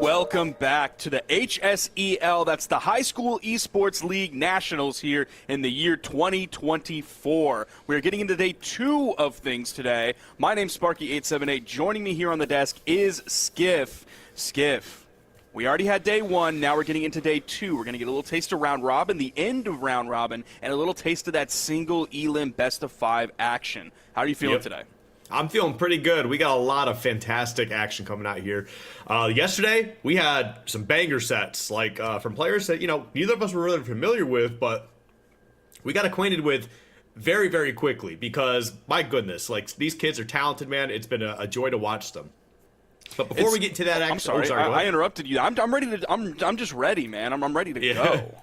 welcome back to the HSEL. That's the High School Esports League Nationals here in the year 2024. We're getting into day 2 of things today. My name's Sparky878. Joining me here on the desk is Skiff. Skiff, we already had day 1. Now we're getting into day 2. We're going to get a little taste of round robin, the end of round robin, and a little taste of that single elim best of 5 action. How are you feeling today? I'm feeling pretty good. We got a lot of fantastic action coming out here. Yesterday, we had some banger sets, like from players that, neither of us were really familiar with, but we got acquainted with very, very quickly because, my goodness, like, these kids are talented, man. It's been a joy to watch them. But before we get to that action... I'm sorry, I interrupted you. I'm ready to... I'm just ready, man. I'm ready to go.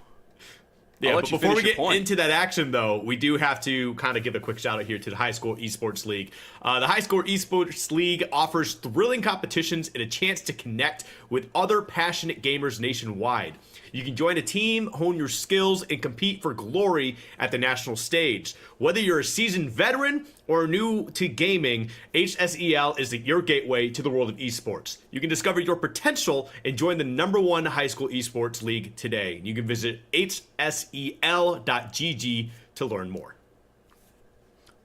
Yeah, but before we get into that action, though, we do have to kind of give a quick shout out here to the High School Esports League. The High School Esports League offers thrilling competitions and a chance to connect with other passionate gamers nationwide. You can join a team, hone your skills, and compete for glory at the national stage. Whether you're a seasoned veteran or new to gaming, HSEL is your gateway to the world of esports. You can discover your potential and join the #1 high school esports league today. You can visit hsel.gg to learn more.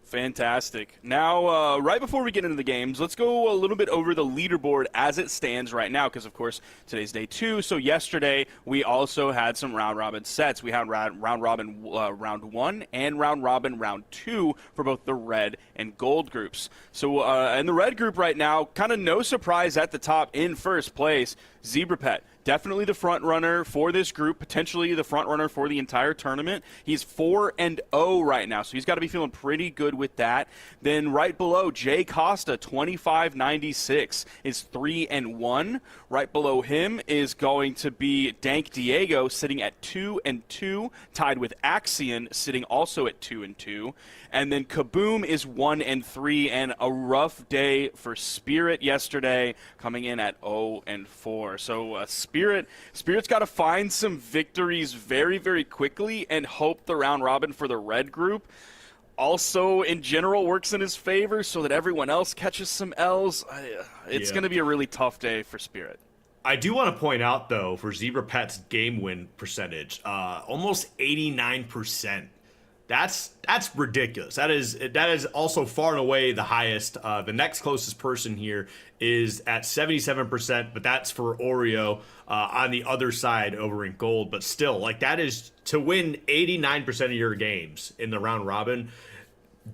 Fantastic. Now, right before we get into the games, let's go a little bit over the leaderboard as it stands right now, because, of course, today's day 2. So yesterday, we also had some round-robin sets. We had round-robin round 1 and round-robin round 2 for both the red and gold groups. So in the red group right now, kind of no surprise at the top in first place, ZebraPet. Definitely the front runner for this group, potentially the front runner for the entire tournament. He's 4-0 right now, so he's got to be feeling pretty good with that. Then right below, Jay Costa, 2596, is 3-1. Right below him is going to be Dank Diego, sitting at 2-2, tied with Axian, sitting also at 2-2. And then Kaboom is 1-3, and a rough day for Spirit yesterday, coming in at 0-4. So Spirit's got to find some victories very, very quickly and hope the round robin for the red group also in general works in his favor so that everyone else catches some L's. It's going to be a really tough day for Spirit. I do want to point out, though, for ZebraPet's game win percentage, almost 89%. That's ridiculous. That is also far and away the highest. The next closest person here is at 77%, but that's for Oreo on the other side over in gold. But still, like, that is to win 89% of your games in the round robin.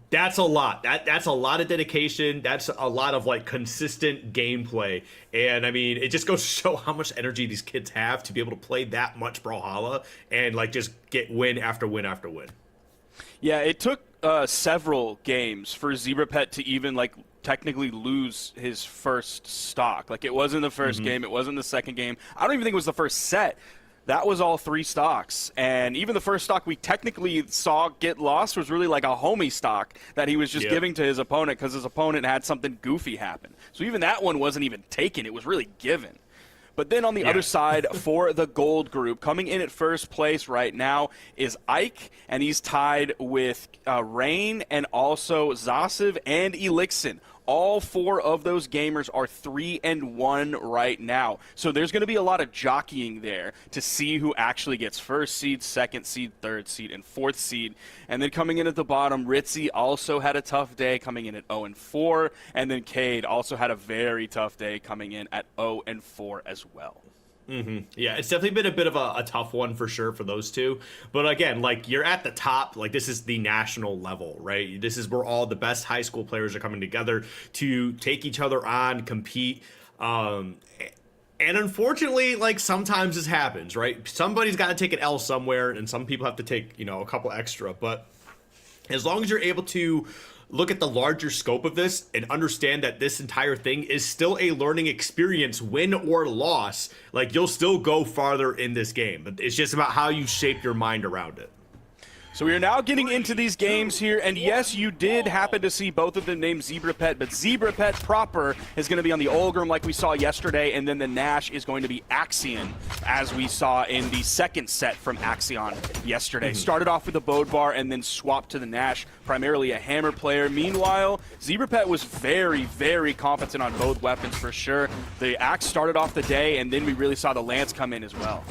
That's a lot. That's a lot of dedication. That's a lot of, like, consistent gameplay. And I mean, it just goes to show how much energy these kids have to be able to play that much Brawlhalla and, like, just get win after win after win. Yeah, it took several games for ZebraPet to even, like, technically lose his first stock. Like, it wasn't the first game. It wasn't the second game. I don't even think it was the first set. That was all 3 stocks. And even the first stock we technically saw get lost was really like a homie stock that he was just giving to his opponent because his opponent had something goofy happen. So even that one wasn't even taken. It was really given. But then on the other side, for the gold group, coming in at first place right now is Ike, and he's tied with Rain and also Zasiv and Elixon. All 4 of those gamers are 3-1 right now. So there's going to be a lot of jockeying there to see who actually gets first seed, second seed, third seed, and fourth seed. And then coming in at the bottom, Ritzy also had a tough day, coming in at 0-4. And then Cade also had a very tough day, coming in at 0-4 as well. Yeah, it's definitely been a bit of a tough one for sure for those two. But again, like, you're at the top. Like, this is the national level, right? This is where all the best high school players are coming together to take each other on, compete. And unfortunately, like, sometimes this happens, right? Somebody's got to take an L somewhere, and some people have to take, a couple extra. But as long as you're able to look at the larger scope of this and understand that this entire thing is still a learning experience, win or loss, like, you'll still go farther in this game. But it's just about how you shape your mind around it. So we are now getting into these games here, and yes, you did happen to see both of them named ZebraPet, but ZebraPet proper is going to be on the Olgrim like we saw yesterday, and then the Nash is going to be Axian, as we saw in the second set from Axion yesterday. Started off with the Bode Bar and then swapped to the Nash, primarily a hammer player. Meanwhile, ZebraPet was very, very competent on both weapons for sure. The Axe started off the day, and then we really saw the Lance come in as well.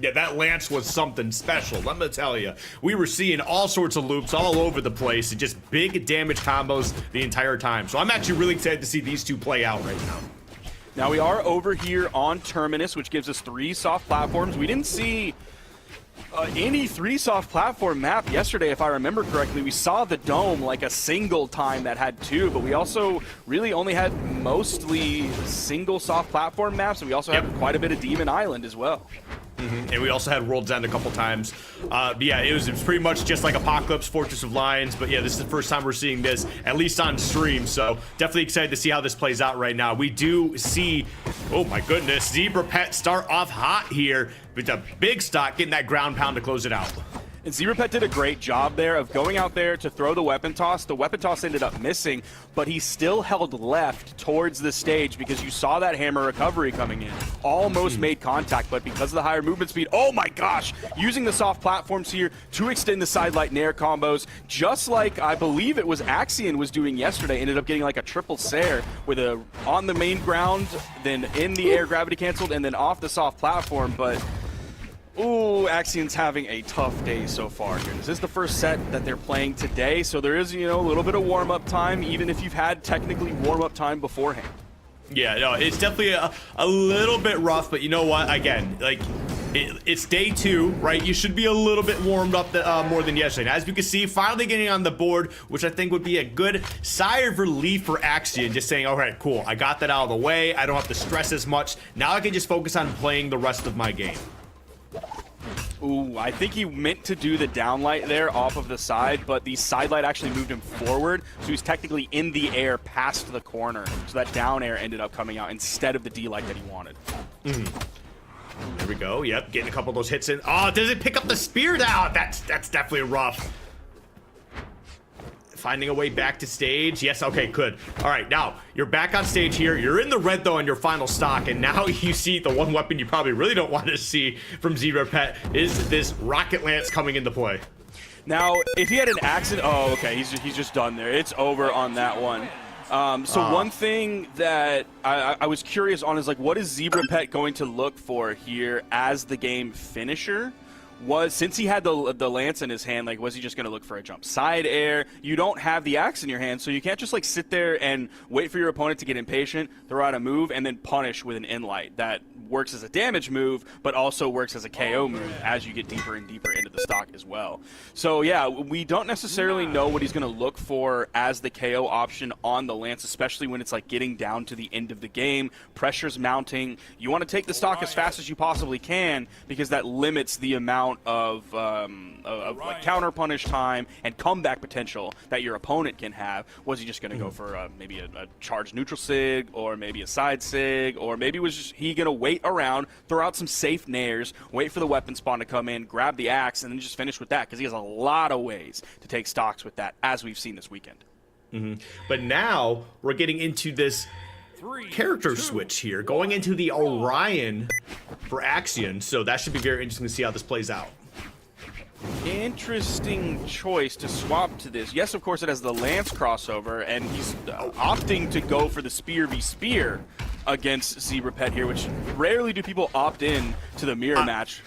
Yeah, that Lance was something special, let me tell you. We were seeing all sorts of loops all over the place and just big damage combos the entire time. So I'm actually really excited to see these two play out right now. Now we are over here on Terminus, which gives us 3 soft platforms. We didn't see any 3 soft platform map yesterday, if I remember correctly. We saw the Dome like a single time that had 2, but we also really only had mostly single soft platform maps, and we also had quite a bit of Demon Island as well. And we also had World's End a couple times. But yeah, it was pretty much just like Apocalypse, Fortress of Lions. But yeah, this is the first time we're seeing this, at least on stream. So definitely excited to see how this plays out right now. We do see, oh my goodness, ZebraPet start off hot here with a big stock, getting that ground pound to close it out. And ZebraPet did a great job there of going out there to throw the weapon toss. The weapon toss ended up missing, but he still held left towards the stage because you saw that hammer recovery coming in. Almost made contact, but because of the higher movement speed, oh my gosh, using the soft platforms here to extend the sidelight nair combos, just like I believe it was Axian was doing yesterday. Ended up getting like a triple Sair with a on the main ground, then in the air gravity canceled, and then off the soft platform, but ooh, Axian's having a tough day so far here. This is the first set that they're playing today, so there is, you know, a little bit of warm-up time, even if you've had technically warm-up time beforehand. Yeah, no, it's definitely a little bit rough, but you know what? Again, like, it's day 2, right? You should be a little bit warmed up more than yesterday. And as you can see, finally getting on the board, which I think would be a good sigh of relief for Axian, just saying, all right, cool, I got that out of the way. I don't have to stress as much. Now I can just focus on playing the rest of my game. Ooh, I think he meant to do the downlight there off of the side, but the sidelight actually moved him forward, so he's technically in the air past the corner. So that down air ended up coming out instead of the D-light that he wanted. There we go. Yep, getting a couple of those hits in. Oh, does it pick up the spear now? That's definitely rough. Finding a way back to stage. Yes, okay, good. All right, now you're back on stage here. You're in the red though on your final stock, and now you see the one weapon you probably really don't want to see from ZebraPet is this Rocket Lance coming into play. Now, if he had an accident, oh, okay, he's just done there. It's over on that one. So one thing that I was curious on is like, what is ZebraPet going to look for here as the game finisher? Since he had the lance in his hand, like, was he just going to look for a jump side air? You don't have the axe in your hand, so you can't just like sit there and wait for your opponent to get impatient, throw out a move, and then punish with an in-light. That works as a damage move, but also works as a KO move as you get deeper and deeper into the stock as well. So yeah, we don't necessarily know what he's going to look for as the KO option on the lance, especially when it's like getting down to the end of the game, pressure's mounting. You want to take the stock as fast as you possibly can because that limits the amount of like counter punish time and comeback potential that your opponent can have. Was he just going to go for maybe a charged neutral sig, or maybe a side sig, or maybe was he going to wait around, throw out some safe nairs, wait for the weapon spawn to come in, grab the axe, and then just finish with that, because he has a lot of ways to take stocks with that, as we've seen this weekend. But now we're getting into this character switch here, going into the Orion for Axian, so that should be very interesting to see how this plays out. Interesting choice to swap to this. Yes, of course, it has the Lance crossover, and he's opting to go for the Spear v Spear against ZebraPet here, which rarely do people opt in to the mirror match.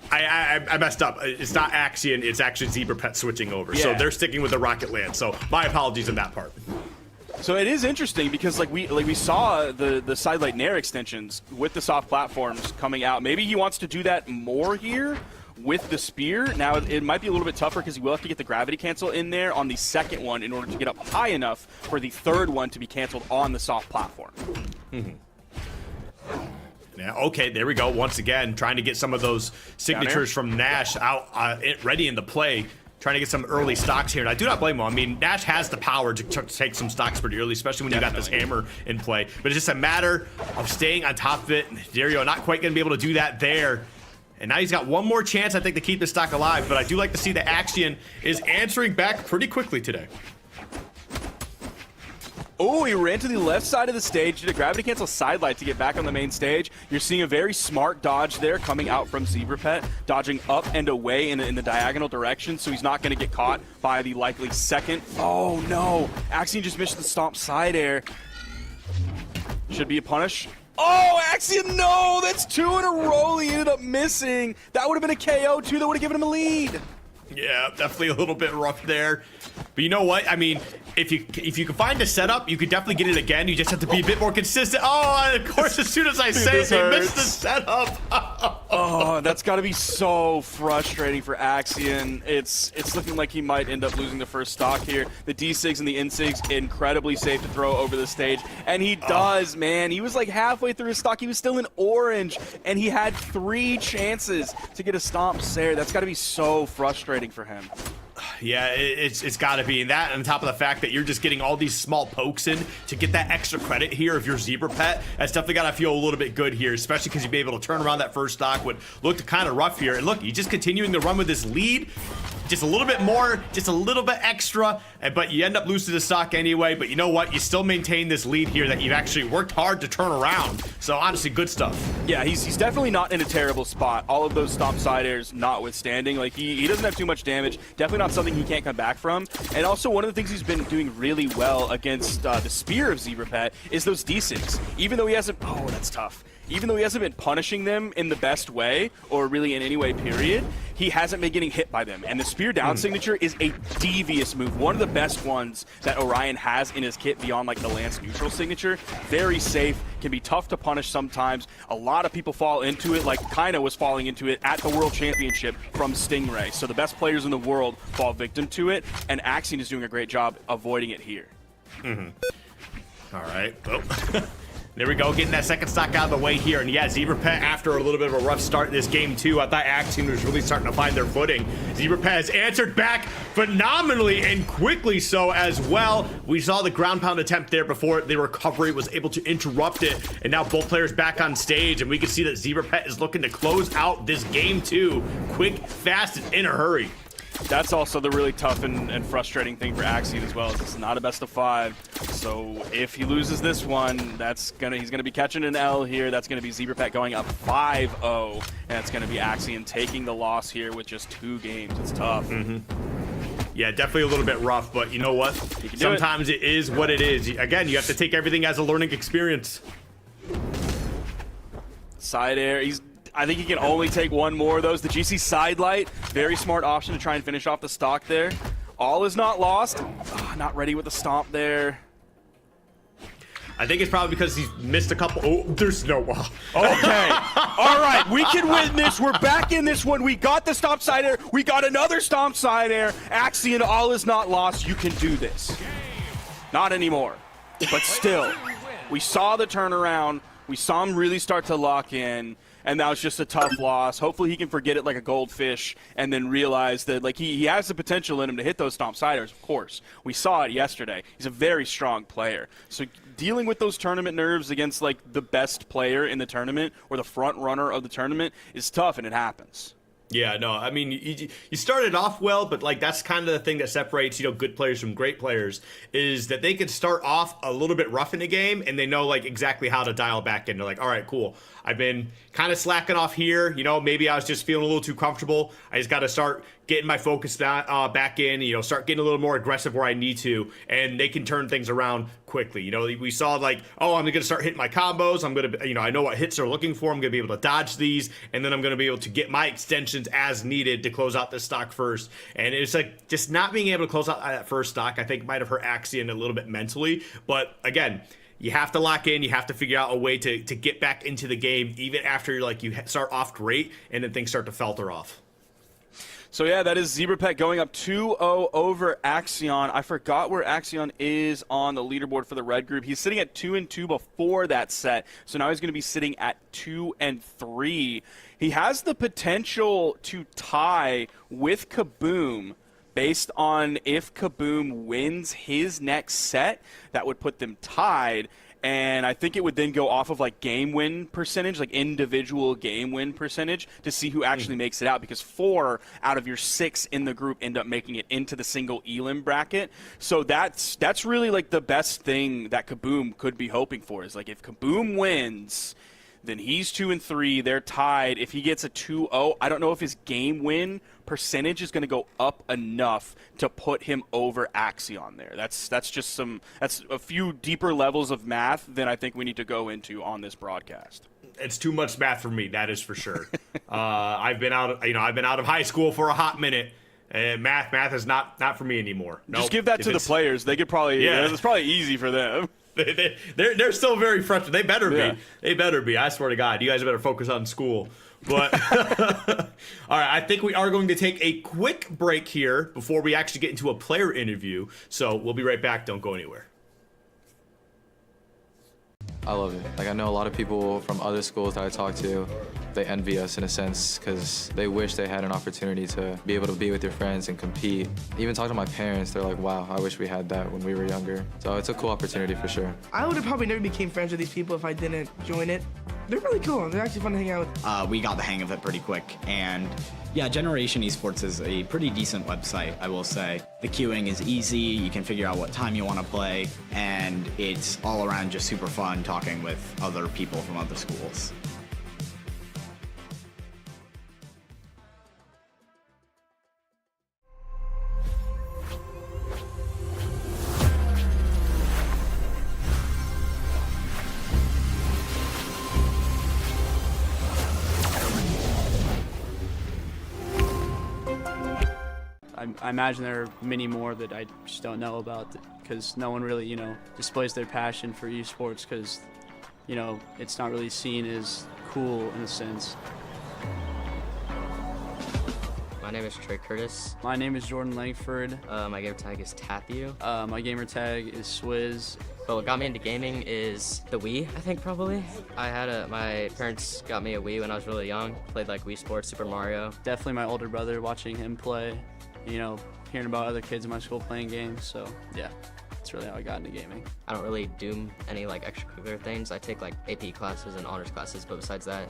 I messed up. It's not Axian, it's actually ZebraPet switching over. Yeah. So they're sticking with the Rocket Lance, so my apologies on that part. So it is interesting because like we saw the sidelight nair extensions with the soft platforms coming out. Maybe he wants to do that more here with the spear. Now it might be a little bit tougher because he will have to get the gravity cancel in there on the second one in order to get up high enough for the third one to be canceled on the soft platform. Yeah, okay, there we go. Once again, trying to get some of those signatures from Nash out ready in the play. Trying to get some early stocks here, and I do not blame him. I mean, Nash has the power to take some stocks pretty early, especially when you got this hammer in play. But it's just a matter of staying on top of it. Dario not quite going to be able to do that there. And now he's got one more chance, I think, to keep this stock alive. But I do like to see that Axian is answering back pretty quickly today. Oh, he ran to the left side of the stage, did a gravity cancel sidelight to get back on the main stage. You're seeing a very smart dodge there coming out from ZebraPet, dodging up and away in the diagonal direction, so he's not going to get caught by the likely second. Oh no, Axian just missed the stomp side air. Should be a punish. Oh, Axian, no! That's 2 in a row he ended up missing. That would have been a KO too, that would have given him a lead. Yeah, definitely a little bit rough there. But you know what? I mean, if you can find a setup, you could definitely get it again. You just have to be a bit more consistent. Oh, and of course, as soon as I say it, they missed the setup. Oh, that's got to be so frustrating for Axian. It's looking like he might end up losing the first stock here. The D6 and the N6 incredibly safe to throw over the stage, and he does, man. He was like halfway through his stock. He was still in orange, and he had 3 chances to get a stomp there. That's got to be so frustrating for him. Yeah, it's got to be. And that on top of the fact that you're just getting all these small pokes in to get that extra credit here if you're ZebraPet, that's definitely got to feel a little bit good here, especially because you'd be able to turn around that first stock, what looked kind of rough here. And look, he's just continuing to run with this lead. Just a little bit more, just a little bit extra, but you end up losing the stock anyway. But you know what? You still maintain this lead here that you've actually worked hard to turn around. So honestly, good stuff. Yeah, he's definitely not in a terrible spot. All of those stomp side airs notwithstanding. Like, he doesn't have too much damage. Definitely not something he can't come back from. And also, one of the things he's been doing really well against the spear of ZebraPet is those D6. Even though he hasn't... Oh, that's tough. Even though he hasn't been punishing them in the best way, or really in any way, period, he hasn't been getting hit by them. And the spear down signature is a devious move. One of the best ones that Orion has in his kit beyond like the Lance neutral signature. Very safe, can be tough to punish sometimes. A lot of people fall into it, like Kaina was falling into it at the World Championship from Stingray. So the best players in the world fall victim to it, and Axian is doing a great job avoiding it here. All right. Oh. There we go, getting that second stock out of the way here. And yeah, ZebraPet, after a little bit of a rough start in this game too, I thought Axian was really starting to find their footing. ZebraPet has answered back phenomenally and quickly so as well. We saw the ground pound attempt there before the recovery was able to interrupt it. And now both players back on stage, and we can see that ZebraPet is looking to close out this game too. Quick, fast, and in a hurry. That's also the really tough and frustrating thing for Axian as well. It's not a best of 5. So if he loses this one, he's gonna be catching an L here. That's gonna be ZebraPet going up 5-0, and that's gonna be Axian taking the loss here with just 2 games. It's tough. Yeah, definitely a little bit rough, but you know what? Sometimes it is what it is. Again, you have to take everything as a learning experience. Side air. I think he can only take one more of those. The GC sidelight, very smart option to try and finish off the stock there. All is not lost. Not ready with the stomp there. I think it's probably because he's missed a couple. Oh, there's no. Okay. All right, we can win this. We're back in this one. We got the stomp side air. We got another stomp side air. Axian, all is not lost. You can do this. Not anymore. But still, we saw the turnaround. We saw him really start to lock in. And that was just a tough loss. Hopefully he can forget it like a goldfish and then realize that like he has the potential in him to hit those stomp siders, of course. We saw it yesterday. He's a very strong player. So dealing with those tournament nerves against like the best player in the tournament or the front runner of the tournament is tough, and it happens. Yeah, no, I mean, you started off well, but like that's kind of the thing that separates, good players from great players is that they can start off a little bit rough in the game and they know like exactly how to dial back in. They're like, all right, cool. I've been kind of slacking off here. Maybe I was just feeling a little too comfortable. I just got to start getting my focus back in, start getting a little more aggressive where I need to, and they can turn things around quickly. We saw like, oh, I'm going to start hitting my combos. I'm going to, I know what hits they're looking for. I'm going to be able to dodge these, and then I'm going to be able to get my extensions as needed to close out this stock first. And it's like just not being able to close out that first stock, I think might have hurt Axian a little bit mentally. But again, you have to lock in. You have to figure out a way to get back into the game, even after you start off great and then things start to falter off. So yeah, that is ZebraPet going up 2-0 over Axian. I forgot where Axian is on the leaderboard for the red group. He's sitting at 2-2 before that set, so now he's going to be sitting at 2-3. He has the potential to tie with Kaboom. Based on if Kaboom wins his next set, that would put them tied. And I think it would then go off of like game win percentage, like individual game win percentage, to see who actually makes it out, because 4 out of your 6 in the group end up making it into the single elim bracket. So that's really like the best thing that Kaboom could be hoping for, is like if Kaboom wins, then he's 2-3. They're tied. If he gets a 2-0, I don't know if his game win percentage is going to go up enough to put him over Axian there. That's a few deeper levels of math than I think we need to go into on this broadcast. It's too much math for me, that is for sure. I've been out of high school for a hot minute. And math is not for me anymore. Just give that to the players. They could probably, it's probably easy for them. They're still very frustrated. They better Yeah. be. They better be. I swear to God, you guys better focus on school. But all right, I think we are going to take a quick break here before we actually get into a player interview. So we'll be right back. Don't go anywhere. I love it. Like, I know a lot of people from other schools that I talk to, they envy us in a sense because they wish they had an opportunity to be able to be with your friends and compete. Even talk to my parents, they're like, wow, I wish we had that when we were younger. So it's a cool opportunity for sure. I would have probably never became friends with these people if I didn't join it. They're really cool. They're actually fun to hang out with. We got the hang of it pretty quick, and yeah, Generation Esports is a pretty decent website, I will say. The queuing is easy, you can figure out what time you want to play, and it's all around just super fun talking with other people from other schools. I imagine there are many more that I just don't know about, because no one really, displays their passion for esports, because, it's not really seen as cool in a sense. My name is Trey Curtis. My name is Jordan Langford. My gamer tag is Tapu. My gamer tag is Swizz. But what got me into gaming is the Wii, I think, probably. My parents got me a Wii when I was really young. Played like Wii Sports, Super Mario. Definitely my older brother, watching him play, hearing about other kids in my school playing games. So yeah, that's really how I got into gaming. I don't really do any like extracurricular things. I take like AP classes and honors classes, but besides that,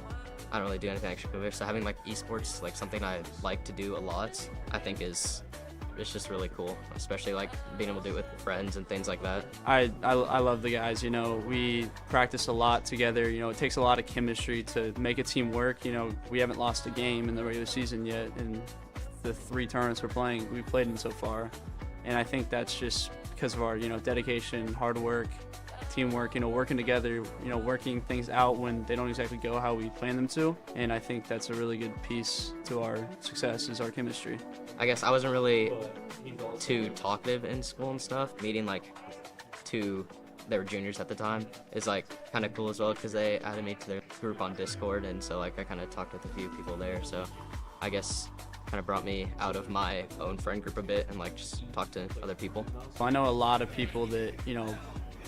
I don't really do anything extracurricular. So having like esports, like something I like to do a lot, I think it's just really cool, especially like being able to do it with friends and things like that. I love the guys. We practice a lot together. It takes a lot of chemistry to make a team work. We haven't lost a game in the regular season yet, and the 3 tournaments we've played in so far, and I think that's just because of our dedication, hard work, teamwork, working together, working things out when they don't exactly go how we plan them to, and I think that's a really good piece to our success, is our chemistry. I guess I wasn't really too talkative in school and stuff. Meeting like 2 that were juniors at the time is like kind of cool as well, because they added me to their group on Discord, and so like I kind of talked with a few people there, so I guess kind of brought me out of my own friend group a bit and like just talk to other people. So I know a lot of people that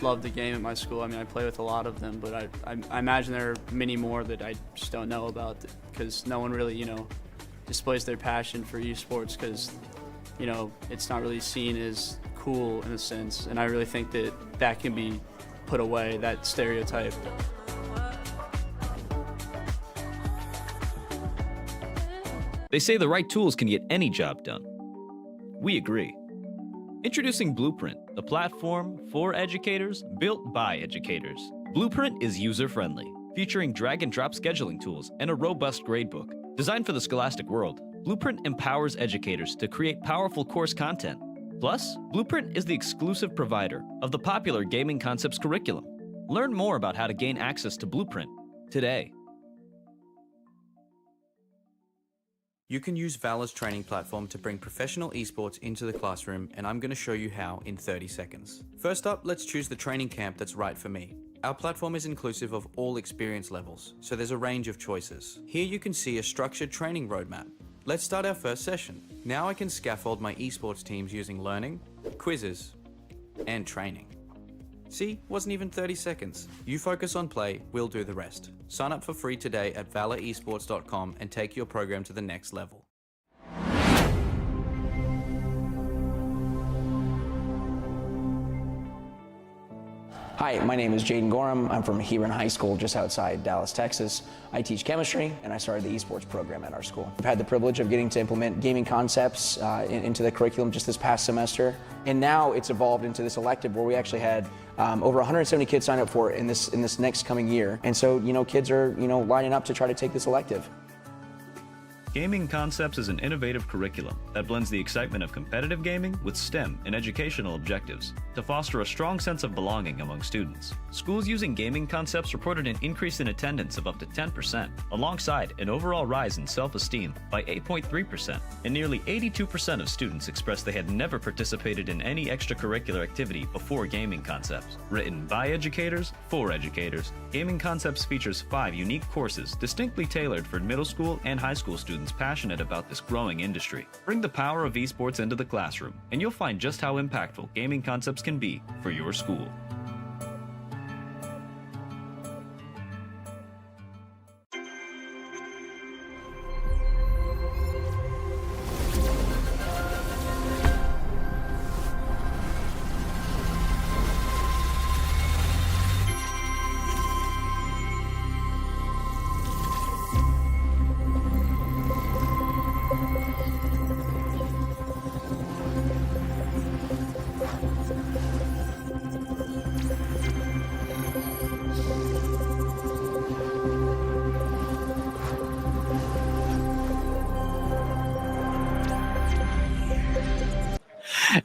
love the game at my school. I mean, I play with a lot of them, but I imagine there are many more that I just don't know about, because no one really displays their passion for esports, because it's not really seen as cool in a sense, and I really think that can be put away, that stereotype. They say the right tools can get any job done. We agree. Introducing Blueprint, the platform for educators built by educators. Blueprint is user-friendly, featuring drag-and-drop scheduling tools and a robust gradebook. Designed for the scholastic world, Blueprint empowers educators to create powerful course content. Plus, Blueprint is the exclusive provider of the popular Gaming Concepts curriculum. Learn more about how to gain access to Blueprint today. You can use Valor's training platform to bring professional esports into the classroom, and I'm going to show you how in 30 seconds. First up, let's choose the training camp that's right for me. Our platform is inclusive of all experience levels, so there's a range of choices. Here you can see a structured training roadmap. Let's start our first session. Now I can scaffold my esports teams using learning, quizzes, and training. See, wasn't even 30 seconds. You focus on play, we'll do the rest. Sign up for free today at valoresports.com and take your program to the next level. Hi, my name is Jaden Gorham. I'm from Hebron High School just outside Dallas, Texas. I teach chemistry, and I started the esports program at our school. I've had the privilege of getting to implement gaming concepts into the curriculum just this past semester. And now it's evolved into this elective where we actually had over 170 kids sign up for it in this next coming year. And so, kids are, lining up to try to take this elective. Gaming Concepts is an innovative curriculum that blends the excitement of competitive gaming with STEM and educational objectives to foster a strong sense of belonging among students. Schools using Gaming Concepts reported an increase in attendance of up to 10%, alongside an overall rise in self-esteem by 8.3%, and nearly 82% of students expressed they had never participated in any extracurricular activity before Gaming Concepts. Written by educators, for educators, Gaming Concepts features 5 unique courses distinctly tailored for middle school and high school students passionate about this growing industry. Bring the power of esports into the classroom, and you'll find just how impactful Gaming Concepts can be for your school.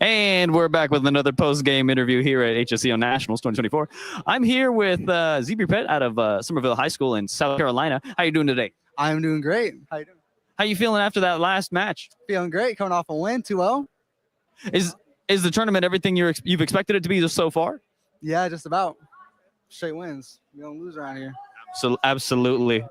And we're back with another post-game interview here at HSEL Nationals 2024. I'm here with Zebra Pet out of Somerville High School in South Carolina. How you doing today? I'm doing great. How you doing? How you feeling after that last match? Feeling great. Coming off a win, 2-0. Is the tournament everything you've expected it to be just so far? Yeah, just about. Straight wins. We don't lose around here. So absolutely.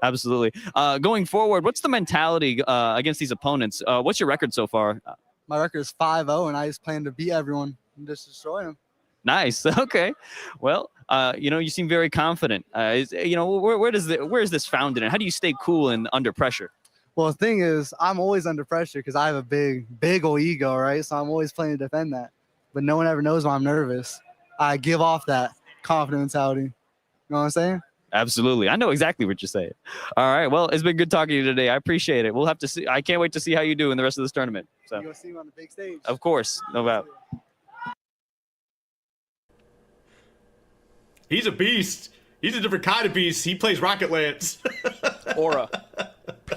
Going forward, what's the mentality against these opponents? What's your record so far? My record is 5-0, and I just plan to beat everyone and just destroy them. Nice. Okay. Well, you seem very confident. Where is this founded in? How do you stay cool and under pressure? Well, the thing is, I'm always under pressure because I have a big old ego, right? So I'm always playing to defend that. But no one ever knows when I'm nervous. I give off that confident mentality. You know what I'm saying? Absolutely. I know exactly what you're saying. All right. Well, it's been good talking to you today. I appreciate it. We'll have to see. I can't wait to see how you do in the rest of this tournament. So, you'll see me on the big stage. Of course. No doubt. He's a beast. He's a different kind of beast. He plays Rocket Lance. Aura.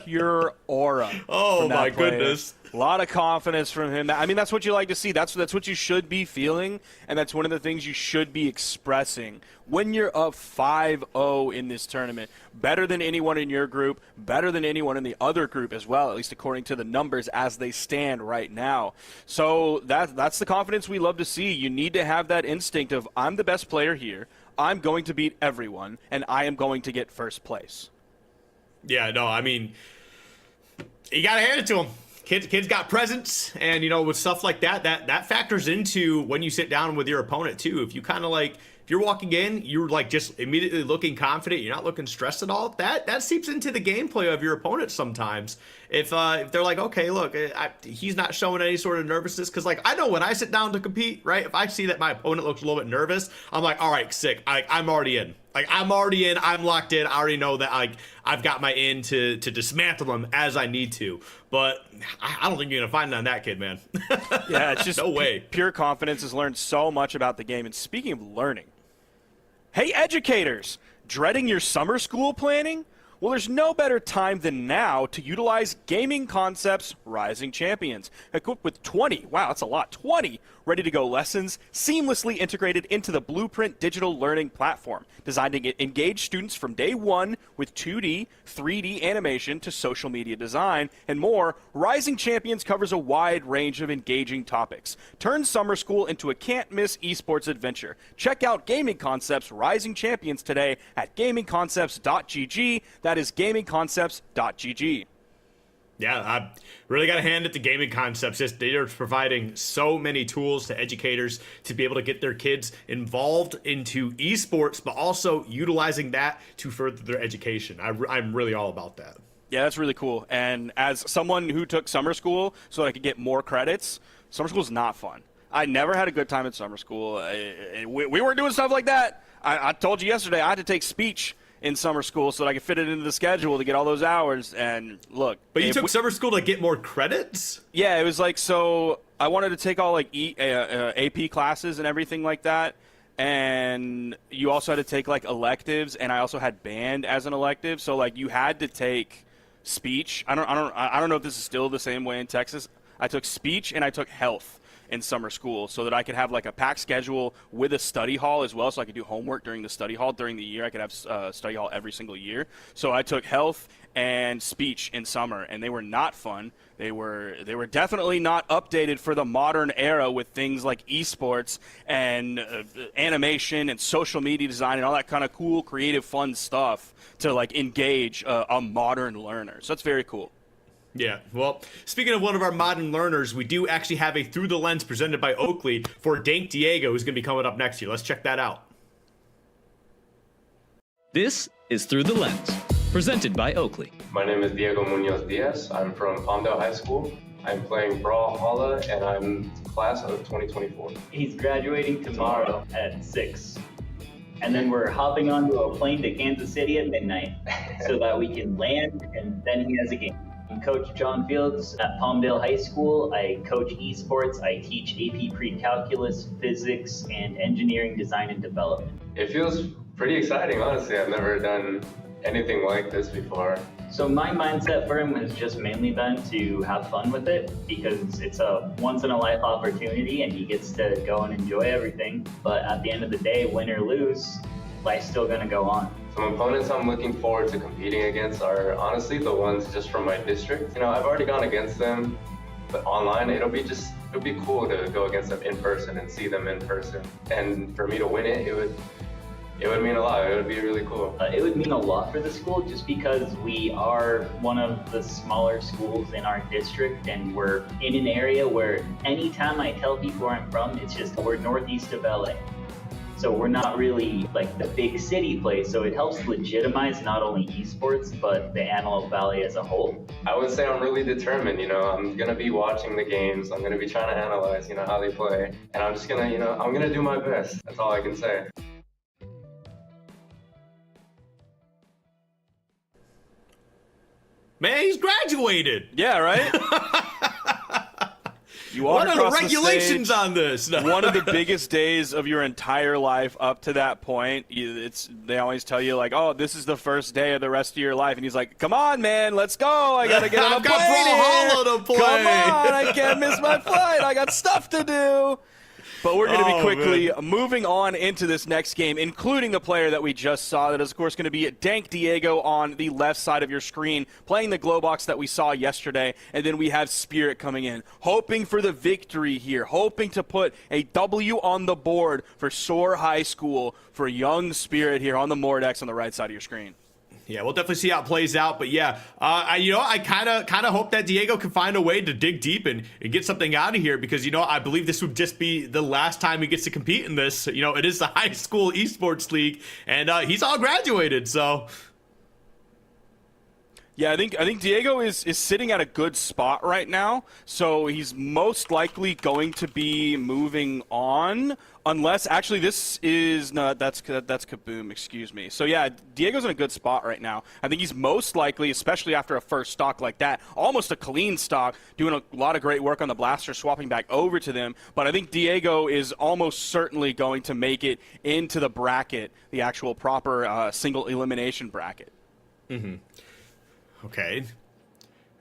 Pure aura. Oh, my goodness. A lot of confidence from him. I mean, that's what you like to see. That's what you should be feeling, and that's one of the things you should be expressing. When you're up 5-0 in this tournament, better than anyone in your group, better than anyone in the other group as well, at least according to the numbers as they stand right now. So that's the confidence we love to see. You need to have that instinct of, I'm the best player here, I'm going to beat everyone, and I am going to get first place. Yeah, no, I mean, you got to hand it to him. Kids got presence, and, with stuff like that factors into when you sit down with your opponent, too. If you kind of if you're walking in, you're just immediately looking confident, you're not looking stressed at all, that seeps into the gameplay of your opponent sometimes. If they're like, okay, look, he's not showing any sort of nervousness, because I know when I sit down to compete, right, if I see that my opponent looks a little bit nervous, I'm like, all right, sick, I'm already in. I'm already in, I'm locked in, I already know that I've got my in to dismantle him as I need to. But I don't think you're going to find it on that kid, man. Yeah, it's just no way. Pure confidence has learned so much about the game. And speaking of learning, hey, educators, dreading your summer school planning? Well, there's no better time than now to utilize Gaming Concepts Rising Champions. Equipped with 20 ready-to-go lessons seamlessly integrated into the Blueprint digital learning platform, designed to engage students from day one with 2D, 3D animation to social media design and more. Rising Champions covers a wide range of engaging topics. Turn summer school into a can't-miss esports adventure. Check out Gaming Concepts Rising Champions today at gamingconcepts.gg. That is gamingconcepts.gg. Yeah, I really got to hand it to Gaming Concepts. They're providing so many tools to educators to be able to get their kids involved into esports, but also utilizing that to further their education. I'm really all about that. Yeah, that's really cool. And as someone who took summer school so that I could get more credits, summer school is not fun. I never had a good time at summer school. We weren't doing stuff like that. I told you yesterday I had to take speech in summer school so that I could fit it into the schedule to get all those hours. And look, but you took summer school to get more credits? Yeah, it was like, so I wanted to take all like AP classes and everything like that. And you also had to take like electives, and I also had band as an elective. So like you had to take speech. I don't know if this is still the same way in Texas. I took speech and I took health in summer school so that I could have like a packed schedule with a study hall as well, so I could do homework during the study hall. During the year, I could have study hall every single year. So I took health and speech in summer, and they were not fun. They were definitely not updated for the modern era with things like esports and animation and social media design and all that kind of cool, creative, fun stuff to like engage a modern learner. So that's very cool. Yeah, well, speaking of one of our modern learners, we do actually have a Through the Lens presented by Oakley for Dank Diego, who's going to be coming up next year. Let's check that out. This is Through the Lens, presented by Oakley. My name is Diego Munoz Diaz. I'm from Palmdale High School. I'm playing Brawlhalla, and I'm class of 2024. He's graduating tomorrow at 6. And then we're hopping onto a plane to Kansas City at midnight so that we can land, and then he has a game. I'm Coach John Fields at Palmdale High School. I coach esports. I teach AP Pre-Calculus, Physics, and Engineering Design and Development. It feels pretty exciting, honestly. I've never done anything like this before. So my mindset for him has just mainly been to have fun with it, because it's a once-in-a-life opportunity and he gets to go and enjoy everything. But at the end of the day, win or lose, life's still going to go on. Some opponents I'm looking forward to competing against are honestly the ones just from my district. You know, I've already gone against them, but online it'll be cool to go against them in person and see them in person. And for me to win it, it would mean a lot. It would be really cool. It would mean a lot for the school just because we are one of the smaller schools in our district, and we're in an area where anytime I tell people where I'm from, it's just we're northeast of LA. So we're not really like the big city place, so it helps legitimize not only esports, but the Antelope Valley as a whole. I would say I'm really determined, I'm gonna be watching the games, I'm gonna be trying to analyze, how they play, and I'm just gonna, I'm gonna do my best. That's all I can say. Man, he's graduated. Yeah, right? What are the regulations on this? No. One of the biggest days of your entire life up to that point. They always tell you, like, oh, this is the first day of the rest of your life. And he's like, come on, man, let's go. I got to get on a plane Brawlhalla to play. Come on, I can't miss my flight. I got stuff to do. But we're going to be quickly moving on into this next game, including the player that we just saw. That is, of course, going to be Dank Diego on the left side of your screen, playing the glow box that we saw yesterday. And then we have Spirit coming in, hoping for the victory here, hoping to put a W on the board for Soar High School for young Spirit here on the Mordex on the right side of your screen. Yeah, we'll definitely see how it plays out. But yeah, I kind of hope that Diego can find a way to dig deep and get something out of here, because I believe this would just be the last time he gets to compete in this. It is the high school esports league, and he's all graduated, so. Yeah, I think Diego is sitting at a good spot right now, so he's most likely going to be moving on, unless actually that's Kaboom, excuse me. So yeah, Diego's in a good spot right now. I think he's most likely, especially after a first stock like that, almost a clean stock, doing a lot of great work on the blaster, swapping back over to them. But I think Diego is almost certainly going to make it into the bracket, the actual proper single elimination bracket. Mm-hmm. Okay.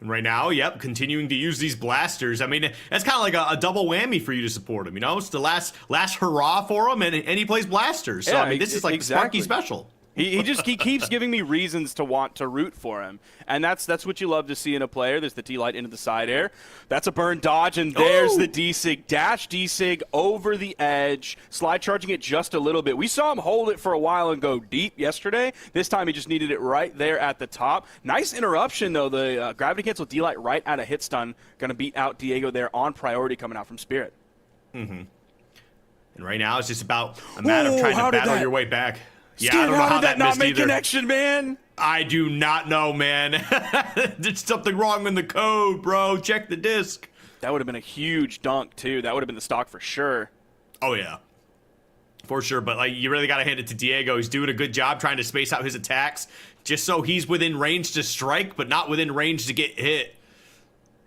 And right now, yep, continuing to use these blasters. I mean, that's kind of like a double whammy for you to support him. It's the last hurrah for him, and he plays blasters. So, yeah, I mean, this is like exactly. Sparky special. He keeps giving me reasons to want to root for him, and that's what you love to see in a player. There's the T-Light into the side air. That's a burn dodge, and there's the D-Sig. Dash D-Sig over the edge, slide charging it just a little bit. We saw him hold it for a while and go deep yesterday. This time he just needed it right there at the top. Nice interruption, though. The gravity cancel D-Light right at a hit stun. Going to beat out Diego there on priority coming out from Spirit. Mm-hmm. And right now it's just about a matter of trying to battle your way back. Yeah, I don't know how that not missed make either. Connection, man. I do not know, man. There's something wrong in the code, bro. Check the disc. That would have been a huge dunk, too. That would have been the stock for sure. Oh, yeah. For sure, but like you really got to hand it to Diego. He's doing a good job trying to space out his attacks just so he's within range to strike, but not within range to get hit.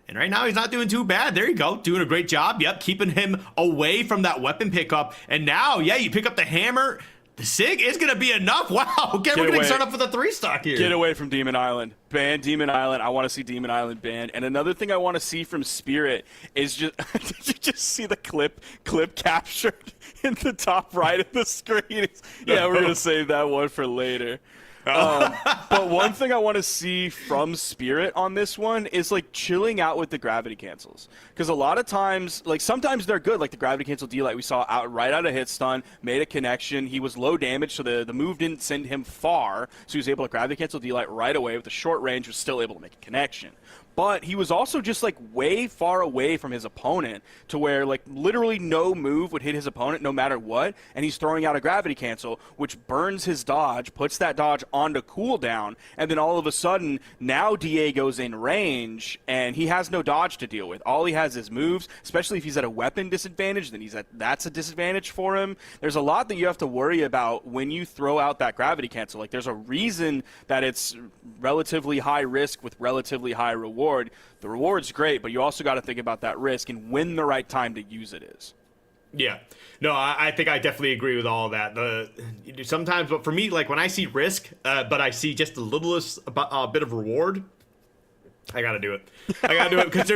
And right now he's not doing too bad. There you go, doing a great job. Yep, keeping him away from that weapon pickup. And now, yeah, you pick up the hammer. The SIG is going to be enough. Wow, okay, we're going to start off with a 3-stock here. Get away from Demon Island. Ban Demon Island. I want to see Demon Island banned. And another thing I want to see from Spirit is just, did you just see the clip captured in the top right of the screen? Yeah, we're going to save that one for later. But one thing I want to see from Spirit on this one is like chilling out with the gravity cancels, because a lot of times, like sometimes they're good, like the gravity cancel D-Light we saw right out of hit stun, made a connection. He was low damage, so the move didn't send him far, so he was able to gravity cancel D-Light right away with the short range, was still able to make a connection. But he was also just like way far away from his opponent to where like literally no move would hit his opponent no matter what, and he's throwing out a gravity cancel, which burns his dodge, puts that dodge onto cooldown, and then all of a sudden now Diego's in range and he has no dodge to deal with. All he has is moves, especially if he's at a weapon disadvantage, then that's a disadvantage for him. There's a lot that you have to worry about when you throw out that gravity cancel. Like there's a reason that it's relatively high risk with relatively high reward. The reward's great, but you also got to think about that risk and when the right time to use it is. Yeah, no, I think I definitely agree with all of that. Sometimes, but for me, like when I see risk, but I see just the littlest bit of reward, I gotta do it. I gotta do it because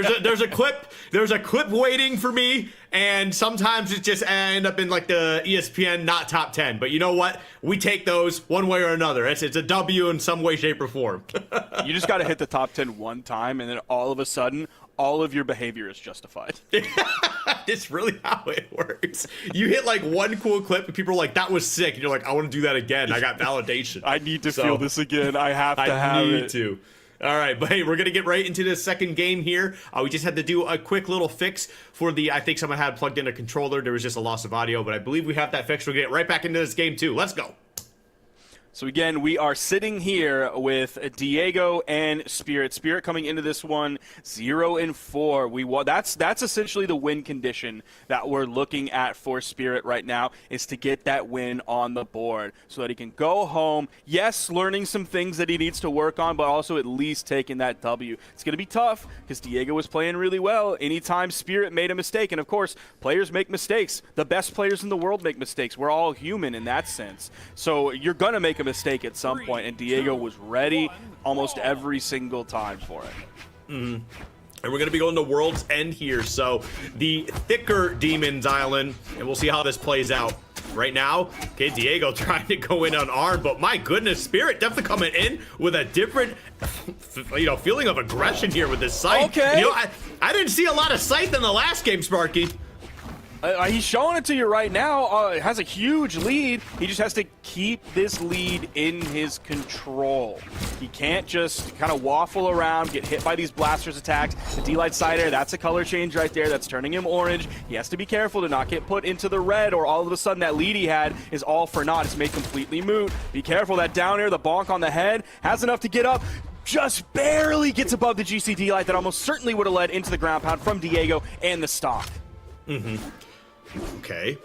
there's a clip waiting for me, and sometimes it just end up in like the ESPN not top 10. But you know what? We take those one way or another. It's a W in some way, shape, or form. You just gotta hit the top 10 one time, and then all of a sudden, all of your behavior is justified. It's really how it works. You hit like one cool clip, and people are like, "That was sick," and you're like, "I want to do that again. I got validation. I need to feel this again. I have to have it." I need to. All right, but hey, we're going to get right into the second game here. We just had to do a quick little fix for I think someone had plugged in a controller. There was just a loss of audio, but I believe we have that fixed. We'll get right back into this game too. Let's go. So again, we are sitting here with Diego and Spirit. Spirit coming into this one 0-4. That's essentially the win condition that we're looking at for Spirit right now, is to get that win on the board so that he can go home. Yes, learning some things that he needs to work on, but also at least taking that W. It's going to be tough because Diego was playing really well. Anytime Spirit made a mistake, and of course, players make mistakes. The best players in the world make mistakes. We're all human in that sense. So you're going to make a mistake at some point, and Diego was ready almost every single time for it. And we're going to be going to World's End here, so the thicker Demons Island, and we'll see how this plays out. Right now, okay, Diego trying to go in unarmed, but my goodness, Spirit definitely coming in with a different, feeling of aggression here with this sight. Okay. I didn't see a lot of sight in the last game, Sparky. He's showing it to you right now. Has a huge lead. He just has to keep this lead in his control. He can't just kind of waffle around, get hit by these blasters attacks. The D-Light Cider, that's a color change right there. That's turning him orange. He has to be careful to not get put into the red, or all of a sudden that lead he had is all for naught. It's made completely moot. Be careful. That down air, the bonk on the head, has enough to get up. Just barely gets above the GCD light that almost certainly would have led into the ground pound from Diego and the stock. Okay.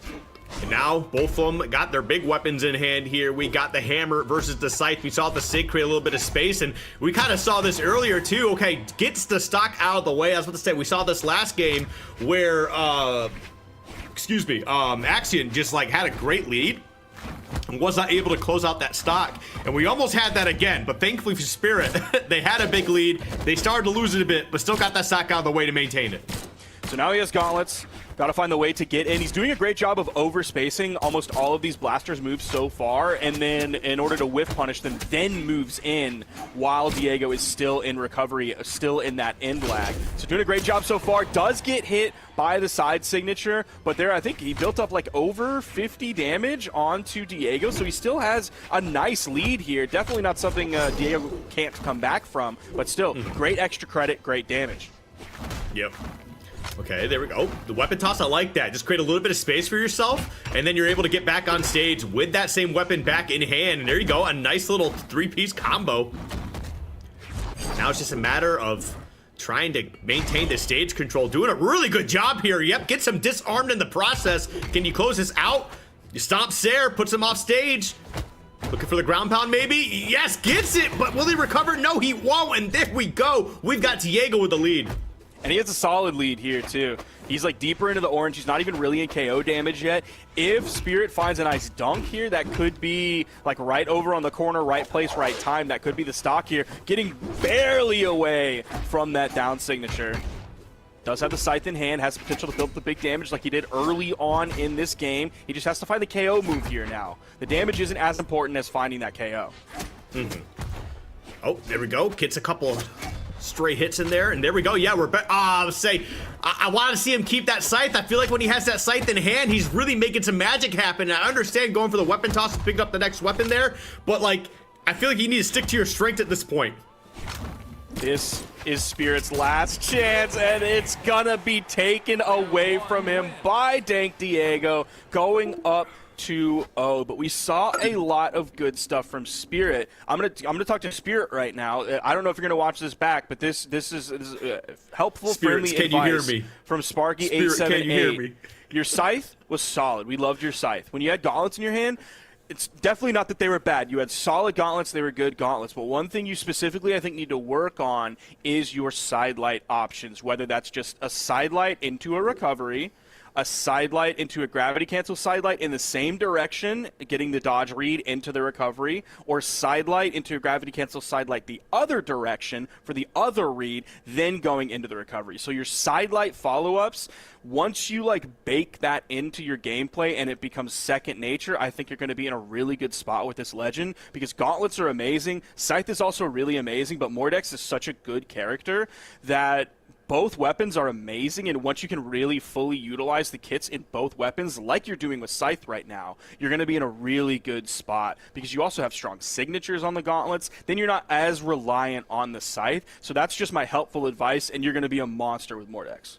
And now both of them got their big weapons in hand here. We got the hammer versus the scythe. We saw the SIG create a little bit of space, and we kind of saw this earlier too. Okay, gets the stock out of the way. I was about to say, we saw this last game where, Axian just like had a great lead and was not able to close out that stock. And we almost had that again, but thankfully for Spirit, they had a big lead. They started to lose it a bit, but still got that stock out of the way to maintain it. So now he has gauntlets. Got to find the way to get in. He's doing a great job of overspacing almost all of these blasters moves so far, and then in order to whiff punish them, then moves in while Diego is still in recovery, still in that end lag. So doing a great job so far. Does get hit by the side signature, but there I think he built up like over 50 damage onto Diego, so he still has a nice lead here. Definitely not something Diego can't come back from, but still, great extra credit, great damage. Yep. Okay, there we go. The weapon toss, I like that. Just create a little bit of space for yourself, and then you're able to get back on stage with that same weapon back in hand. And there you go, a nice little three-piece combo. Now it's just a matter of trying to maintain the stage control. Doing a really good job here. Yep, gets him disarmed in the process. Can you close this out? You stomp Sayre, puts him off stage. Looking for the ground pound, maybe? Yes, gets it, but will he recover? No, he won't, and there we go. We've got Diego with the lead. And he has a solid lead here, too. He's like deeper into the orange. He's not even really in KO damage yet. If Spirit finds a nice dunk here, that could be like right over on the corner, right place, right time. That could be the stock here. Getting barely away from that down signature. Does have the scythe in hand, has potential to build the big damage like he did early on in this game. He just has to find the KO move here now. The damage isn't as important as finding that KO. Oh, there we go. Gets a couple stray hits in there, and there we go. Yeah, we're back. I want to see him keep that scythe. I feel like when he has that scythe in hand, he's really making some magic happen. I understand going for the weapon toss and picking up the next weapon there, but like, I feel like you need to stick to your strength at this point. This is Spirit's last chance, and it's gonna be taken away from him by Dank Diego, going up 2-0. But we saw a lot of good stuff from Spirit. I'm gonna talk to Spirit right now. I don't know if you're gonna watch this back, but this is helpful, Spirits, friendly can advice you hear me? from Sparky Spirit, can you hear 878. me? Your scythe was solid. We loved your scythe. When you had gauntlets in your hand, it's definitely not that they were bad. You had solid gauntlets. They were good gauntlets. But one thing you specifically, I think, need to work on is your sidelight options, whether that's just a sidelight into a recovery, a sidelight into a gravity cancel sidelight in the same direction, getting the dodge read into the recovery, or sidelight into a gravity cancel sidelight the other direction for the other read, then going into the recovery. So your sidelight follow-ups, once you like bake that into your gameplay and it becomes second nature, I think you're going to be in a really good spot with this legend, because gauntlets are amazing. Scythe is also really amazing, but Mordex is such a good character that both weapons are amazing, and once you can really fully utilize the kits in both weapons, like you're doing with Scythe right now, you're going to be in a really good spot, because you also have strong signatures on the gauntlets. Then you're not as reliant on the Scythe. So that's just my helpful advice, and you're going to be a monster with Mordex.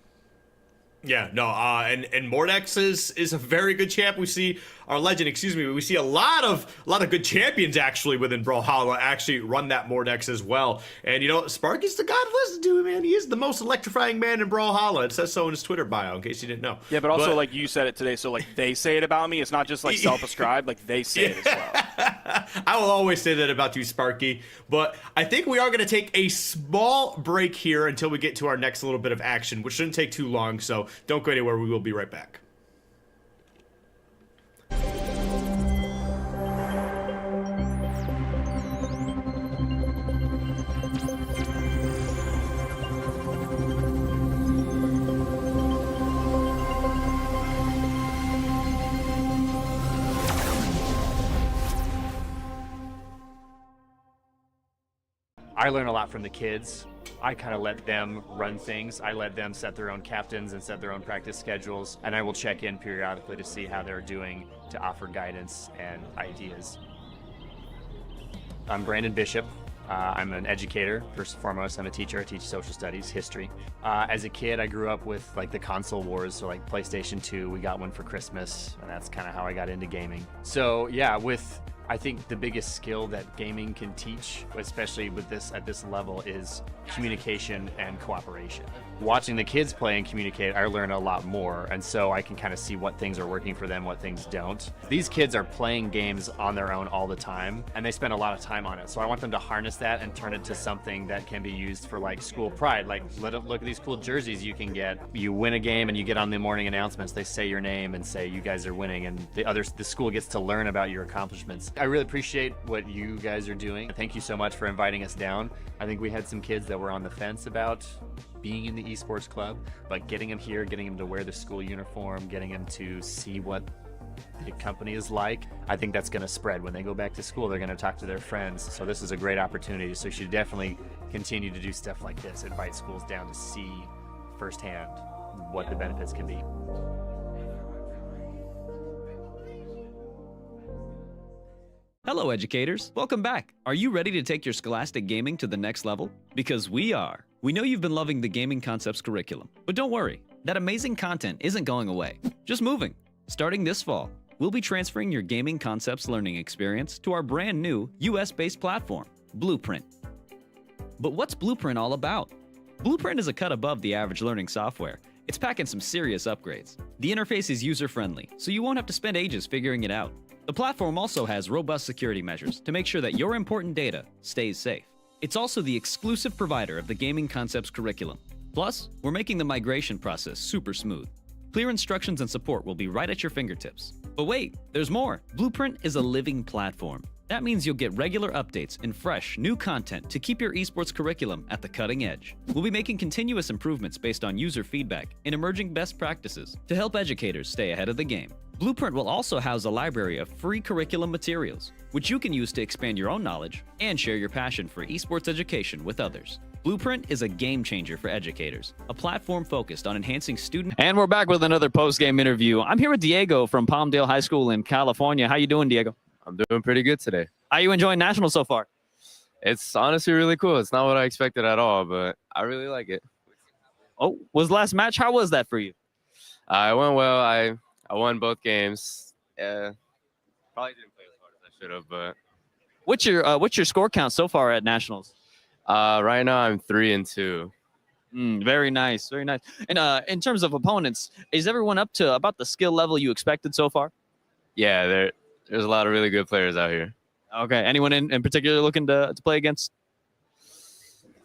Yeah, no, and Mordex is a very good champ. We see our legend, excuse me, we see a lot of good champions actually within Brawlhalla actually run that Mordex as well. And you know, Sparky's the guy to listen to, man. He is the most electrifying man in Brawlhalla. It says so in his Twitter bio, in case you didn't know. Yeah, but also like you said it today, so like they say it about me. It's not just like self-ascribed, like they say it as well. I will always say that about you, Sparky. But I think we are going to take a small break here until we get to our next little bit of action, which shouldn't take too long. So don't go anywhere. We will be right back. I learn a lot from the kids. I kind of let them run things. I let them set their own captains and set their own practice schedules, and I will check in periodically to see how they're doing to offer guidance and ideas. I'm Brandon Bishop. I'm an educator, first and foremost. I'm a teacher. I teach social studies, history. As a kid, I grew up with like the console wars, so like PlayStation 2, we got one for Christmas, and that's kind of how I got into gaming. So yeah, I think the biggest skill that gaming can teach, especially with this at this level, is communication and cooperation. Watching the kids play and communicate, I learn a lot more, and so I can kind of see what things are working for them, what things don't. These kids are playing games on their own all the time, and they spend a lot of time on it. So I want them to harness that and turn it to something that can be used for like school pride. Like, look at these cool jerseys you can get. You win a game and you get on the morning announcements. They say your name and say you guys are winning, and the school gets to learn about your accomplishments. I really appreciate what you guys are doing. Thank you so much for inviting us down. I think we had some kids that were on the fence about being in the esports club, but getting them here, getting them to wear the school uniform, getting them to see what the company is like, I think that's going to spread. When they go back to school, they're going to talk to their friends. So this is a great opportunity. So you should definitely continue to do stuff like this, invite schools down to see firsthand what the benefits can be. Hello, educators. Welcome back. Are you ready to take your scholastic gaming to the next level? Because we are. We know you've been loving the Gaming Concepts curriculum, but don't worry. That amazing content isn't going away, just moving. Starting this fall, we'll be transferring your Gaming Concepts learning experience to our brand new US-based platform, Blueprint. But what's Blueprint all about? Blueprint is a cut above the average learning software It's packing some serious upgrades. The interface is user-friendly, so you won't have to spend ages figuring it out. The platform also has robust security measures to make sure that your important data stays safe. It's also the exclusive provider of the Gaming Concepts curriculum. Plus, we're making the migration process super smooth. Clear instructions and support will be right at your fingertips. But wait, there's more. Blueprint is a living platform. That means you'll get regular updates and fresh, new content to keep your esports curriculum at the cutting edge. We'll be making continuous improvements based on user feedback and emerging best practices to help educators stay ahead of the game. Blueprint will also house a library of free curriculum materials, which you can use to expand your own knowledge and share your passion for esports education with others. Blueprint is a game changer for educators, a platform focused on enhancing student. And we're back with another post-game interview. I'm here with Diego from Palmdale High School in California. How you doing, Diego? I'm doing pretty good today. How you enjoying Nationals so far? It's honestly really cool. It's not what I expected at all, but I really like it. Oh, was last match? How was that for you? I went well. I won both games. Probably didn't play as hard as I should have, but What's your score count so far at Nationals? right now I'm 3-2. Very nice, very nice. And in terms of opponents, is everyone up to about the skill level you expected so far? Yeah, there's a lot of really good players out here. Okay. Anyone in particular looking to play against?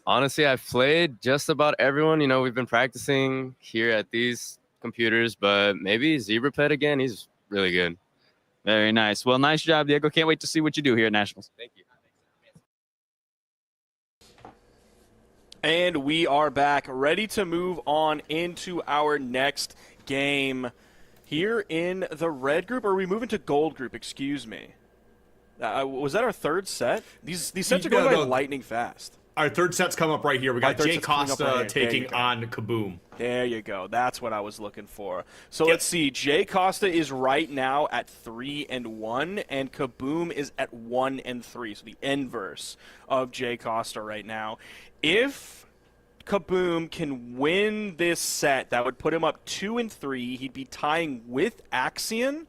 Honestly, I've played just about everyone. You know, we've been practicing here at these computers, but maybe ZebraPet again. He's really good. Very nice. Well, nice job, Diego. Can't wait to see what you do here at Nationals. Thank you. And we are back, ready to move on into our next game here in the red group. Or are we moving to gold group? Excuse me. Was that our third set? These sets are going by lightning fast. Our third set's come up right here. We got Jay Costa taking on Kaboom. There you go. That's what I was looking for. So let's see. Jay Costa is right now at 3-1, and Kaboom is at 1-3. So the inverse of Jay Costa right now. If Kaboom can win this set, that would put him up 2-3. He'd be tying with Axian,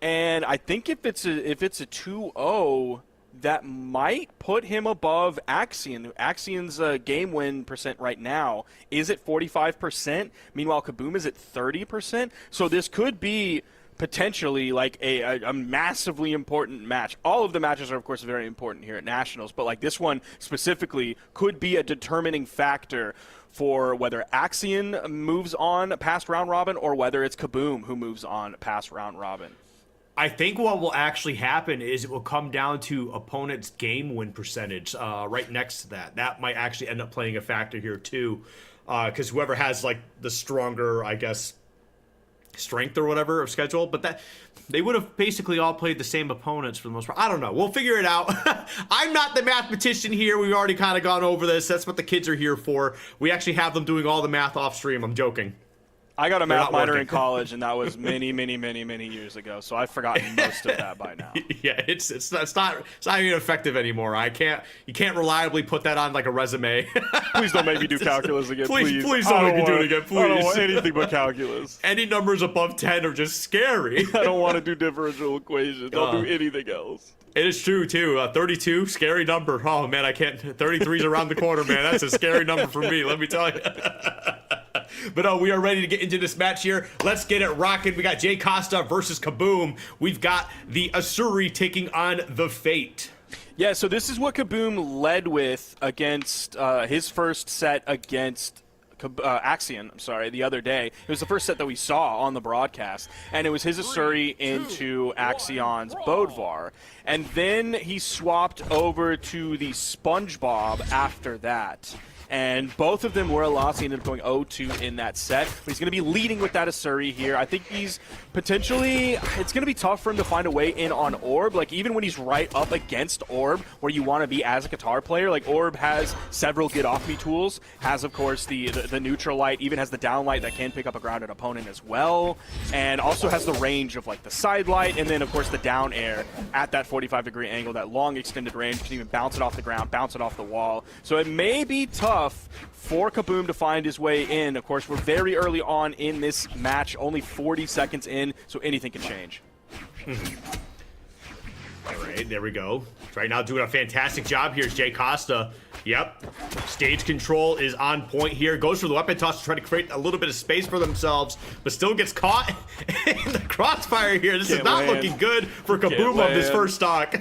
and I think if it's a 2-0. That might put him above Axian. Axian's game win percent right now is at 45%. Meanwhile, Kaboom is at 30%. So this could be potentially like a massively important match. All of the matches are, of course, very important here at Nationals, but like this one specifically could be a determining factor for whether Axian moves on past round robin or whether it's Kaboom who moves on past round robin. I think what will actually happen is it will come down to opponent's game win percentage right next to that. That might actually end up playing a factor here too, because whoever has like the stronger, I guess, strength or whatever of schedule, but that they would have basically all played the same opponents for the most part. I don't know. We'll figure it out. I'm not the mathematician here. We've already kind of gone over this. That's what the kids are here for. We actually have them doing all the math off stream. I'm joking. I got a math minor in college, and that was many years ago. So I've forgotten most of that by now. Yeah, it's not even effective anymore. You can't reliably put that on like a resume. Please don't make me do calculus again. Please don't make me do it again. Please. I don't want anything but calculus. Any numbers above 10 are just scary. I don't want to do differential equations. I'll do anything else. It is true too. 32, scary number. Oh man, I can't. 33's around the corner, man. That's a scary number for me. Let me tell you. But we are ready to get into this match here. Let's get it rocking. We got Jay Costa versus Kaboom. We've got the Asuri taking on the Fate. Yeah, so this is what Kaboom led with against his first set against Axian, the other day. It was the first set that we saw on the broadcast, and it was his Asuri into Axian's Bodvar. And then he swapped over to the SpongeBob after that. And both of them were a loss. He ended up going 0-2 in that set. But he's going to be leading with that Asuri here. I think he's potentially, it's going to be tough for him to find a way in on Orb. Like, even when he's right up against Orb, where you want to be as a Qatar player, like, Orb has several get off me tools, has, of course, the neutral light, even has the down light that can pick up a grounded opponent as well, and also has the range of, like, the side light, and then, of course, the down air at that 45-degree angle, that long extended range, can even bounce it off the ground, bounce it off the wall. So it may be tough for Kaboom to find his way in. Of course, we're very early on in this match, only 40 seconds in, so anything can change. All right, there we go. Right now doing a fantastic job here is Jay Costa. Yep. Stage control is on point here. Goes for the weapon toss to try to create a little bit of space for themselves, but still gets caught in the crossfire here. This is not looking good for Kaboom on this first stock.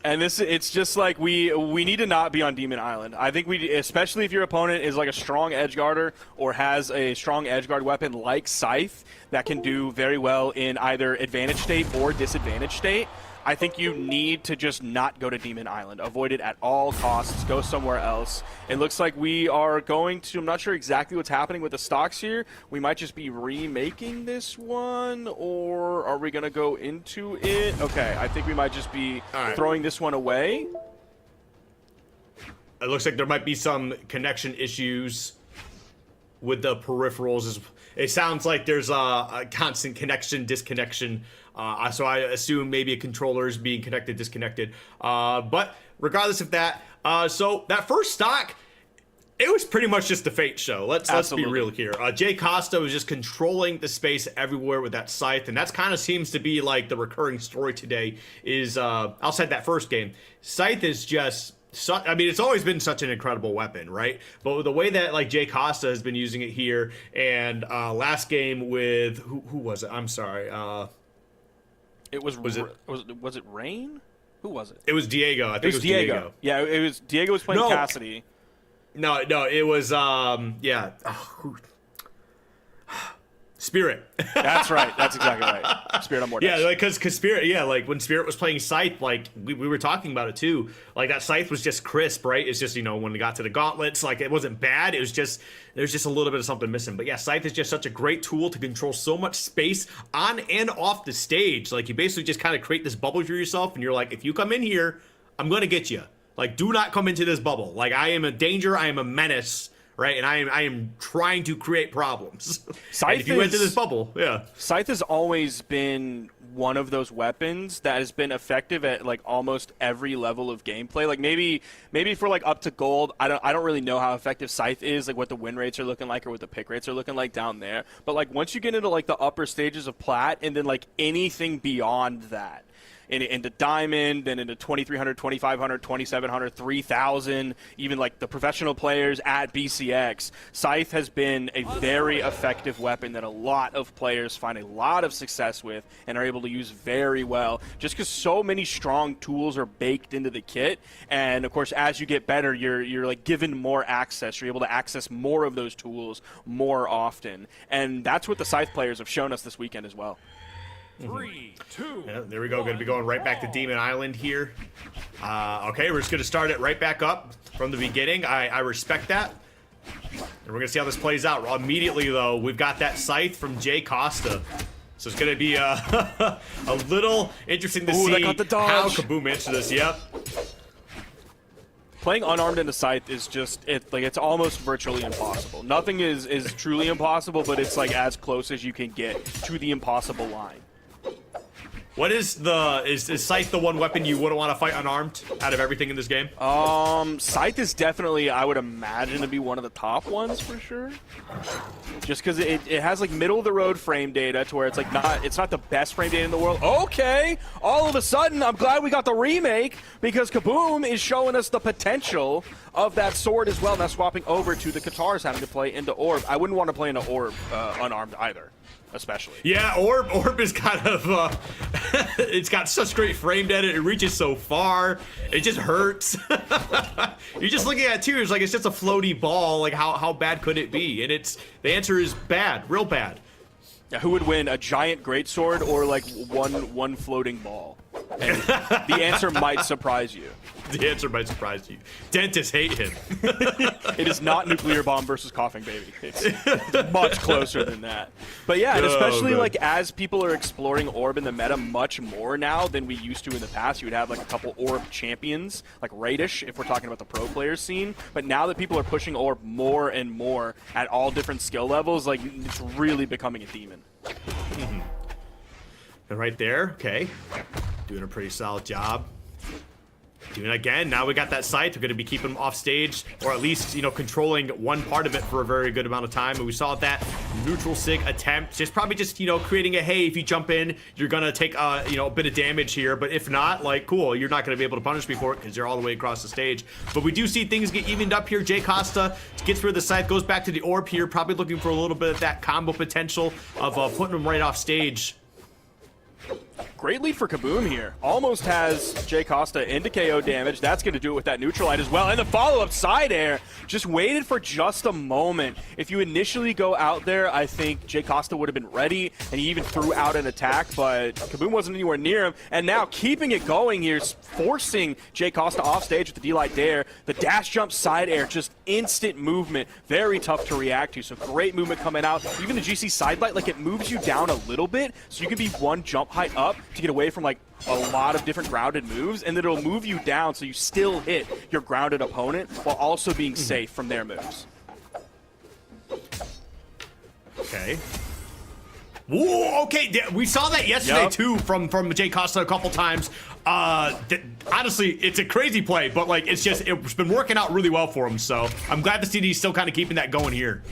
And it's just like we need to not be on Demon Island. I think especially if your opponent is like a strong edgeguarder or has a strong edgeguard weapon like Scythe that can do very well in either advantage state or disadvantage state. I think you need to just not go to Demon Island. Avoid it at all costs. Go somewhere else. It looks like we are going to, I'm not sure exactly what's happening with the stocks here. We might just be remaking this one, or are we going to go into it? Okay, I think we might just be throwing this one away. It looks like there might be some connection issues with the peripherals. It sounds like there's a constant connection, disconnection. So I assume maybe a controller is being connected, disconnected. But regardless of that, so that first stock, it was pretty much just a fate show. Let's be real here. Jay Costa was just controlling the space everywhere with that Scythe, and that's kind of seems to be like the recurring story today. Is outside that first game, Scythe is just. I mean, it's always been such an incredible weapon, right? But the way that like Jay Costa has been using it here, and last game with who was it? I'm sorry. Was it Rain? Who was it? It was Diego. I think it was Diego. Yeah, it was Diego was playing Cassidy. No, it was Spirit. That's right. That's exactly right. Spirit on more decks. Yeah, like because Spirit, like when Spirit was playing Scythe, like we were talking about it too. Like that Scythe was just crisp, right? It's just when we got to the gauntlets, like it wasn't bad. It was just there's just a little bit of something missing. But yeah, Scythe is just such a great tool to control so much space on and off the stage. Like you basically just kind of create this bubble for yourself, and you're like, if you come in here, I'm gonna get you. Like do not come into this bubble. Like I am a danger. I am a menace. Right, and I am trying to create problems. Scythe if you went to this bubble, Scythe has always been one of those weapons that has been effective at like almost every level of gameplay. Like maybe for like up to gold, I don't really know how effective Scythe is, like what the win rates are looking like or what the pick rates are looking like down there. But like once you get into like the upper stages of plat and then like anything beyond that. Into Diamond, then into 2300, 2500, 2700, 3000, even like the professional players at BCX. Scythe has been a very effective weapon that a lot of players find a lot of success with and are able to use very well just because so many strong tools are baked into the kit. And of course, as you get better, you're like given more access. You're able to access more of those tools more often. And that's what the Scythe players have shown us this weekend as well. 3, 2. Yeah, there we go. Going to be going right back to Demon Island here. Okay, we're just going to start it right back up from the beginning. I respect that. And we're going to see how this plays out. Immediately, though, we've got that Scythe from Jay Costa. So it's going to be a little interesting to see how Kaboom answers this. Yep. Playing unarmed into Scythe is just it's almost virtually impossible. Nothing is truly impossible, but it's like as close as you can get to the impossible line. What is Scythe the one weapon you wouldn't want to fight unarmed out of everything in this game? Scythe is definitely, I would imagine, to be one of the top ones for sure. Just because it has like middle of the road frame data to where it's like it's not the best frame data in the world. Okay, all of a sudden I'm glad we got the remake because Kaboom is showing us the potential of that sword as well. Now swapping over to the Katars having to play into Orb. I wouldn't want to play into Orb unarmed either. Especially. Yeah, Orb is kind of, it's got such great frame data, it reaches so far, it just hurts. You're just looking at it too, it's like, it's just a floaty ball, like how bad could it be? And the answer is bad, real bad. Yeah, who would win, a giant greatsword or like one floating ball? And the answer might surprise you. The answer might surprise you. Dentists hate him. It is not Nuclear Bomb versus Coughing Baby. It's much closer than that. But yeah, and especially like as people are exploring Orb in the meta much more now than we used to in the past. You would have like a couple Orb champions, like Radish, if we're talking about the pro player scene. But now that people are pushing Orb more and more at all different skill levels, like it's really becoming a demon. And right there, okay. Doing a pretty solid job. Doing it again. Now we got that Scythe. We're going to be keeping him off stage, or at least, controlling one part of it for a very good amount of time. And we saw that neutral sig attempt. Just probably just, you know, creating a, hey, if you jump in, you're gonna take you know, a bit of damage here, but if not, like, cool, you're not gonna be able to punish me for it because you're all the way across the stage. But we do see things get evened up here. Jay Costa gets rid of the scythe, goes back to the orb here, probably looking for a little bit of that combo potential of putting him right off stage. Great lead for Kaboom here. Almost has Jay Costa into KO damage. That's going to do it with that neutral light as well. And the follow-up side air. Just waited for just a moment. If you initially go out there, I think Jay Costa would have been ready, and he even threw out an attack, but Kaboom wasn't anywhere near him. And now keeping it going here, forcing Jay Costa off stage with the D-Light there. The dash jump side air, just instant movement. Very tough to react to, so great movement coming out. Even the GC side light, like, it moves you down a little bit, so you can be one jump height up to get away from like a lot of different grounded moves, and then it'll move you down so you still hit your grounded opponent while also being safe from their moves. Okay. Whoa, okay, we saw that yesterday too from Jay Costa a couple times. Honestly, it's a crazy play, but like it's been working out really well for him, so I'm glad to see that he's still kind of keeping that going here.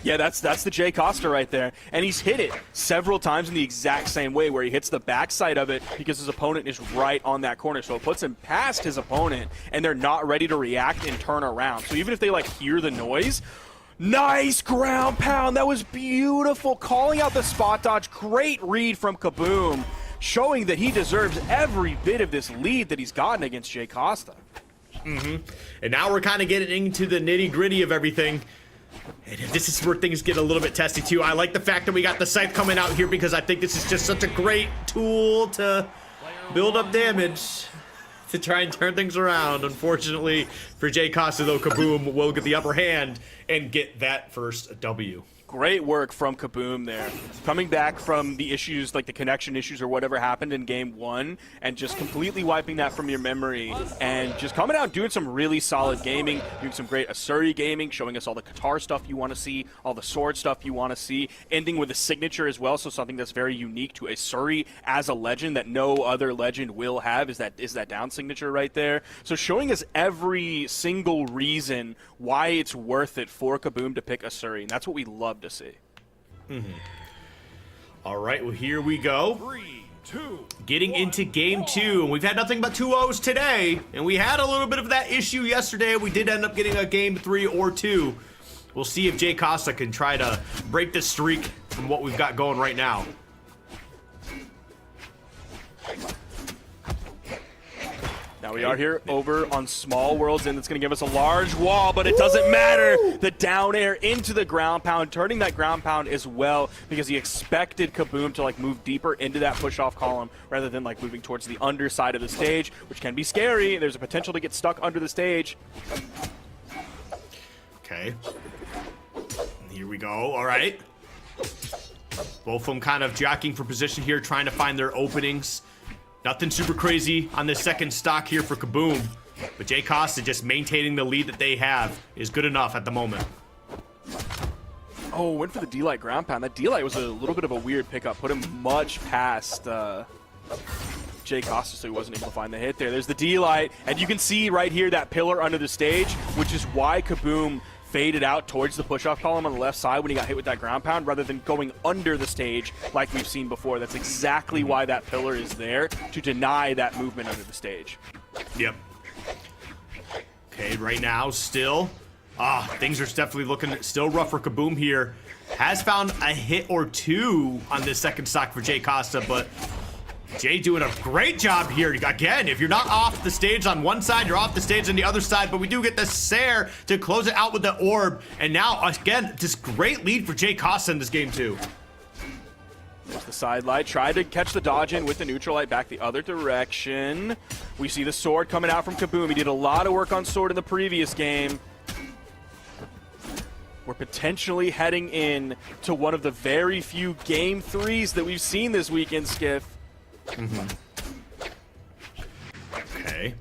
Yeah, that's the Jay Costa right there. And he's hit it several times in the exact same way, where he hits the backside of it because his opponent is right on that corner. So it puts him past his opponent, and they're not ready to react and turn around. So even if they like hear the noise, nice ground pound. That was beautiful. Calling out the spot dodge. Great read from Kaboom, showing that he deserves every bit of this lead that he's gotten against Jay Costa. And now we're kind of getting into the nitty-gritty of everything. And this is where things get a little bit testy too. I like the fact that we got the scythe coming out here because I think this is just such a great tool to build up damage to try and turn things around. Unfortunately for Jay Costa though, Kaboom will get the upper hand and get that first W. Great work from Kaboom there. Coming back from the issues, like the connection issues or whatever happened in game one, and just completely wiping that from your memory, and just coming out and doing some really solid gaming, doing some great Asuri gaming, showing us all the Qatar stuff you want to see, all the sword stuff you want to see, ending with a signature as well, so something that's very unique to Asuri as a legend that no other legend will have is that down signature right there. So showing us every single reason why it's worth it for Kaboom to pick Asuri, and that's what we love to see. All right, well, here we go. 3, 2, getting into game 2, and we've had nothing but 2-0s today, and we had a little bit of that issue yesterday. We did end up getting a game 3 or 2. We'll see if Jay Costa can try to break this streak from what we've got going right now. Now we are here over on Small Worlds, and it's going to give us a large wall, but it doesn't matter. The down air into the ground pound, turning that ground pound as well, because he expected Kaboom to like move deeper into that push-off column rather than like moving towards the underside of the stage, which can be scary. There's a potential to get stuck under the stage. Okay. Here we go. All right. Both of them kind of jockeying for position here, trying to find their openings. Nothing super crazy on this second stock here for Kaboom, but Jay Costa just maintaining the lead that they have is good enough at the moment. Oh, went for the D-Light ground pound. That D-Light was a little bit of a weird pickup. Put him much past Jay Costa, so he wasn't able to find the hit there. There's the D-Light, and you can see right here that pillar under the stage, which is why Kaboom faded out towards the push-off column on the left side when he got hit with that ground pound rather than going under the stage like we've seen before. That's exactly why that pillar is there, to deny that movement under the stage. Yep. Okay, right now, still, things are definitely looking still rough for Kaboom here. Has found a hit or two on this second stock for Jay Costa, but Jay doing a great job here. Again, if you're not off the stage on one side, you're off the stage on the other side, but we do get the Sair to close it out with the orb. And now, again, just great lead for Jay Costa in this game too. There's the side light. Tried to catch the dodge in with the neutral light back the other direction. We see the sword coming out from Kaboom. He did a lot of work on sword in the previous game. We're potentially heading in to one of the very few game 3s that we've seen this weekend, Skiff. Okay.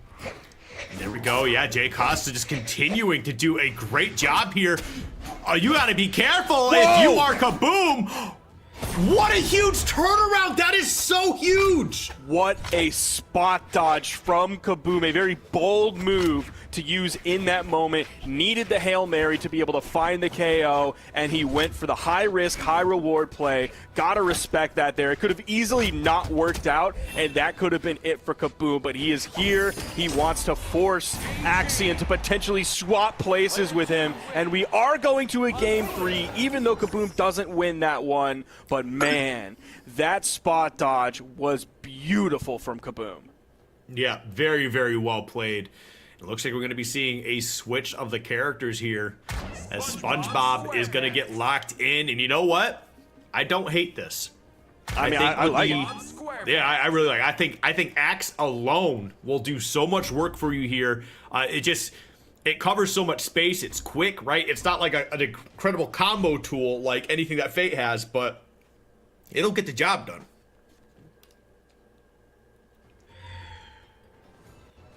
And there we go. Yeah, Jay Costa just continuing to do a great job here. Oh, you gotta be careful. Whoa. If you are Kaboom. What a huge turnaround. That is so huge. What a spot dodge from Kaboom. A very bold move to use in that moment. Needed the Hail Mary to be able to find the KO, and he went for the high risk, high reward play. Gotta respect that there. It could have easily not worked out, and that could have been it for Kaboom, but he is here. He wants to force Axian to potentially swap places with him, and we are going to a game 3, even though Kaboom doesn't win that one. But man, that spot dodge was beautiful from Kaboom. Yeah, very, very well played. It looks like we're going to be seeing a switch of the characters here as SpongeBob is going to get locked in. And you know what? I don't hate this. I like it. Yeah, I really like it. I think Axe alone will do so much work for you here. It covers so much space. It's quick, right? It's not like an incredible combo tool like anything that Fate has, but it'll get the job done.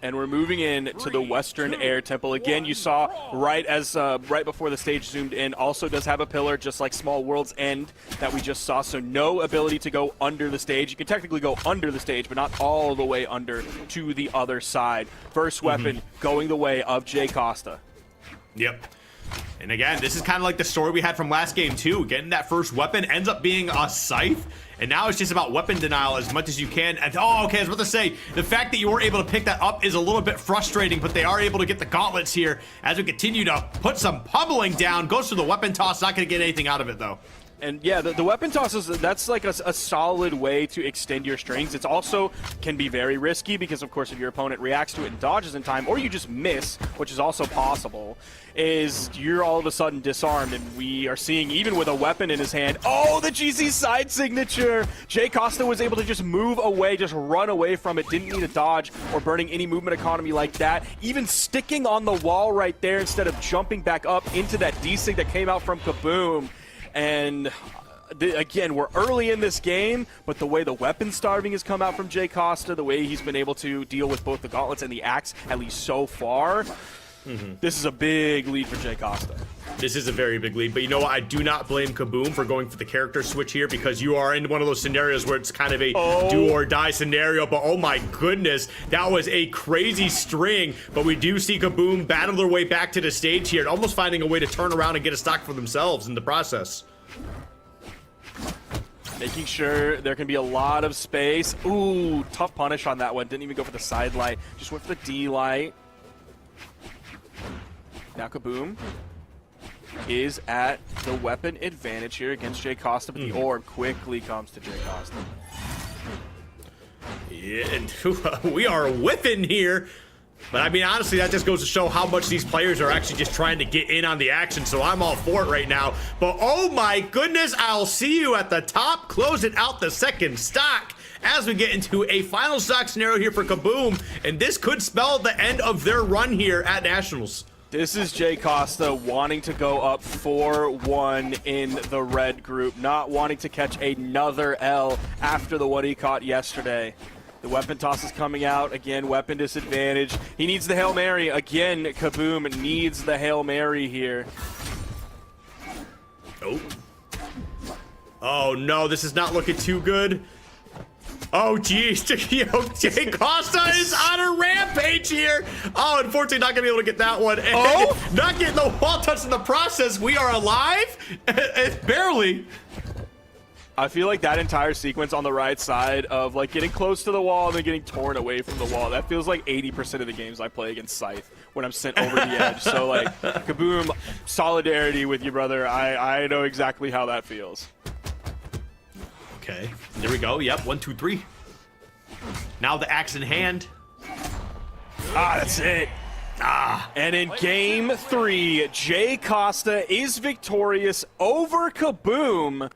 And we're moving in to the Western Air Temple. Again, you saw right before the stage zoomed in, also does have a pillar, just like Small World's End that we just saw. So no ability to go under the stage. You can technically go under the stage, but not all the way under to the other side. First weapon going the way of Jay Costa. Yep. And again, this is kind of like the story we had from last game too. Getting that first weapon ends up being a scythe, and now it's just about weapon denial as much as you can. And oh, okay, I was about to say, the fact that you weren't able to pick that up is a little bit frustrating, but they are able to get the gauntlets here as we continue to put some pummeling down. Goes to the weapon toss, not going to get anything out of it though. And yeah, the weapon tosses, that's like a solid way to extend your strings. It's also can be very risky because, of course, if your opponent reacts to it and dodges in time, or you just miss, which is also possible, is you're all of a sudden disarmed. And we are seeing, even with a weapon in his hand, oh, the GC side signature! Jay Costa was able to just move away, just run away from it, didn't need a dodge or burning any movement economy like that. Even sticking on the wall right there instead of jumping back up into that D-sig that came out from Kaboom. And again, we're early in this game, but the way the weapon starving has come out from Jay Costa, the way he's been able to deal with both the gauntlets and the axe, at least so far, this is a big lead for Jay Costa. This is a very big lead, but you know what? I do not blame Kaboom for going for the character switch here because you are in one of those scenarios where it's kind of a do or die scenario, but oh my goodness, that was a crazy string, but we do see Kaboom battle their way back to the stage here and almost finding a way to turn around and get a stock for themselves in the process. Making sure there can be a lot of space. Ooh, tough punish on that one. Didn't even go for the side light, just went for the D light. Now Kaboom is at the weapon advantage here against Jay Costa, but the orb quickly comes to Jay Costa. Yeah, and we are whipping here. But I mean, honestly, that just goes to show how much these players are actually just trying to get in on the action, so I'm all for it right now. But oh my goodness, I'll see you at the top, closing out the second stock as we get into a final stock scenario here for Kaboom, and this could spell the end of their run here at Nationals. This is Jay Costa wanting to go up 4-1 in the red group, not wanting to catch another L after the one he caught yesterday. The weapon toss is coming out. Again, weapon disadvantage. He needs the Hail Mary. Again, Kaboom needs the Hail Mary here. Oh. Oh no, this is not looking too good. Oh geez, Jay Costa is on a rampage here. Oh, unfortunately not gonna be able to get that one. And not getting the wall touch in the process. We are alive? Barely. I feel like that entire sequence on the right side of like getting close to the wall and then getting torn away from the wall, that feels like 80% of the games I play against Scythe when I'm sent over the edge. So like, Kaboom, solidarity with you, brother. I know exactly how that feels. Okay, there we go. Yep, 1, 2, 3. Now the axe in hand. Ah, that's it. And in game 3, Jay Costa is victorious over Kaboom.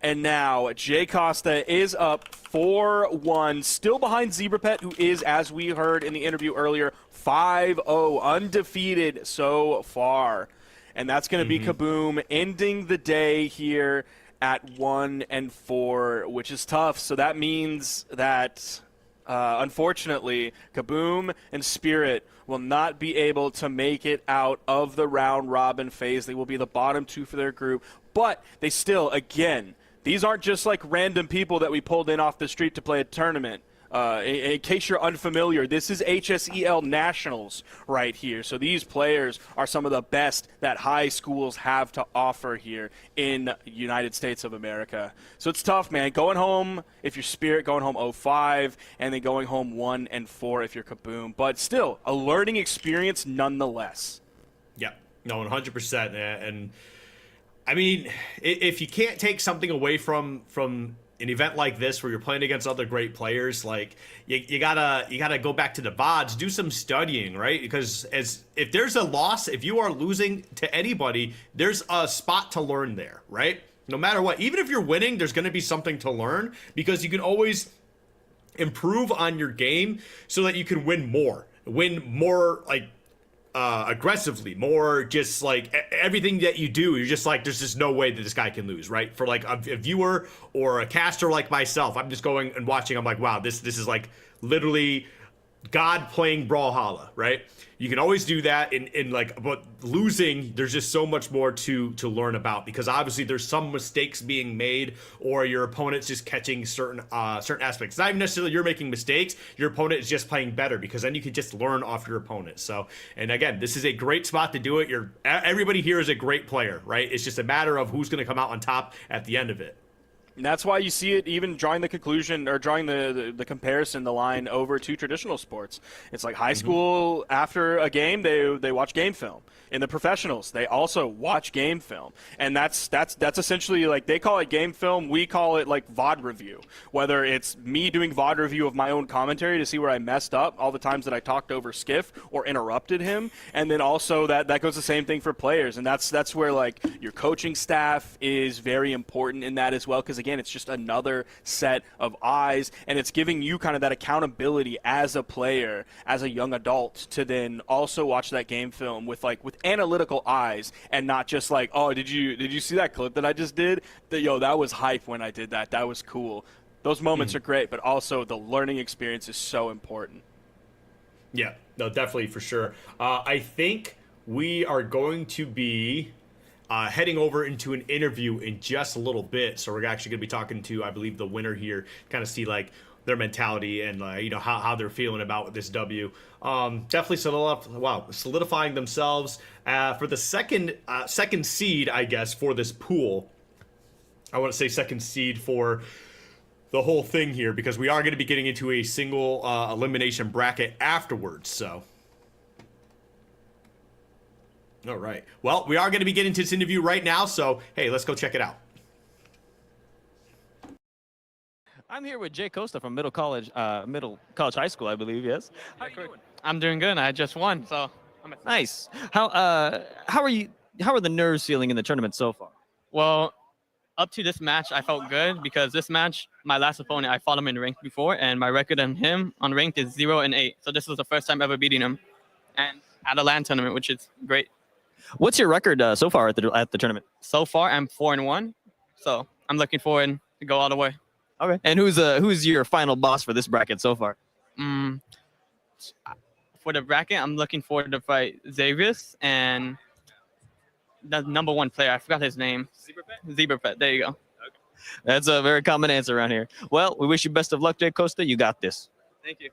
And now Jay Costa is up 4-1, still behind ZebraPet, who is, as we heard in the interview earlier, 5-0, undefeated so far. And that's going to be Kaboom ending the day here at 1-4, which is tough. So that means that, unfortunately, Kaboom and Spirit will not be able to make it out of the round-robin phase. They will be the bottom 2 for their group. But they still, again, These aren't just like random people that we pulled in off the street to play a tournament. In case you're unfamiliar, this is HSEL Nationals right here. So these players are some of the best that high schools have to offer here in United States of America. So it's tough, man. Going home, if you're Spirit, going home 0-5, and then going home 1-4 if you're Kaboom. But still, a learning experience nonetheless. Yeah, no, 100%. And I mean, if you can't take something away from an event like this where you're playing against other great players, like you gotta go back to the VODs, do some studying, right? Because if there's a loss, if you are losing to anybody, there's a spot to learn there, right? No matter what, even if you're winning, there's going to be something to learn, because you can always improve on your game so that you can win more like aggressively, more just like everything that you do, you're just like, there's just no way that this guy can lose, right? For like a viewer or a caster like myself, I'm just going and watching, I'm like, wow, this is like literally God playing Brawlhalla, right? You can always do that in like, but losing, there's just so much more to learn about, because obviously there's some mistakes being made, or your opponent's just catching certain aspects. It's not even necessarily you're making mistakes, your opponent is just playing better, because then you can just learn off your opponent. So, and again, this is a great spot to do it. Everybody here is a great player, right? It's just a matter of who's going to come out on top at the end of it. And that's why you see it even drawing the conclusion, or drawing the comparison, the line over to traditional sports. It's like high school, after a game, they watch game film. In the professionals, they also watch game film. And that's essentially, like, they call it game film, we call it like VOD review. Whether it's me doing VOD review of my own commentary to see where I messed up, all the times that I talked over Skiff or interrupted him, and then also that goes the same thing for players. And that's where, like, your coaching staff is very important in that as well, because again, it's just another set of eyes, and it's giving you kind of that accountability as a player, as a young adult, to then also watch that game film with analytical eyes, and not just like, oh, did you see that clip that I just did? That was hype when I did that. That was cool. Those moments are great, but also the learning experience is so important. Yeah, no, definitely, for sure. I think we are going to be heading over into an interview in just a little bit. So we're actually going to be talking to, I believe, the winner here, kind of see like their mentality and how they're feeling about this W. Definitely solidifying themselves for the second seed, I guess, for this pool. I want to say second seed for the whole thing here, because we are going to be getting into a single elimination bracket afterwards. So. All right. Well, we are going to be getting into this interview right now, so hey, let's go check it out. I'm here with Jay Costa from Middle College High School, I believe. Yes. How are you doing? I'm doing good. I just won, so I'm excited. Nice. How are you? How are the nerves feeling in the tournament so far? Well, up to this match, I felt good, because this match, my last opponent, I fought him in ranked before, and my record on him on ranked is 0-8. So this was the first time ever beating him, and at a LAN tournament, which is great. What's your record so far at the tournament? So far, I'm 4-1. So I'm looking forward to go all the way. Okay. And who's your final boss for this bracket so far? For the bracket, I'm looking forward to fight Xavius and the number one player. I forgot his name. Zebrapet. There you go. Okay. That's a very common answer around here. Well, we wish you best of luck, Jay Costa. You got this. Thank you.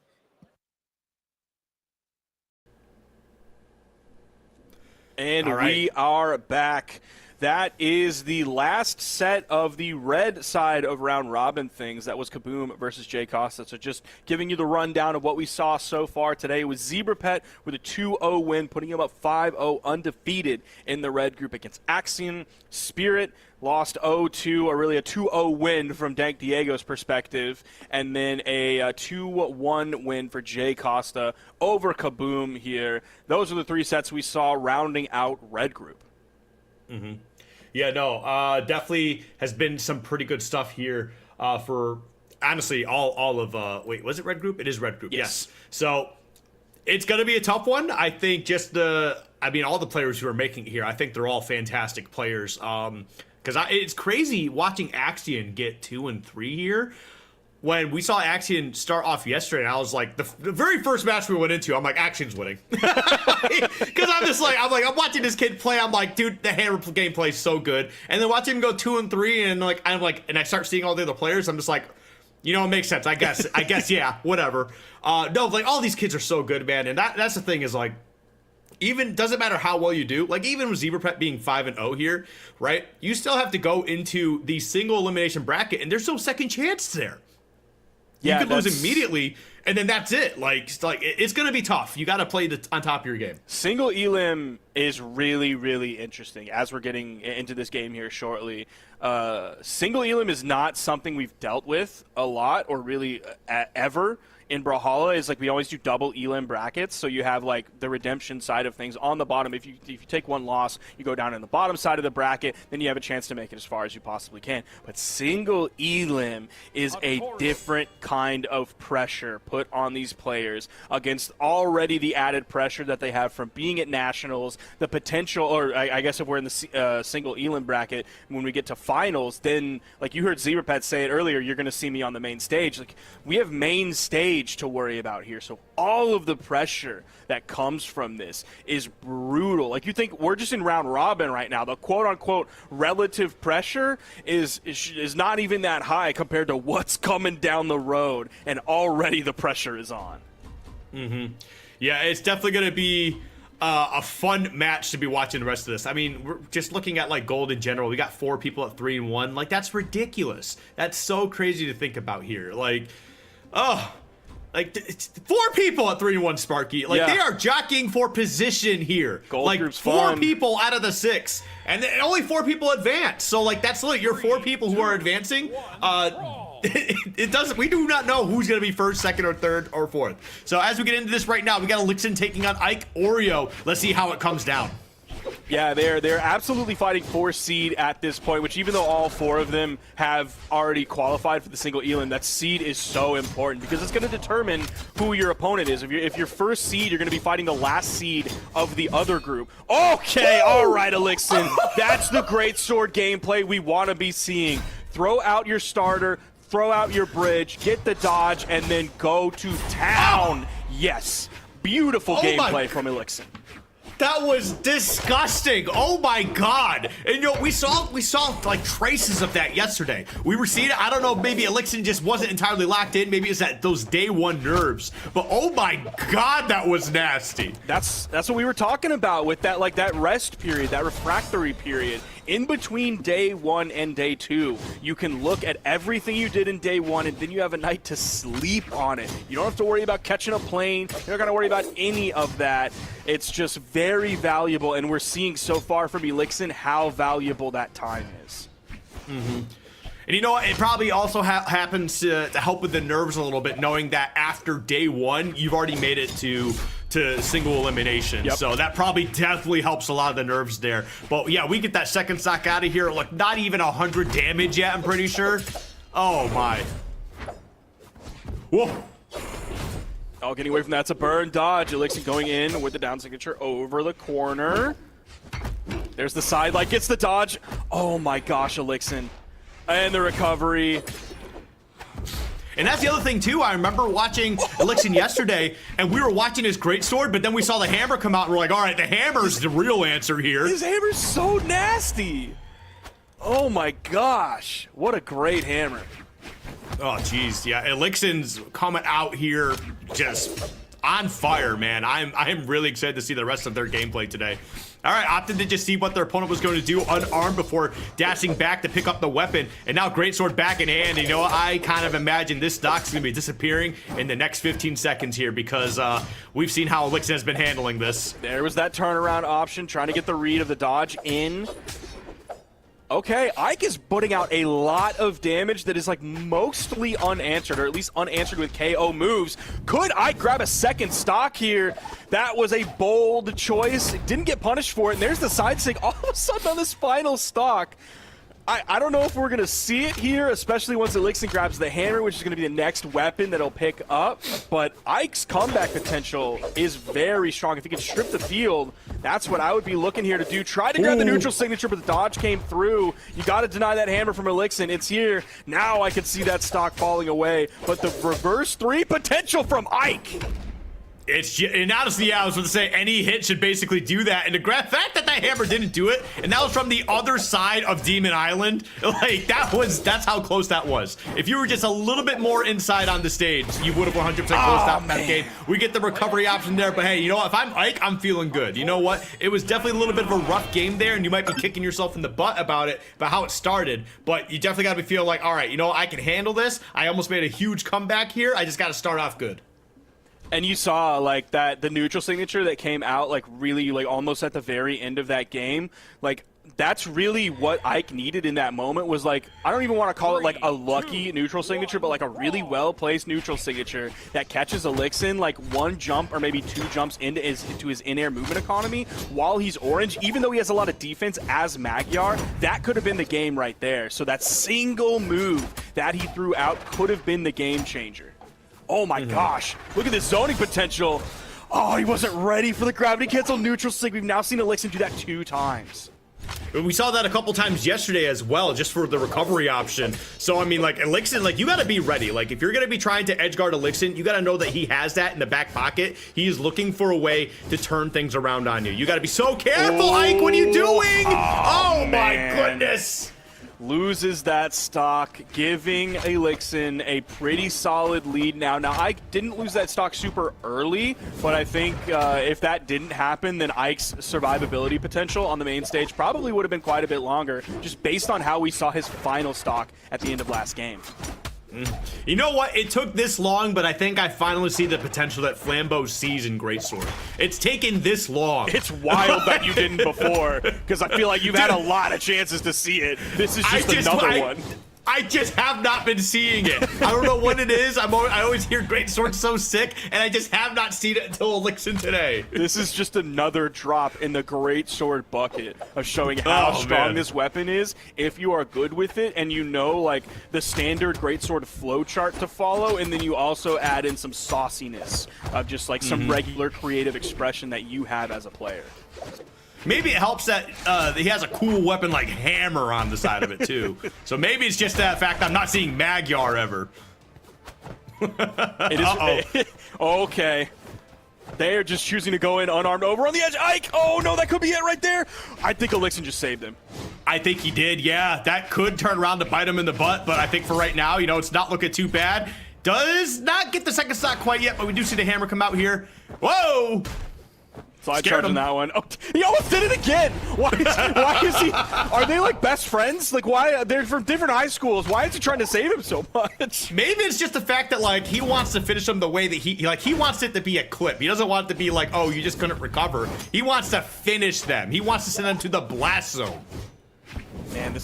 And we are back. That is the last set of the red side of round robin things. That was Kaboom versus Jay Costa. So just giving you the rundown of what we saw so far today. It was Zebrapet with a 2-0 win, putting him up 5-0 undefeated in the red group against Axian. Spirit lost 0-2, or really a 2-0 win from Dank Diego's perspective, and then a 2-1 win for Jay Costa over Kaboom here. Those are the three sets we saw rounding out red group. Mm-hmm. Yeah, no, definitely has been some pretty good stuff here for, honestly, all of, wait, was it red group? It is red group, yes. So it's going to be a tough one. I think all the players who are making it here, I think they're all fantastic players. Because it's crazy watching Axian get 2 and 3 here. when we saw Axian start off yesterday, and I was like, the very first match we went into, I'm like, Axian's winning. Because I'm watching this kid play. I'm like, dude, the hammer gameplay is so good. And then watching him go 2 and 3, and and I start seeing all the other players. I'm just like, you know, it makes sense. I guess, yeah, whatever. No, like all these kids are so good, man. And that's the thing is like, even doesn't matter how well you do, like even with ZebraPet being 5-0 here, right? You still have to go into the single elimination bracket, and there's no second chance there. You could lose immediately, and then that's it. It's going to be tough. You got to play on top of your game. Single elim is really, really interesting as we're getting into this game here shortly. Single elim is not something we've dealt with a lot or really ever in Brawlhalla. Is like we always do double elim brackets, so you have like the redemption side of things on the bottom. If you take one loss, you go down in the bottom side of the bracket, then you have a chance to make it as far as you possibly can. But single elim is a different kind of pressure put on these players against already the added pressure that they have from being at nationals, the potential, or I guess if we're in the single elim bracket, when we get to finals, then like you heard ZebraPet say it earlier, you're going to see me on the main stage. Like we have main stage to worry about here, so all of the pressure that comes from this is brutal. Like you think we're just in round robin right now, the quote-unquote relative pressure is not even that high compared to what's coming down the road, and already the pressure is on. Yeah, it's definitely going to be a fun match to be watching the rest of this. I mean, we're just looking at like gold in general. We got 4 people at 3-1. Like that's ridiculous. That's so crazy to think about here. Like, it's 4 people at 3-1, Sparky. Like they are jockeying for position here. Gold like group's 4 fun. people out of the 6, and only 4 people advance. So like that's literally your 4 people who are advancing. It doesn't. We do not know who's going to be first, second, or third, or fourth. So as we get into this right now, we got Elixon taking on Ike Oreo. Let's see how it comes down. Yeah, they're absolutely fighting for seed at this point, which even though all 4 of them have already qualified for the single elim, that seed is so important because it's going to determine who your opponent is. If you're first seed, you're going to be fighting the last seed of the other group. Okay, all right, Elixon. That's the great sword gameplay we want to be seeing. Throw out your starter, throw out your bridge, get the dodge, and then go to town. Yes, beautiful gameplay from Elixon. That was disgusting. Oh my god. And you know, we saw like traces of that yesterday. We were seeing it. I don't know, maybe Elixon just wasn't entirely locked in. Maybe it's those day 1 nerves. But oh my god, that was nasty. That's what we were talking about with that, like that rest period, that refractory period. In between day 1 and day 2, you can look at everything you did in day 1, and then you have a night to sleep on it. You don't have to worry about catching a plane. You're not going to worry about any of that. It's just very valuable, and we're seeing so far from Elixon how valuable that time is. And you know what? It probably also happens to help with the nerves a little bit, knowing that after day 1, you've already made it to single elimination. So that probably definitely helps a lot of the nerves there. But yeah, we get that second stock out of here. Look, not even 100 damage yet, I'm pretty sure. Oh my. Whoa. Oh, getting away from that. It's a burn dodge. Elixon going in with the down signature over the corner. There's the side light, gets the dodge. Oh my gosh, Elixon. And the recovery. And that's the other thing too. I remember watching Elixon yesterday, and we were watching his greatsword, but then we saw the hammer come out, and we're like, all right, the hammer's the real answer here. His hammer's so nasty. Oh my gosh. What a great hammer. Oh, geez. Yeah, Elixon's coming out here just on fire, man. I'm really excited to see the rest of their gameplay today. All right, opted to just see what their opponent was going to do unarmed before dashing back to pick up the weapon. And now greatsword back in hand. You know, I kind of imagine this stock's going to be disappearing in the next 15 seconds here because we've seen how Elixon has been handling this. There was that turnaround option, trying to get the read of the dodge in. Okay, Ike is putting out a lot of damage that is like mostly unanswered, or at least unanswered with KO moves. Could Ike grab a second stock here? That was a bold choice. Didn't get punished for it, and there's the side sig all of a sudden on this final stock. I don't know if we're going to see it here, especially once Elixon grabs the hammer, which is going to be the next weapon that he'll pick up. But Ike's comeback potential is very strong. If he can strip the field, that's what I would be looking here to do. Try to grab the neutral signature, but the dodge came through. You got to deny that hammer from Elixon. It's here. Now I can see that stock falling away. But the reverse 3 potential from Ike. And honestly, yeah, I was going to say any hit should basically do that. And the fact that hammer didn't do it, and that was from the other side of Demon Island, like that's how close that was. If you were just a little bit more inside on the stage, you would have 100% closed out that game. We get the recovery option there, but hey, you know what? If I'm Ike, I'm feeling good. You know what? It was definitely a little bit of a rough game there, and you might be kicking yourself in the butt about how it started, but you definitely got to be feeling like, all right, you know, I can handle this. I almost made a huge comeback here. I just got to start off good. And you saw like that the neutral signature that came out like really like almost at the very end of that game. Like that's really what Ike needed in that moment was like, I don't even want to call it like a lucky neutral signature, but like a really well-placed neutral signature that catches Elixon like 1 jump or maybe 2 jumps into his in-air movement economy while he's orange. Even though he has a lot of defense as Magyar, that could have been the game right there. So that single move that he threw out could have been the game changer. Oh my gosh, look at this zoning potential. Oh, he wasn't ready for the gravity cancel neutral sig. We've now seen Elixon do that 2 times. We saw that a couple times yesterday as well, just for the recovery option. So, I mean, like, Elixon, like, you got to be ready. Like, if you're going to be trying to edge guard Elixon, you got to know that he has that in the back pocket. He is looking for a way to turn things around on you. You got to be so careful, Ike. What are you doing? Oh my goodness. Loses that stock, giving Elixon a pretty solid lead now. Now, Ike didn't lose that stock super early, but I think if that didn't happen, then Ike's survivability potential on the main stage probably would have been quite a bit longer, just based on how we saw his final stock at the end of last game. You know what? It took this long, but I think I finally see the potential that Flambeau sees in Greatsword. It's taken this long. It's wild that you didn't before, because I feel like you've had a lot of chances to see it. This is just another one. I just have not been seeing it. I don't know what it is. I always hear Greatsword so sick, and I just have not seen it until Elixon today. This is just another drop in the Greatsword bucket of showing how strong this weapon is. If you are good with it, and you know like the standard Greatsword flow chart to follow, and then you also add in some sauciness of just like some regular creative expression that you have as a player. Maybe it helps that he has a cool weapon like hammer on the side of it too. So maybe it's just that fact I'm not seeing Magyar ever. It is. Okay. They're just choosing to go in unarmed over on the edge. Ike! Oh no, that could be it right there. I think Elixon just saved him. I think he did, yeah. That could turn around to bite him in the butt, but I think for right now, you know, it's not looking too bad. Does not get the second stock quite yet, but we do see the hammer come out here. Whoa! Slide charge on that one. Oh, he almost did it again. Why is he? Are they like best friends? Like why? They're from different high schools. Why is he trying to save him so much? Maybe it's just the fact that like he wants to finish him the way that he wants it to be a clip. He doesn't want it to be like, oh, you just couldn't recover. He wants to finish them. He wants to send them to the blast zone. Man,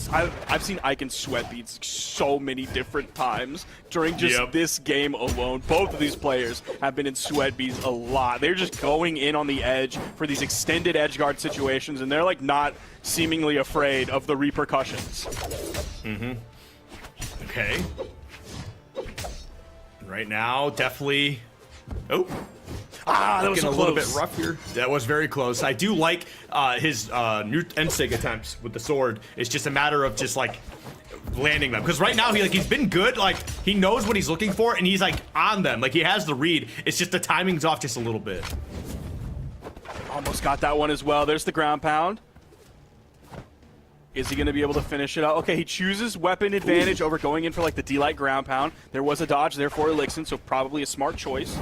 I've seen Ike in sweat beads so many different times during just this game alone. Both of these players have been in sweat beads a lot. They're just going in on the edge for these extended edge guard situations, and they're like not seemingly afraid of the repercussions. Okay. Right now, definitely. Oh. That was so a close. Little bit rough here. That was very close. I do like his new end-sig attempts with the sword. It's just a matter of just like landing them, because right now he's been good. Like he knows what he's looking for, and he's like on them. Like he has the read. It's just the timing's off just a little bit. Almost got that one as well. There's the ground pound. Is he going to be able to finish it out? Okay, he chooses weapon advantage over going in for like the D-Light ground pound. There was a dodge there for Elixon, so probably a smart choice.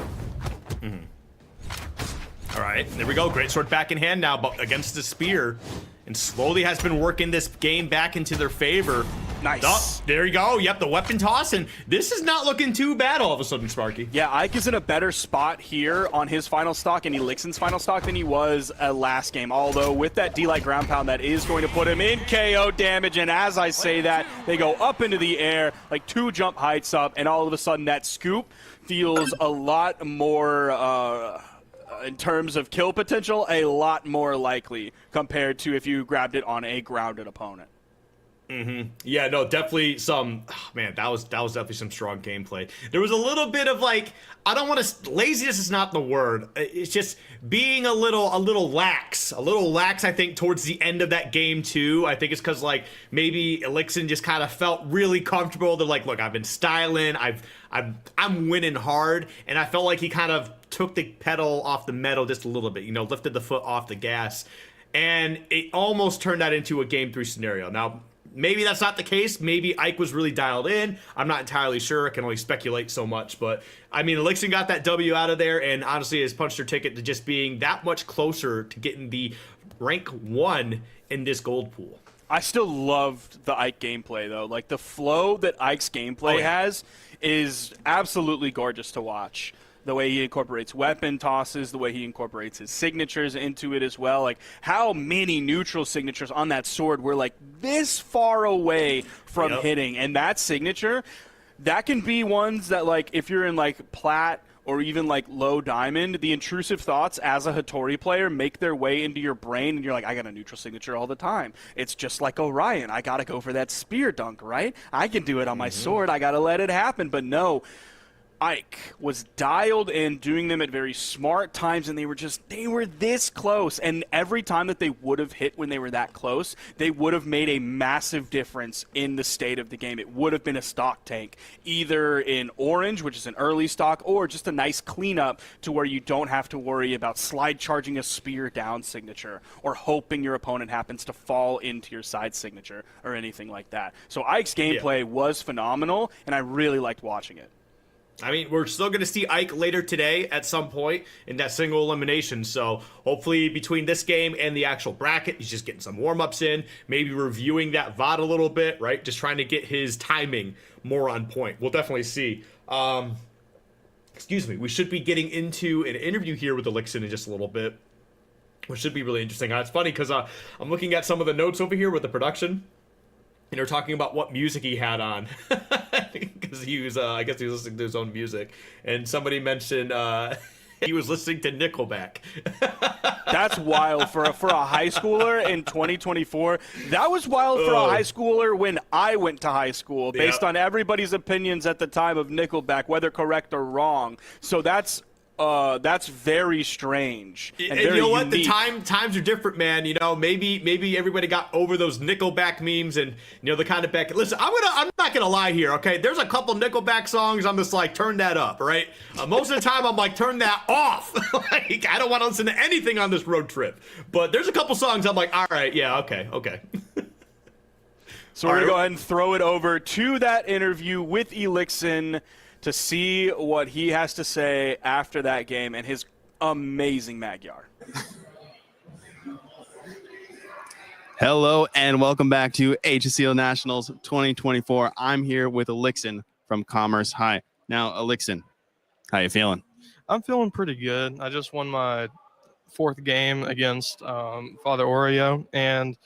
All right, there we go. Greatsword back in hand now, but against the spear, and slowly has been working this game back into their favor. Nice. Oh, there you go. Yep, the weapon toss, and this is not looking too bad all of a sudden, Sparky. Yeah, Ike is in a better spot here on his final stock and Elixon's final stock than he was last game. Although with that D-Light ground pound, that is going to put him in KO damage. And as I say that, they go up into the air, like 2 jump heights up, and all of a sudden that scoop feels a lot more, in terms of kill potential, a lot more likely compared to if you grabbed it on a grounded opponent. Yeah, no, definitely man, that was definitely some strong gameplay. There was a little bit of like, I don't want to, laziness is not the word. It's just being a little lax, I think, towards the end of that game too. I think it's because like maybe Elixon just kind of felt really comfortable. They're like, look, I've been styling, I'm winning hard, and I felt like he kind of took the pedal off the metal just a little bit, lifted the foot off the gas, and it almost turned that into a game 3 scenario. Now, maybe that's not the case. Maybe Ike was really dialed in. I'm not entirely sure. I can only speculate so much. But, I mean, Elixon got that W out of there and honestly has punched their ticket to just being that much closer to getting the rank 1 in this gold pool. I still loved the Ike gameplay, though. Like, the flow that Ike's gameplay has is absolutely gorgeous to watch. The way he incorporates weapon tosses, the way he incorporates his signatures into it as well. Like, how many neutral signatures on that sword were, like, this far away from hitting. And that signature, that can be ones that, like, if you're in, like, plat or even, like, low diamond, the intrusive thoughts as a Hattori player make their way into your brain, and you're like, I got a neutral signature all the time. It's just like Orion. I got to go for that spear dunk, right? I can do it on my sword. I got to let it happen. But no, Ike was dialed in, doing them at very smart times, and they were this close. And every time that they would have hit when they were that close, they would have made a massive difference in the state of the game. It would have been a stock tank, either in orange, which is an early stock, or just a nice cleanup to where you don't have to worry about slide charging a spear down signature or hoping your opponent happens to fall into your side signature or anything like that. So Ike's gameplay was phenomenal, and I really liked watching it. I mean, we're still going to see Ike later today at some point in that single elimination. So hopefully between this game and the actual bracket, he's just getting some warm-ups in, maybe reviewing that VOD a little bit, right? Just trying to get his timing more on point. We'll definitely see. Excuse me. We should be getting into an interview here with Elixon in just a little bit, which should be really interesting. It's funny because I'm looking at some of the notes over here with the production. And they're talking about what music he had on, because he was, I guess he was listening to his own music. And somebody mentioned he was listening to Nickelback. That's wild for a high schooler in 2024. That was wild for a high schooler when I went to high school, based on everybody's opinions at the time of Nickelback, whether correct or wrong. So that's very strange. And you know what? The times are different, man. Maybe everybody got over those Nickelback memes and the kind of back. Listen, I'm not gonna lie here, okay? There's a couple Nickelback songs I'm just like, turn that up, right? Most of the time I'm like, turn that off. Like, I don't want to listen to anything on this road trip. But there's a couple songs I'm like, all right, yeah, okay. So we're gonna go ahead and throw it over to that interview with Elixon to see what he has to say after that game and his amazing Magyar. Hello and welcome back to HSEL Nationals 2024. I'm here with Elixon from Commerce High. Now, Elixon, how you feeling? I'm feeling pretty good. I just won my 4th game against Father Oreo, and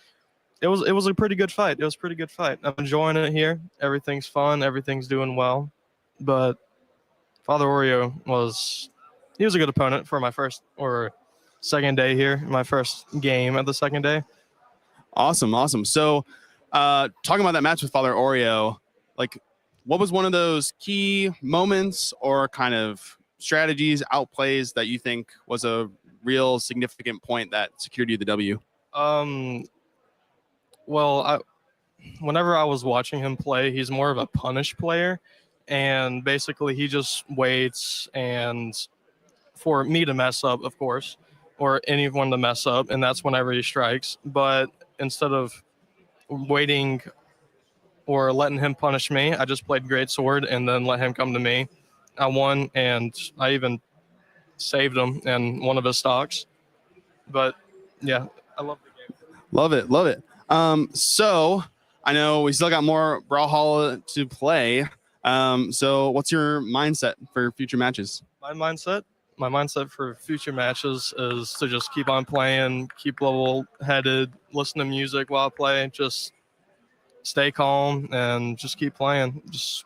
it was a pretty good fight. I'm enjoying it here. Everything's fun. Everything's doing well. But Father Oreo was a good opponent for my first or second day here, my first game at the second day. Awesome. So talking about that match with Father Oreo, like, what was one of those key moments or kind of strategies, outplays that you think was a real significant point that secured you the W? Well, whenever I was watching him play, he's more of a punish player. And basically he just waits and for me to mess up, of course, or anyone to mess up, and that's whenever he strikes. But instead of waiting or letting him punish me, I just played great sword and then let him come to me. I won, and I even saved him in one of his stocks. But yeah, I love the game. Love it. So I know we still got more Brawlhalla to play. So what's your mindset for future matches? My mindset for future matches is to just keep on playing, keep level-headed, listen to music while I play, just stay calm and just keep playing. Just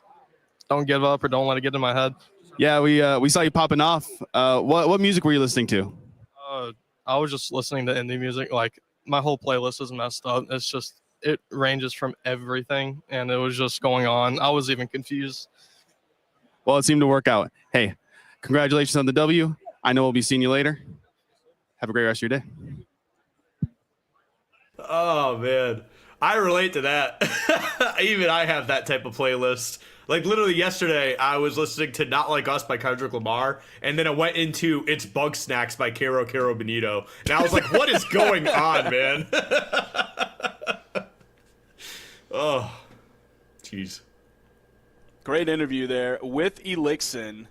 don't give up or don't let it get in my head. Yeah, we saw you popping off. What music were you listening to? I was just listening to indie music. Like, my whole playlist is messed up. It's just it ranges from everything, and it was just going on. I was even confused. Well, it seemed to work out. Hey, congratulations on the W. I know we'll be seeing you later. Have a great rest of your day. Oh, man. I relate to that. Even I have that type of playlist. Like, literally yesterday, I was listening to Not Like Us by Kendrick Lamar, and then I went into It's Bug Snacks by Caro Benito. And I was like, what is going on, man? Oh, jeez. Great interview there with Elixon.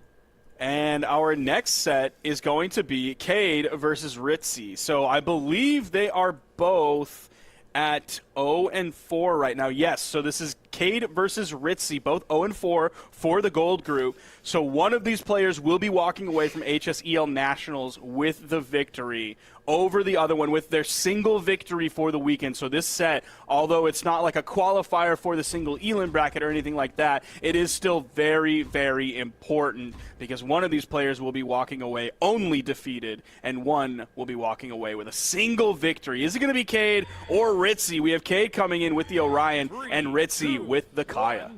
And our next set is going to be Cade versus Ritzy. So I believe they are both at 0-4 right now. Yes, so this is Cade versus Ritzy, both 0-4 for the gold group. So one of these players will be walking away from HSEL Nationals with the victory over the other one with their single victory for the weekend. So this set, although it's not like a qualifier for the single Elin bracket or anything like that, it is still very, very important because one of these players will be walking away only defeated and one will be walking away with a single victory. Is it going to be Cade or Ritzy? We have Cade coming in with the Orion and Ritzy with the Kaya.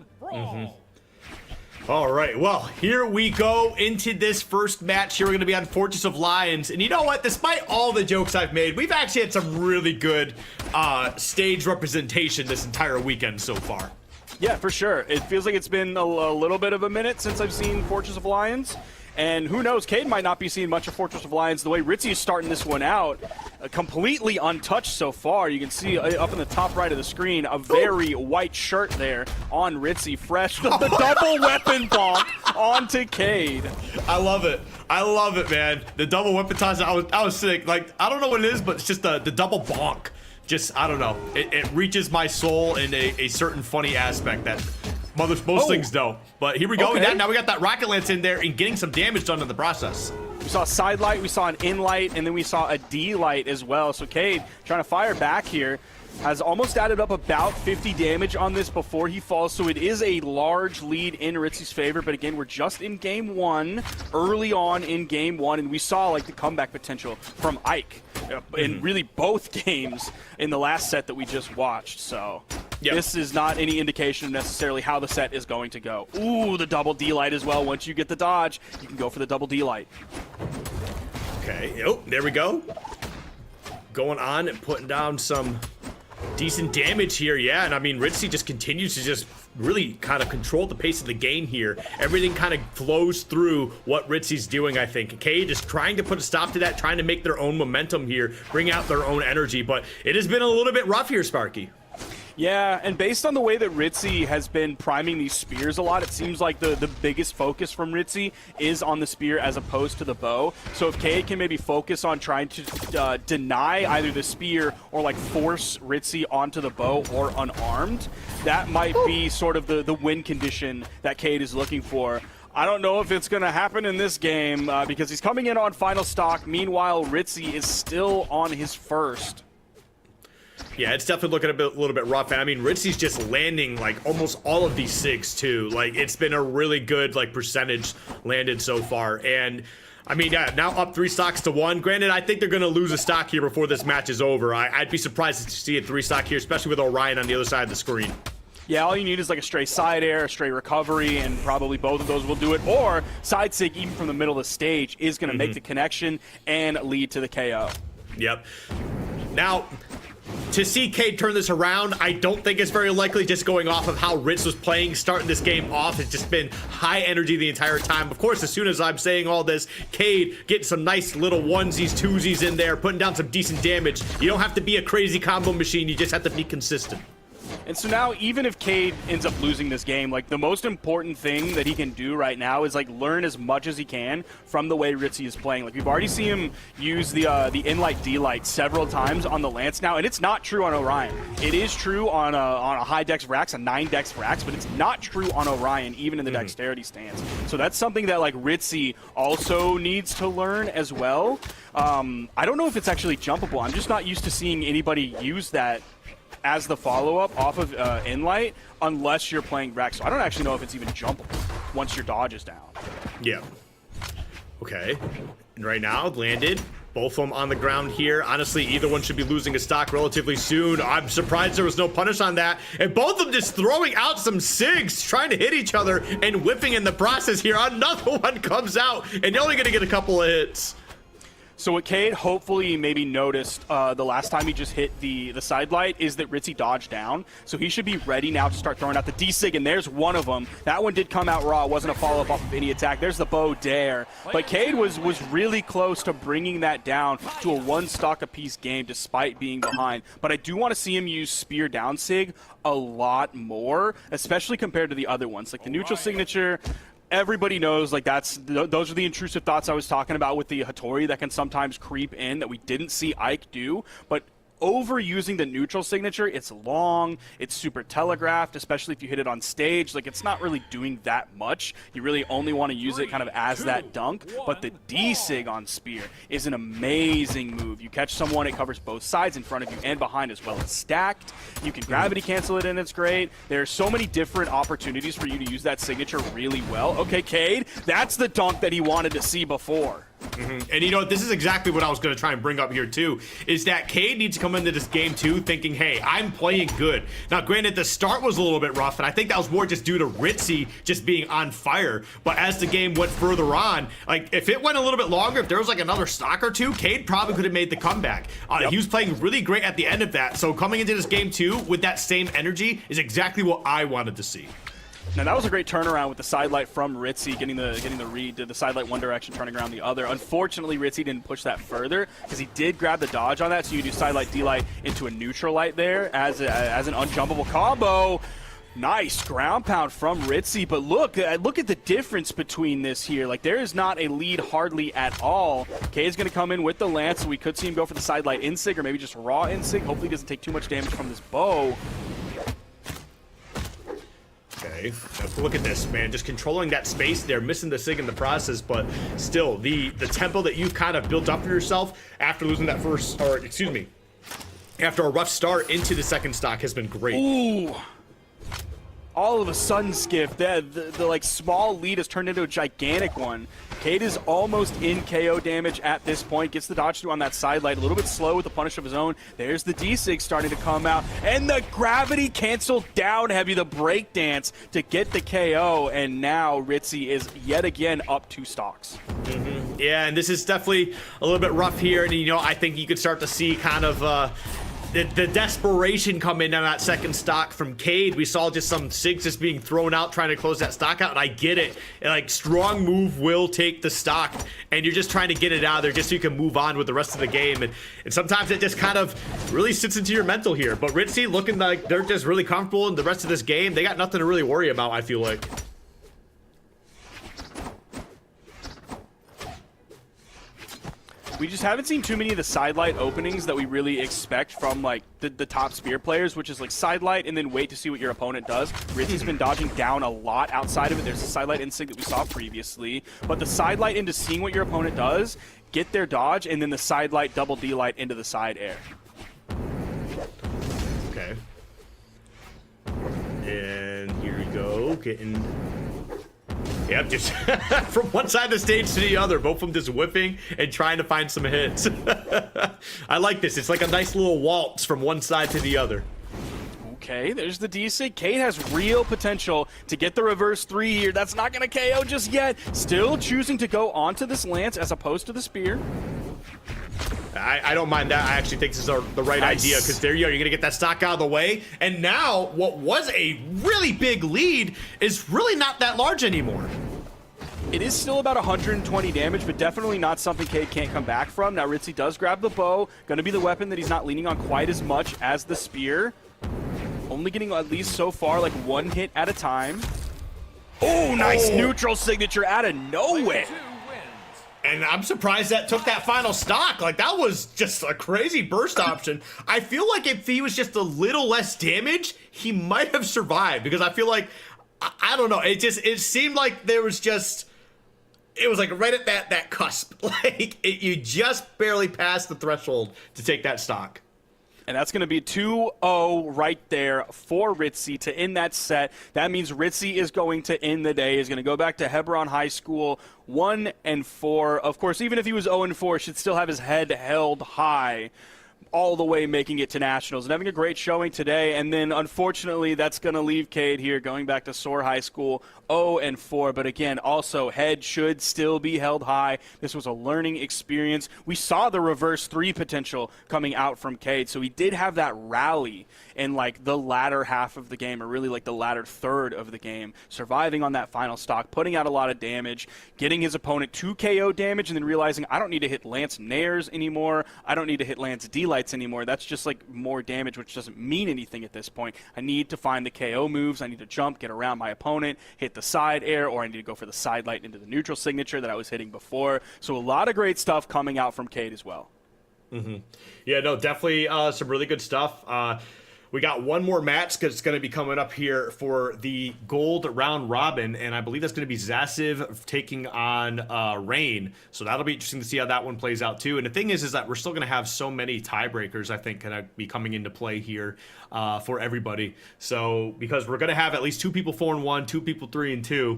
All right, well, here we go into this first match. Here we're going to be on Fortress of Lions. And you know what? Despite all the jokes I've made, we've actually had some really good stage representation this entire weekend so far. Yeah, for sure. It feels like it's been a little bit of a minute since I've seen Fortress of Lions. And who knows, Cade might not be seeing much of Fortress of Lions. The way Ritzy is starting this one out, completely untouched so far. You can see up in the top right of the screen, a very white shirt there on Ritzy, fresh. The double weapon bonk onto Cade. I love it. I love it, man. The double weapon toss, I was sick. Like, I don't know what it is, but it's just the double bonk. Just, I don't know. It reaches my soul in a certain funny aspect that most things don't. But here we go. Okay. Now we got that rocket lance in there and getting some damage done in the process. We saw a side light, we saw an in light, and then we saw a D light as well. So Cade trying to fire back here. Has almost added up about 50 damage on this before he falls, so it is a large lead in Ritzy's favor. But again, we're just in game one, early on in game one, and we saw like the comeback potential from Ike in really both games in the last set that we just watched. So this is not any indication of necessarily how the set is going to go. Ooh, the double D light as well. Once you get the dodge, you can go for the double D light. Okay, there we go. Going on and putting down some decent damage here, yeah, and I mean, Ritzy just continues to just really kind of control the pace of the game here. Everything kind of flows through what Ritzy's doing, I think. Cade is trying to put a stop to that, trying to make their own momentum here, bring out their own energy, but it has been a little bit rough here, Sparky. Yeah, and based on the way that Ritzy has been priming these spears a lot, it seems like the biggest focus from Ritzy is on the spear as opposed to the bow. So if Cade can maybe focus on trying to deny either the spear or like force Ritzy onto the bow or unarmed, that might be sort of the win condition that Cade is looking for. I don't know if it's going to happen in this game because he's coming in on final stock. Meanwhile, Ritzy is still on his first. Yeah, it's definitely looking a little bit rough. And I mean, Ritzy's just landing like almost all of these SIGs too. Like, it's been a really good like percentage landed so far. And I mean, yeah, now up 3 stocks to 1. Granted, I think they're going to lose a stock here before this match is over. I'd be surprised to see a 3 stock here, especially with Orion on the other side of the screen. Yeah, all you need is like a stray side air, a stray recovery, and probably both of those will do it. Or side sig, even from the middle of the stage, is going to make the connection and lead to the KO. Yep. Now, to see Cade turn this around, I don't think it's very likely, just going off of how Ritz was playing, starting this game off. It's just been high energy the entire time. Of course, as soon as I'm saying all this, Cade getting some nice little onesies, twosies in there, putting down some decent damage. You don't have to be a crazy combo machine, you just have to be consistent. And so now, even if Cade ends up losing this game, like, the most important thing that he can do right now is, like, learn as much as he can from the way Ritzy is playing. Like, we've already seen him use the in-light, D-light several times on the Lance now, and it's not true on Orion. It is true on a high dex Vrax, a 9 dex Vrax, but it's not true on Orion, even in the dexterity stance. So that's something that, like, Ritzy also needs to learn as well. I don't know if it's actually jumpable. I'm just not used to seeing anybody use that as the follow-up off of in-light, unless you're playing Vrax. So I don't actually know if it's even jumpable once your dodge is down. Yeah. Okay. And right now, landed. Both of them on the ground here. Honestly, either one should be losing a stock relatively soon. I'm surprised there was no punish on that. And both of them just throwing out some SIGs, trying to hit each other and whipping in the process here. Another one comes out, and you're only going to get a couple of hits. So what Cade hopefully maybe noticed the last time he just hit the side light is that Ritzy dodged down. So he should be ready now to start throwing out the D-Sig, and there's one of them. That one did come out raw. It wasn't a follow-up off of any attack. There's the bow dare. But Cade was really close to bringing that down to a one stock apiece game despite being behind. But I do want to see him use spear down sig a lot more, especially compared to the other ones. Like the neutral signature, everybody knows, like those are the intrusive thoughts I was talking about with the Hattori that can sometimes creep in that we didn't see Ike do. But overusing the neutral signature, it's long, it's super telegraphed, especially if you hit it on stage. Like, it's not really doing that much. You really only want to use it kind of as that dunk. But the D-Sig on Spear is an amazing move. You catch someone, it covers both sides, in front of you and behind as well. It's stacked. You can gravity cancel it, and it's great. There's so many different opportunities for you to use that signature really well. Okay, Cade, that's the dunk that he wanted to see before. And you know, this is exactly what I was going to try and bring up here too, is that Cade needs to come into this game too thinking, hey, I'm playing good. Now, granted, the start was a little bit rough, and I think that was more just due to Ritzy just being on fire. But as the game went further on, like, if it went a little bit longer, if there was like another stock or two, Cade probably could have made the comeback. He was playing really great at the end of that. So coming into this game too with that same energy is exactly what I wanted to see. Now that was a great turnaround with the side light from Ritzy, getting the read to the side light one direction, turning around the other. Unfortunately, Ritzy didn't push that further because he did grab the dodge on that, so you do side light, D-light into a neutral light there as an unjumpable combo. Nice ground pound from Ritzy, but look at the difference between this here. Like, there is not a lead hardly at all. Kay is going to come in with the lance, so we could see him go for the side light insig or maybe just raw insig. Hopefully he doesn't take too much damage from this bow. Okay, now look at this, man. Just controlling that space there, missing the sig in the process, but still, the tempo that you've kind of built up for yourself after losing that first, or excuse me, after a rough start into the second stock has been great. Ooh. All of a sudden, Skiff, the like small lead has turned into a gigantic one. Cade is almost in KO damage at this point. Gets the dodge through on that side light. A little bit slow with the punish of his own. There's the D-Sig starting to come out. And the gravity canceled down heavy, the breakdance to get the KO. And now Ritzy is yet again up 2 stocks. Yeah, and this is definitely a little bit rough here. And, you know, I think you could start to see kind of the desperation come in on that second stock from Cade. We saw just some SIGs just being thrown out, trying to close that stock out, and I get it. And, like, strong move will take the stock, and you're just trying to get it out of there just so you can move on with the rest of the game. And sometimes it just kind of really sits into your mental here. But Ritzy looking like they're just really comfortable in the rest of this game. They got nothing to really worry about, I feel like. We just haven't seen too many of the side light openings that we really expect from like the top Spear players, which is like side light and then wait to see what your opponent does. Ritzy's been dodging down a lot outside of it. There's a side light instinct that we saw previously, but the side light into seeing what your opponent does, get their dodge, and then the side light double D light into the side air. Okay. And here we go, getting... Yep, just from one side of the stage to the other, both of them just whipping and trying to find some hits. I like this. It's like a nice little waltz from one side to the other. Okay, there's the D-Sig. Cade has real potential to get the reverse 3 here. That's not going to KO just yet. Still choosing to go onto this lance as opposed to the spear. I don't mind that. I actually think this is the right idea, because there you go. You're going to get that stock out of the way. And now what was a really big lead is really not that large anymore. It is still about 120 damage, but definitely not something Cade can't come back from. Now Ritzy does grab the bow. Going to be the weapon that he's not leaning on quite as much as the spear. Only getting at least so far like 1 hit at a time. Oh, nice neutral signature out of nowhere. And I'm surprised that took that final stock. Like, that was just a crazy burst option. I feel like if he was just a little less damage, he might have survived, because I feel like, I don't know, it seemed like there was just, it was like right at that cusp. Like, you just barely passed the threshold to take that stock. And that's going to be 2-0 right there for Ritzy to end that set. That means Ritzy is going to end the day. He's going to go back to Hebron High School 1-4. Of course, even if he was 0-4, should still have his head held high all the way making it to nationals and having a great showing today. And then unfortunately that's going to leave Cade here going back to Soar High School 0-4. But again, also head should still be held high. This was a learning experience. We saw the reverse 3 potential coming out from Cade, so he did have that rally in like the latter half of the game, or really like the latter third of the game, surviving on that final stock, putting out a lot of damage, getting his opponent 2 KO damage, and then realizing I don't need to hit Lance Nairs anymore, I don't need to hit Lance D-Lights anymore. That's just like more damage, which doesn't mean anything at this point. I need to find the KO moves. I need to jump, get around my opponent, hit the side air, or I need to go for the side light into the neutral signature that I was hitting before. So a lot of great stuff coming out from Cade as well. Yeah, no, definitely some really good stuff. We got one more match that's going to be coming up here for the gold round robin, and I believe that's going to be Zassiv taking on Rain. So that'll be interesting to see how that one plays out too. And the thing is that we're still going to have so many tiebreakers, I think, going to be coming into play here for everybody. So because we're going to have at least 2 people 4-1, 2 people 3-2.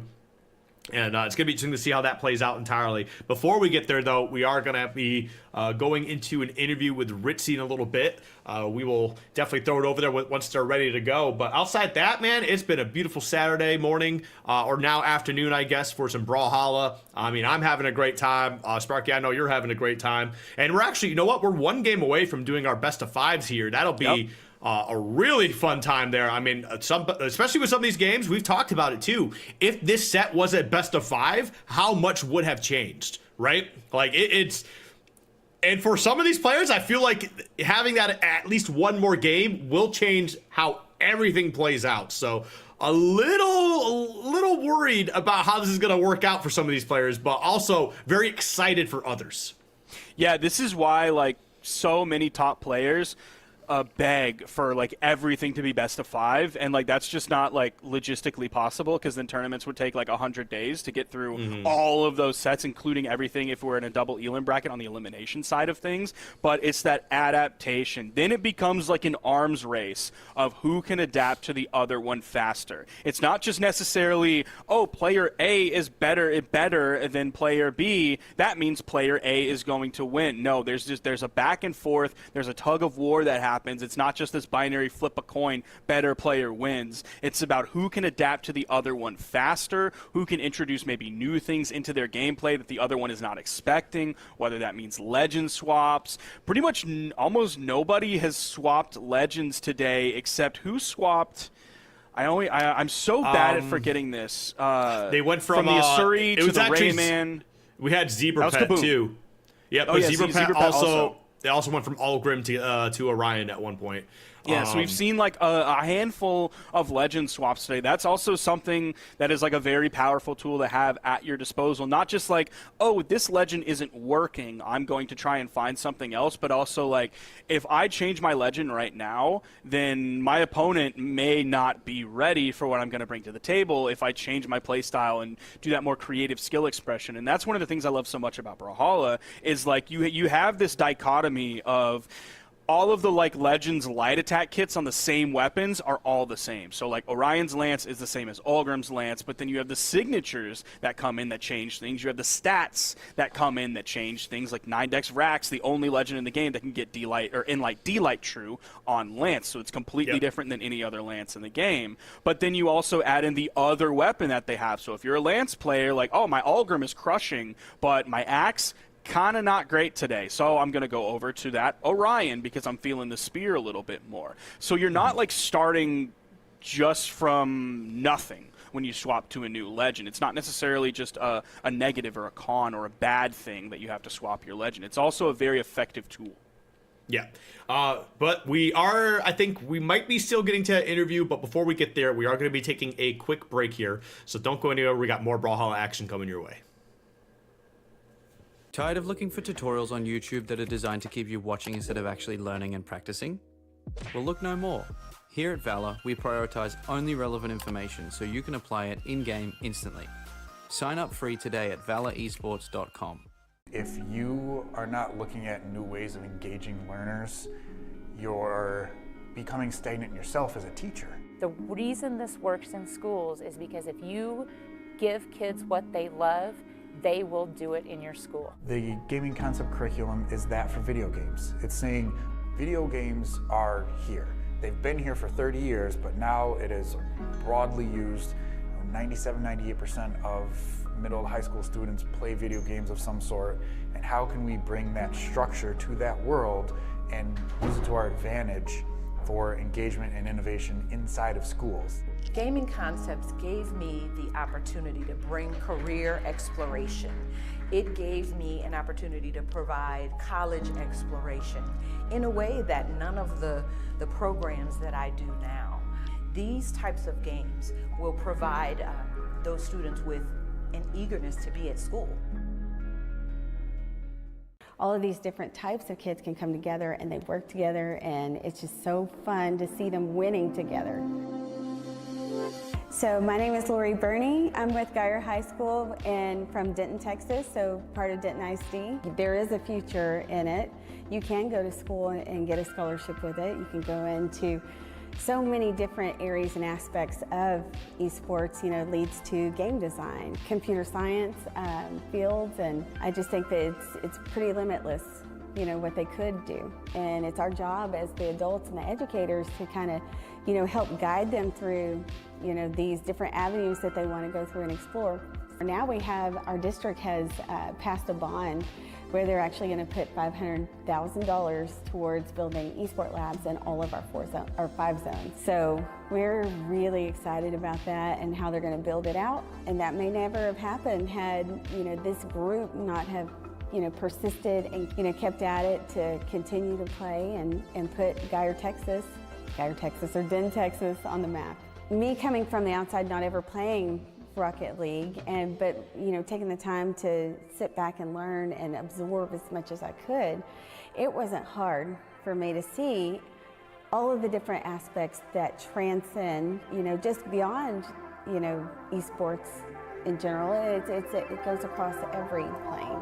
And it's going to be interesting to see how that plays out entirely. Before we get there, though, we are going to be going into an interview with Ritzy in a little bit. We will definitely throw it over there once they're ready to go. But outside that, man, it's been a beautiful Saturday morning, or now afternoon, I guess, for some Brawlhalla. I mean, I'm having a great time. Sparky, I know you're having a great time. And we're actually, you know what? We're 1 game away from doing our best of 5s here. That'll be... Yep. A really fun time there. I mean, especially with some of these games, we've talked about it too. If this set was at best of 5, how much would have changed, right? Like it's, and for some of these players, I feel like having that at least 1 more game will change how everything plays out. So a little worried about how this is going to work out for some of these players, but also very excited for others. Yeah, this is why like so many top players beg for like everything to be best of 5, and like that's just not like logistically possible, because then tournaments would take like 100 days to get through all of those sets, including everything if we're in a double elim bracket on the elimination side of things. But it's that adaptation. Then it becomes like an arms race of who can adapt to the other one faster. It's not just necessarily, oh, player A is better than player B, that means player A is going to win. No, there's a back and forth, there's a tug of war that happens. It's not just this binary flip a coin, better player wins. It's about who can adapt to the other one faster, who can introduce maybe new things into their gameplay that the other one is not expecting, whether that means legend swaps. Pretty much almost nobody has swapped legends today, except who swapped... I'm so bad at forgetting this. They went from the Asuri to the Rayman. We had Zebrapet too. Yep, but Zebrapet also... They also went from Algrim to Orion at one point. Yeah, so we've seen like a handful of legend swaps today. That's also something that is like a very powerful tool to have at your disposal. Not just like, oh, this legend isn't working, I'm going to try and find something else, but also like, if I change my legend right now, then my opponent may not be ready for what I'm going to bring to the table if I change my playstyle and do that more creative skill expression. And that's one of the things I love so much about Brawlhalla, is like you have this dichotomy of all of the like Legends light attack kits on the same weapons are all the same. So like Orion's Lance is the same as Ulgrim's Lance, but then you have the signatures that come in that change things. You have the stats that come in that change things, like 9-Dex Rax, the only legend in the game that can get D-Light or Enlight D-Light True on Lance. So it's completely different than any other Lance in the game. But then you also add in the other weapon that they have. So if you're a Lance player, like, oh, my Ulgrim is crushing, but my Axe, kind of not great today, so I'm going to go over to that Orion because I'm feeling the spear a little bit more. So you're not like starting just from nothing when you swap to a new legend. It's not necessarily just a negative or a con or a bad thing that you have to swap your legend. It's also a very effective tool. Yeah, but we are, I think we might be still getting to that interview, but before we get there, we are going to be taking a quick break here, so don't go anywhere. We got more Brawlhalla action coming your way. Tired of looking for tutorials on YouTube that are designed to keep you watching instead of actually learning and practicing? Well, look no more. Here at Valor, we prioritize only relevant information so you can apply it in-game instantly. Sign up free today at valoresports.com. If you are not looking at new ways of engaging learners, you're becoming stagnant yourself as a teacher. The reason this works in schools is because if you give kids what they love, they will do it in your school. The gaming concept curriculum is that for video games. It's saying video games are here. They've been here for 30 years, but now it is broadly used. 97, 98% of middle to high school students play video games of some sort. And how can we bring that structure to that world and use it to our advantage for engagement and innovation inside of schools? Gaming Concepts gave me the opportunity to bring career exploration. It gave me an opportunity to provide college exploration in a way that none of the programs that I do now. These types of games will provide those students with an eagerness to be at school. All of these different types of kids can come together and they work together, and it's just so fun to see them winning together. So my name is Lori Burney. I'm with Geyer High School and from Denton, Texas, so part of Denton ISD. There is a future in it. You can go to school and get a scholarship with it. You can go into so many different areas and aspects of esports, leads to game design, computer science fields, and I just think that it's pretty limitless, what they could do. And it's our job as the adults and the educators to kind of, help guide them through, these different avenues that they want to go through and explore. Now our district has passed a bond where they're actually going to put $500,000 towards building esport labs in all of our 5 zones. So we're really excited about that and how they're going to build it out. And that may never have happened had, this group not have, persisted and, kept at it to continue to play and put Geyer, Texas or Den, Texas on the map. Me coming from the outside, not ever playing Rocket League, but taking the time to sit back and learn and absorb as much as I could, it wasn't hard for me to see all of the different aspects that transcend, just beyond, esports in general. It goes across every plane.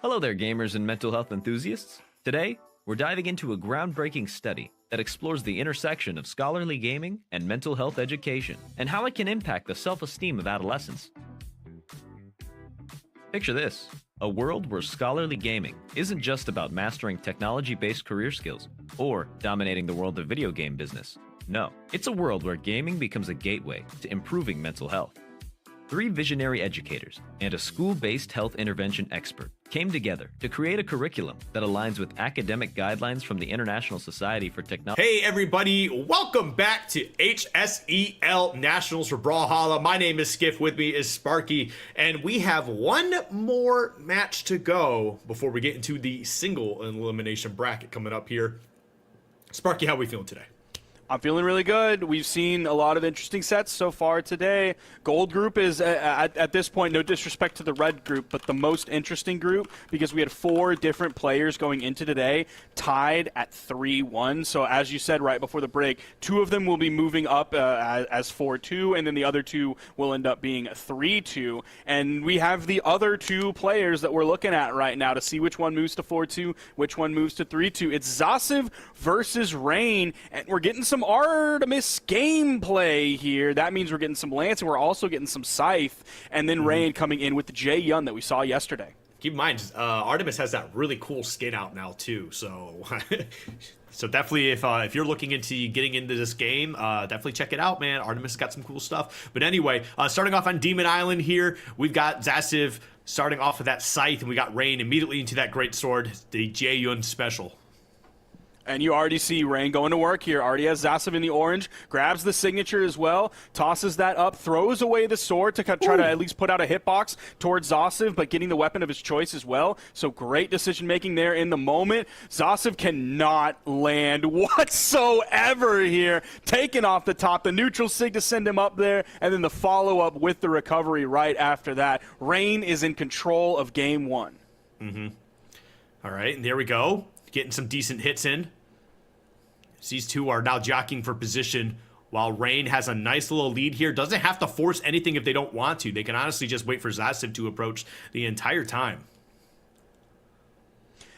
Hello there, gamers and mental health enthusiasts. Today, we're diving into a groundbreaking study that explores the intersection of scholarly gaming and mental health education, and how it can impact the self-esteem of adolescents. Picture this: a world where scholarly gaming isn't just about mastering technology-based career skills or dominating the world of video game business. No, it's a world where gaming becomes a gateway to improving mental health. 3 visionary educators and a school-based health intervention expert came together to create a curriculum that aligns with academic guidelines from the International Society for Technology. Hey everybody, welcome back to HSEL Nationals for Brawlhalla. My name is Skiff, with me is Sparky, and we have one more match to go before we get into the single elimination bracket coming up here. Sparky, how are we feeling today? I'm feeling really good. We've seen a lot of interesting sets so far today. Gold group is, at this point, no disrespect to the red group, but the most interesting group because we had 4 different players going into today tied at 3-1. So as you said right before the break, 2 of them will be moving up as 4-2, and then the other 2 will end up being 3-2. And we have the other 2 players that we're looking at right now to see which one moves to 4-2, which one moves to 3-2. It's Zasiv versus Rain, and we're getting some Artemis gameplay here. That means we're getting some Lance, and we're also getting some Scythe, and then Rain coming in with the Jay Yun that we saw yesterday. Keep in mind, Artemis has that really cool skin out now too, so so definitely if you're looking into getting into this game, definitely check it out, man. Artemis got some cool stuff. But anyway, starting off on Demon Island here, we've got Zasiv starting off with that scythe, and we got Rain immediately into that great sword, the Jaeyun special. And you already see Rain going to work here. Already has Zasev in the orange, grabs the signature as well, tosses that up, throws away the sword to try to at least put out a hitbox towards Zasev, but getting the weapon of his choice as well. So great decision-making there in the moment. Zasev cannot land whatsoever here. Taken off the top, the neutral sig to send him up there, and then the follow-up with the recovery right after that. Rain is in control of game one. All right, and there we go. Getting some decent hits in. These two are now jockeying for position while Rain has a nice little lead here. Doesn't have to force anything if they don't want to. They can honestly just wait for Zasev to approach the entire time.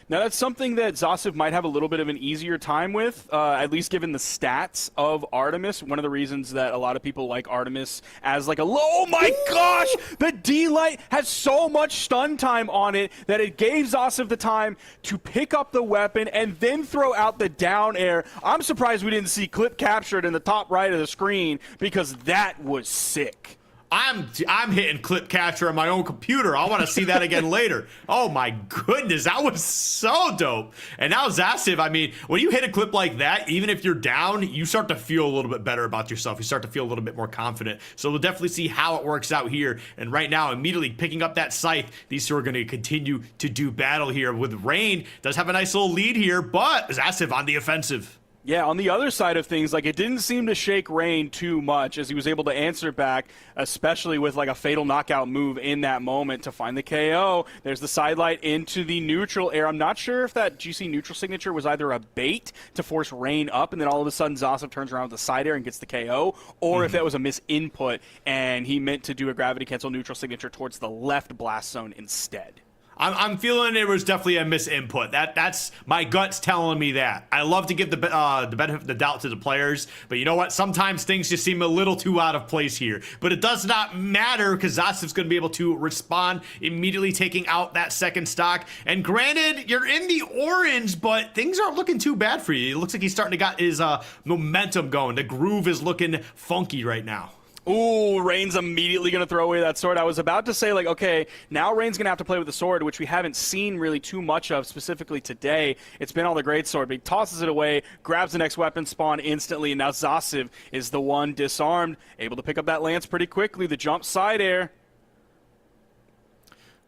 Now, that's something that Zasev might have a little bit of an easier time with, at least given the stats of Artemis. One of the reasons that a lot of people like Artemis as like a oh my gosh, the D-Light has so much stun time on it that it gave Zasev the time to pick up the weapon and then throw out the down air. I'm surprised we didn't see clip captured in the top right of the screen because that was sick. I'm hitting clip capture on my own computer. I want to see that again later. Oh my goodness, that was so dope. And now Zasev, I mean, when you hit a clip like that, even if you're down, you start to feel a little bit better about yourself. You start to feel a little bit more confident. So we'll definitely see how it works out here. And right now, immediately picking up that scythe, these two are going to continue to do battle here. With Rain, does have a nice little lead here, but Zasev on the offensive. Yeah, on the other side of things, like it didn't seem to shake Rain too much as he was able to answer back, especially with like a fatal knockout move in that moment to find the KO. There's the sidelight into the neutral air. I'm not sure if that GC neutral signature was either a bait to force Rain up and then all of a sudden Zasev turns around with the side air and gets the KO, or if that was a misinput and he meant to do a gravity cancel neutral signature towards the left blast zone instead. I'm feeling it was definitely a misinput. That's my gut's telling me that. I love to give the benefit of the doubt to the players, but you know what? Sometimes things just seem a little too out of place here. But it does not matter because Zasev's going to be able to respond, immediately taking out that second stock. And granted, you're in the orange, but things aren't looking too bad for you. It looks like he's starting to got his momentum going. The groove is looking funky right now. Ooh, Rain's immediately going to throw away that sword. I was about to say, like, okay, now Rain's going to have to play with the sword, which we haven't seen really too much of specifically today. It's been all the great sword, but he tosses it away, grabs the next weapon spawn instantly, and now Zasev is the one disarmed, able to pick up that lance pretty quickly. The jump side air.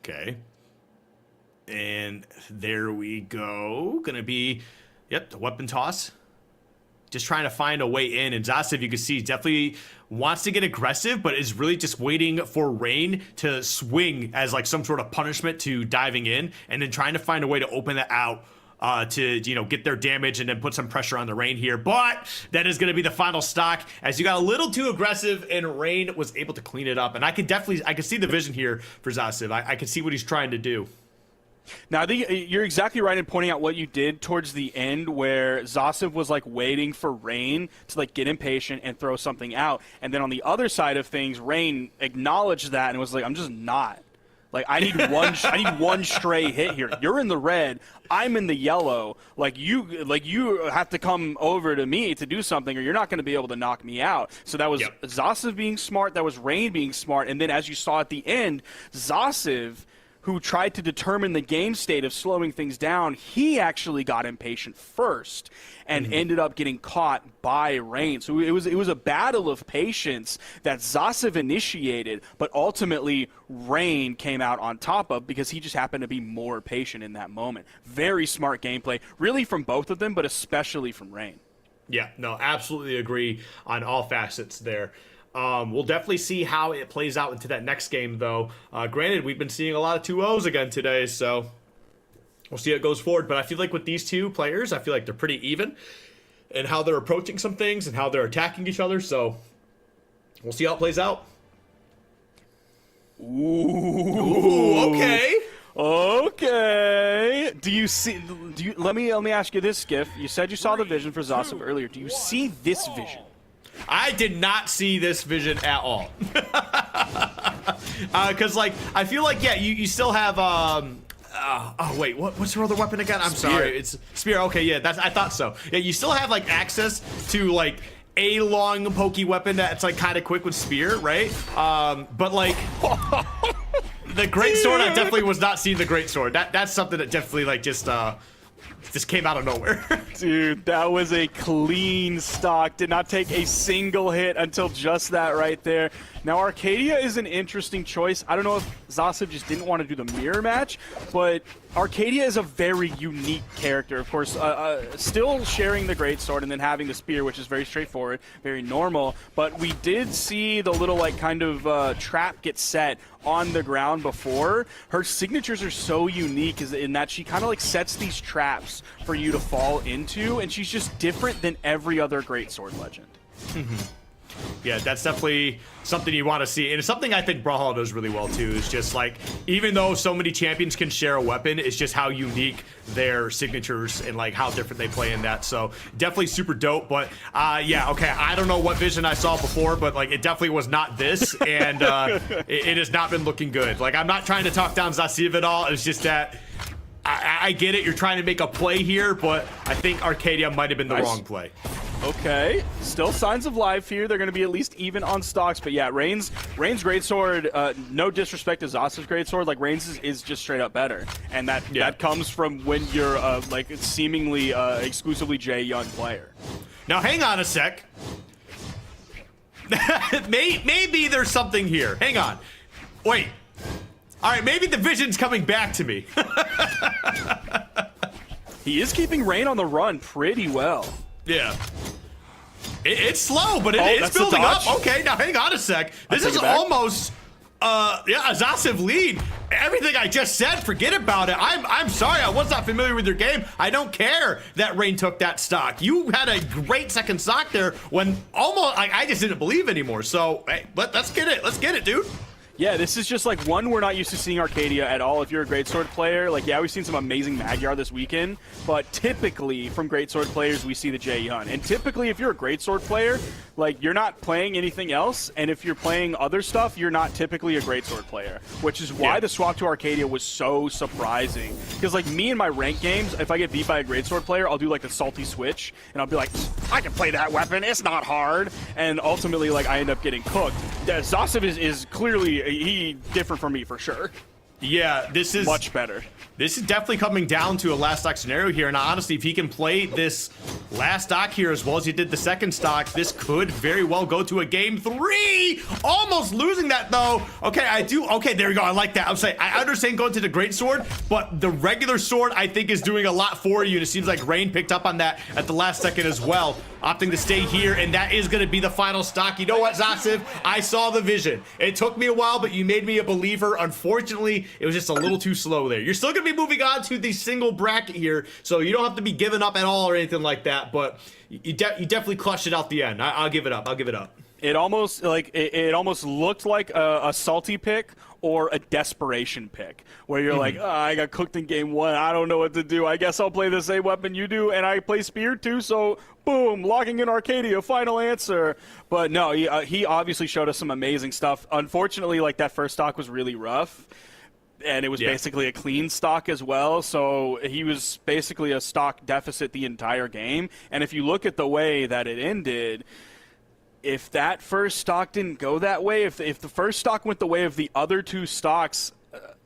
Okay. And there we go. Going to be, yep, the weapon toss. Just trying to find a way in, and Zasev, you can see, definitely wants to get aggressive, but is really just waiting for Rain to swing as like some sort of punishment to diving in, and then trying to find a way to open that out to, you know, get their damage and then put some pressure on the Rain here. But that is going to be the final stock as you got a little too aggressive and Rain was able to clean it up. And I could see the vision here for Zasev. I could see what he's trying to do. Now, I think you're exactly right in pointing out what you did towards the end where Zasev was, like, waiting for Rain to, like, get impatient and throw something out. And then on the other side of things, Rain acknowledged that and was like, I'm just not. Like, I need one stray hit here. You're in the red. I'm in the yellow. Like you have to come over to me to do something or you're not going to be able to knock me out. So that was Zasev being smart. That was Rain being smart. And then as you saw at the end, Zasev, who tried to determine the game state of slowing things down, he actually got impatient first and ended up getting caught by Rain. So it was a battle of patience that Zasev initiated, but ultimately Rain came out on top of because he just happened to be more patient in that moment. Very smart gameplay, really from both of them, but especially from Rain. Yeah, no, absolutely agree on all facets there. We'll definitely see how it plays out into that next game, though. Granted, we've been seeing a lot of 2-0s again today, so we'll see how it goes forward. But I feel like with these two players, I feel like they're pretty even in how they're approaching some things and how they're attacking each other. So we'll see how it plays out. Ooh, okay. Okay. Let me ask you this, Skiff. You said you saw the vision for Zasev earlier. Do you see this vision? I did not see this vision at all. Because, like, I feel like, yeah, you still have, oh, wait, what's your other weapon again? I'm sorry. It's Spear. Okay, yeah, I thought so. Yeah, you still have, like, access to, like, a long pokey weapon that's, like, kind of quick with Spear, right? But, like... the great sword, I definitely was not seeing the great sword. That's something that definitely like just came out of nowhere. Dude, that was a clean stock. Did not take a single hit until just that right there. Now, Arcadia is an interesting choice. I don't know if Zasib just didn't want to do the mirror match, but Arcadia is a very unique character. Of course, still sharing the greatsword and then having the spear, which is very straightforward, very normal. But we did see the little like kind of trap get set on the ground before. Her signatures are so unique in that she kind of like sets these traps for you to fall into, and she's just different than every other greatsword legend. Yeah, that's definitely something you want to see. And it's something I think Brawlhalla does really well, too. Is just like, even though so many champions can share a weapon, it's just how unique their signatures and like how different they play in that. So definitely super dope. But yeah, okay, I don't know what vision I saw before, but like it definitely was not this. And it has not been looking good. Like, I'm not trying to talk down Zasiv at all. It's just that I get it. You're trying to make a play here, but I think Arcadia might have been the wrong play. Okay, still signs of life here. They're going to be at least even on stocks, but yeah, Rain's greatsword. No disrespect to Zasiv's greatsword, like Rain's is just straight up better, and that comes from when you're like seemingly exclusively Jay Young player. Now hang on a sec. Maybe there's something here. Hang on. Wait. All right, maybe the vision's coming back to me. He is keeping Rain on the run pretty well. Yeah. It's slow, but it's building up. Okay, now hang on a sec. This is almost, a Zasiv lead. Everything I just said, forget about it. I'm sorry, I was not familiar with your game. I don't care that Rain took that stock. You had a great second stock there when almost, I just didn't believe anymore. So, hey, let's get it. Let's get it, dude. Yeah, this is just like one we're not used to seeing Arcadia at all. If you're a greatsword player, like yeah, we've seen some amazing Magyar this weekend, but typically from greatsword players we see the Jay Yun. And typically if you're a greatsword player, like you're not playing anything else, and if you're playing other stuff, you're not typically a greatsword player, which is why the swap to Arcadia was so surprising. Because like me in my ranked games, if I get beat by a greatsword player, I'll do like the salty switch, and I'll be like, I can play that weapon, it's not hard, and ultimately like I end up getting cooked. Zasib is clearly he different from me for sure. Yeah, this is much better. This is definitely coming down to a last stock scenario here, and honestly, if he can play this last stock here as well as he did the second stock, this could very well go to a game 3. Almost losing that though. Okay, okay, there we go. I like that. I'm saying I understand going to the great sword, but the regular sword I think is doing a lot for you, and it seems like Rain picked up on that at the last second as well, opting to stay here, and that is going to be the final stock. You know what, Zasiv? I saw the vision. It took me a while, but you made me a believer. Unfortunately, it was just a little too slow there. You're still going to be moving on to the single bracket here, so you don't have to be giving up at all or anything like that, but you definitely clutched it out the end. I'll give it up. I'll give it up. It almost like it almost looked like a salty pick or a desperation pick, where you're like, oh, I got cooked in game 1. I don't know what to do. I guess I'll play the same weapon you do, and I play spear too, so boom, locking in Arcadia, final answer. But no, he obviously showed us some amazing stuff. Unfortunately, like that first stock was really rough. And it was basically a clean stock as well, so he was basically a stock deficit the entire game. And if you look at the way that it ended, if that first stock didn't go that way, if the first stock went the way of the other two stocks,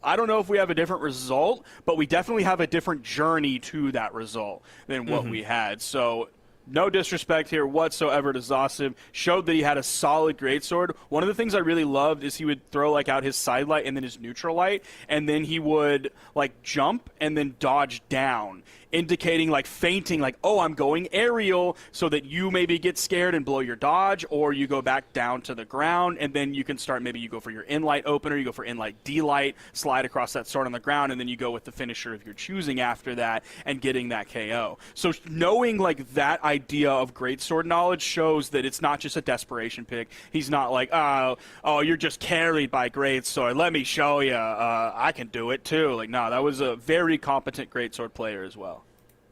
I don't know if we have a different result, but we definitely have a different journey to that result than what we had. So no disrespect here whatsoever to Zasib. Showed that he had a solid greatsword. One of the things I really loved is he would throw like out his side light and then his neutral light, and then he would like jump and then dodge down, indicating like feinting, like, oh, I'm going aerial, so that you maybe get scared and blow your dodge, or you go back down to the ground, and then you can start, maybe you go for your in-light opener, you go for in-light D-light, slide across that sword on the ground, and then you go with the finisher of your choosing after that and getting that KO. So knowing like that idea of greatsword knowledge shows that it's not just a desperation pick. He's not like, oh, you're just carried by greatsword, let me show you, I can do it too. Like, no, that was a very competent greatsword player as well.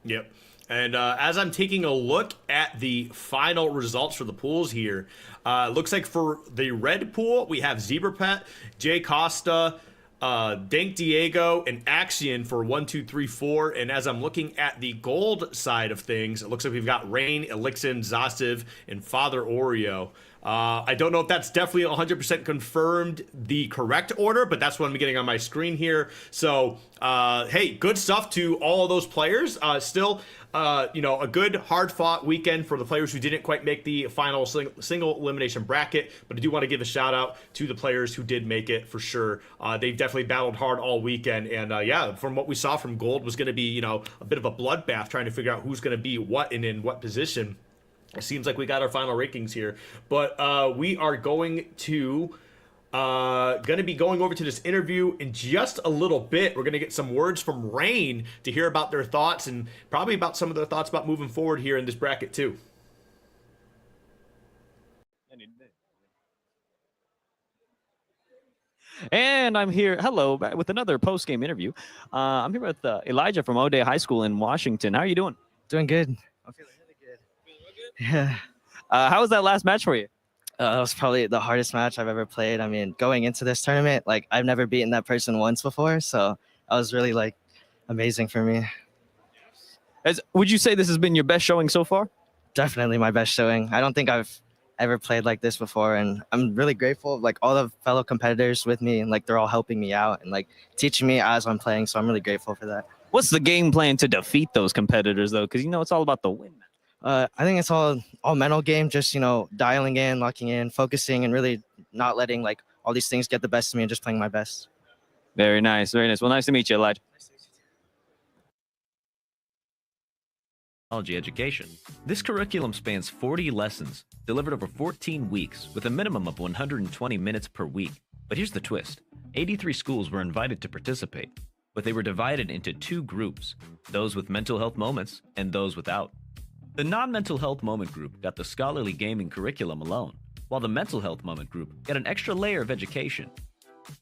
Yep. And as I'm taking a look at the final results for the pools here, looks like for the red pool, we have ZebraPet, Jay Costa, Dank Diego, and Axian for 1, 2, 3, 4. And as I'm looking at the gold side of things, it looks like we've got Rain, Elixon, Zasiv, and Father Oreo. I don't know if that's definitely 100% confirmed the correct order, but that's what I'm getting on my screen here. So, hey, good stuff to all of those players. Still, a good hard-fought weekend for the players who didn't quite make the final single elimination bracket, but I do want to give a shout-out to the players who did make it for sure. They've definitely battled hard all weekend, and yeah, from what we saw from Gold was going to be, a bit of a bloodbath trying to figure out who's going to be what and in what position. It seems like we got our final rankings here, but we are going to be going over to this interview in just a little bit. We're going to get some words from Rain to hear about their thoughts and probably about some of their thoughts about moving forward here in this bracket too. And I'm here, hello, with another post-game interview. I'm here with Elijah from O'Day High School in Washington. How are you doing? Doing good. I'm feeling really good. Yeah. How was that last match for you? That was probably the hardest match I've ever played. I mean, going into this tournament, I've never beaten that person once before, so that was really, amazing for me. Would you say this has been your best showing so far? Definitely my best showing. I don't think I've ever played like this before, and I'm really grateful of, all the fellow competitors with me, and, they're all helping me out and, teaching me as I'm playing, so I'm really grateful for that. What's the game plan to defeat those competitors, though? Because, it's all about the win. I think it's all mental game, just, dialing in, locking in, focusing, and really not letting, all these things get the best of me and just playing my best. Very nice, very nice. Well, nice to meet you, Elijah. Technology education. This curriculum spans 40 lessons, delivered over 14 weeks, with a minimum of 120 minutes per week. But here's the twist. 83 schools were invited to participate, but they were divided into two groups, those with mental health moments and those without. The non-mental health moment group got the scholarly gaming curriculum alone, while the mental health moment group got an extra layer of education.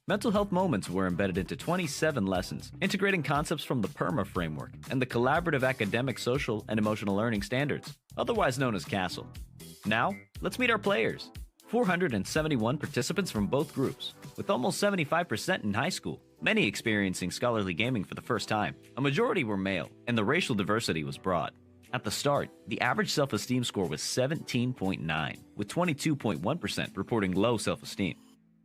Mental health moments were embedded into 27 lessons, integrating concepts from the PERMA framework and the collaborative academic, social, and emotional learning standards, otherwise known as CASEL. Now, let's meet our players. 471 participants from both groups, with almost 75% in high school, many experiencing scholarly gaming for the first time. A majority were male, and the racial diversity was broad. At the start, the average self-esteem score was 17.9, with 22.1% reporting low self-esteem.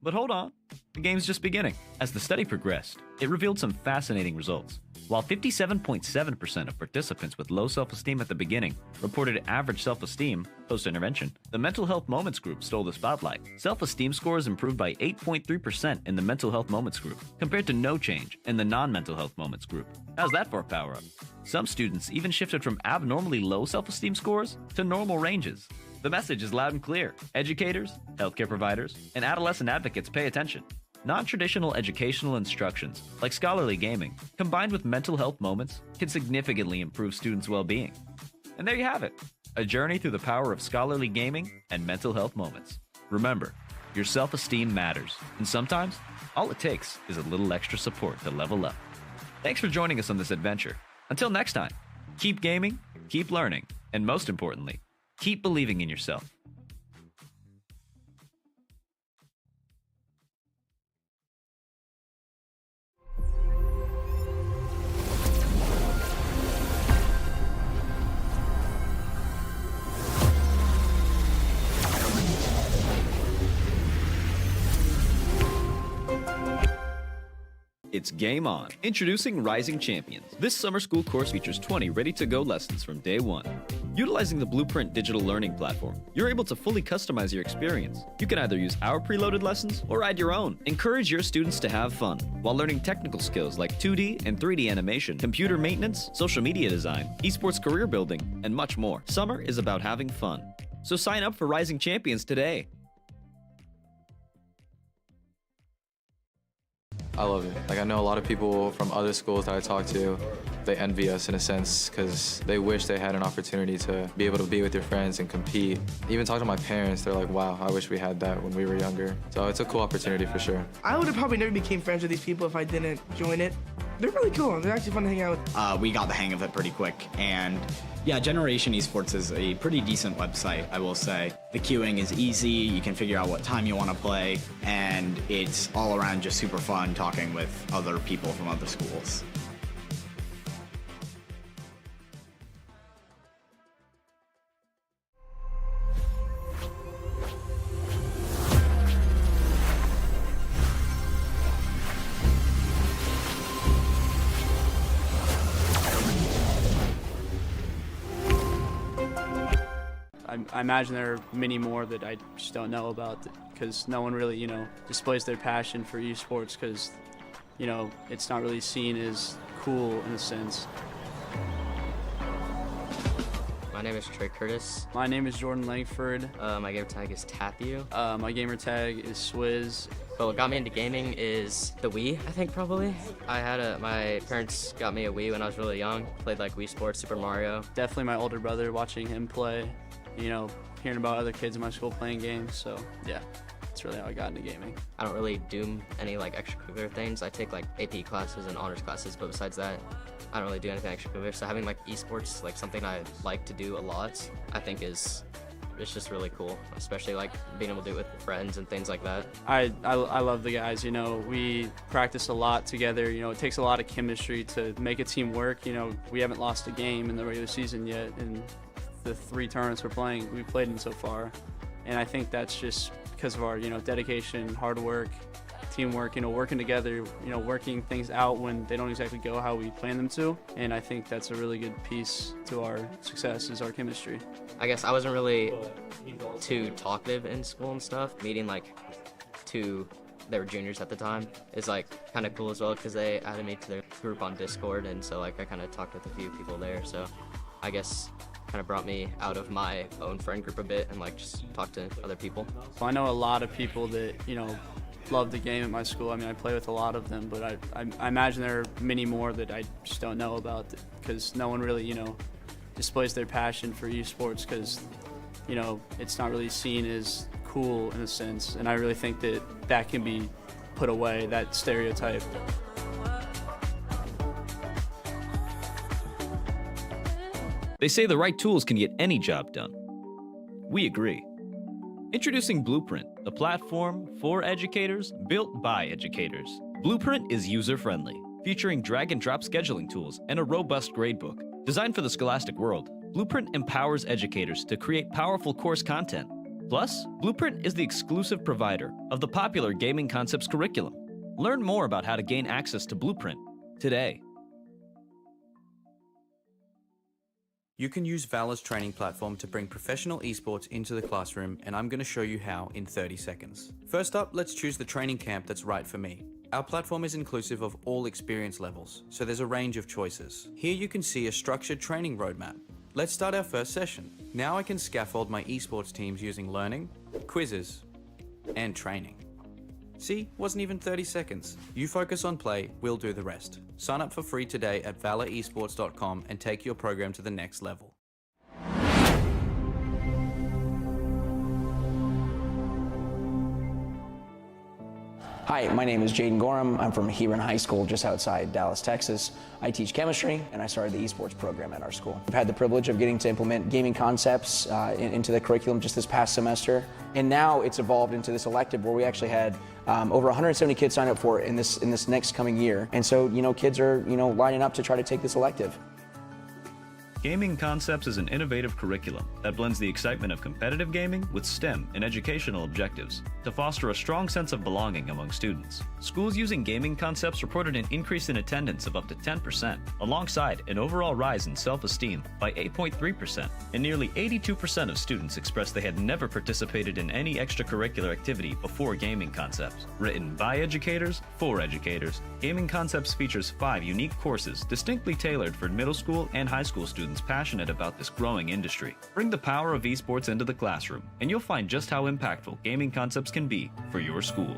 But hold on, the game's just beginning. As the study progressed, it revealed some fascinating results. While 57.7% of participants with low self-esteem at the beginning reported average self-esteem post-intervention, the mental health moments group stole the spotlight. Self-esteem scores improved by 8.3% in the mental health moments group, compared to no change in the non-mental health moments group. How's that for a power-up? Some students even shifted from abnormally low self-esteem scores to normal ranges. The message is loud and clear. Educators, healthcare providers, and adolescent advocates pay attention. Non-traditional educational instructions, like scholarly gaming, combined with mental health moments, can significantly improve students' well-being. And there you have it, a journey through the power of scholarly gaming and mental health moments. Remember, your self-esteem matters, and sometimes, all it takes is a little extra support to level up. Thanks for joining us on this adventure. Until next time, keep gaming, keep learning, and most importantly, keep believing in yourself. It's game on. Introducing Rising Champions. This summer school course features 20 ready-to-go lessons from day one. Utilizing the Blueprint digital learning platform, you're able to fully customize your experience. You can either use our preloaded lessons or add your own. Encourage your students to have fun while learning technical skills like 2D and 3D animation, computer maintenance, social media design, esports career building, and much more. Summer is about having fun. So sign up for Rising Champions today. I love it. I know a lot of people from other schools that I talk to, they envy us in a sense because they wish they had an opportunity to be able to be with your friends and compete. Even talk to my parents, they're like, wow, I wish we had that when we were younger. So it's a cool opportunity for sure. I would have probably never became friends with these people if I didn't join it. They're really cool. They're actually fun to hang out with. We got the hang of it pretty quick, and yeah, Generation Esports is a pretty decent website, I will say. The queuing is easy, you can figure out what time you want to play, and it's all around just super fun talking with other people from other schools. I imagine there are many more that I just don't know about because no one really, displays their passion for esports because, it's not really seen as cool in a sense. My name is Trey Curtis. My name is Jordan Langford. My gamer tag is Tapu. My gamer tag is Swizz. But what got me into gaming is the Wii, I think probably. My parents got me a Wii when I was really young. Played like Wii Sports, Super Mario. Definitely my older brother, watching him play, hearing about other kids in my school playing games. So yeah, that's really how I got into gaming. I don't really do any like extracurricular things. I take like AP classes and honors classes, but besides that, I don't really do anything extracurricular. So having like esports, like something I like to do a lot, I think it's just really cool, especially like being able to do it with friends and things like that. I love the guys, we practice a lot together, it takes a lot of chemistry to make a team work. We haven't lost a game in the regular season yet in the 3 tournaments we've played in so far. And I think that's just because of our, dedication, hard work, teamwork, working together, working things out when they don't exactly go how we plan them to. And I think that's a really good piece to our success is our chemistry. I guess I wasn't really too talkative in school and stuff. Meeting like 2 that were juniors at the time is like kind of cool as well because they added me to their group on Discord, and so like I kind of talked with a few people there. So I guess kind of brought me out of my own friend group a bit and like just talk to other people. Well, I know a lot of people that love the game at my school. I mean, I play with a lot of them, but I imagine there are many more that I just don't know about because no one really displays their passion for esports because it's not really seen as cool in a sense, and I really think that can be put away, that stereotype. They say the right tools can get any job done. We agree. Introducing Blueprint, the platform for educators built by educators. Blueprint is user-friendly, featuring drag-and-drop scheduling tools and a robust gradebook. Designed for the scholastic world, Blueprint empowers educators to create powerful course content. Plus, Blueprint is the exclusive provider of the popular Gaming Concepts curriculum. Learn more about how to gain access to Blueprint today. You can use Valor's training platform to bring professional esports into the classroom, and I'm going to show you how in 30 seconds. First up, let's choose the training camp that's right for me. Our platform is inclusive of all experience levels, so there's a range of choices. Here you can see a structured training roadmap. Let's start our first session. Now I can scaffold my esports teams using learning, quizzes, and training. See, wasn't even 30 seconds. You focus on play, we'll do the rest. Sign up for free today at valoresports.com and take your program to the next level. Hi, my name is Jaden Gorham. I'm from Hebron High School just outside Dallas, Texas. I teach chemistry and I started the esports program at our school. I've had the privilege of getting to implement gaming concepts into the curriculum just this past semester. And now it's evolved into this elective where we actually had over 170 kids sign up for it in this next coming year. And so, kids are, lining up to try to take this elective. Gaming Concepts is an innovative curriculum that blends the excitement of competitive gaming with STEM and educational objectives to foster a strong sense of belonging among students. Schools using Gaming Concepts reported an increase in attendance of up to 10%, alongside an overall rise in self-esteem by 8.3%, and nearly 82% of students expressed they had never participated in any extracurricular activity before Gaming Concepts. Written by educators, for educators, Gaming Concepts features 5 unique courses distinctly tailored for middle school and high school students passionate about this growing industry. Bring the power of esports into the classroom, and you'll find just how impactful Gaming Concepts can be for your school.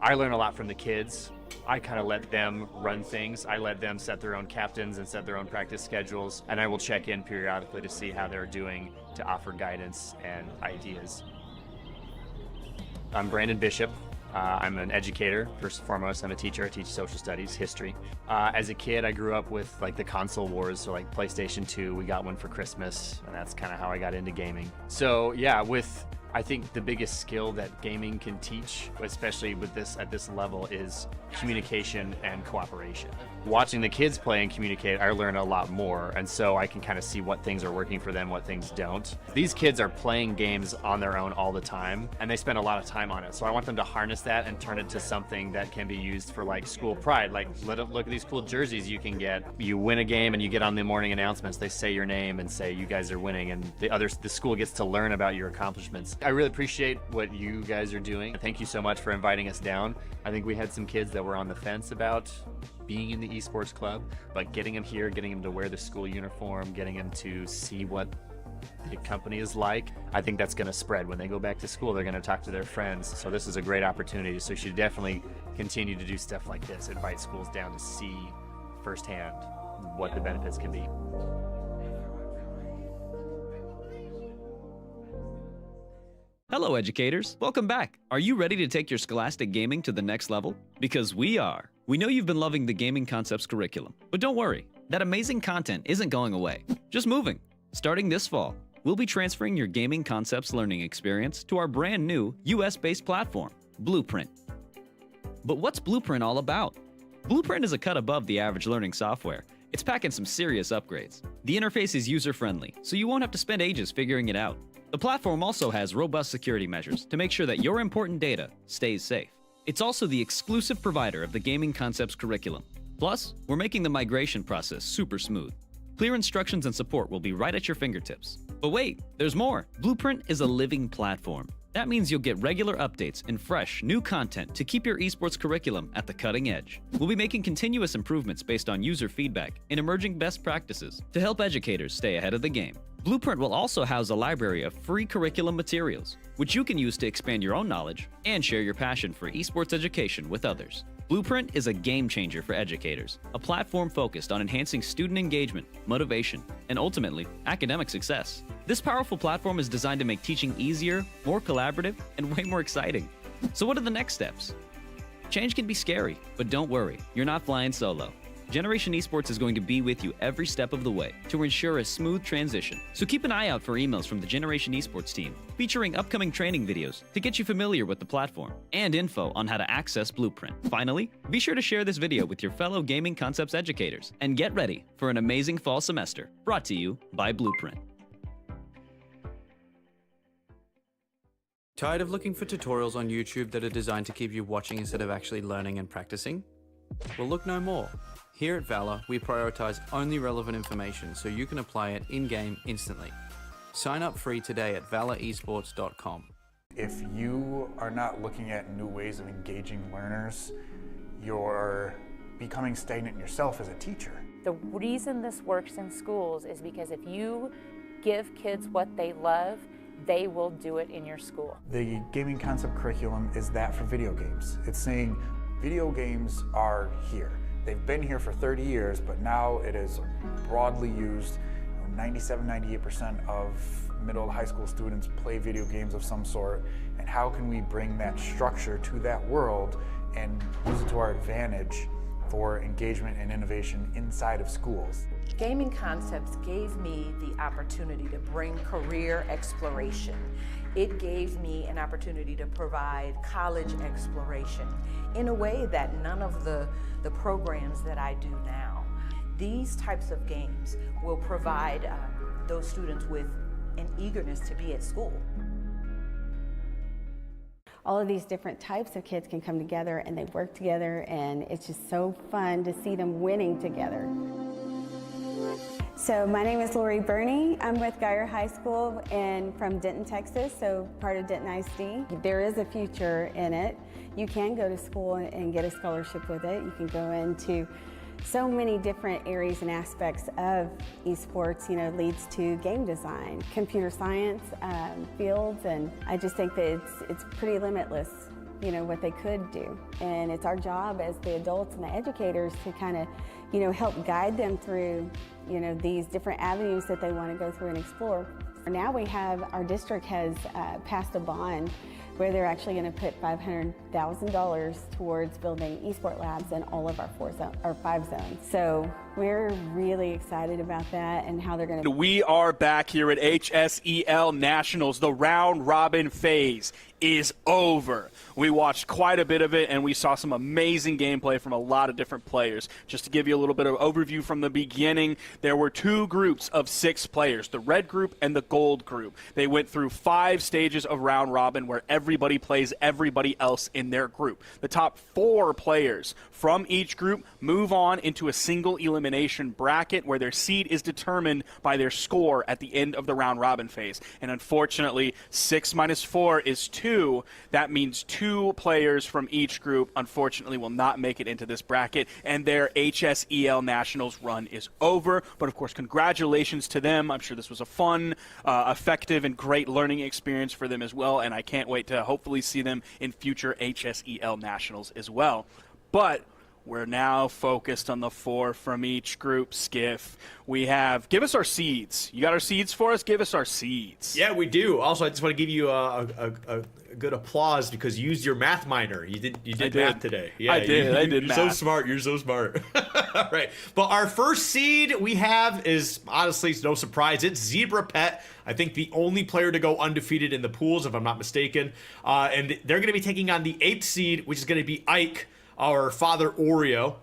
I learn a lot from the kids. I kind of let them run things. I let them set their own captains and set their own practice schedules, and I will check in periodically to see how they're doing to offer guidance and ideas. I'm Brandon Bishop. I'm an educator, first and foremost. I'm a teacher. I teach social studies, history. As a kid, I grew up with like the console wars, so like PlayStation 2, we got one for Christmas, and that's kind of how I got into gaming. So yeah, I think the biggest skill that gaming can teach, especially with this at this level, is communication and cooperation. Watching the kids play and communicate, I learn a lot more, and so I can kind of see what things are working for them, what things don't. These kids are playing games on their own all the time, and they spend a lot of time on it. So I want them to harness that and turn it to something that can be used for like school pride. Like, look at these cool jerseys you can get. You win a game and you get on the morning announcements. They say your name and say you guys are winning, and the school gets to learn about your accomplishments. I really appreciate what you guys are doing. Thank you so much for inviting us down. I think we had some kids that were on the fence about being in the esports club, but getting them here, getting them to wear the school uniform, getting them to see what the company is like, I think that's going to spread. When they go back to school, they're going to talk to their friends. So this is a great opportunity. So you should definitely continue to do stuff like this, invite schools down to see firsthand what the benefits can be. Hello, educators. Welcome back. Are you ready to take your scholastic gaming to the next level? Because we are. We know you've been loving the Gaming Concepts curriculum, but don't worry. That amazing content isn't going away. Just moving. Starting this fall, we'll be transferring your Gaming Concepts learning experience to our brand new US-based platform, Blueprint. But what's Blueprint all about? Blueprint is a cut above the average learning software. It's packing some serious upgrades. The interface is user-friendly, so you won't have to spend ages figuring it out. The platform also has robust security measures to make sure that your important data stays safe. It's also the exclusive provider of the Gaming Concepts curriculum. Plus, we're making the migration process super smooth. Clear instructions and support will be right at your fingertips. But wait, there's more. Blueprint is a living platform. That means you'll get regular updates and fresh, new content to keep your esports curriculum at the cutting edge. We'll be making continuous improvements based on user feedback and emerging best practices to help educators stay ahead of the game. Blueprint will also house a library of free curriculum materials, which you can use to expand your own knowledge and share your passion for esports education with others. Blueprint is a game changer for educators, a platform focused on enhancing student engagement, motivation, and ultimately, academic success. This powerful platform is designed to make teaching easier, more collaborative, and way more exciting. So what are the next steps? Change can be scary, but don't worry, you're not flying solo. Generation Esports is going to be with you every step of the way to ensure a smooth transition. So keep an eye out for emails from the Generation Esports team featuring upcoming training videos to get you familiar with the platform and info on how to access Blueprint. Finally, be sure to share this video with your fellow Gaming Concepts educators and get ready for an amazing fall semester brought to you by Blueprint. Tired of looking for tutorials on YouTube that are designed to keep you watching instead of actually learning and practicing? Well, look no more. Here at Valor, we prioritize only relevant information so you can apply it in-game instantly. Sign up free today at valoresports.com. If you are not looking at new ways of engaging learners, you're becoming stagnant yourself as a teacher. The reason this works in schools is because if you give kids what they love, they will do it in your school. The gaming concept curriculum is that for video games. It's saying video games are here. They've been here for 30 years, but now it is broadly used. 97–98% of middle and high school students play video games of some sort. And how can we bring that structure to that world and use it to our advantage for engagement and innovation inside of schools? Gaming Concepts gave me the opportunity to bring career exploration. It gave me an opportunity to provide college exploration in a way that none of the programs that I do now. These types of games will provide those students with an eagerness to be at school. All of these different types of kids can come together and they work together, and it's just so fun to see them winning together. So my name is Lori Burney. I'm with Geyer High School and from Denton, Texas, so part of Denton ISD. There is a future in it. You can go to school and get a scholarship with it. You can go into so many different areas and aspects of esports, leads to game design, computer science fields, and I just think that it's pretty limitless you know, what they could do. And it's our job as the adults and the educators to kind of, you know, help guide them through, you know, these different avenues that they want to go through and explore. Now we have, our district has passed a bond where they're actually going to put $500,000 towards building eSport labs in all of our 5 zones. So we're really excited about that and how they're going to. We are back here at HSEL Nationals. The round robin phase is over. We watched quite a bit of it, and we saw some amazing gameplay from a lot of different players. Just to give you a little bit of overview from the beginning, there were 2 groups of 6 players, the red group and the gold group. They went through 5 stages of round robin where everybody plays everybody else in their group. The top 4 players from each group move on into a single elimination bracket where their seed is determined by their score at the end of the round robin phase. And unfortunately, 6 minus 4 is 2. That means 2 players from each group, unfortunately, will not make it into this bracket, and their HSEL Nationals run is over. But, of course, congratulations to them. I'm sure this was a fun, effective, and great learning experience for them as well, and I can't wait to hopefully see them in future HSEL Nationals as well. But we're now focused on the 4 from each group, Skiff. We have, give us our seeds. You got our seeds for us? Give us our seeds. Yeah, we do. Also, I just want to give you a good applause because you used your math minor. You did math today. Yeah, I did You're math. so smart. You're so smart. All right. But our first seed we have is, honestly, it's no surprise. It's Zebra Pet. I think the only player to go undefeated in the pools, if I'm not mistaken. And they're going to be taking on the 8th seed, which is going to be Ike, our father Oreo,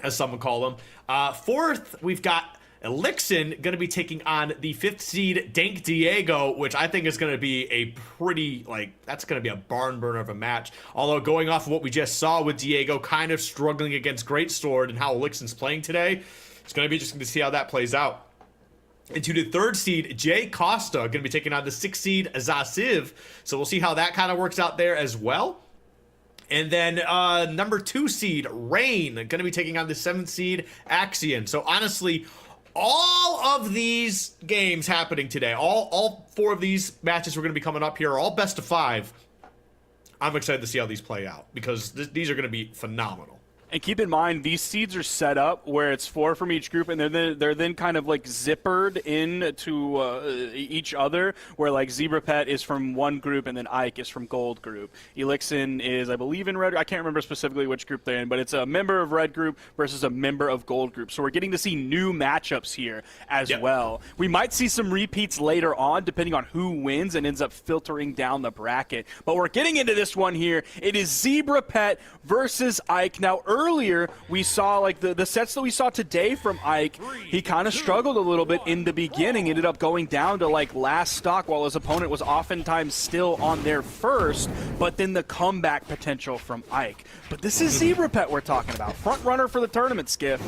as some would call him. 4th, we've got Elixon going to be taking on the 5th seed Dank Diego, which I think is going to be a pretty, that's going to be a barn burner of a match. Although going off of what we just saw with Diego kind of struggling against Greatsword and how Elixon's playing today, it's going to be interesting to see how that plays out. Into the 3rd seed, Jay Costa, going to be taking on the 6th seed Zasiv. So we'll see how that kind of works out there as well. And then number 2 seed, Rain, going to be taking on the 7th seed, Axian. So honestly, all of these games happening today, all 4 of these matches we're going to be coming up here are all best of 5. I'm excited to see how these play out because these are going to be phenomenal. And keep in mind, these seeds are set up where it's 4 from each group, and they're then kind of like zippered into each other, where like Zebra Pet is from one group and then Ike is from gold group. Elixon is, I believe, in red. I can't remember specifically which group they're in, but it's a member of red group versus a member of gold group. So we're getting to see new matchups here as well. We might see some repeats later on, depending on who wins and ends up filtering down the bracket. But we're getting into this one here. It is Zebra Pet versus Ike. Now, earlier, we saw like the sets that we saw today from Ike, he kind of struggled a little bit in the beginning, ended up going down to like last stock while his opponent was oftentimes still on their first, but then the comeback potential from Ike. But this is Zebra Pet we're talking about. Front runner for the tournament, Skiff.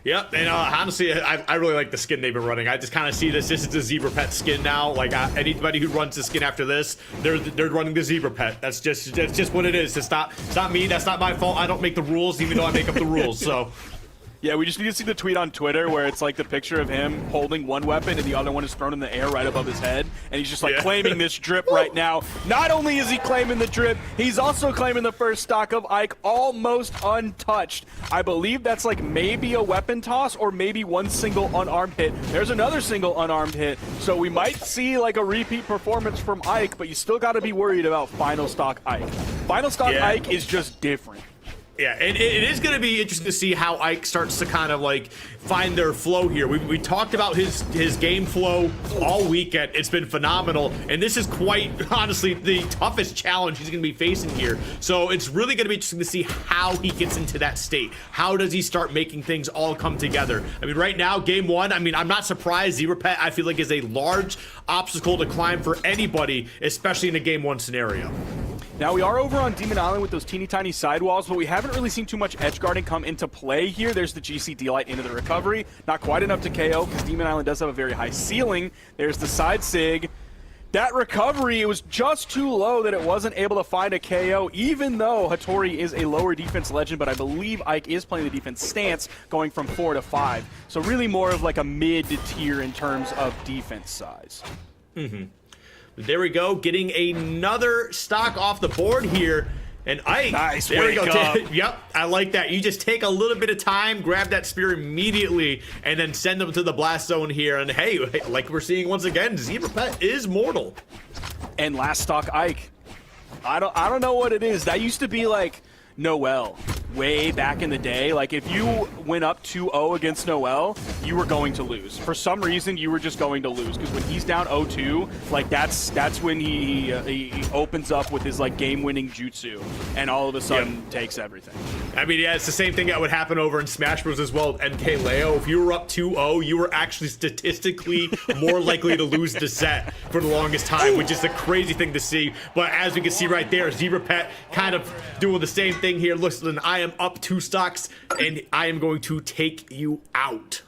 Yep, and honestly, I really like the skin they've been running. I just kind of see this is the Zebra Pet skin now. Like anybody who runs the skin after this, they're running the Zebra Pet. That's just what it is. It's not me. That's not my fault. I don't make the rules, even though I make up the rules. So. Yeah, we just need to see the tweet on Twitter where it's like the picture of him holding one weapon and the other one is thrown in the air right above his head. And he's just like claiming this drip right now. Not only is he claiming the drip, he's also claiming the first stock of Ike almost untouched. I believe that's like maybe a weapon toss or maybe one single unarmed hit. There's another single unarmed hit. So we might see like a repeat performance from Ike, but you still got to be worried about final stock Ike. Final stock Ike is just different. Yeah, and it is going to be interesting to see how Ike starts to kind of like find their flow here. We talked about his game flow all weekend. It's been phenomenal, and this is quite honestly the toughest challenge he's going to be facing here. So it's really going to be interesting to see how he gets into that state. How does he start making things all come together? I mean, right now, game 1, I mean, I'm not surprised. Zebra Pet, I feel like, is a large obstacle to climb for anybody, especially in a game 1 scenario. Now, we are over on Demon Island with those teeny tiny sidewalls, but we haven't really seen too much edge guarding come into play here. There's the GC D-Light into the recovery. Not quite enough to KO because Demon Island does have a very high ceiling. There's the side sig. That recovery, it was just too low that it wasn't able to find a KO, even though Hattori is a lower defense legend, but I believe Ike is playing the defense stance going from 4 to 5. So really more of like a mid-tier in terms of defense size. There we go, getting another stock off the board here. And Ike, nice, there we go. up. Yep, I like that. You just take a little bit of time, grab that spear immediately, and then send them to the blast zone here. And hey, like we're seeing once again, Zebra Pet is mortal. And last stock Ike. I don't know what it is. That used to be like Noel way back in the day. Like if you went up 2-0 against Noel, you were going to lose. For some reason, you were just going to lose because when he's down 0-2, like that's when he opens up with his like game-winning jutsu and all of a sudden takes everything. I mean, yeah, it's the same thing that would happen over in Smash Bros. As well. NK Leo, if you were up 2-0, you were actually statistically more likely to lose the set for the longest time, which is a crazy thing to see. But as we can see right there, Zebra Pet kind of doing the same thing here. Listen, I am up 2 stocks, and I am going to take you out.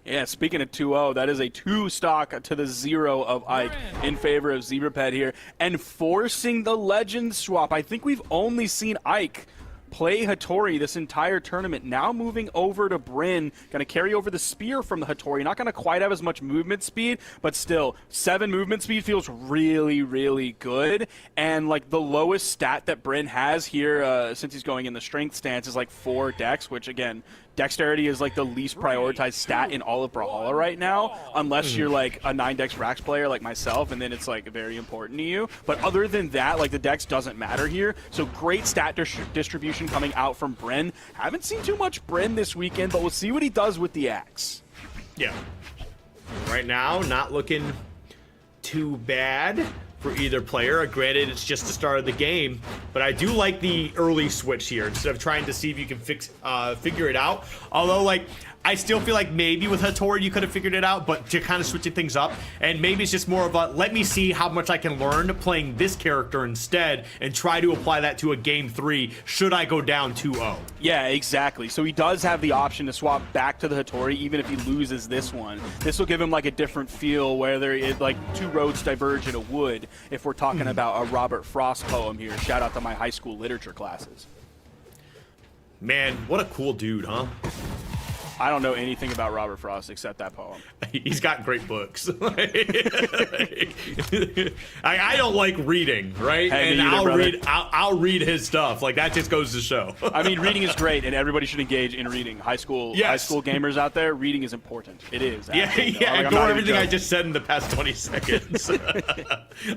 Yeah, speaking of 2-0, that is a 2 stock to the 0 of Ike in favor of Zebra Pet here, and forcing the legend swap. I think we've only seen Ike play Hattori this entire tournament. Now moving over to Bryn, gonna carry over the spear from the Hattori. Not gonna quite have as much movement speed, but still, 7 movement speed feels really, really good. And like the lowest stat that Bryn has here, since he's going in the strength stance, is like 4 dex, which again, dexterity is like the least prioritized stat in all of Brawlhalla right now, unless you're like a 9 dex Rax player like myself, and then it's like very important to you. But other than that, like the dex doesn't matter here. So great stat distribution coming out from Bryn. Haven't seen too much Bryn this weekend, but we'll see what he does with the axe. Yeah. Right now, not looking too bad for either player. Granted, it's just the start of the game, but I do like the early switch here instead of trying to see if you can figure it out. Although, like, I still feel like maybe with Hattori you could have figured it out, but to kind of switching things up, and maybe it's just more of a let me see how much I can learn playing this character instead and try to apply that to a game 3 should I go down 2-0. Yeah, exactly. So he does have the option to swap back to the Hattori even if he loses this one. This will give him like a different feel where there is like 2 roads diverge in a wood if we're talking about a Robert Frost poem here. Shout out to my high school literature classes. Man, what a cool dude, huh? I don't know anything about Robert Frost except that poem. He's got great books. I don't like reading, right? Hey, and I'll read his stuff. Like that just goes to show. I mean, reading is great, and everybody should engage in reading. High school gamers out there, reading is important. It is. Yeah. Ignore everything I just said in the past 20 seconds.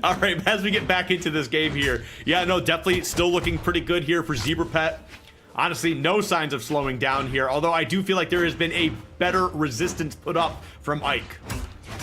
All right, as we get back into this game here, yeah, no, definitely still looking pretty good here for Zebra Pet. Honestly, no signs of slowing down here, although I do feel like there has been a better resistance put up from Ike.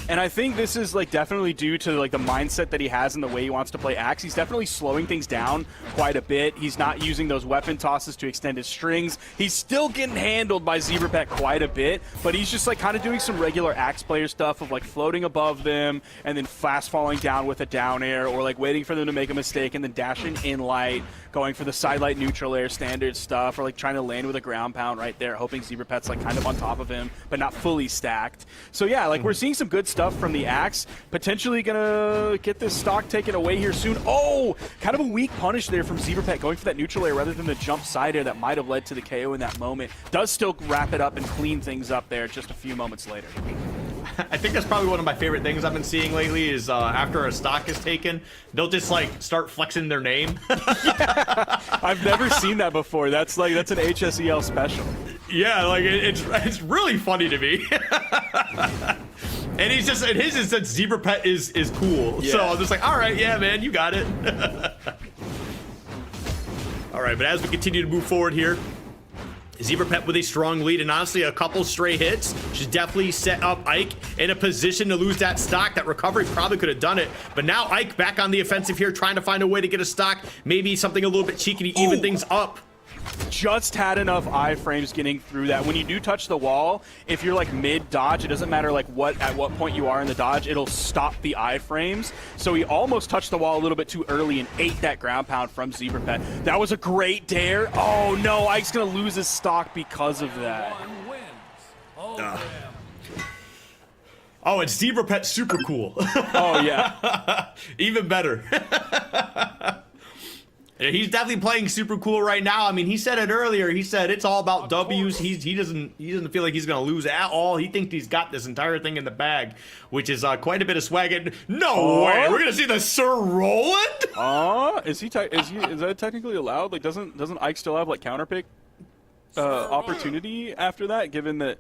And I think this is like definitely due to like the mindset that he has and the way he wants to play Axe. He's definitely slowing things down quite a bit. He's not using those weapon tosses to extend his strings. He's still getting handled by Zebra Pet quite a bit, but he's just like kind of doing some regular Axe player stuff of like floating above them and then fast falling down with a down air, or like waiting for them to make a mistake and then dashing in light, going for the side light neutral air standard stuff, or like trying to land with a ground pound right there, hoping Zebra Pet's like kind of on top of him, but not fully stacked. So yeah, like we're seeing some good stuff from the Axe. Potentially gonna get this stock taken away here soon. Oh, kind of a weak punish there from Zebra Pet, going for that neutral air rather than the jump side air that might have led to the KO in that moment. Does still wrap it up and clean things up there just a few moments later. I think that's probably one of my favorite things I've been seeing lately is after a stock is taken, they'll just like start flexing their name. Yeah, I've never seen that before. That's an HSEL special. Yeah, like it's really funny to me. And he's just, and his is that Zebra Pet is cool. Yeah. So I'm just like, all right, yeah, man, you got it. All right, but as we continue to move forward here, Zebra Pet with a strong lead, and honestly a couple stray hits should definitely set up Ike in a position to lose that stock. That recovery probably could have done it, but now Ike back on the offensive here, trying to find a way to get a stock, maybe something a little bit cheeky to even things up. Just had enough iframes getting through that. When you do touch the wall, if you're like mid dodge, it doesn't matter like at what point you are in the dodge, it'll stop the iframes. So he almost touched the wall a little bit too early and ate that ground pound from Zebra Pet. That was a great dare. Oh no, Ike's gonna lose his stock because of that. Oh, and Zebra Pet's super cool. Oh yeah. Even better. Yeah, he's definitely playing super cool right now. I mean, he said it earlier. He said it's all about W's. He doesn't feel like he's going to lose at all. He thinks he's got this entire thing in the bag, which is quite a bit of swag. And no way, we're going to see the Sir Roland. Is that technically allowed? Like, doesn't Ike still have like counter pick opportunity after that? Given that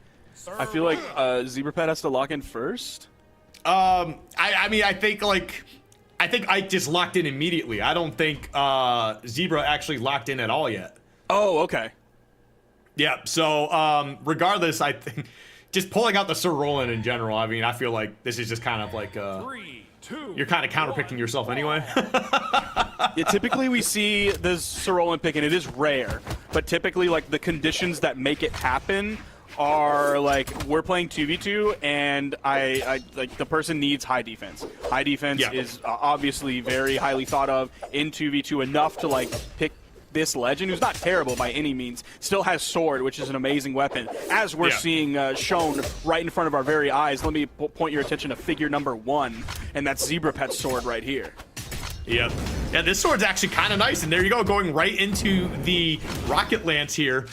I feel like ZebraPet has to lock in first. I mean, I think Ike just locked in immediately. I don't think Zebra actually locked in at all yet. Oh, okay. Yeah, so regardless, I think just pulling out the Sir Roland in general, I mean, I feel like this is just kind of like 3, 2, you're kind of counterpicking yourself anyway. Yeah, typically we see this Sir Roland pick, and it is rare, but typically like the conditions that make it happen are like we're playing 2v2 and I like the person needs high defense. High defense is obviously very highly thought of in 2v2 enough to like pick this legend who's not terrible by any means, still has sword, which is an amazing weapon, as we're seeing shown right in front of our very eyes. Let me point your attention to figure number 1, and that's ZebraPet's sword right here. Yeah, this sword's actually kind of nice, and there you go, going right into the rocket lance here.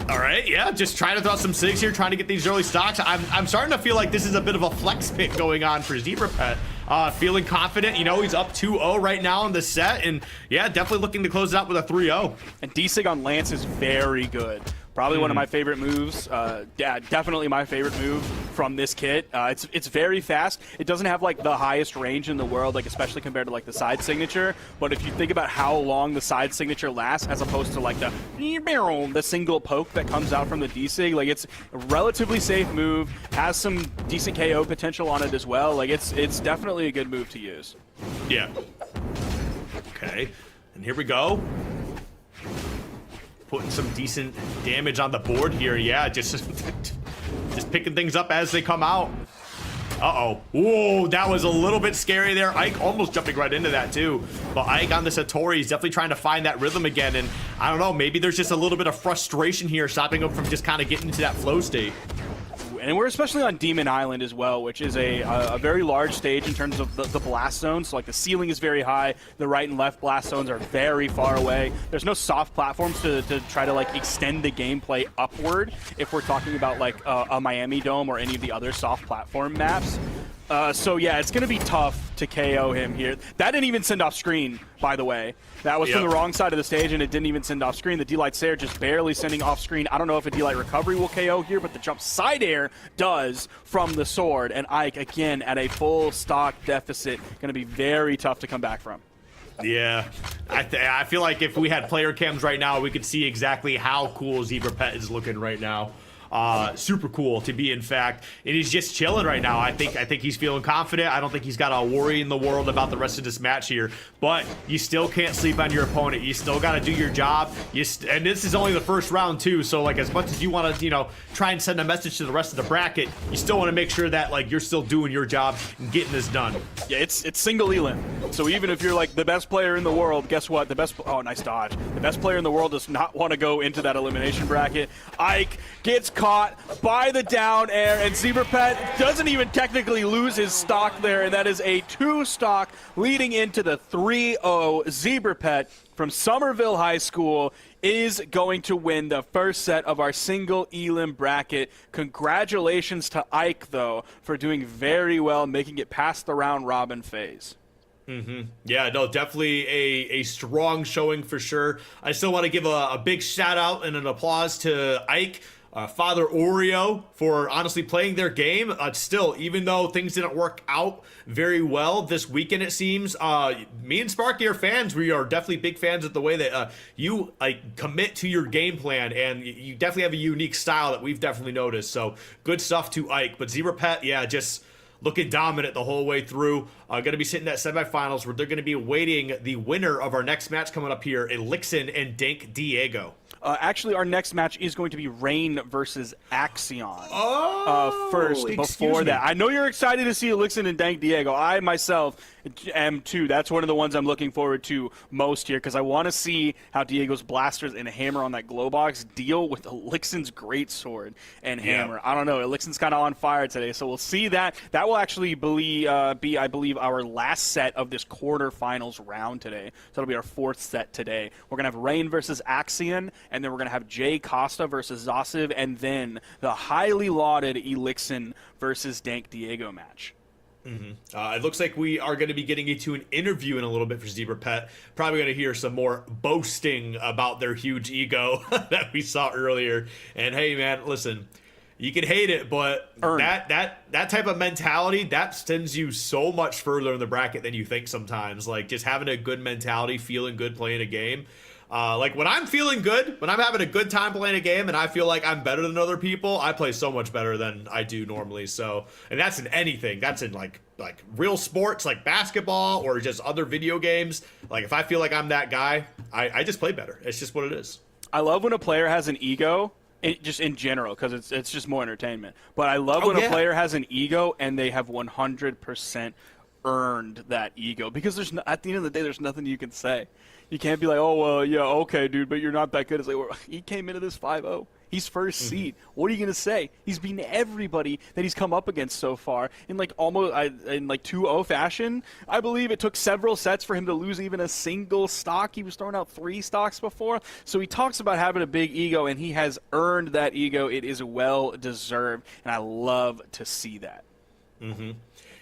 All right, yeah, just trying to throw some SIGs here, trying to get these early stocks. I'm starting to feel like this is a bit of a flex pick going on for ZebraPet. Feeling confident, you know, he's up 2-0 right now in the set, and yeah, definitely looking to close it out with a 3-0. And D-Sig on Lance is very good. Probably one of my favorite moves. Definitely my favorite move from this kit. It's very fast. It doesn't have like the highest range in the world, like especially compared to like the side signature. But if you think about how long the side signature lasts, as opposed to like the single poke that comes out from the D-Sig, like it's a relatively safe move. Has some decent KO potential on it as well. Like it's definitely a good move to use. Yeah. Okay. And here we go. Putting some decent damage on the board here. Yeah, just picking things up as they come out. Uh-oh. Whoa, that was a little bit scary there. Ike almost jumping right into that too. But Ike on the Satori is definitely trying to find that rhythm again. And I don't know, maybe there's just a little bit of frustration here, stopping him from just kind of getting into that flow state. And we're especially on Demon Island as well, which is a very large stage in terms of the blast zones. So like the ceiling is very high, the right and left blast zones are very far away. There's no soft platforms to try to like extend the gameplay upward if we're talking about like a Miami Dome or any of the other soft platform maps. So yeah, it's going to be tough to KO him here. That didn't even send off screen, by the way. That was from the wrong side of the stage, and it didn't even send off screen. The D-Light Sair just barely sending off screen. I don't know if a D-Light recovery will KO here, but the jump side air does from the sword. And Ike, again, at a full stock deficit, going to be very tough to come back from. Yeah, I feel like if we had player cams right now, we could see exactly how cool ZebraPet is looking right now. Super cool to be, in fact, and he's just chilling right now. I think he's feeling confident. I don't think he's got a worry in the world about the rest of this match here, but you still can't sleep on your opponent. You still got to do your job. And this is only the first round too, so like as much as you want to, you know, try and send a message to the rest of the bracket, you still want to make sure that like you're still doing your job and getting this done. Yeah, it's single elim. So even if you're like the best player in the world, guess what? Oh, nice dodge. The best player in the world does not want to go into that elimination bracket. Ike gets caught by the down air, and ZebraPet doesn't even technically lose his stock there, and that is a 2 stock leading into the 3-0. ZebraPet from Somerville High School is going to win the first set of our single elim bracket. Congratulations to Ike, though, for doing very well, making it past the round robin phase. Yeah, no, definitely a strong showing for sure. I still want to give a big shout out and an applause to Ike, Father Oreo, for honestly playing their game. Still, even though things didn't work out very well this weekend, it seems, me and Sparky are fans. We are definitely big fans of the way that you commit to your game plan, and you definitely have a unique style that we've definitely noticed. So good stuff to Ike. But ZebraPet, yeah, just looking dominant the whole way through. Going to be sitting at semifinals where they're going to be awaiting the winner of our next match coming up here, Elixon and Dank Diego. Actually, our next match is going to be Rain versus Axian. First, excuse before me. that. I know you're excited to see Elixon and Dank Diego. I myself am too. That's one of the ones I'm looking forward to most here, because I want to see how Diego's blasters and hammer on that glow box deal with Elixon's great sword and hammer. I don't know. Elixon's kind of on fire today, so we'll see that. That will actually be, I believe, our last set of this quarterfinals round today. So it'll be our 4th set today. We're going to have Rain versus Axian, and then we're going to have Jay Costa versus Zasiv, and then the highly lauded Elixon versus Dank Diego match. It looks like we are going to be getting into an interview in a little bit for Zebra Pet. Probably going to hear some more boasting about their huge ego that we saw earlier. And hey, man, listen, you can hate it, but that type of mentality, that sends you so much further in the bracket than you think sometimes. Like, just having a good mentality, feeling good playing a game. Like, when I'm feeling good, when I'm having a good time playing a game and I feel like I'm better than other people, I play so much better than I do normally. So, and that's in anything. That's in like real sports, like basketball or just other video games. Like, if I feel like I'm that guy, I just play better. It's just what it is. I love when a player has an ego, just in general, because it's just more entertainment. But I love when a player has an ego and they have 100% earned that ego, because at the end of the day, there's nothing you can say. You can't be like, oh, well, yeah, okay, dude, but you're not that good. It's like, well, he came into this 5-0. He's first seed. What are you going to say? He's beaten everybody that he's come up against so far in like almost in like 2-0 fashion. I believe it took several sets for him to lose even a single stock. He was throwing out 3 stocks before. So he talks about having a big ego, and he has earned that ego. It is well deserved, and I love to see that.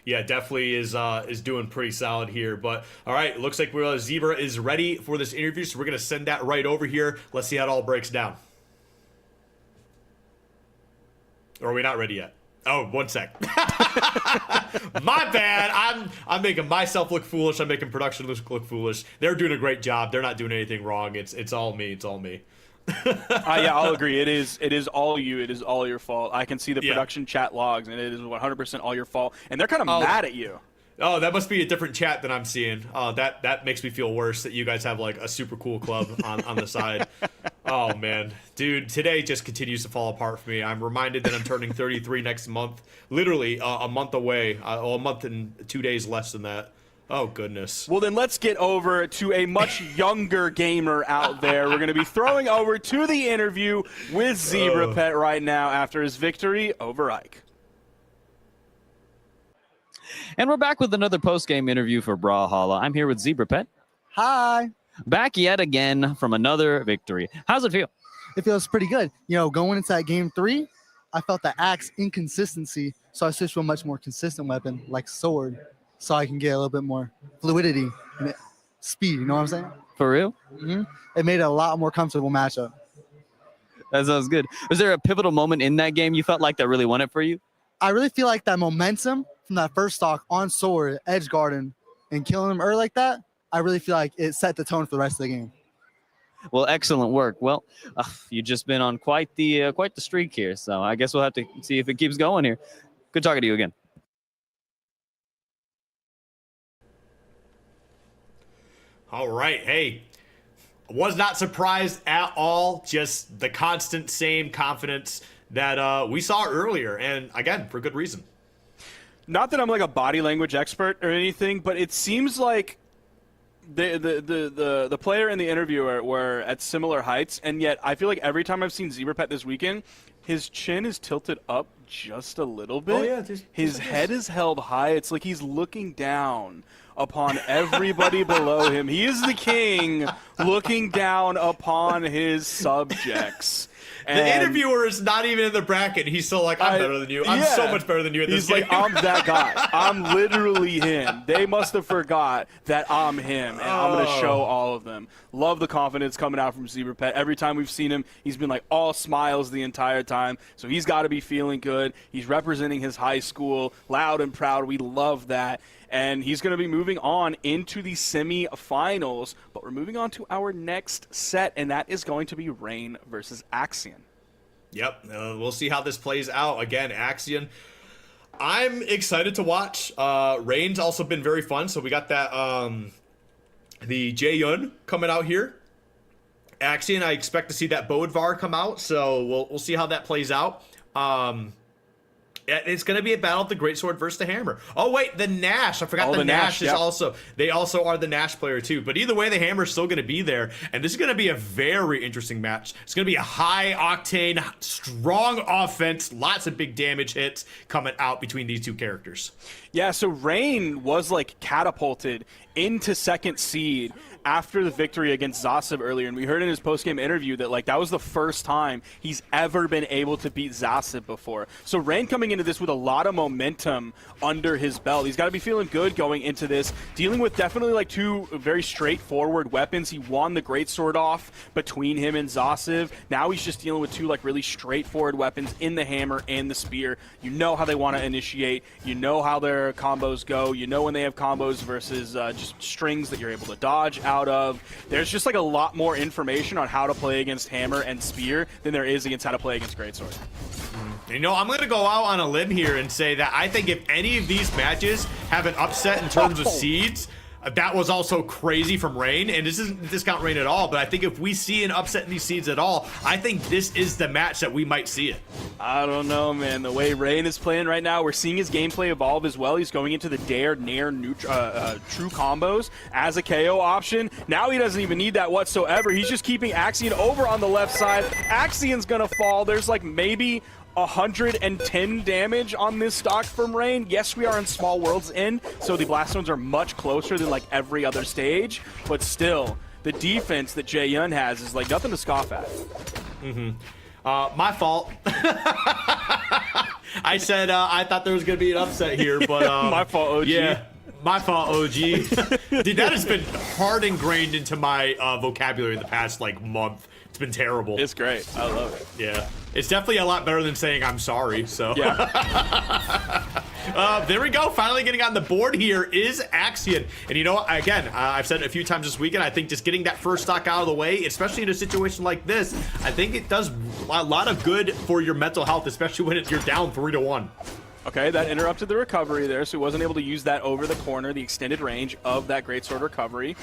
Yeah, definitely is doing pretty solid here. But all right, looks like Zebra is ready for this interview, so we're gonna send that right over here. Let's see how it all breaks down. Or are we not ready yet? Oh, 1 sec. My bad. I'm making myself look foolish. I'm making production look foolish. They're doing a great job. They're not doing anything wrong. It's all me. It's all me. Yeah, I'll agree. It is all you. It is all your fault. I can see the production chat logs, and it is 100% all your fault. And they're kind of mad at you. Oh, that must be a different chat than I'm seeing. That makes me feel worse that you guys have like a super cool club on the side. Oh, man. Dude, today just continues to fall apart for me. I'm reminded that I'm turning 33 next month. Literally a month away. A month and 2 days less than that. Oh, goodness. Well, then let's get over to a much younger gamer out there. We're going to be throwing over to the interview with Zebra Pet right now after his victory over Ike. And we're back with another post-game interview for Brawlhalla. I'm here with Zebra Pet. Hi. Back yet again from another victory. How's it feel? It feels pretty good. You know, going into that game 3, I felt the axe inconsistency, so I switched to a much more consistent weapon like sword, so I can get a little bit more fluidity and speed. You know what I'm saying? For real? It made it a lot more comfortable matchup. That sounds good. Was there a pivotal moment in that game you felt like that really won it for you? I really feel like that momentum from that first stock on sword, edge garden, and killing him early like that, I really feel like it set the tone for the rest of the game. Well, excellent work. Well, you've just been on quite the streak here, so I guess we'll have to see if it keeps going here. Good talking to you again. All right, hey, was not surprised at all. Just the constant same confidence that we saw earlier, and again, for good reason. Not that I'm like a body language expert or anything, but it seems like the player and the interviewer were at similar heights, and yet I feel like every time I've seen Zebra Pet this weekend, his chin is tilted up just a little bit. Oh, yeah, his head is held high. It's like he's looking down upon everybody below him. He is the king looking down upon his subjects. The interviewer is not even in the bracket. He's still like, I'm better than you. I'm so much better than you at this game. He's like, I'm that guy. I'm literally him. They must have forgot that I'm him, and I'm going to show all of them. Love the confidence coming out from Zebra Pet. Every time we've seen him, he's been like all smiles the entire time. So he's got to be feeling good. He's representing his high school, loud and proud. We love that. And he's going to be moving on into the semifinals. But we're moving on to our next set, and that is going to be Rain versus Axian. Yep, we'll see how this plays out. Again, Axian, I'm excited to watch. Rain's also been very fun. So we got that the Jaeyun coming out here. Axian, I expect to see that Bodvar come out. So we'll see how that plays out. It's going to be a battle of the Greatsword versus the Hammer. Oh, wait, the Nash. I forgot the Nash is also... They also are the Nash player, too. But either way, the Hammer's still going to be there. And this is going to be a very interesting match. It's going to be a high-octane, strong offense. Lots of big damage hits coming out between these two characters. Yeah, so Rain was like catapulted into second seed after the victory against Zasib earlier, and we heard in his post-game interview that like that was the first time he's ever been able to beat Zasib before. So Rain coming into this with a lot of momentum under his belt. He's got to be feeling good going into this, dealing with definitely like two very straightforward weapons. He won the greatsword off between him and Zasib. Now he's just dealing with two like really straightforward weapons in the hammer and the spear. You know how they want to initiate. You know how their combos go. You know when they have combos versus just strings that you're able to dodge out of. There's just like a lot more information on how to play against hammer and spear than there is against how to play against greatsword. You know, I'm going to go out on a limb here and say that I think if any of these matches have an upset in terms of seeds, that was also crazy from Rain, and this isn't discount Rain at all, but I think if we see an upset in these seeds at all, I think this is the match that we might see it. I don't know, man. The way Rain is playing right now, we're seeing his gameplay evolve as well. He's going into the Dare, Nair, True combos as a KO option. Now he doesn't even need that whatsoever. He's just keeping Axian over on the left side. Axian's going to fall. There's like maybe 110 damage on this stock from Rain. Yes, we are in Small World's End, so the blast zones are much closer than like every other stage, but still, the defense that Jae-Yun has is like nothing to scoff at. My fault. I said I thought there was going to be an upset here, but my fault, OG. Yeah, my fault, OG. Dude, that has been hard ingrained into my vocabulary the past like month. It's been terrible. It's great. I love it. Yeah. It's definitely a lot better than saying I'm sorry, so. Yeah. There we go. Finally getting on the board here is Axian. And you know what? Again, I've said it a few times this weekend, I think just getting that first stock out of the way, especially in a situation like this, I think it does a lot of good for your mental health, especially when you're down 3-1. Okay, that interrupted the recovery there, so he wasn't able to use that over the corner, the extended range of that greatsword recovery.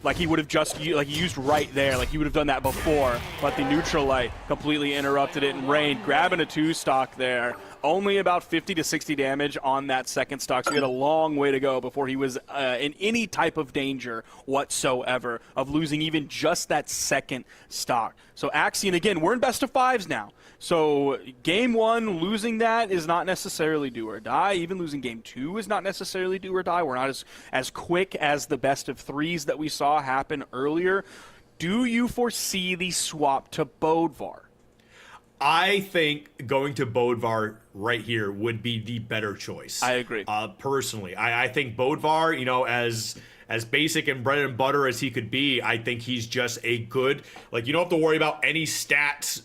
Like he would have just used right there, like he would have done that before, but the neutral light completely interrupted it, and Rain grabbing a 2-stock there. Only about 50 to 60 damage on that second stock, so he had a long way to go before he was in any type of danger whatsoever of losing even just that second stock. So Axian, again, we're in best of 5s now. So game 1, losing that is not necessarily do or die. Even losing game 2 is not necessarily do or die. We're not as quick as the best of 3s that we saw happen earlier. Do you foresee the swap to Bodvar? I think going to Bodvar right here would be the better choice. I agree. Personally, I think Bodvar, you know, as basic and bread and butter as he could be, I think he's just a good, like, you don't have to worry about any stats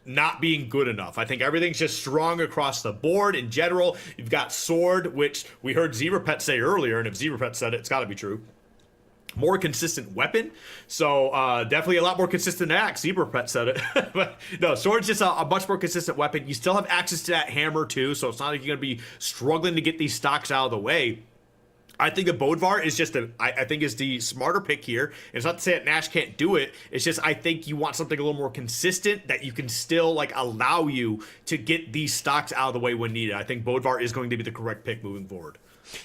not being good enough. I think everything's just strong across the board in general. You've got Sword, which we heard Zebrapet say earlier, and if Zebrapet said it, it's got to be true. More consistent weapon, so definitely a lot more consistent axe. Zebrapet said it. But no, Sword's just a much more consistent weapon. You still have access to that hammer too, so it's not like you're going to be struggling to get these stocks out of the way. I think the Bodvar is just I think is the smarter pick here. And it's not to say that Nash can't do it. It's just I think you want something a little more consistent that you can still like allow you to get these stocks out of the way when needed. I think Bodvar is going to be the correct pick moving forward.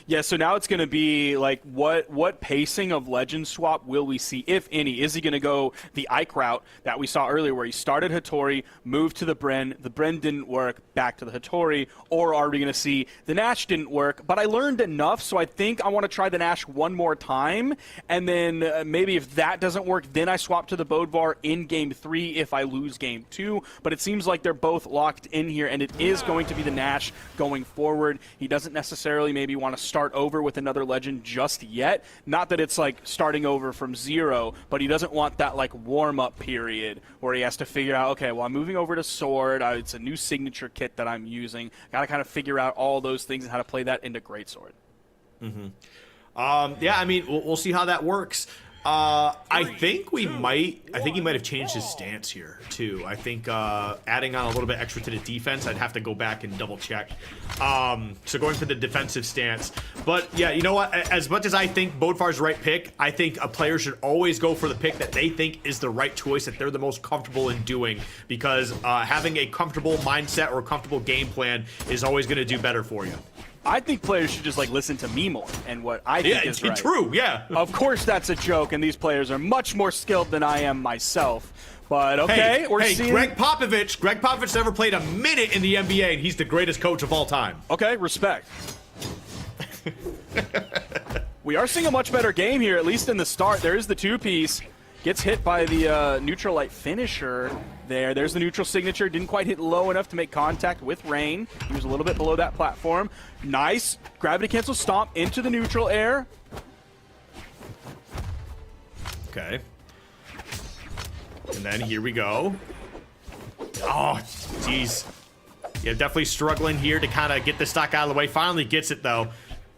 Yeah, so now it's going to be like what pacing of Legend swap will we see, if any? Is he going to go the Ike route that we saw earlier where he started Hattori, moved to the Bren didn't work, back to the Hattori, or are we going to see the Nash didn't work, but I learned enough, so I think I want to try the Nash one more time, and then maybe if that doesn't work, then I swap to the Bodvar in Game 3 if I lose Game 2, but it seems like they're both locked in here, and it is going to be the Nash going forward. He doesn't necessarily maybe want to start over with another Legend just yet. Not that it's like starting over from zero, but he doesn't want that like warm-up period where he has to figure out, okay, well, I'm moving over to Sword. It's a new signature kit that I'm using. Got to kind of figure out all those things and how to play that into Greatsword. Yeah, I mean, we'll see how that works. I think he might have changed his stance here too. I think adding on a little bit extra to the defense, I'd have to go back and double check. So going for the defensive stance. But yeah, you know what? As much as I think Bodvar's the right pick, I think a player should always go for the pick that they think is the right choice, that they're the most comfortable in doing, because having a comfortable mindset or a comfortable game plan is always going to do better for you. I think players should just like listen to me more and what I think is right. True, yeah. Of course that's a joke, and these players are much more skilled than I am myself. But okay, we're seeing... Greg Popovich never played a minute in the NBA, and he's the greatest coach of all time. Okay, respect. We are seeing a much better game here, at least in the start. There is the two-piece. Gets hit by the neutral light finisher there. There's the neutral signature. Didn't quite hit low enough to make contact with Rain. He was a little bit below that platform. Nice gravity cancel stomp into the neutral air. Okay. And then here we go. Oh, jeez. Yeah, definitely struggling here to kind of get the stock out of the way. Finally gets it, though.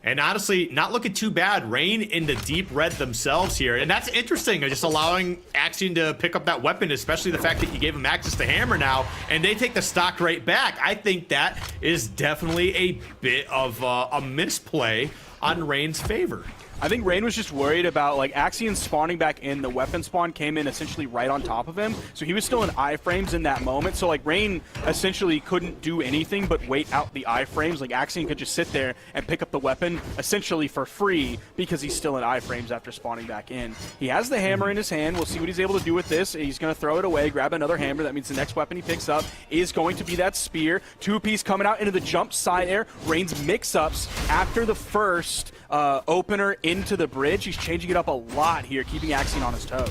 And honestly, not looking too bad. Rain in the deep red themselves here. And that's interesting, just allowing Axian to pick up that weapon, especially the fact that you gave him access to hammer now, and they take the stock right back. I think that is definitely a bit of a misplay on Rain's favor. I think Rain was just worried about, like, Axian spawning back in. The weapon spawn came in essentially right on top of him, so he was still in iframes in that moment. So, like, Rain essentially couldn't do anything but wait out the iframes. Like, Axian could just sit there and pick up the weapon essentially for free because he's still in iframes after spawning back in. He has the hammer in his hand. We'll see what he's able to do with this. He's going to throw it away, grab another hammer. That means the next weapon he picks up is going to be that spear. Two-piece coming out into the jump side air. Rain's mix-ups after the first opener into the bridge. He's changing it up a lot here, keeping Axian on his toes.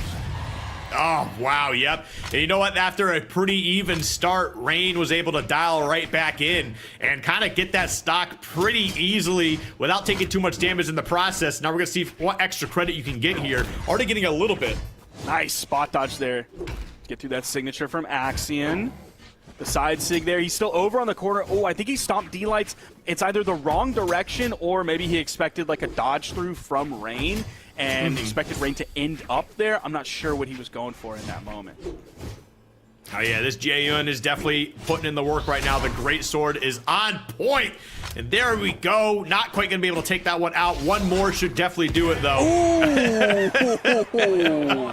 Oh, wow, yep. And you know what? After a pretty even start, Rain was able to dial right back in and kind of get that stock pretty easily without taking too much damage in the process. Now we're going to see what extra credit you can get here. Already getting a little bit. Nice spot dodge there. Get through that signature from Axian. The side sig there. He's still over on the corner. Oh, I think he stomped D-Lights. It's either the wrong direction or maybe he expected like a dodge through from Rain and expected Rain to end up there. I'm not sure what he was going for in that moment. Oh yeah, this Jaehyun is definitely putting in the work right now. The great sword is on point. And there we go. Not quite going to be able to take that one out. One more should definitely do it, though.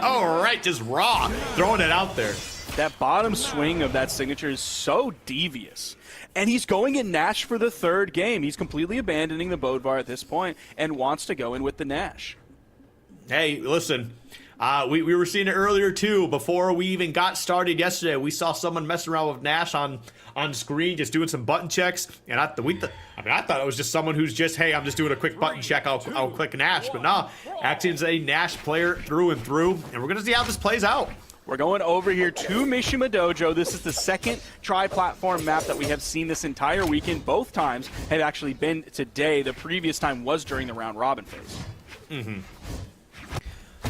All right, just raw. Throwing it out there. That bottom swing of that signature is so devious. And he's going in Nash for the third game. He's completely abandoning the Bodvar at this point and wants to go in with the Nash. Hey, listen. We were seeing it earlier, too. Before we even got started yesterday, we saw someone messing around with Nash on screen, just doing some button checks. And I thought it was just someone who's just, hey, I'm just doing a quick button check. I'll click Nash. But no, Axian's a Nash player through and through. And we're going to see how this plays out. We're going over here to Mishima Dojo. This is the second tri-platform map that we have seen this entire weekend. Both times have actually been today. The previous time was during the round-robin phase.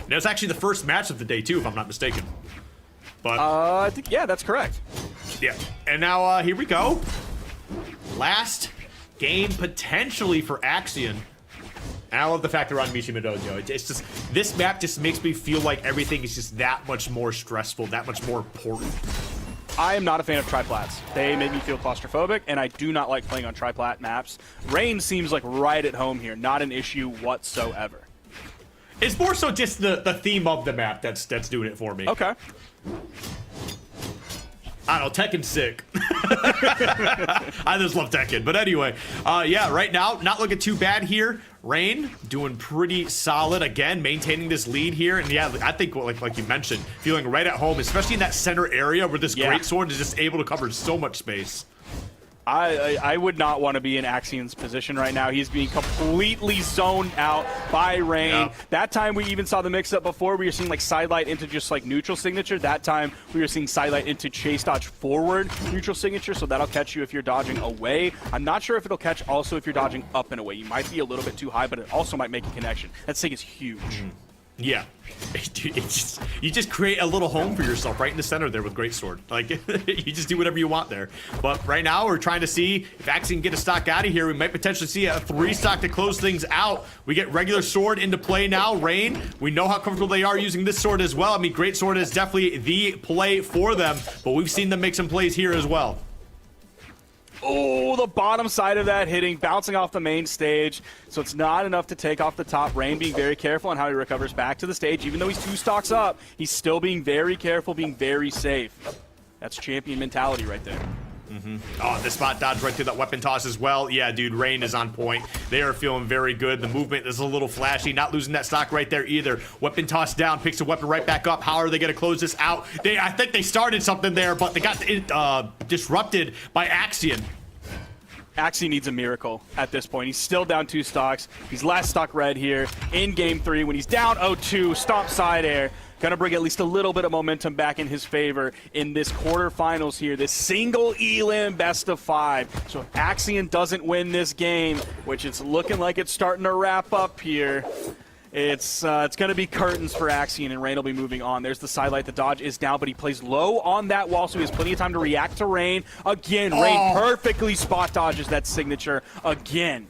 Now, it's actually the first match of the day, too, if I'm not mistaken. But I think, yeah, that's correct. Yeah. And now, here we go. Last game potentially for Axian. And I love the fact they're on Mishima Dojo. It's just, this map just makes me feel like everything is just that much more stressful, that much more important. I am not a fan of triplats. They make me feel claustrophobic, and I do not like playing on triplat maps. Rain seems like right at home here, not an issue whatsoever. It's more so just the theme of the map that's doing it for me. Okay. I don't know, Tekken's sick. I just love Tekken. But anyway, yeah, right now, not looking too bad here. Rain doing pretty solid. Again, maintaining this lead here. And yeah, I think, like you mentioned, feeling right at home, especially in that center area where this great sword is just able to cover so much space. I would not want to be in Axian's position right now. He's being completely zoned out by Rain. Yep. That time we even saw the mix-up before. We were seeing like sidelight into just like neutral signature. That time we were seeing sidelight into chase dodge forward neutral signature, so that'll catch you if you're dodging away. I'm not sure if it'll catch also if you're dodging up and away. You might be a little bit too high, but it also might make a connection. That sig is huge. Yeah. You just create a little home for yourself right in the center there with Greatsword. Like, you just do whatever you want there. But right now, we're trying to see if Axian can get a stock out of here. We might potentially see a 3-stock to close things out. We get regular sword into play now. Rain, we know how comfortable they are using this sword as well. I mean, Greatsword is definitely the play for them, but we've seen them make some plays here as well. Oh, the bottom side of that hitting, bouncing off the main stage. So it's not enough to take off the top. Rain being very careful on how he recovers back to the stage. Even though he's 2 stocks up, he's still being very careful, being very safe. That's champion mentality right there. Oh, the spot dodge right through that weapon toss as well. Yeah, dude, Rain is on point. They are feeling very good. The movement is a little flashy. Not losing that stock right there either. Weapon toss down, picks the weapon right back up. How are they going to close this out? I think they started something there, but they got disrupted by Axian. Axian needs a miracle at this point. He's still down 2 stocks. He's last stock red here in game 3 when he's down 0-2. Stomp side air. Going to bring at least a little bit of momentum back in his favor in this quarterfinals here. This single elim best of 5. So if Axian doesn't win this game, which it's looking like it's starting to wrap up here, it's going to be curtains for Axian, and Rain will be moving on. There's the sidelight. The dodge is down, but he plays low on that wall, so he has plenty of time to react to Rain. Again, Rain perfectly spot dodges that signature again.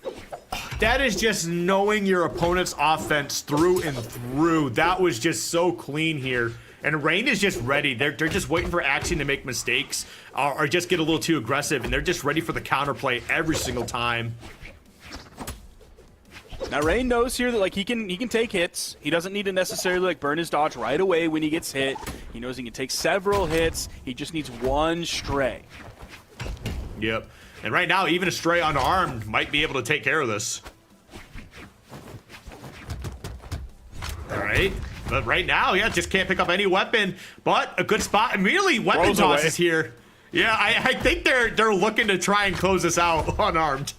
That is just knowing your opponent's offense through and through. That was just so clean here. And Rain is just ready. They're just waiting for Axian to make mistakes or just get a little too aggressive, and they're just ready for the counterplay every single time. Now Rain knows here that like he can take hits. He doesn't need to necessarily like burn his dodge right away when he gets hit. He knows he can take several hits. He just needs one stray. Yep. And right now, even a stray unarmed might be able to take care of this. All right. But right now, yeah, just can't pick up any weapon. But a good spot. Immediately, weapon tosses here. Yeah, I think they're looking to try and close this out unarmed.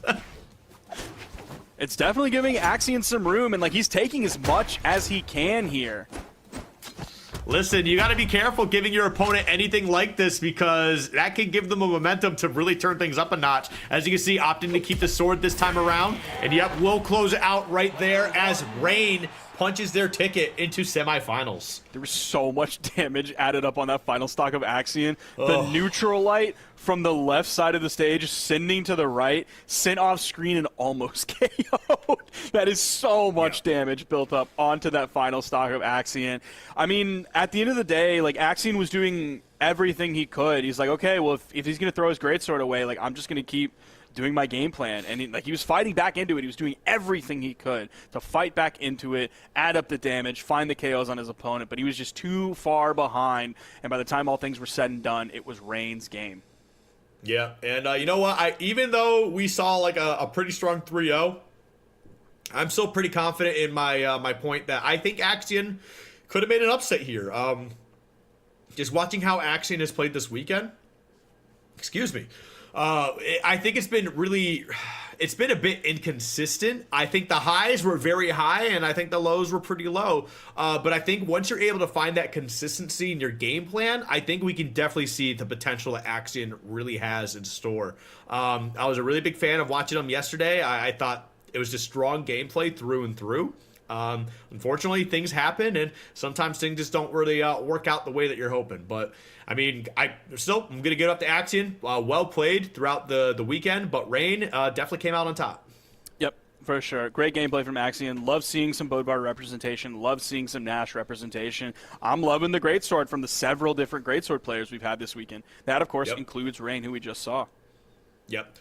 It's definitely giving Axian some room, and like he's taking as much as he can here. Listen, you got to be careful giving your opponent anything like this because that can give them a momentum to really turn things up a notch. As you can see, opting to keep the sword this time around. And yep, we'll close it out right there as Rain punches their ticket into semifinals. There was so much damage added up on that final stock of Axian. The neutral light from the left side of the stage sending to the right, sent off screen and almost KO'd. That is so much damage built up onto that final stock of Axian. I mean, at the end of the day, like Axian was doing everything he could. He's like, okay, well, if he's going to throw his greatsword away, like I'm just going to keep doing my game plan. And he was fighting back into it. He was doing everything he could to fight back into it, add up the damage, find the KOs on his opponent, but he was just too far behind. And by the time all things were said and done, it was Rain's game. Yeah, and you know what? Even though we saw like a pretty strong 3-0, I'm still pretty confident in my my point that I think Axian could have made an upset here. Just watching how Axian has played this weekend, excuse me, I think it's been a bit inconsistent. I think the highs were very high and I think the lows were pretty low. But I think once you're able to find that consistency in your game plan, I think we can definitely see the potential that Axian really has in store. I was a really big fan of watching them yesterday. I thought it was just strong gameplay through and through. Unfortunately, things happen, and sometimes things just don't really work out the way that you're hoping. But I mean, I'm gonna give it up to Axian. Well played throughout the weekend, but Rain definitely came out on top. Yep, for sure. Great gameplay from Axian. Love seeing some Bodvar representation. Love seeing some Nash representation. I'm loving the greatsword from the several different greatsword players we've had this weekend. That, of course, includes Rain, who we just saw. Yep.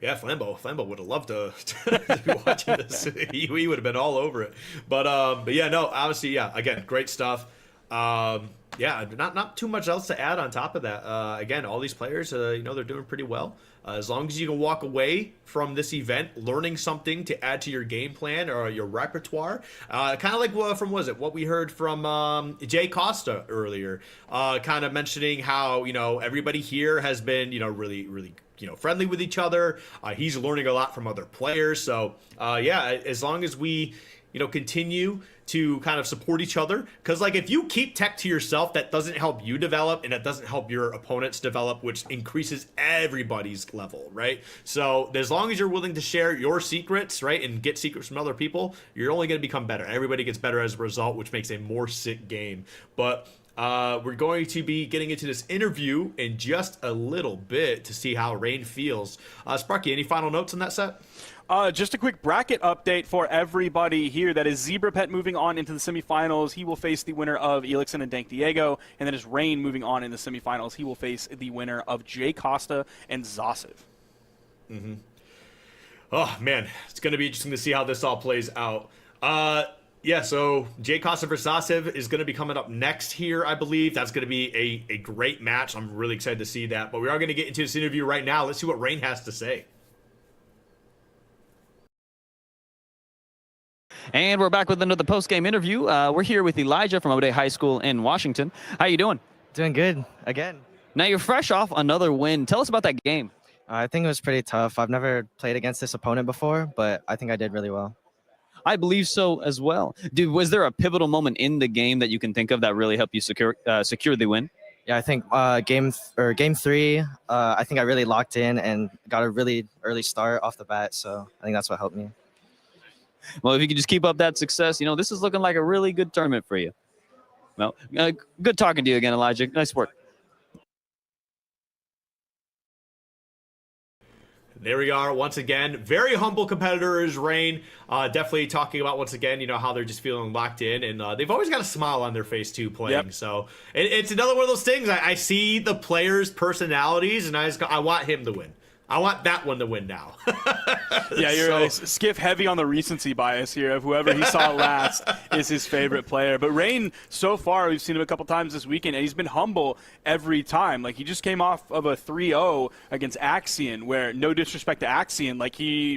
Yeah, Flambeau would have loved to be watching this. He would have been all over it. But yeah, no, obviously, yeah, again, great stuff. Yeah, not too much else to add on top of that. Again, all these players, you know, they're doing pretty well. As long as you can walk away from this event learning something to add to your game plan or your repertoire, kind of like what we heard from Jay Costa earlier, kind of mentioning how, you know, everybody here has been, you know, really friendly with each other. He's learning a lot from other players. So yeah, as long as we, you know, continue to kind of support each other, because like if you keep tech to yourself, that doesn't help you develop and that doesn't help your opponents develop, which increases everybody's level, right? So as long as you're willing to share your secrets, right, and get secrets from other people, you're only going to become better. Everybody gets better as a result, which makes a more sick game. But we're going to be getting into this interview in just a little bit to see how Rain feels. Sparky, any final notes on that set? Just a quick bracket update for everybody here. That is Zebra Pet moving on into the semifinals. He will face the winner of Elixon and Dank Diego. And then is Rain moving on in the semifinals. He will face the winner of Jay Costa and Zasiv. Mm-hmm. Oh, man. It's going to be interesting to see how this all plays out. Yeah, so Jay Costa versus Zasiv is going to be coming up next here, I believe. That's going to be a great match. I'm really excited to see that. But we are going to get into this interview right now. Let's see what Rain has to say. And we're back with another post-game interview. We're here with Elijah from O'Day High School in Washington. How you doing? Doing good, again. Now you're fresh off another win. Tell us about that game. I think it was pretty tough. I've never played against this opponent before, but I think I did really well. I believe so as well. Dude, was there a pivotal moment in the game that you can think of that really helped you secure the win? Yeah, I think game 3, I think I really locked in and got a really early start off the bat. So I think that's what helped me. Well, if you could just keep up that success, this is looking like a really good tournament for you. Well, good talking to you again, Elijah. Nice work. There we are once again. Very humble competitor is Rain. Definitely talking about once again, how they're just feeling locked in, and they've always got a smile on their face too playing. Yep. So it's another one of those things. I see the players' personalities, and I want him to win. I want that one to win now. Yeah, you're Skiff heavy on the recency bias here of whoever he saw last is his favorite player. But Rain, so far, we've seen him a couple times this weekend, and he's been humble every time. Like, he just came off of a 3-0 against Axian, where, no disrespect to Axian,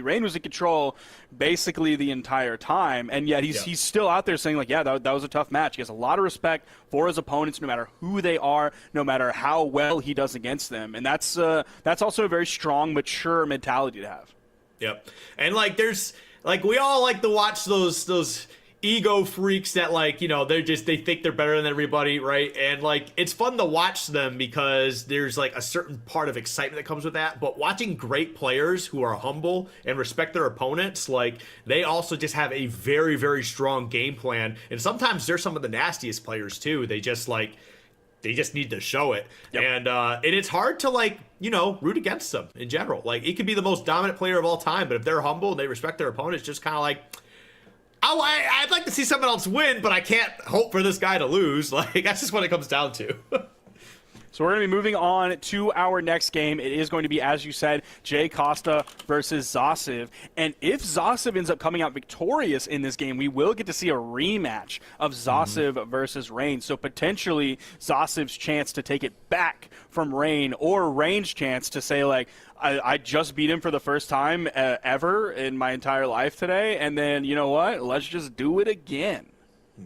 Rain was in control basically the entire time, and yet he's still out there saying, that was a tough match. He has a lot of respect for his opponents, no matter who they are, no matter how well he does against them. And that's also a very strong, mature mentality to have. Yep. And we all like to watch those ego freaks that they think they're better than everybody, right? And it's fun to watch them because there's a certain part of excitement that comes with that. But watching great players who are humble and respect their opponents, they also just have a very, very strong game plan. And sometimes they're some of the nastiest players too. They just need to show it. Yep. And it's hard to root against them in general. It could be the most dominant player of all time, but if they're humble and they respect their opponents, just kind of I'd like to see someone else win, but I can't hope for this guy to lose. That's just what it comes down to. So we're going to be moving on to our next game. It is going to be, as you said, Jay Costa versus Zasiv. And if Zasiv ends up coming out victorious in this game, we will get to see a rematch of Zasiv versus Rain. So potentially Zasiv's chance to take it back from Rain, or Rain's chance to say, I just beat him for the first time ever in my entire life today. And then, you know what? Let's just do it again.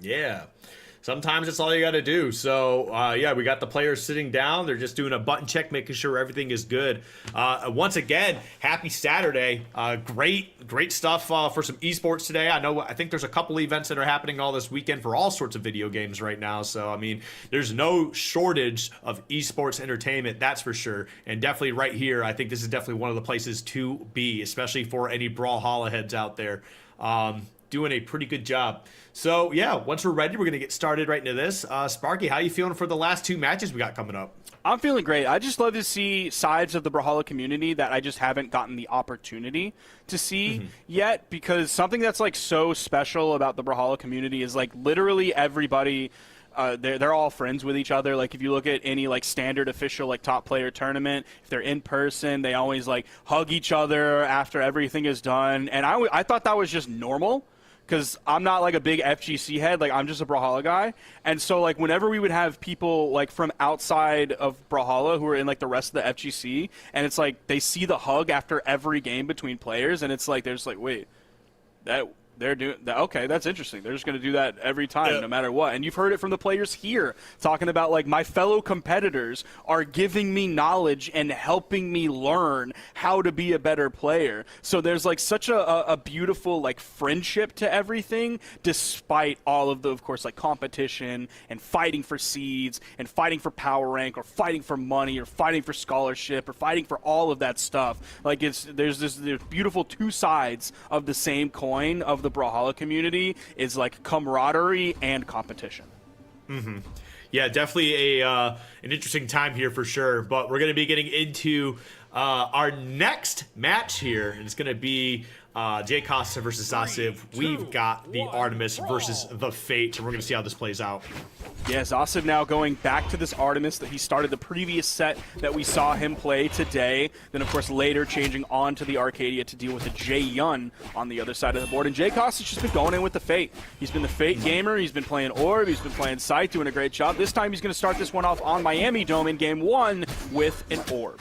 Yeah. Sometimes it's all you got to do. So, we got the players sitting down. They're just doing a button check, making sure everything is good. Once again, happy Saturday. Great stuff for some esports today. I think there's a couple events that are happening all this weekend for all sorts of video games right now. So, there's no shortage of esports entertainment, that's for sure. And definitely right here, I think this is definitely one of the places to be, especially for any Brawlhalla heads out there. Doing a pretty good job. So once we're ready, we're going to get started right into this. Sparky, how are you feeling for the last 2 matches we got coming up? I'm feeling great. I just love to see sides of the Brawlhalla community that I just haven't gotten the opportunity to see yet, because something that's so special about the Brawlhalla community is literally everybody they're all friends with each other. If you look at any standard official top player tournament, if they're in person, they always hug each other after everything is done. And I thought that was just normal, because I'm not a big FGC head. I'm just a Brawlhalla guy. And so whenever we would have people from outside of Brawlhalla who are in the rest of the FGC, and it's they see the hug after every game between players, and it's they're just wait, they're doing that. Okay, that's interesting. They're just going to do that every time, no matter what. And you've heard it from the players here talking about my fellow competitors are giving me knowledge and helping me learn how to be a better player. So there's such a beautiful friendship to everything, despite all of the, of course, competition and fighting for seeds and fighting for power rank or fighting for money or fighting for scholarship or fighting for all of that stuff. There's beautiful 2 sides of the same coin of the Brawlhalla community, is camaraderie and competition. Yeah, definitely an interesting time here for sure. But we're going to be getting into our next match here, and it's going to be Jay Costa versus Zasiv. We've got the Artemis versus the Fate, and we're going to see how this plays out. Yeah, Zasiv now going back to this Artemis that he started the previous set that we saw him play today. Then, of course, later changing on to the Arcadia to deal with the Jay Yun on the other side of the board. And Jay Costa's just been going in with the Fate. He's been the Fate gamer. He's been playing Orb. He's been playing Sight, doing a great job. This time he's going to start this one off on Miami Dome in Game 1 with an Orb.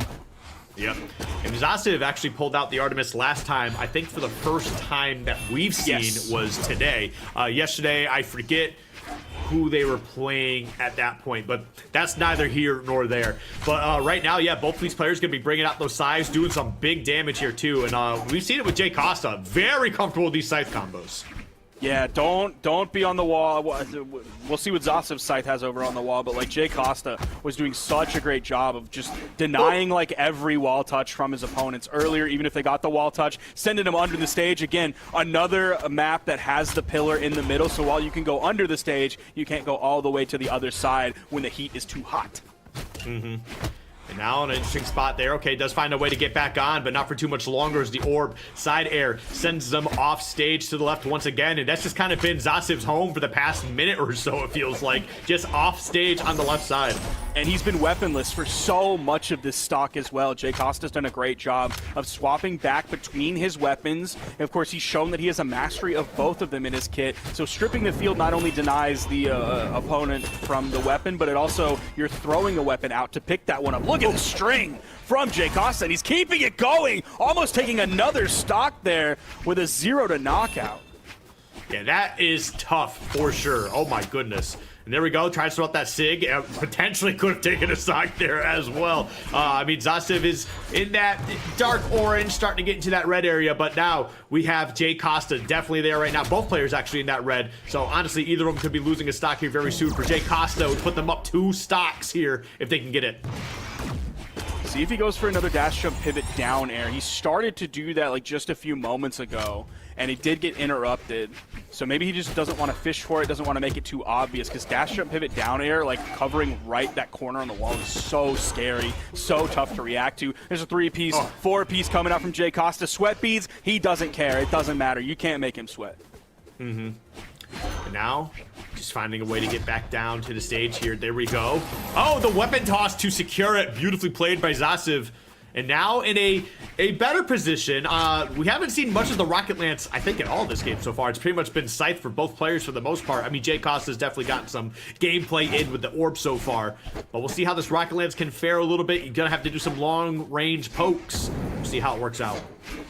Yep. And Zasiv actually pulled out the Artemis last time, I think for the first time that we've seen was today. Yesterday, I forget who they were playing at that point, but that's neither here nor there. But right now, yeah, both of these players going to be bringing out those scythes, doing some big damage here too, and we've seen it with Jay Costa. Very comfortable with these scythe combos. Yeah, don't be on the wall. We'll see what Zasiv's scythe has over on the wall, but like Jay Costa was doing such a great job of just denying like every wall touch from his opponents earlier, even if they got the wall touch, sending them under the stage. Again, another map that has the pillar in the middle, so while you can go under the stage, you can't go all the way to the other side when the heat is too hot. Mm-hmm. And now an interesting spot there. Okay, does find a way to get back on, but not for too much longer as the orb side air sends them off stage to the left once again. And that's just kind of been Zasiv's home for the past minute or so, it feels like. Just off stage on the left side. And he's been weaponless for so much of this stock as well. Jay Costa's done a great job of swapping back between his weapons. And of course, he's shown that he has a mastery of both of them in his kit. So stripping the field not only denies the opponent from the weapon, but it also, you're throwing a weapon out to pick that one up. Look at the string from Jay Costa, and he's keeping it going, almost taking another stock there with a 0 to knockout. Yeah, that is tough for sure. Oh my goodness. And there we go, tries to throw out that SIG. Potentially could have taken a stock there as well. I mean, Zasiv is in that dark orange, starting to get into that red area, but now we have Jay Costa definitely there right now. Both players actually in that red. So honestly, either of them could be losing a stock here very soon. For Jay Costa, would put them up 2 stocks here if they can get it. See if he goes for another dash jump pivot down air. He started to do that like just a few moments ago, and he did get interrupted. So maybe he just doesn't want to fish for it, doesn't want to make it too obvious, because dash jump pivot down air, like covering right that corner on the wall, is so scary, so tough to react to. There's a 3-piece, 4-piece coming out from Jay Costa. Sweat beads, he doesn't care. It doesn't matter. You can't make him sweat. Mm-hmm. And now, just finding a way to get back down to the stage here. There we go. Oh, the weapon toss to secure it. Beautifully played by Zasiv. And now in a better position. We haven't seen much of the Rocket Lance, I think, in all this game so far. It's pretty much been scythe for both players for the most part. I mean, Jay Costa's definitely gotten some gameplay in with the orb so far. But we'll see how this Rocket Lance can fare a little bit. You're going to have to do some long-range pokes. We'll see how it works out.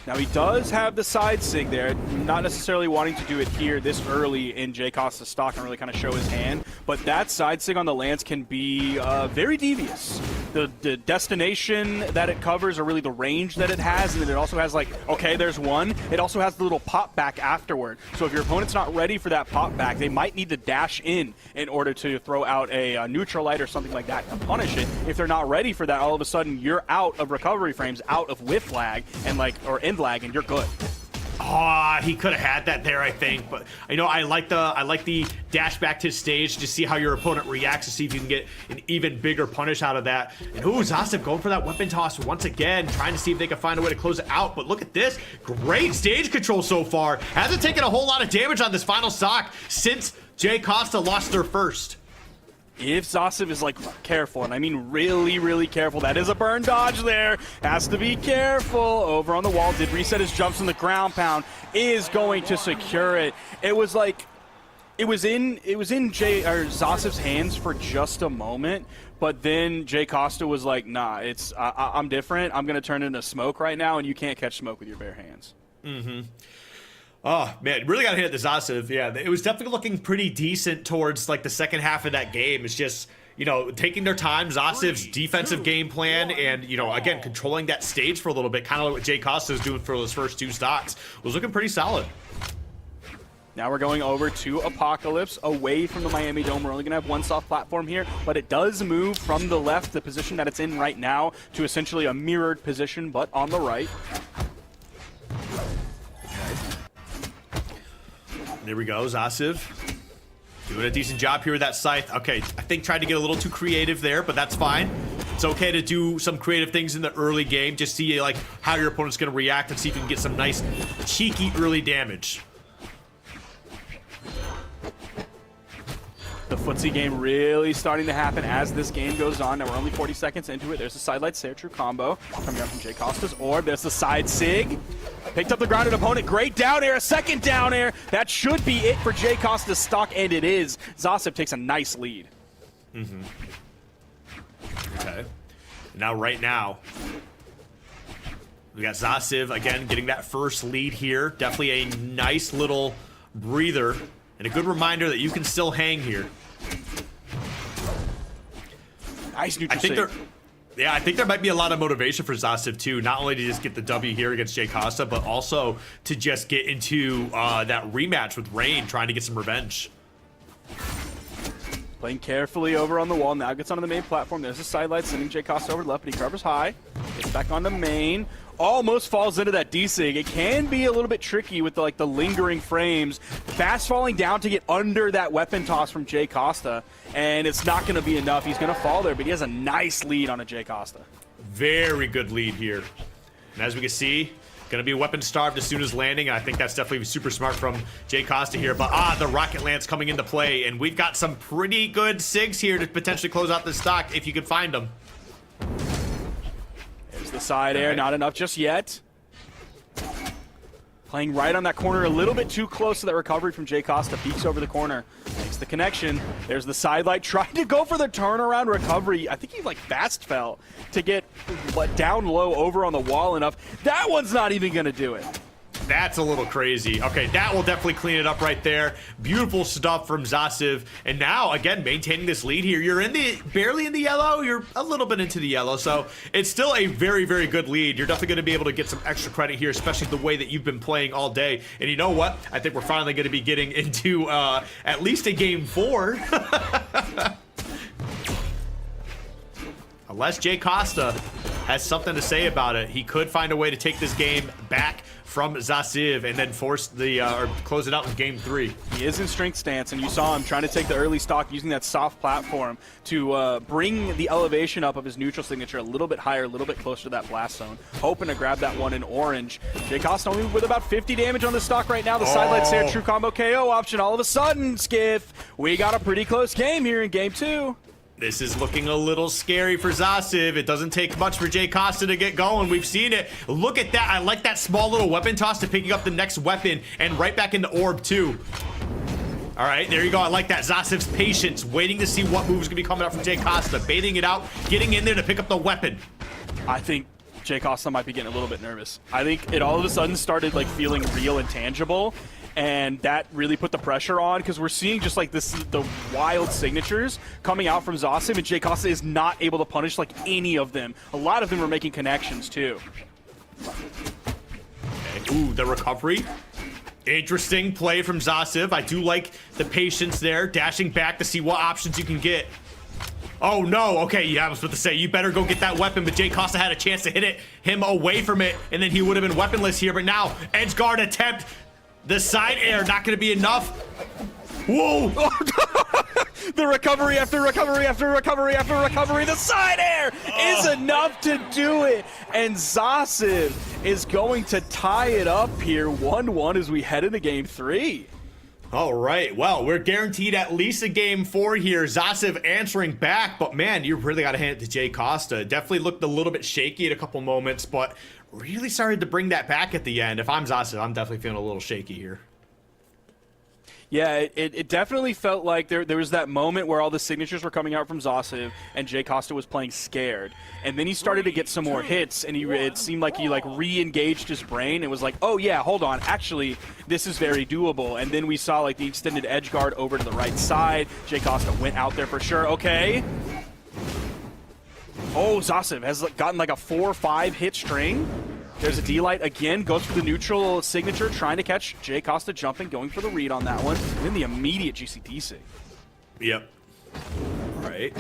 Now he does have the side sig there, not necessarily wanting to do it here this early in Jay Costa's stock and really kind of show his hand, but that side sig on the Lance can be very devious. The destination that it covers, or really the range that it has, and then it also has like, okay, there's one, it also has the little pop back afterward. So if your opponent's not ready for that pop back, they might need to dash in order to throw out a neutral light or something like that to punish it. If they're not ready for that, all of a sudden you're out of recovery frames, out of whiff lag, and like, or end lag, and you're good. Ah, he could have had that there, I think. But you know, I like the dash back to stage to see how your opponent reacts, to see if you can get an even bigger punish out of that. And ooh, Zasiv going for that weapon toss once again, trying to see if they can find a way to close it out. But look at this, great stage control so far. Hasn't taken a whole lot of damage on this final stock since Jay Costa lost their first. If Zasiv is like careful, and I mean really, really careful, that is a burn dodge there, has to be careful. Over on the wall, did reset his jumps in the ground pound, is going to secure it. It was like, it was in Zasiv's hands for just a moment, but then Jay Costa was like, nah, I'm different, I'm gonna turn into smoke right now, and you can't catch smoke with your bare hands. Mm-hmm. Oh, man, really got to hit the Zasiv. Yeah, it was definitely looking pretty decent towards, like, the second half of that game. It's just, you know, taking their time, Zasiv's defensive game plan, and, you know, again, controlling that stage for a little bit, kind of like what Jay Costa is doing for those first 2 stocks, was looking pretty solid. Now we're going over to Apocalypse, away from the Miami Dome. We're only going to have one soft platform here, but it does move from the left, the position that it's in right now, to essentially a mirrored position, but on the right. There we go, Zasiv. Doing a decent job here with that scythe. Okay, I think tried to get a little too creative there, but that's fine. It's okay to do some creative things in the early game. Just see like how your opponent's going to react and see if you can get some nice, cheeky early damage. The footsie game really starting to happen as this game goes on. Now we're only 40 seconds into it. There's a sidelight Sair True combo coming up from Jay Costa's orb. There's the side sig. Picked up the grounded opponent. Great down air, a second down air. That should be it for Jay Costa's stock, and it is. Zasiv takes a nice lead. Mm-hmm. Okay. Now, right now, we got Zasiv, again, getting that first lead here. Definitely a nice little breather. And a good reminder that you can still hang here. Nice neutral I think save. I think there might be a lot of motivation for Zasiv too, not only to just get the W here against Jay Costa, but also to just get into that rematch with Rain, trying to get some revenge. Playing carefully over on the wall, now gets onto the main platform. There's a sidelight sending Jay Costa over to left, but he covers high. Gets back on the main. Almost falls into that desig. It can be a little bit tricky with the lingering frames. Fast falling down to get under that weapon toss from Jay Costa, and it's not going to be enough. He's going to fall there, but he has a nice lead on a Jay Costa. Very good lead here. And as we can see, going to be weapon starved as soon as landing. I think that's definitely super smart from Jay Costa here. But the rocket lance coming into play, and we've got some pretty good SIGs here to potentially close out this stock if you could find them. There's the side air, not enough just yet. Playing right on that corner, a little bit too close to that recovery from Jay Costa. Peeks over the corner, makes the connection. There's the sidelight, trying to go for the turnaround recovery. I think he fast fell to get down low over on the wall enough. That one's not even gonna do it. That's a little crazy. Okay, that will definitely clean it up right there. Beautiful stuff from Zasiv. And now, again, maintaining this lead here. You're barely in the yellow. You're a little bit into the yellow. So it's still a very, very good lead. You're definitely going to be able to get some extra credit here, especially the way that you've been playing all day. And you know what? I think we're finally going to be getting into at least a game 4. Unless Jay Costa has something to say about it, he could find a way to take this game back from Zasiv and then force the or close it out in game 3. He is in strength stance, and you saw him trying to take the early stock using that soft platform to bring the elevation up of his neutral signature a little bit higher, a little bit closer to that blast zone, hoping to grab that one in orange. Jay Costa only with about 50 damage on the stock right now. The sidelight there, true combo KO option. All of a sudden, Skiff, we got a pretty close game here in game 2. This is looking a little scary for Zasiv. It doesn't take much for Jay Costa to get going. We've seen it. Look at that. I like that small little weapon toss to picking up the next weapon and right back into orb too. All right, there you go. I like that. Zasiv's patience, waiting to see what move is going to be coming out from Jay Costa. Baiting it out, getting in there to pick up the weapon. I think Jay Costa might be getting a little bit nervous. I think it all of a sudden started feeling real and tangible. And that really put the pressure on because we're seeing just the wild signatures coming out from Zasiv, and Jay Costa is not able to punish any of them. A lot of them are making connections too. Okay. Ooh, the recovery. Interesting play from Zasiv. I do like the patience there, dashing back to see what options you can get. Oh no, okay, yeah, I was about to say, you better go get that weapon, but Jay Costa had a chance to hit him away from it, and then he would have been weaponless here, but now, edge guard attempt. The side air, not going to be enough. Whoa! The recovery after recovery after recovery after recovery. The side air is enough to do it. And Zasiv is going to tie it up here 1-1 as we head into game 3. All right, well, we're guaranteed at least a game 4 here. Zasiv answering back, but man, you really got to hand it to Jay Costa. Definitely looked a little bit shaky at a couple moments, but really started to bring that back at the end. If I'm Zasiv, I'm definitely feeling a little shaky here. Yeah, it definitely felt like there was that moment where all the signatures were coming out from Zasiv and Jay Costa was playing scared. And then he started to get some more hits, and it seemed like he re-engaged his brain and was like, oh yeah, hold on, actually, this is very doable. And then we saw the extended edge guard over to the right side. Jay Costa went out there for sure. Okay. Oh, Zasiv has gotten a 4-5 hit string. There's a D-Light again, goes for the neutral signature, trying to catch Jay Costa jumping, going for the read on that one. And then the immediate GCD sig. Yep. All right.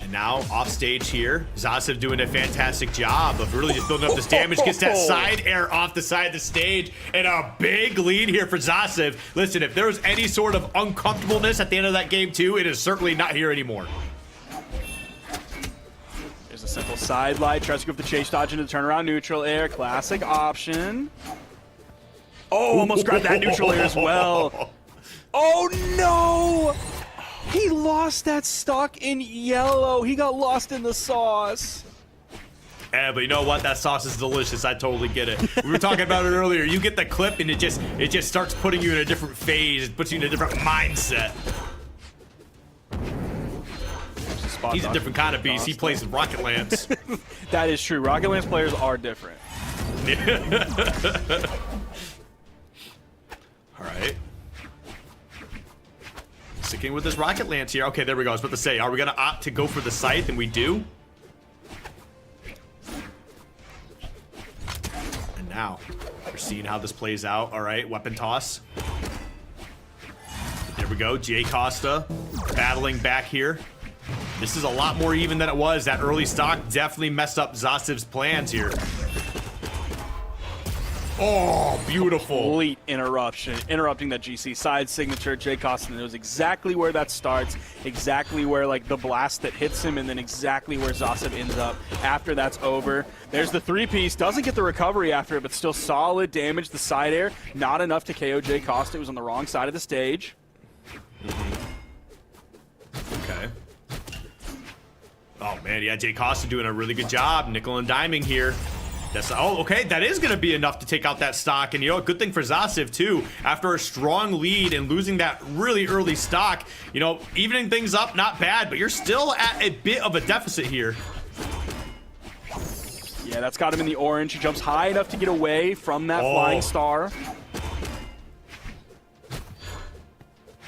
And now off stage here, Zasiv doing a fantastic job of really just building up this damage. Gets that side air off the side of the stage, and a big lead here for Zasiv. Listen, if there was any sort of uncomfortableness at the end of that game too, it is certainly not here anymore. A simple side light, tries to go for the chase dodge into the turnaround neutral air, classic option. Oh, almost grabbed that neutral air as well. Oh no! He lost that stock in yellow. He got lost in the sauce. Yeah, but you know what? That sauce is delicious. I totally get it. We were talking about it earlier. You get the clip and it just starts putting you in a different phase. It puts you in a different mindset. He's a different kind of beast. He plays Rocket Lance. That is true. Rocket Lance players are different. All right. Sticking with this rocket lance here. Okay, there we go. I was about to say, are we gonna opt to go for the scythe? And we do. And now we're seeing how this plays out. All right, weapon toss. There we go. Jay Costa battling back here. This is a lot more even than it was. That early stock definitely messed up Zasiv's plans here. Oh, beautiful. Complete interrupting that GC side signature. Jay Costa knows exactly where that starts, exactly where like the blast that hits him, and then exactly where Zasiv ends up after that's over. There's the 3-piece, doesn't get the recovery after it, but still solid damage. The side air, not enough to KO Jay Costa. It was on the wrong side of the stage. Okay. Oh man, yeah, Jay Costa doing a really good job. Nickel and diming here. Oh, okay, that is going to be enough to take out that stock. And, you know, a good thing for Zasiv, too. After a strong lead and losing that really early stock, you know, evening things up, not bad, but you're still at a bit of a deficit here. Yeah, that's got him in the orange. He jumps high enough to get away from that flying star.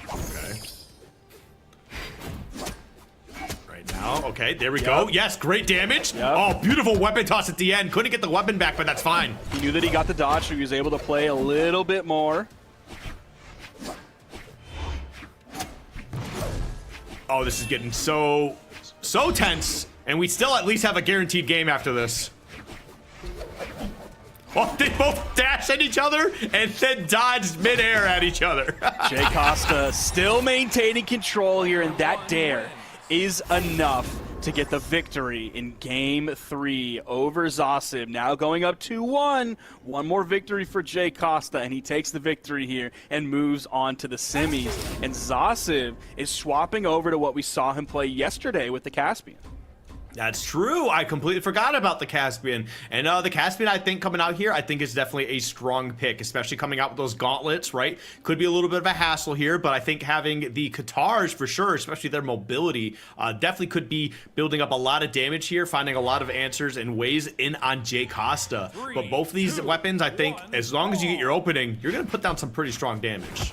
Okay. Okay, there we go. Yes, great damage. Oh, beautiful weapon toss at the end. Couldn't get the weapon back, but that's fine. He knew that he got the dodge, so he was able to play a little bit more. Oh, this is getting so tense. And we still at least have a guaranteed game after this. Oh, they both dash at each other and then dodged midair at each other. Jay Costa still maintaining control here, and that dare is enough to get the victory in Game 3 over Zasiv. Now going up 2-1. One more victory for Jay Costa, and he takes the victory here and moves on to the semis. And Zasiv is swapping over to what we saw him play yesterday with the Caspian. That's true. I completely forgot about the Caspian. And the Caspian, I think, coming out here, I think is definitely a strong pick, especially coming out with those gauntlets, right? Could be a little bit of a hassle here, but I think having the Katars for sure, especially their mobility, definitely could be building up a lot of damage here, finding a lot of answers and ways in on Jay Costa. But both of these weapons, I think, as long as you get your opening, you're going to put down some pretty strong damage.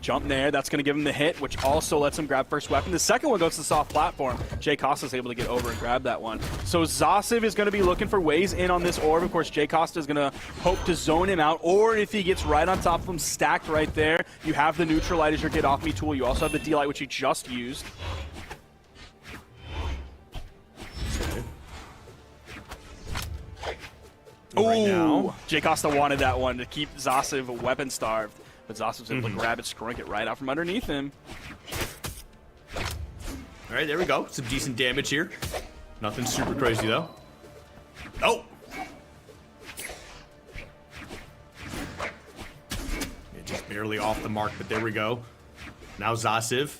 Jump there, that's going to give him the hit, which also lets him grab first weapon. The second one goes to the soft platform. Jay Costa's able to get over and grab that one. So Zasiv is going to be looking for ways in on this orb. Of course, Jay Costa is going to hope to zone him out, or if he gets right on top of him, stacked right there, you have the Neutralite as your get off me tool. You also have the D-Light, which you just used. Right now. Jay Costa wanted that one to keep Zasiv weapon starved. But Zasiv's able to grab it, scrunk it right out from underneath him. All right, there we go. Some decent damage here. Nothing super crazy, though. Oh! Yeah, just barely off the mark, but there we go. Now Zasiv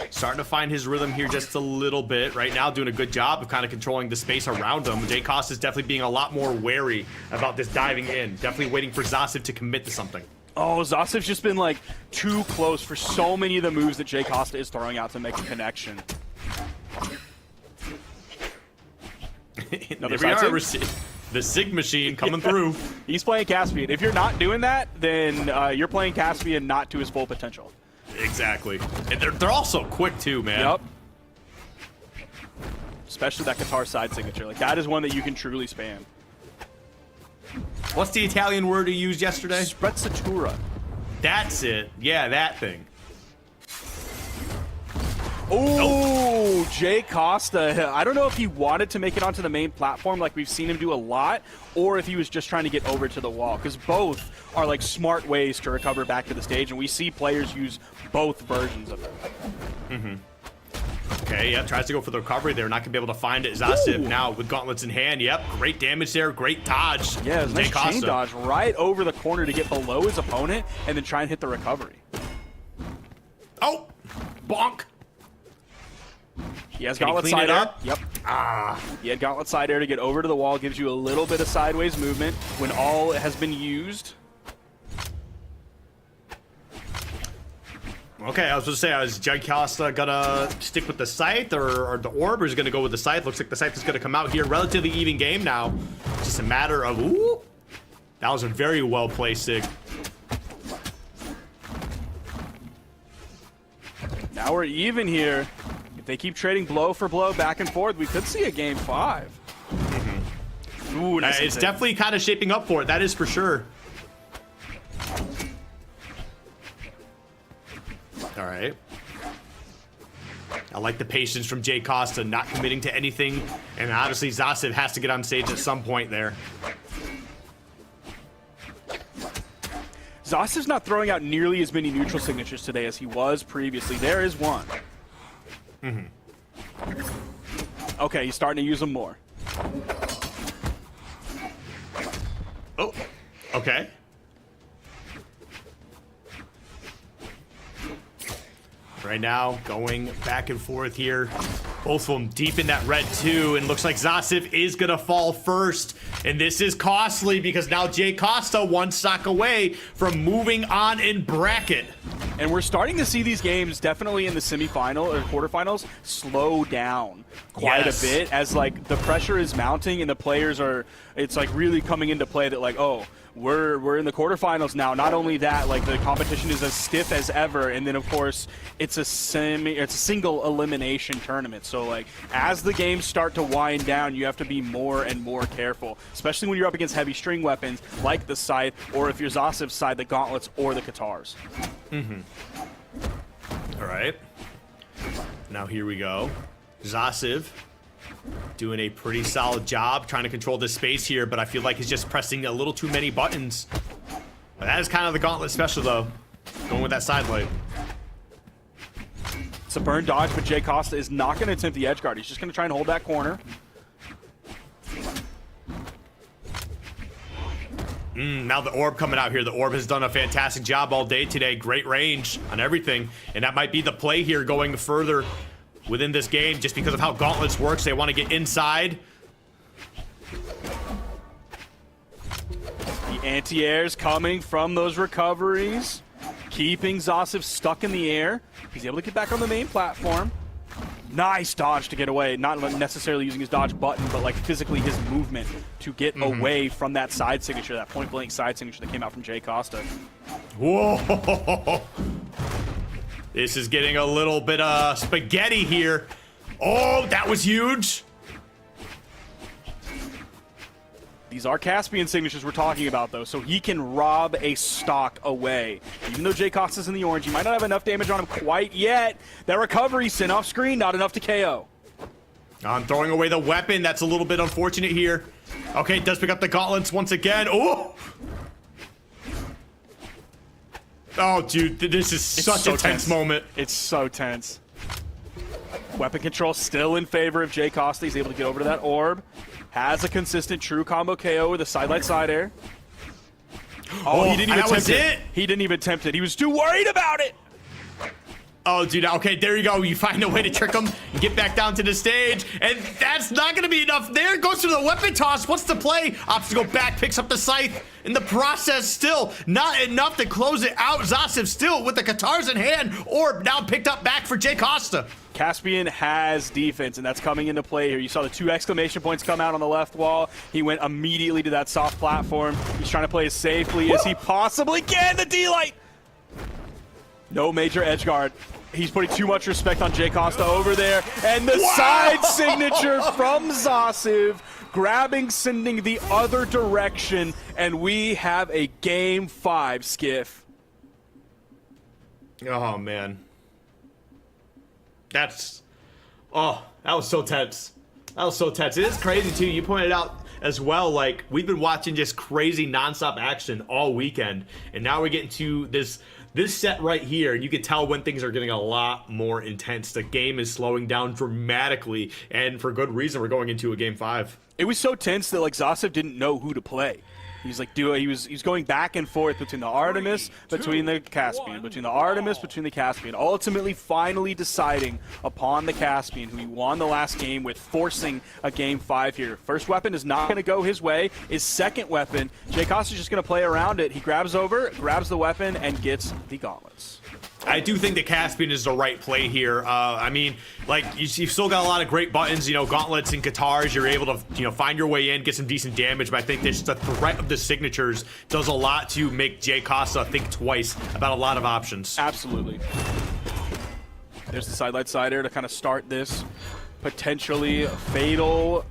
starting to find his rhythm here just a little bit. Right now doing a good job of kind of controlling the space around him. Jay Costa is definitely being a lot more wary about this diving in. Definitely waiting for Zasiv to commit to something. Oh, Zasiv's just been like too close for so many of the moves that Jay Costa is throwing out to make a connection. There we are, the Sig machine coming through. He's playing Caspian. If you're not doing that, then you're playing Caspian not to his full potential. Exactly. And they're also quick too, man. Yep. Especially that Qatar side signature. Like that is one that you can truly spam. What's the Italian word you used yesterday? Sprezzatura. That's it. Yeah, that thing. Oh, Jay Costa. I don't know if he wanted to make it onto the main platform like we've seen him do a lot, or if he was just trying to get over to the wall, because both are like smart ways to recover back to the stage, and we see players use both versions of it. Okay, yeah, tries to go for the recovery there. Not going to be able to find it. Zasiv now with gauntlets in hand. Yep, great damage there. Great dodge. Yeah, it was a nice chain dodge right over the corner to get below his opponent and then try and hit the recovery. Oh, bonk. He has gauntlet side air. Yep. He had gauntlet side air to get over to the wall. Gives you a little bit of sideways movement when all has been used. Okay, I was going to say, is Jay Costa gonna stick with the scythe or the orb, or is he gonna go with the scythe? Looks like the scythe is gonna come out here. Relatively even game now. It's just a matter of, ooh. That was a very well placed Sig. Now we're even here. If they keep trading blow for blow back and forth, we could see a game 5. Ooh, it's definitely kind of shaping up for it. That is for sure. All right. I like the patience from Jay Costa, not committing to anything. And obviously, Zasev has to get on stage at some point there. Zasev's not throwing out nearly as many neutral signatures today as he was previously. There is one. Okay, he's starting to use them more. Oh, okay. Right now, going back and forth here. Both of them deep in that red too, and looks like Zasev is gonna fall first. And this is costly because now Jay Costa one stock away from moving on in bracket. And we're starting to see these games, definitely in the semifinal or quarterfinals, slow down quite a bit as like the pressure is mounting and the players are, it's like really coming into play that like, oh, we're in the quarterfinals now. Not only that, like the competition is as stiff as ever, and then of course it's a single elimination tournament. So like as the games start to wind down, you have to be more and more careful, especially when you're up against heavy string weapons like the Scythe, or if you're Zasev's side, the Gauntlets or the Katars. All right. Now here we go. Zasev doing a pretty solid job trying to control this space here, but I feel like he's just pressing a little too many buttons. But that is kind of the Gauntlet special, though. Going with that side light. It's a burn dodge, but Jay Costa is not going to attempt the edge guard. He's just going to try and hold that corner. Now the orb coming out here. The orb has done a fantastic job all day today. Great range on everything. And that might be the play here going further within this game, just because of how Gauntlets works. They want to get inside. The anti-airs coming from those recoveries, keeping Zasev stuck in the air. He's able to get back on the main platform. Nice dodge to get away. Not necessarily using his dodge button, but like physically his movement to get away from that side signature, that point-blank side signature that came out from Jay Costa. Whoa! This is getting a little bit spaghetti here. Oh, that was huge. These are Caspian signatures we're talking about, though, so he can rob a stock away. Even though Jay Costa's in the orange, he might not have enough damage on him quite yet. That recovery sent off screen, not enough to KO. I'm throwing away the weapon. That's a little bit unfortunate here. Okay, does pick up the gauntlets once again. Oh! Oh, dude, this is such a tense moment. It's so tense. Weapon control still in favor of Jay Costa. He's able to get over to that orb. Has a consistent true combo KO with a sidelight side air. Oh, he didn't even attempt it. He didn't even attempt it. He was too worried about it. Oh, dude, okay, there you go. You find a way to trick him and get back down to the stage. And that's not going to be enough. There goes to the weapon toss. What's the play? Opts to go back, picks up the scythe. In the process, still not enough to close it out. Zasev still with the Katars in hand. Orb now picked up back for Jay Costa. Caspian has defense, and that's coming into play here. You saw the 2 exclamation points come out on the left wall. He went immediately to that soft platform. He's trying to play as safely as he possibly can. The D-Light! No major edge guard. He's putting too much respect on Jay Costa over there. And the side signature from Zasev, grabbing, sending the other direction. And we have a game 5, Skiff. Oh, man. That was so tense. That was so tense. It is crazy, too. You pointed out as well, like, we've been watching just crazy nonstop action all weekend. And now we're getting to this set right here, and you can tell when things are getting a lot more intense. The game is slowing down dramatically, and for good reason. We're going into a game 5. It was so tense that like Zasev didn't know who to play. He's like, he's going back and forth between the Artemis, between the Caspian, between the Artemis, between the Caspian. Ultimately, finally deciding upon the Caspian, who he won the last game with, forcing a game 5 here. First weapon is not going to go his way. His second weapon, Jay Costa's just going to play around it. He grabs over, grabs the weapon, and gets the gauntlets. I do think the Caspian is the right play here. I mean, like, you've still got a lot of great buttons, you know, gauntlets and Katars. You're able to, you know, find your way in, get some decent damage, but I think just the threat of the signatures does a lot to make Jay Costa think twice about a lot of options. Absolutely. There's the sidelight sider to kind of start this potentially fatal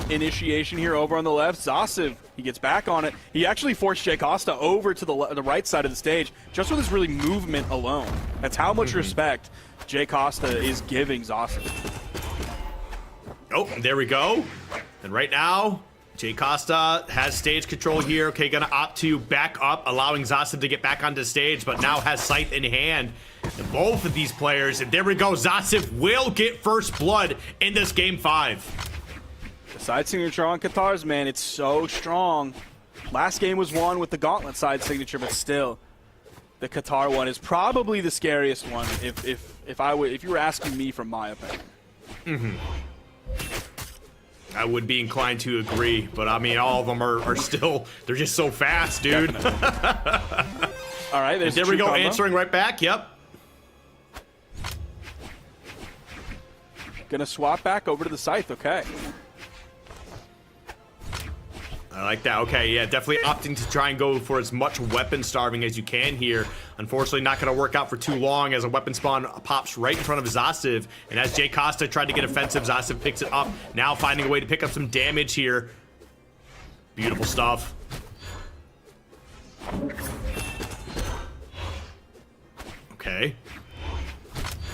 initiation here over on the left. Zasiv, he gets back on it. He actually forced Jay Costa over to the right side of the stage just with his really movement alone. That's how much respect Jay Costa is giving Zasiv. Oh, there we go. And right now, Jay Costa has stage control here. Okay, gonna opt to back up, allowing Zasiv to get back onto stage, but now has Scythe in hand. And both of these players, and there we go, Zasiv will get first blood in this game 5. The side signature on Qatar's, man, it's so strong. Last game was won with the Gauntlet side signature, but still, the Qatar one is probably the scariest one if you were asking me from my opinion. I would be inclined to agree, but I mean, all of them are still, they're just so fast, dude. All right, there we go, answering right back, yep. Gonna swap back over to the Scythe, okay. I like that. Okay, yeah, definitely opting to try and go for as much weapon starving as you can here. Unfortunately, not going to work out for too long as a weapon spawn pops right in front of Zasiv. And as Jay Costa tried to get offensive, Zasiv picks it up. Now finding a way to pick up some damage here. Beautiful stuff. Okay.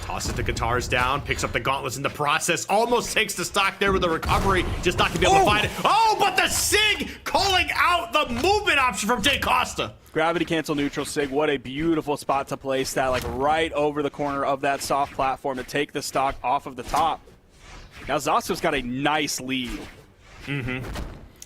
Tosses the guitars down, picks up the gauntlets in the process, almost takes the stock there with a recovery, just not gonna be able to find it. Oh, but the Sig calling out the movement option from Jay Costa. Gravity cancel neutral Sig, what a beautiful spot to place that, like right over the corner of that soft platform to take the stock off of the top. Now Zasiv's got a nice lead.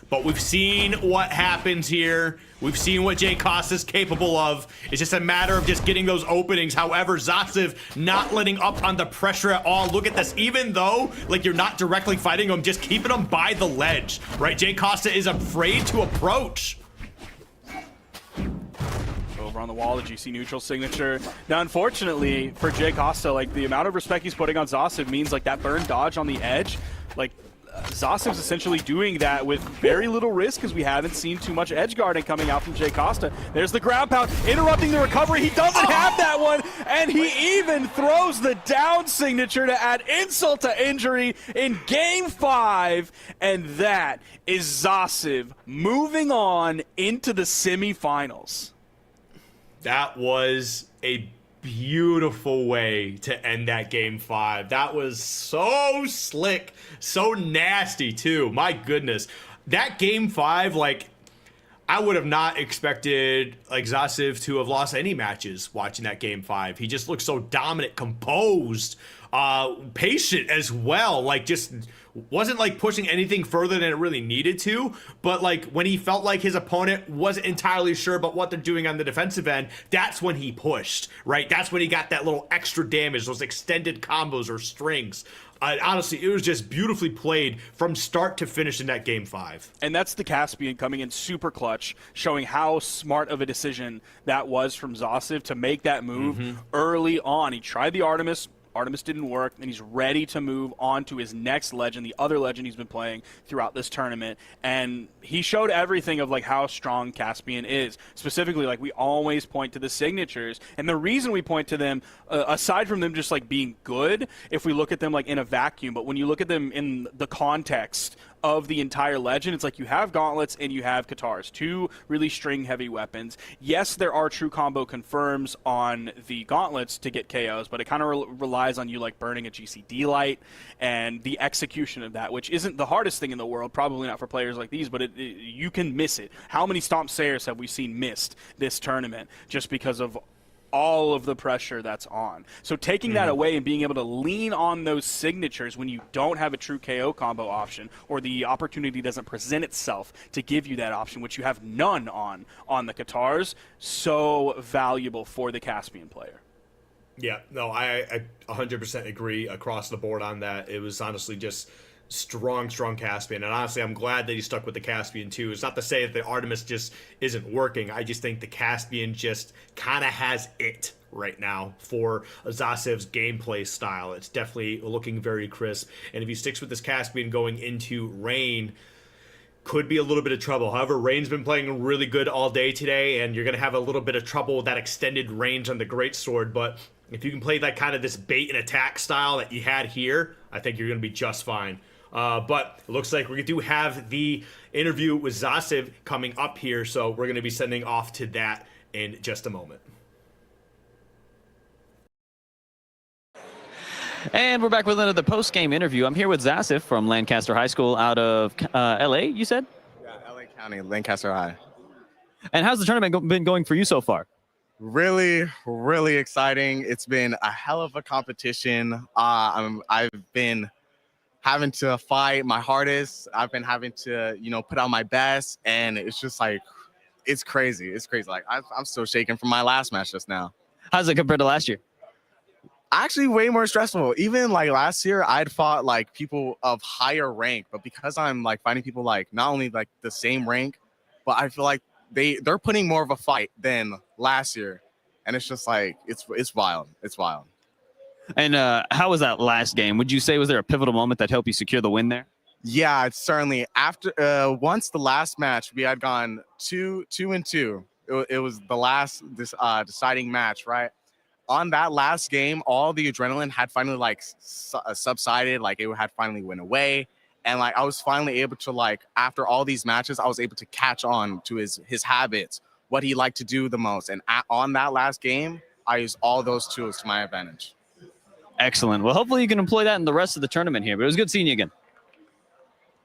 But we've seen what happens here. We've seen what Jay Costa's capable of. It's just a matter of just getting those openings. However, Zasiv not letting up on the pressure at all. Look at this. Even though, like, you're not directly fighting him, just keeping him by the ledge, right? Jay Costa is afraid to approach. Over on the wall, the GC neutral signature. Now, unfortunately for Jay Costa, like, the amount of respect he's putting on Zasiv means, like, that burn dodge on the edge, like, Zasiv's essentially doing that with very little risk because we haven't seen too much edge guarding coming out from Jay Costa. There's the ground pound, interrupting the recovery. He doesn't have that one, and he even throws the down signature to add insult to injury in Game 5, and that is Zasiv moving on into the semifinals. That was a beautiful way to end that Game 5. That was so slick, so nasty too. My goodness. That Game 5, like, I would have not expected, like, Zasiv to have lost any matches watching that Game 5. He just looked so dominant, composed, patient as well. Like, just wasn't, like, pushing anything further than it really needed to. But, like, when he felt like his opponent wasn't entirely sure about what they're doing on the defensive end, that's when he pushed, right? That's when he got that little extra damage, those extended combos or strings. Honestly, it was just beautifully played from start to finish in that Game 5. And that's the Caspian coming in super clutch, showing how smart of a decision that was from Zasiv to make that move early on. He tried the Artemis. Artemis didn't work, and he's ready to move on to his next legend, the other legend he's been playing throughout this tournament. And he showed everything of, like, how strong Caspian is. Specifically, like, we always point to the signatures. And the reason we point to them, aside from them just, like, being good, if we look at them, like, in a vacuum, but when you look at them in the context of the entire legend, it's like you have gauntlets and you have Qatars, two really string heavy weapons. Yes, there are true combo confirms on the gauntlets to get KOs, but it kind of relies on you, like, burning a GCD light and the execution of that, which isn't the hardest thing in the world, probably not for players like these, but you can miss it. How many Stomp Sayers have we seen missed this tournament just because of all of the pressure that's on? So taking that away and being able to lean on those signatures when you don't have a true KO combo option, or the opportunity doesn't present itself to give you that option, which you have none on the Qatars, so valuable for the Caspian player. Yeah, no, I 100% agree across the board on that. It was honestly just strong Caspian, and honestly I'm glad that he stuck with the Caspian too. It's not to say that the Artemis just isn't working. I just think the Caspian just kind of has it right now for Zasiv's gameplay style. It's definitely looking very crisp, and if he sticks with this Caspian going into Rain, could be a little bit of trouble. However, Rain's been playing really good all day today, and you're going to have a little bit of trouble with that extended range on the greatsword. But if you can play that kind of this bait and attack style that you had here, I think you're going to be just fine. But it looks like we do have the interview with Zasiv coming up here, so we're going to be sending off to that in just a moment. And we're back with another post-game interview. I'm here with Zasiv from Lancaster High School out of LA, you said? Yeah, LA County, Lancaster High. And how's the tournament been going for you so far? Really, really exciting. It's been a hell of a competition. I've been having to fight my hardest. I've been having to, put out my best, and it's just like, it's crazy. It's crazy. Like I'm still shaking from my last match just now. How's it compared to last year? Actually, way more stressful. Even like last year, I'd fought like people of higher rank, but because I'm like fighting people like not only like the same rank, but I feel like they're putting more of a fight than last year, and it's just like it's wild. It's wild. And how was that last game? Would you say was there a pivotal moment that helped you secure the win there? Yeah, it's certainly. After once the last match, we had gone 2-2. It was the last deciding match, right? On that last game, all the adrenaline had finally like subsided, like it had finally went away, and like I was finally able to like after all these matches, I was able to catch on to his habits, what he liked to do the most, and on that last game, I used all those tools to my advantage. Excellent. Well, hopefully you can employ that in the rest of the tournament here. But it was good seeing you again.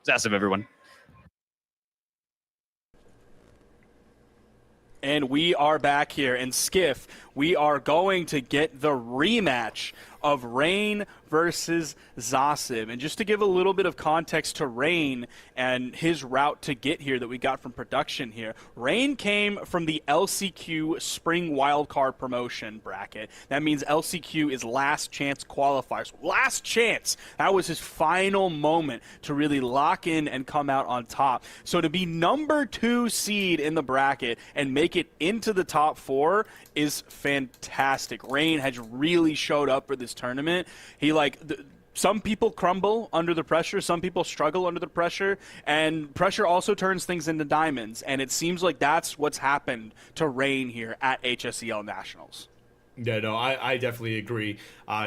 Zasiv, everyone. And we are back here. And Skiff, we are going to get the rematch of Rain versus Zasiv. And just to give a little bit of context to Rain and his route to get here that we got from production here, Rain came from the LCQ Spring Wildcard Promotion bracket. That means LCQ is last chance qualifiers. Last chance! That was his final moment to really lock in and come out on top. So to be number 2 seed in the bracket and make it into the top 4 is fantastic. Rain has really showed up for this tournament. He some people crumble under the pressure, some people struggle under the pressure, and pressure also turns things into diamonds, and it seems like that's what's happened to Rain here at HSEL Nationals. Yeah, no, I definitely agree.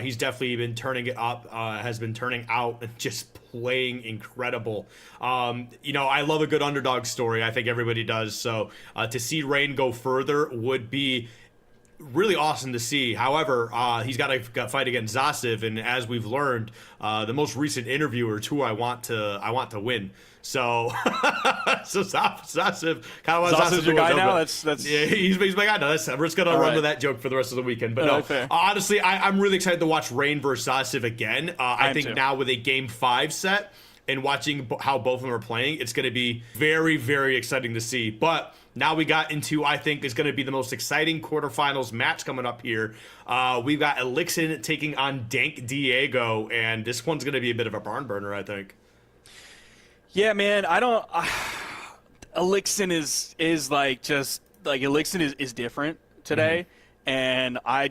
He's definitely been turning it up, has been turning out and just playing incredible. I love a good underdog story. I think everybody does. So to see Rain go further would be really awesome to see. However, he's got to fight against Zasiv, and as we've learned, the most recent interviewer is who I want to win. So, Zasiv kind of wants Zasiv's your guy now. That's yeah, he's my guy now. We're just gonna run with that joke for the rest of the weekend. But no, honestly, I'm really excited to watch Rain versus Zasiv again. I think now with a Game 5 set and watching how both of them are playing, it's going to be very, very exciting to see. But now we got into, I think, is going to be the most exciting quarterfinals match coming up here. We've got Elixon taking on Dank Diego, and this one's going to be a bit of a barn burner, I think. Yeah, man, Elixon is Elixon is different today, and I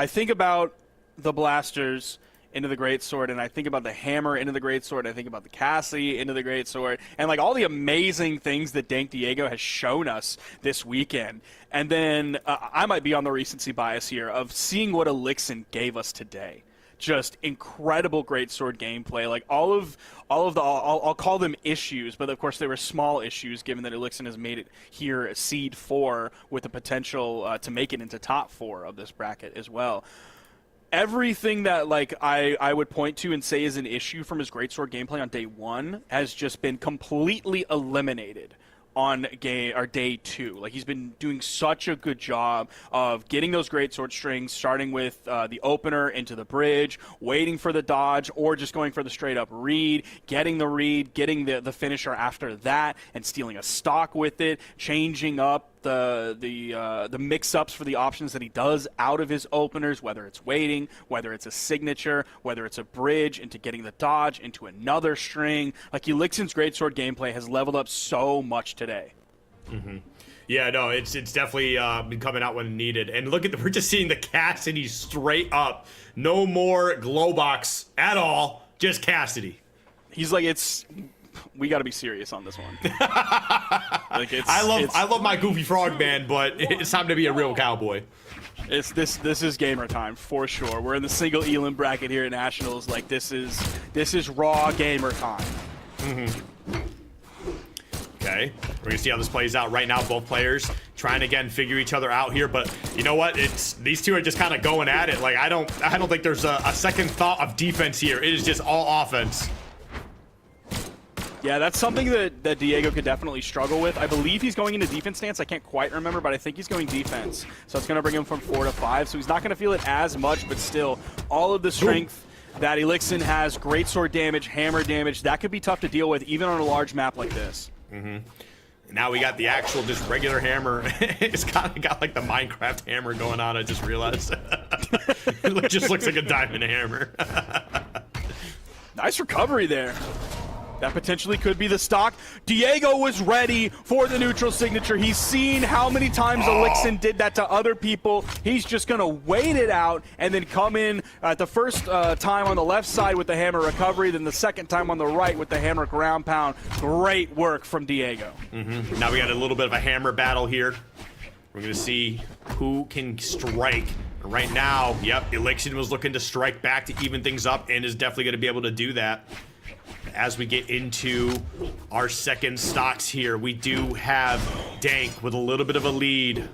think about the blasters into the greatsword, and I think about the hammer into the greatsword, I think about the Cassie into the greatsword, and like all the amazing things that Dank Diego has shown us this weekend. And then I might be on the recency bias here of seeing what Elixon gave us today. Just incredible greatsword gameplay. Like all of the I'll call them issues, but of course they were small issues given that Elixon has made it here seed 4 with the potential to make it into top 4 of this bracket as well. Everything that I would point to and say is an issue from his greatsword gameplay on day 1 has just been completely eliminated on day 2. Like, he's been doing such a good job of getting those greatsword strings, starting with the opener into the bridge, waiting for the dodge, or just going for the straight up read, getting the finisher after that, and stealing a stock with it, changing up the mix-ups for the options that he does out of his openers, whether it's waiting, whether it's a signature, whether it's a bridge, into getting the dodge, into another string. Like, Elixon's greatsword gameplay has leveled up so much today. Yeah, no, it's definitely been coming out when needed. And look we're just seeing the Cassidy straight up. No more glow box at all, just Cassidy. He's like, we got to be serious on this one. Like I love my goofy frog man, but it's time to be a real cowboy. This is gamer time for sure. We're in the single Elam bracket here at Nationals. Like this is raw gamer time. Okay, we're gonna see how this plays out right now. Both players trying to again figure each other out here, but you know what? These two are just kind of going at it. Like I don't think there's a second thought of defense here. It is just all offense. Yeah, that's something that Diego could definitely struggle with. I believe he's going into defense stance. I can't quite remember, but I think he's going defense. So it's going to bring him from 4 to 5. So he's not going to feel it as much, but still, all of the strength that Elixon has, great sword damage, hammer damage, that could be tough to deal with even on a large map like this. Now we got the actual just regular hammer. It's kind of got like the Minecraft hammer going on, I just realized. It just looks like a diamond hammer. Nice recovery there. That potentially could be the stock. Diego was ready for the neutral signature. He's seen how many times Elixon did that to other people. He's just going to wait it out and then come in at the first time on the left side with the hammer recovery, then the second time on the right with the hammer ground pound. Great work from Diego. Now we got a little bit of a hammer battle here. We're going to see who can strike. Right now, yep, Elixon was looking to strike back to even things up and is definitely going to be able to do that. As we get into our second stocks here, we do have Dank with a little bit of a lead.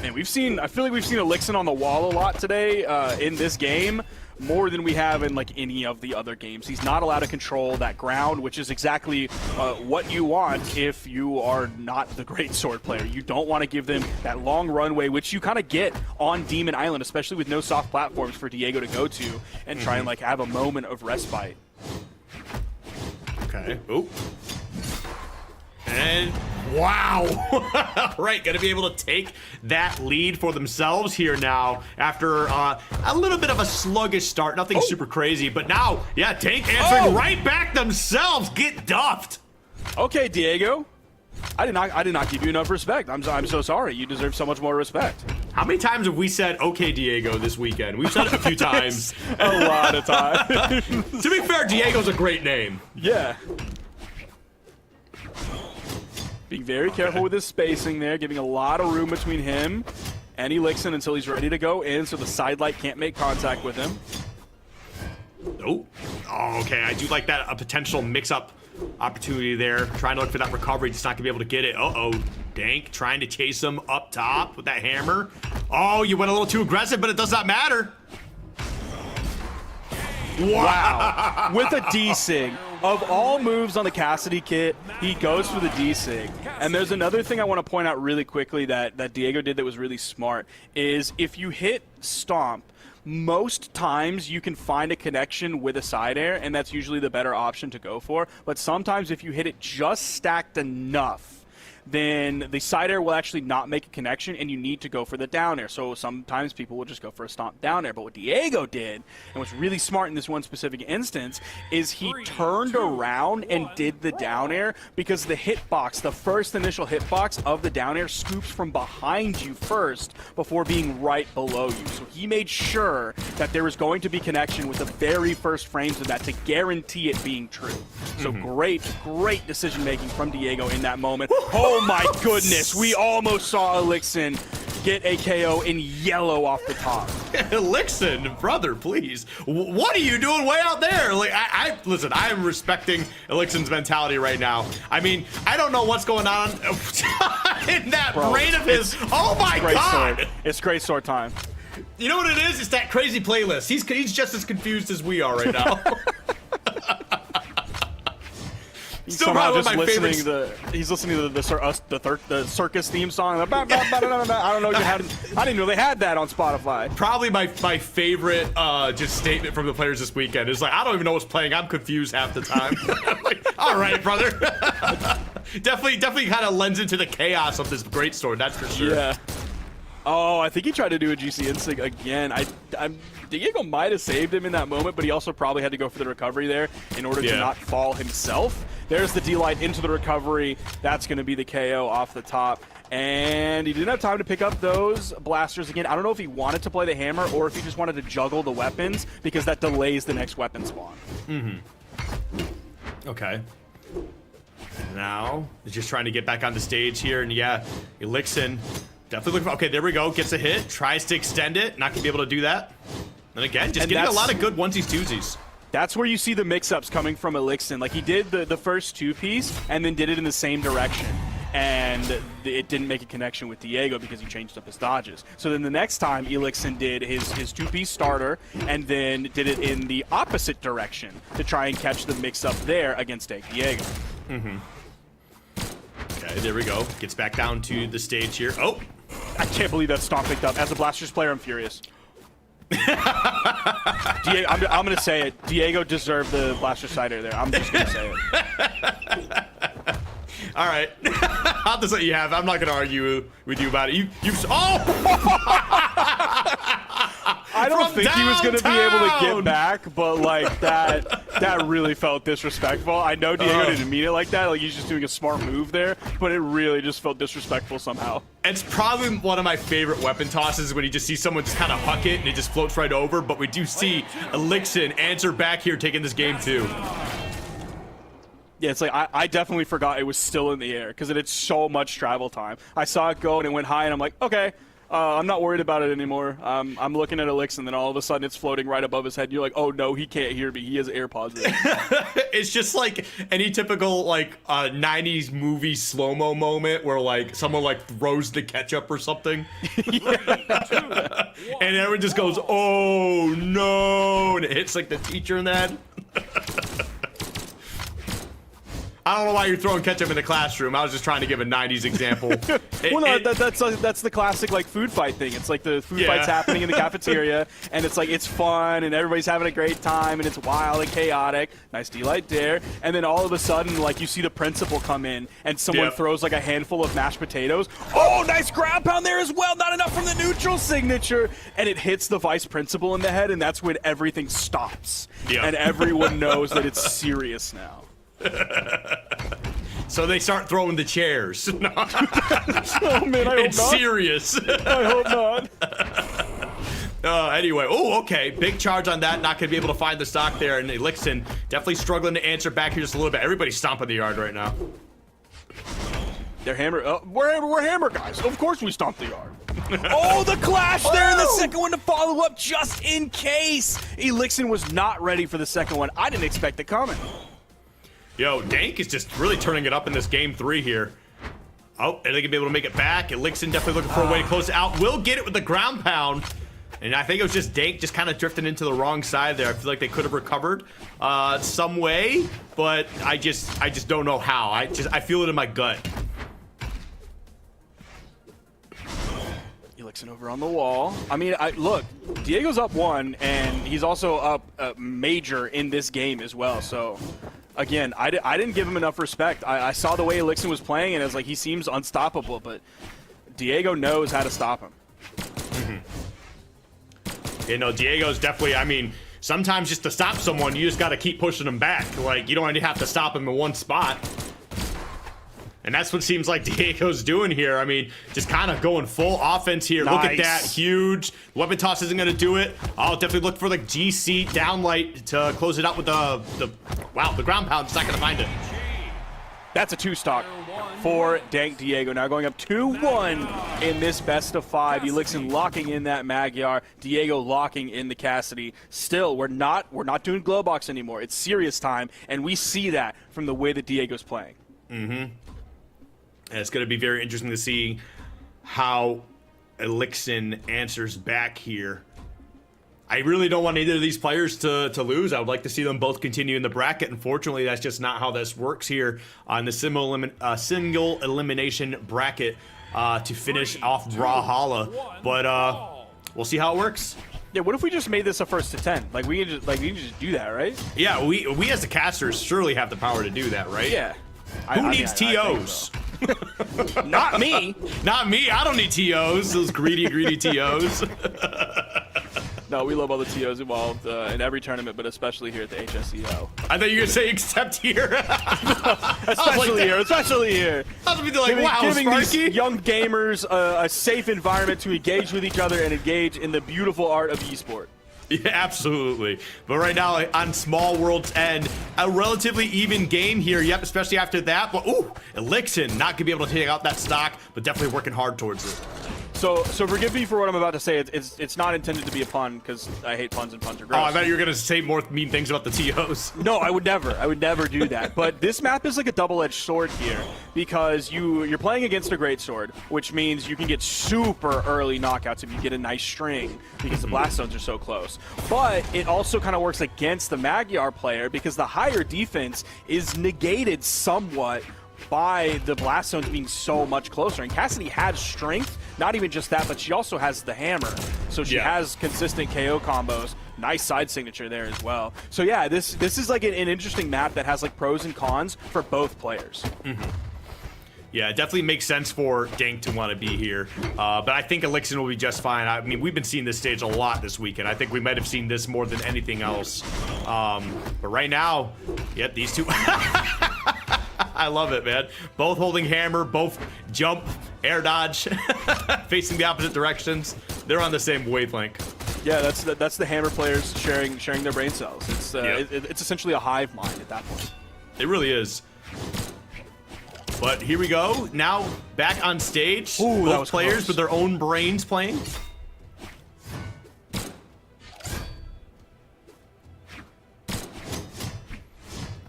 Man, I feel like we've seen Elixon on the wall a lot today in this game, more than we have in like any of the other games. He's not allowed to control that ground, which is exactly what you want if you are not the great sword player. You don't want to give them that long runway, which you kind of get on Demon Island, especially with no soft platforms for Diego to go to and try and like have a moment of respite. Okay. Oop. And wow. Right, gonna be able to take that lead for themselves here now after a little bit of a sluggish start. Nothing super crazy, but now, yeah, Dank answering right back themselves. Get duffed. Okay, Diego. I did not give you enough respect. I'm so sorry. You deserve so much more respect. How many times have we said "Okay, Diego" this weekend? We've said it a few times. A lot of times. To be fair, Diego's a great name. Yeah. Being very careful with his spacing there, giving a lot of room between him and Elixon until he's ready to go in, so the side light can't make contact with him. Nope. Oh, okay. I do like that, a potential mix-up opportunity there. Trying to look for that recovery, just not gonna be able to get it. Uh-oh. Dank trying to chase him up top with that hammer. Oh, you went a little too aggressive, but it does not matter. Wow. With a D-Sig. Of all moves on the Cassidy kit, he goes for the D-Sig. And there's another thing I want to point out really quickly that Diego did that was really smart, is if you hit Stomp, most times you can find a connection with a side air, and that's usually the better option to go for. But sometimes if you hit it just stacked enough, then the side air will actually not make a connection, and you need to go for the down air. So sometimes people will just go for a stomp down air. But what Diego did, and what's really smart in this one specific instance, is he turned around and did the down air, because the hitbox, the first initial hitbox of the down air, scoops from behind you first before being right below you. So he made sure that there was going to be connection with the very first frames of that to guarantee it being true. So great decision making from Diego in that moment. Oh my goodness, we almost saw Elixon get a KO in yellow off the top. Elixon, brother, please. What are you doing way out there? Like, listen, I am respecting Elixon's mentality right now. I mean, I don't know what's going on in that brain of his. Oh my God. Sword. It's great sword time. You know what it is? It's that crazy playlist. He's just as confused as we are right now. Still probably one of my favorites. He's listening to the circus theme song. I don't know. I didn't know they had that on Spotify. Probably my favorite just statement from the players this weekend is like, I don't even know what's playing. I'm confused half the time. Like, all right, brother. definitely kind of lends into the chaos of this great sword. That's for sure. Yeah. Oh, I think he tried to do a GC insig again. Diego might have saved him in that moment, but he also probably had to go for the recovery there in order to not fall himself. There's the D-Light into the recovery. That's going to be the KO off the top. And he didn't have time to pick up those blasters again. I don't know if he wanted to play the hammer or if he just wanted to juggle the weapons, because that delays the next weapon spawn. Okay. Now, he's just trying to get back on the stage here. And yeah, Elixon definitely looking for, okay, there we go. Gets a hit, tries to extend it. Not gonna be able to do that. And again, just getting a lot of good onesies, twosies. That's where you see the mix-ups coming from Elixon. Like, he did the first two-piece and then did it in the same direction. And it didn't make a connection with Diego because he changed up his dodges. So then the next time, Elixon did his two-piece starter and then did it in the opposite direction to try and catch the mix-up there against Dank Diego. Okay, there we go. Gets back down to the stage here. Oh! I can't believe that stomp picked up. As a Blasters player, I'm furious. Diego, I'm going to say it. Diego deserved the Blaster Cider there. I'm just going to say it. All right. I'll just let you have it. I'm not going to argue with you about it. Oh! I don't think he was going to be able to get back, but like that really felt disrespectful. I know Diego didn't mean it like that. Like, he's just doing a smart move there, but it really just felt disrespectful somehow. It's probably one of my favorite weapon tosses when you just see someone just kind of huck it and it just floats right over, but we do see Elixon answer back here taking this game too. Yeah, it's like I definitely forgot it was still in the air because it had so much travel time. I saw it go and it went high and I'm like, okay, I'm not worried about it anymore. I'm looking at Elixon and then all of a sudden it's floating right above his head. And you're like, oh no, he can't hear me. He has AirPods in. It's just like any typical like 90s movie slow-mo moment where like someone like throws the ketchup or something. And everyone just goes, oh no, and it hits like the teacher in that. I don't know why you're throwing ketchup in the classroom. I was just trying to give a 90s example. Well, no, that's the classic like food fight thing. It's like the food fight's happening in the cafeteria, and it's like it's fun, and everybody's having a great time, and it's wild and chaotic. Nice D-light there, and then all of a sudden, like you see the principal come in, and someone throws like a handful of mashed potatoes. Oh, nice ground pound there as well. Not enough from the neutral signature, and it hits the vice principal in the head, and that's when everything stops, and everyone knows that it's serious now. So they start throwing the chairs. Oh man, I hope it's not. serious. I hope not. Anyway, okay, big charge on that. Not gonna be able to find the stock there, and Elixon definitely struggling to answer back here just a little bit. Everybody's stomping the yard right now. They're hammer. We're hammer guys. Of course we stomp the yard. Oh, the clash there in the second one to follow up just in case. Elixon was not ready for the second one. I didn't expect it coming. Yo, Dank is just really turning it up in this game 3 here. Oh, are they gonna be able to make it back? Elixon definitely looking for a way to close it out. Will get it with the ground pound. And I think it was just Dank just kind of drifting into the wrong side there. I feel like they could have recovered some way, but I just don't know how. I feel it in my gut. Elixon over on the wall. I mean, look, Diego's up 1, and he's also up major in this game as well, so... Again, I didn't give him enough respect. I saw the way Elixon was playing, and it was like he seems unstoppable, but Diego knows how to stop him. You know, Diego's definitely, I mean, sometimes just to stop someone, you just got to keep pushing them back. Like, you don't even have to stop him in one spot. And that's what seems like Diego's doing here. I mean, just kind of going full offense here. Look at that, huge. Weapon toss isn't going to do it. I'll definitely look for the GC downlight to close it out with wow, the ground pound. It's not going to find it. That's a 2-stock for Dank Diego. Now going up 2-1 in this best of 5. Elixon locking in that Magyar. Diego locking in the Cassidy. Still, we're not doing glow box anymore. It's serious time, and we see that from the way that Diego's playing. And it's going to be very interesting to see how Elixon answers back here. I really don't want either of these players to lose. I would like to see them both continue in the bracket. Unfortunately, that's just not how this works here on the single elimination bracket to finish off Brawlhalla. But we'll see how it works. Yeah, what if we just made this a 1st to 10? Like we can just do that, right? Yeah, we as the casters surely have the power to do that, right? Yeah. Who needs TOs? Not me. Not me. I don't need TOs. Those greedy TOs. No, we love all the TOs involved in every tournament, but especially here at the HSEL. I thought you were going to say except here. Especially here. I was like, wow, giving these young gamers a safe environment to engage with each other and engage in the beautiful art of esports. Yeah, absolutely. But right now, on Small World's end, a relatively even game here. Yep, especially after that. But, ooh, Elixon not going to be able to take out that stock, but definitely working hard towards it. So forgive me for what I'm about to say. It's not intended to be a pun, because I hate puns and puns are gross. Oh, I thought you were going to say more mean things about the TOs. No, I would never do that. But this map is like a double-edged sword here, because you're playing against a greatsword, which means you can get super early knockouts if you get a nice string, because the blast zones are so close. But it also kind of works against the Magyar player, because the higher defense is negated somewhat by the blast zones being so much closer. And Cassidy has strength, not even just that, but she also has the hammer. So she has consistent KO combos. Nice side signature there as well. So yeah, this is like an interesting map that has like pros and cons for both players. Yeah, it definitely makes sense for Dank to want to be here. But I think Elixon will be just fine. I mean, we've been seeing this stage a lot this weekend. I think we might have seen this more than anything else. But right now, yep, these two... I love it, man. Both holding hammer, both jump, air dodge, facing the opposite directions. They're on the same wavelength. Yeah, that's the hammer players sharing their brain cells. It's essentially a hive mind at that point. It really is. But here we go. Now back on stage. Ooh, both players with their own brains playing.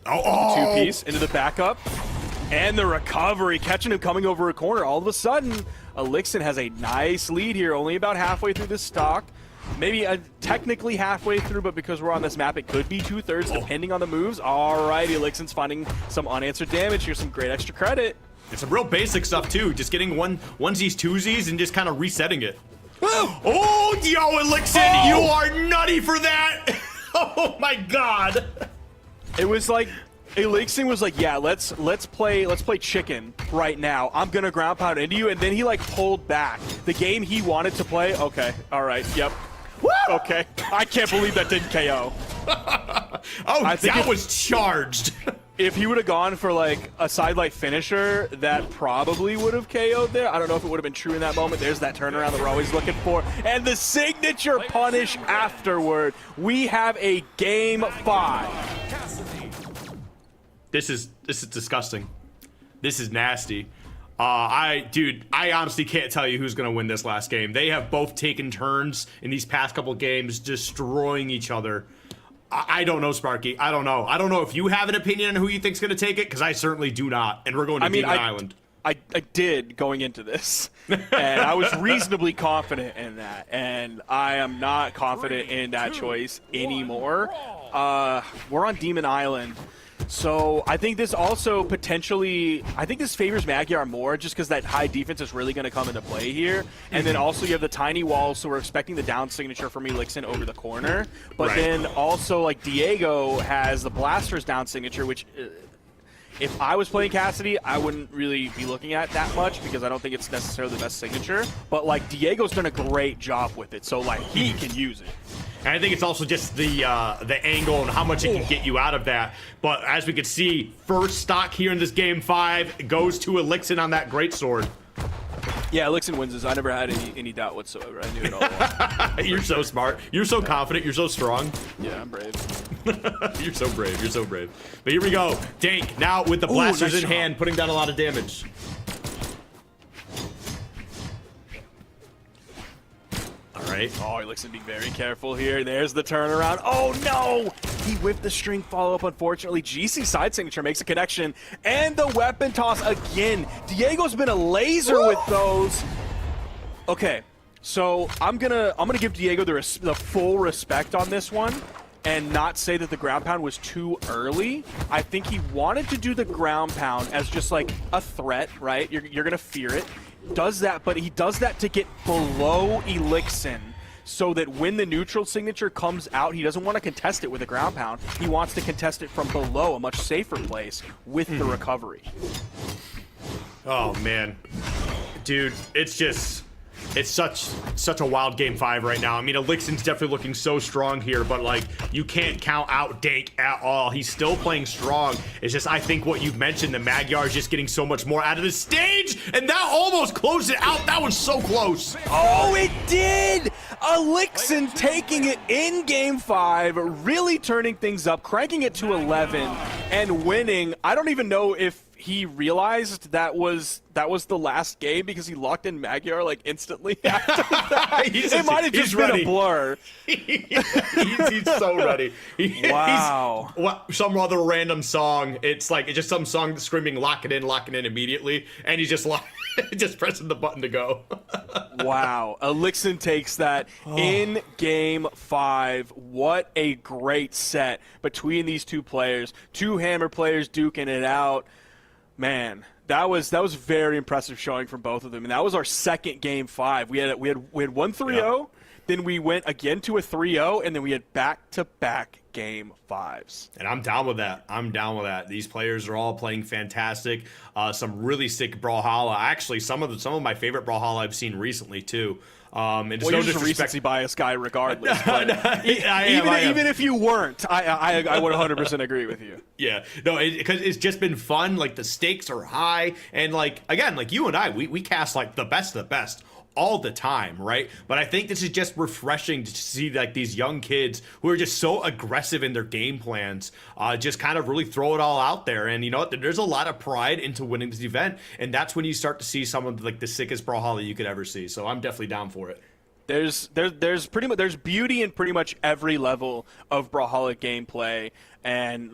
Two-piece into the backup. And the recovery, catching him coming over a corner. All of a sudden, Elixon has a nice lead here, only about halfway through this stock. Maybe technically halfway through, but because we're on this map, it could be 2/3, depending on the moves. All right, Elixon's finding some unanswered damage here, some great extra credit. And some real basic stuff, too. Just getting onesies, twosies, and just kind of resetting it. Oh, yo, Elixon, you are nutty for that. Oh, my God. It was like... Elixon was like, yeah, let's play chicken right now. I'm gonna ground pound into you, and then he like pulled back. The game he wanted to play, okay, all right, yep. Woo! Okay, I can't believe that didn't KO. That was charged. If he would have gone for like a sidelight finisher, that probably would have KO'd there. I don't know if it would have been true in that moment. There's that turnaround that we're always looking for. And the signature punish afterward. We have a game 5. This is disgusting. This is nasty. Dude, I honestly can't tell you who's gonna win this last game. They have both taken turns in these past couple games, destroying each other. I don't know, Sparky. I don't know. I don't know if you have an opinion on who you think's gonna take it, because I certainly do not. And we're going to Demon Island. I did going into this, and I was reasonably confident in that, and I am not confident in that choice anymore. We're on Demon Island. So I think this also potentially, I think this favors Magyar more just because that high defense is really going to come into play here. And then also you have the tiny walls, so we're expecting the down signature from Elixon over the corner. But then also like Diego has the Blaster's down signature, which if I was playing Cassidy, I wouldn't really be looking at that much because I don't think it's necessarily the best signature. But like Diego's done a great job with it, so like he can use it. And I think it's also just the angle and how much it can get you out of that. But as we can see, first stock here in this game 5 goes to Elixon on that greatsword. Yeah, Elixon wins this. I never had any doubt whatsoever. I knew it all along. You're so smart. You're so confident. You're so strong. Yeah, I'm brave. You're so brave. You're so brave. But here we go. Dank now with the blasters in hand, putting down a lot of damage. Right. Oh, Elixon being very careful here. There's the turnaround. Oh, no! He whiffed the string follow-up, unfortunately. GC side signature makes a connection. And the weapon toss again. Diego's been a laser with those. Okay, so I'm gonna give Diego the full respect on this one and not say that the ground pound was too early. I think he wanted to do the ground pound as just like a threat, right? You're gonna fear it. Does that, but he does that to get below Elixon so that when the neutral signature comes out, he doesn't want to contest it with a ground pound. He wants to contest it from below, a much safer place with the recovery. Oh, man. Dude, it's such a wild game 5 right now. I mean, Elixon's definitely looking so strong here, but like you can't count out Dank at all. He's still playing strong. It's just I think what you've mentioned, the Magyar is just getting so much more out of the stage, and that almost closed it out. That was so close. Oh, it did! Elixon taking it in Game 5, really turning things up, cranking it to 11, and winning. I don't even know if he realized that was the last game because he locked in Magyar like instantly after that. It might have just been a blur. he's so ready. Wow. Some other random song. It's just some song screaming lock it in immediately, and he's just just pressing the button to go. Wow. Elixon takes that in Game 5. What a great set between these two players. Two Hammer players duking it out. Man, that was very impressive showing from both of them, and that was our second Game 5. We had 1 3-0, then we went again to a 3-0, and then we had back-to-back Game 5s. And I'm down with that. These players are all playing fantastic. Some really sick Brawlhalla. Actually, some of my favorite Brawlhalla I've seen recently too. And well, you're just a recency bias guy regardless. But even if you weren't, I would 100% agree with you. Yeah, no, because it's just been fun. Like, the stakes are high, and again, you and I, we cast the best of the best all the time, right? But I think this is just refreshing to see these young kids who are just so aggressive in their game plans, just kind of really throw it all out there. And you know what? There's a lot of pride into winning this event, and that's when you start to see some of the sickest Brawlhalla you could ever see. So I'm definitely down for it. There's beauty in pretty much every level of Brawlhalla gameplay, and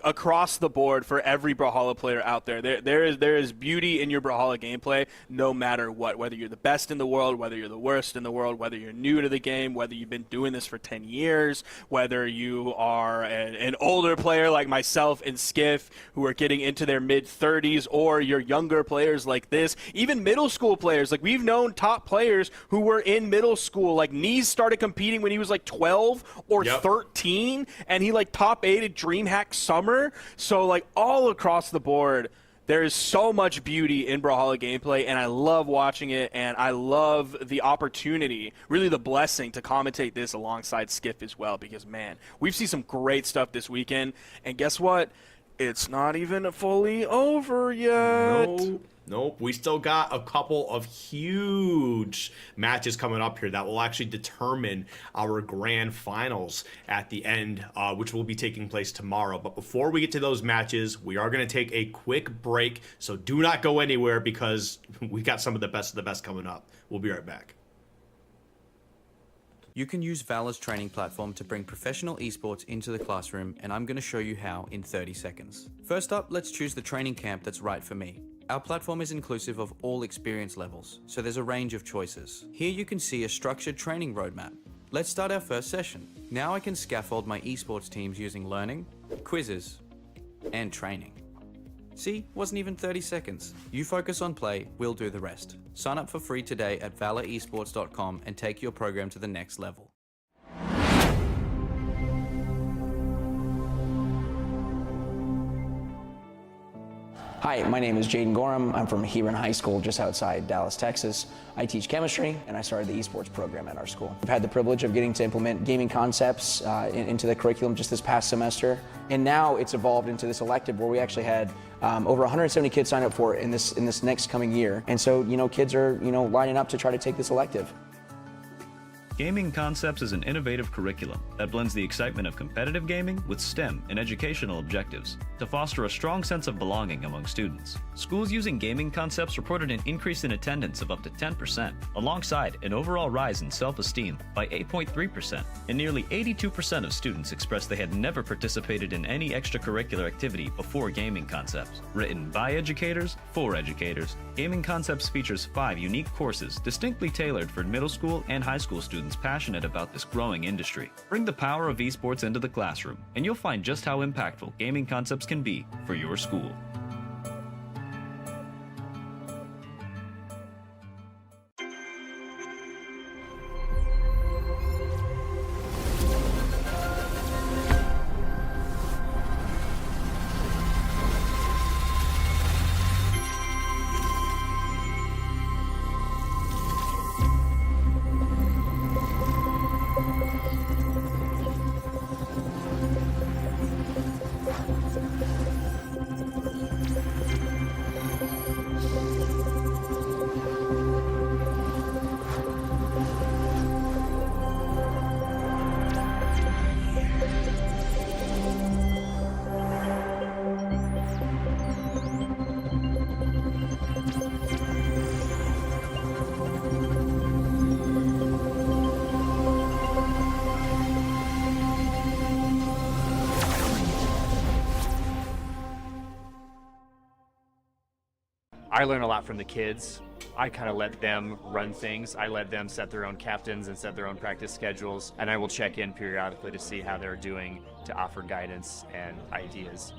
across the board for every Brawlhalla player out there. There is beauty in your Brawlhalla gameplay no matter what, whether you're the best in the world, whether you're the worst in the world, whether you're new to the game, whether you've been doing this for 10 years, whether you are an older player like myself and Skiff who are getting into their mid-30s, or you're younger players like this, even middle school players. We've known top players who were in middle school. Knees started competing when he was 12 or 13, and he top 8 DreamHack Summer. So all across the board, there is so much beauty in Brawlhalla gameplay, and I love watching it, and I love the opportunity, really the blessing, to commentate this alongside Skiff as well, because man, we've seen some great stuff this weekend, and guess what? It's not even fully over yet. Nope. We still got a couple of huge matches coming up here that will actually determine our grand finals at the end, which will be taking place tomorrow. But before we get to those matches, we are going to take a quick break. So do not go anywhere, because we got some of the best coming up. We'll be right back. You can use Valor's training platform to bring professional esports into the classroom, and I'm going to show you how in 30 seconds. First up, let's choose the training camp that's right for me. Our platform is inclusive of all experience levels, so there's a range of choices. Here you can see a structured training roadmap. Let's start our first session. Now I can scaffold my esports teams using learning, quizzes, and training. See, wasn't even 30 seconds. You focus on play, we'll do the rest. Sign up for free today at valoresports.com and take your program to the next level. Hi, my name is Jaden Gorham. I'm from Hebron High School just outside Dallas, Texas. I teach chemistry, and I started the esports program at our school. I've had the privilege of getting to implement gaming concepts into the curriculum just this past semester. And now it's evolved into this elective where we actually had over 170 kids sign up for it in this next coming year. And so, kids are, lining up to try to take this elective. Gaming Concepts is an innovative curriculum that blends the excitement of competitive gaming with STEM and educational objectives to foster a strong sense of belonging among students. Schools using Gaming Concepts reported an increase in attendance of up to 10%, alongside an overall rise in self-esteem by 8.3%, and nearly 82% of students expressed they had never participated in any extracurricular activity before Gaming Concepts. Written by educators, for educators, Gaming Concepts features 5 unique courses distinctly tailored for middle school and high school students passionate about this growing industry. Bring the power of esports into the classroom, and you'll find just how impactful Gaming Concepts can be for your school. I learn a lot from the kids. I kind of let them run things. I let them set their own captains and set their own practice schedules, and I will check in periodically to see how they're doing to offer guidance and ideas.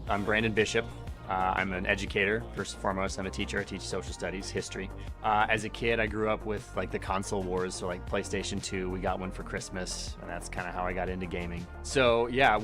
I'm Brandon Bishop. I'm an educator, first and foremost. I'm a teacher. I teach social studies, history. As a kid, I grew up with like the console wars, so like PlayStation 2, we got one for Christmas, and that's kind of how I got into gaming. So yeah,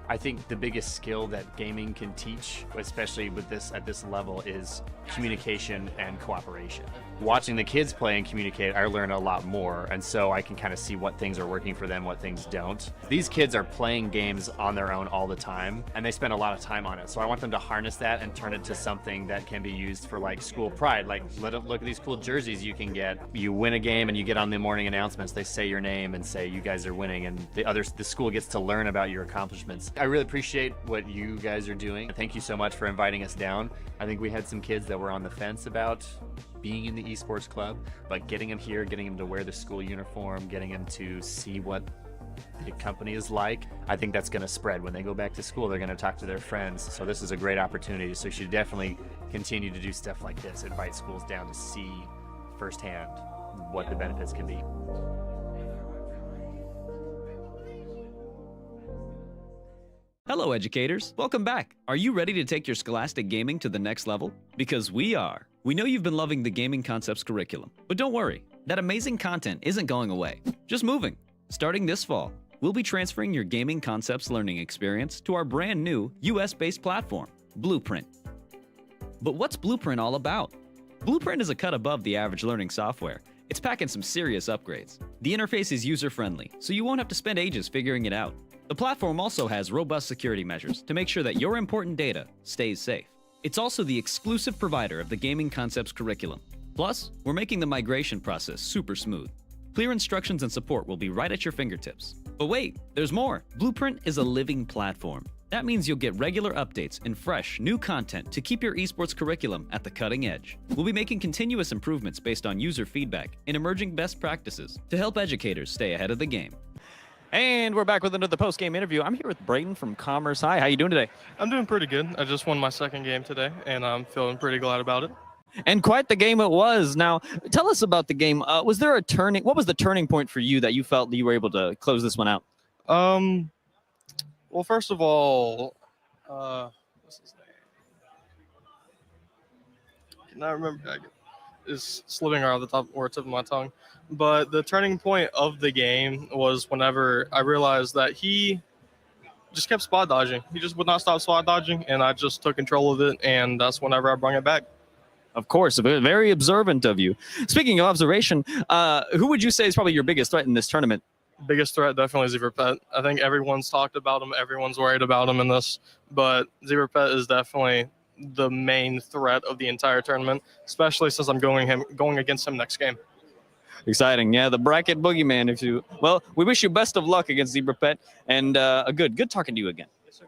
I think the biggest skill that gaming can teach, especially with this at this level, is communication and cooperation. Watching the kids play and communicate, I learn a lot more, and so I can kind of see what things are working for them, what things don't. These kids are playing games on their own all the time, and they spend a lot of time on it. So I want them to harness that and turn it to something that can be used for like school pride. Like, look at these cool jerseys you can get. You win a game and you get on the morning announcements. They say your name and say you guys are winning, and the school gets to learn about your accomplishments. I really appreciate what you guys are doing. Thank you so much for inviting us down. I think we had some kids that were on the fence about being in the esports club, but getting them here, getting them to wear the school uniform, getting them to see what the company is like, I think that's going to spread. When they go back to school, they're going to talk to their friends. So this is a great opportunity. So you should definitely continue to do stuff like this. Invite schools down to see firsthand what the benefits can be. Hello, educators. Welcome back. Are you ready to take your scholastic gaming to the next level? Because we are. We know you've been loving the Gaming Concepts curriculum, but don't worry, that amazing content isn't going away, just moving. Starting this fall, we'll be transferring your Gaming Concepts learning experience to our brand new US-based platform, Blueprint. But what's Blueprint all about? Blueprint is a cut above the average learning software. It's packing some serious upgrades. The interface is user-friendly, so you won't have to spend ages figuring it out. The platform also has robust security measures to make sure that your important data stays safe. It's also the exclusive provider of the Gaming Concepts curriculum. Plus, we're making the migration process super smooth. Clear instructions and support will be right at your fingertips. But wait, there's more. Blueprint is a living platform. That means you'll get regular updates and fresh, new content to keep your esports curriculum at the cutting edge. We'll be making continuous improvements based on user feedback and emerging best practices to help educators stay ahead of the game. And we're back with another post-game interview. I'm here with Brayden from Commerce High. How you doing today? I'm doing pretty good. I just won my second game today, and I'm feeling pretty glad about it. And quite the game it was. Now, tell us about the game. Was there a turning? What was the turning point for you that you felt that you were able to close this one out? Well, first of all, what's his name? I cannot remember. It's slipping around the top or tip of my tongue. But the turning point of the game was whenever I realized that he just kept spot dodging. He just would not stop spot dodging, and I just took control of it, and that's whenever I brought it back. Of course, very observant of you. Speaking of observation, who would you say is probably your biggest threat in this tournament? Biggest threat, definitely Zebra Pet. I think everyone's talked about him. Everyone's worried about him in this, but Zebra Pet is definitely the main threat of the entire tournament, especially since I'm going against him next game. Exciting. Yeah, the bracket boogeyman. Well, we wish you best of luck against Zebra Pet, and good talking to you again. Yes, sir.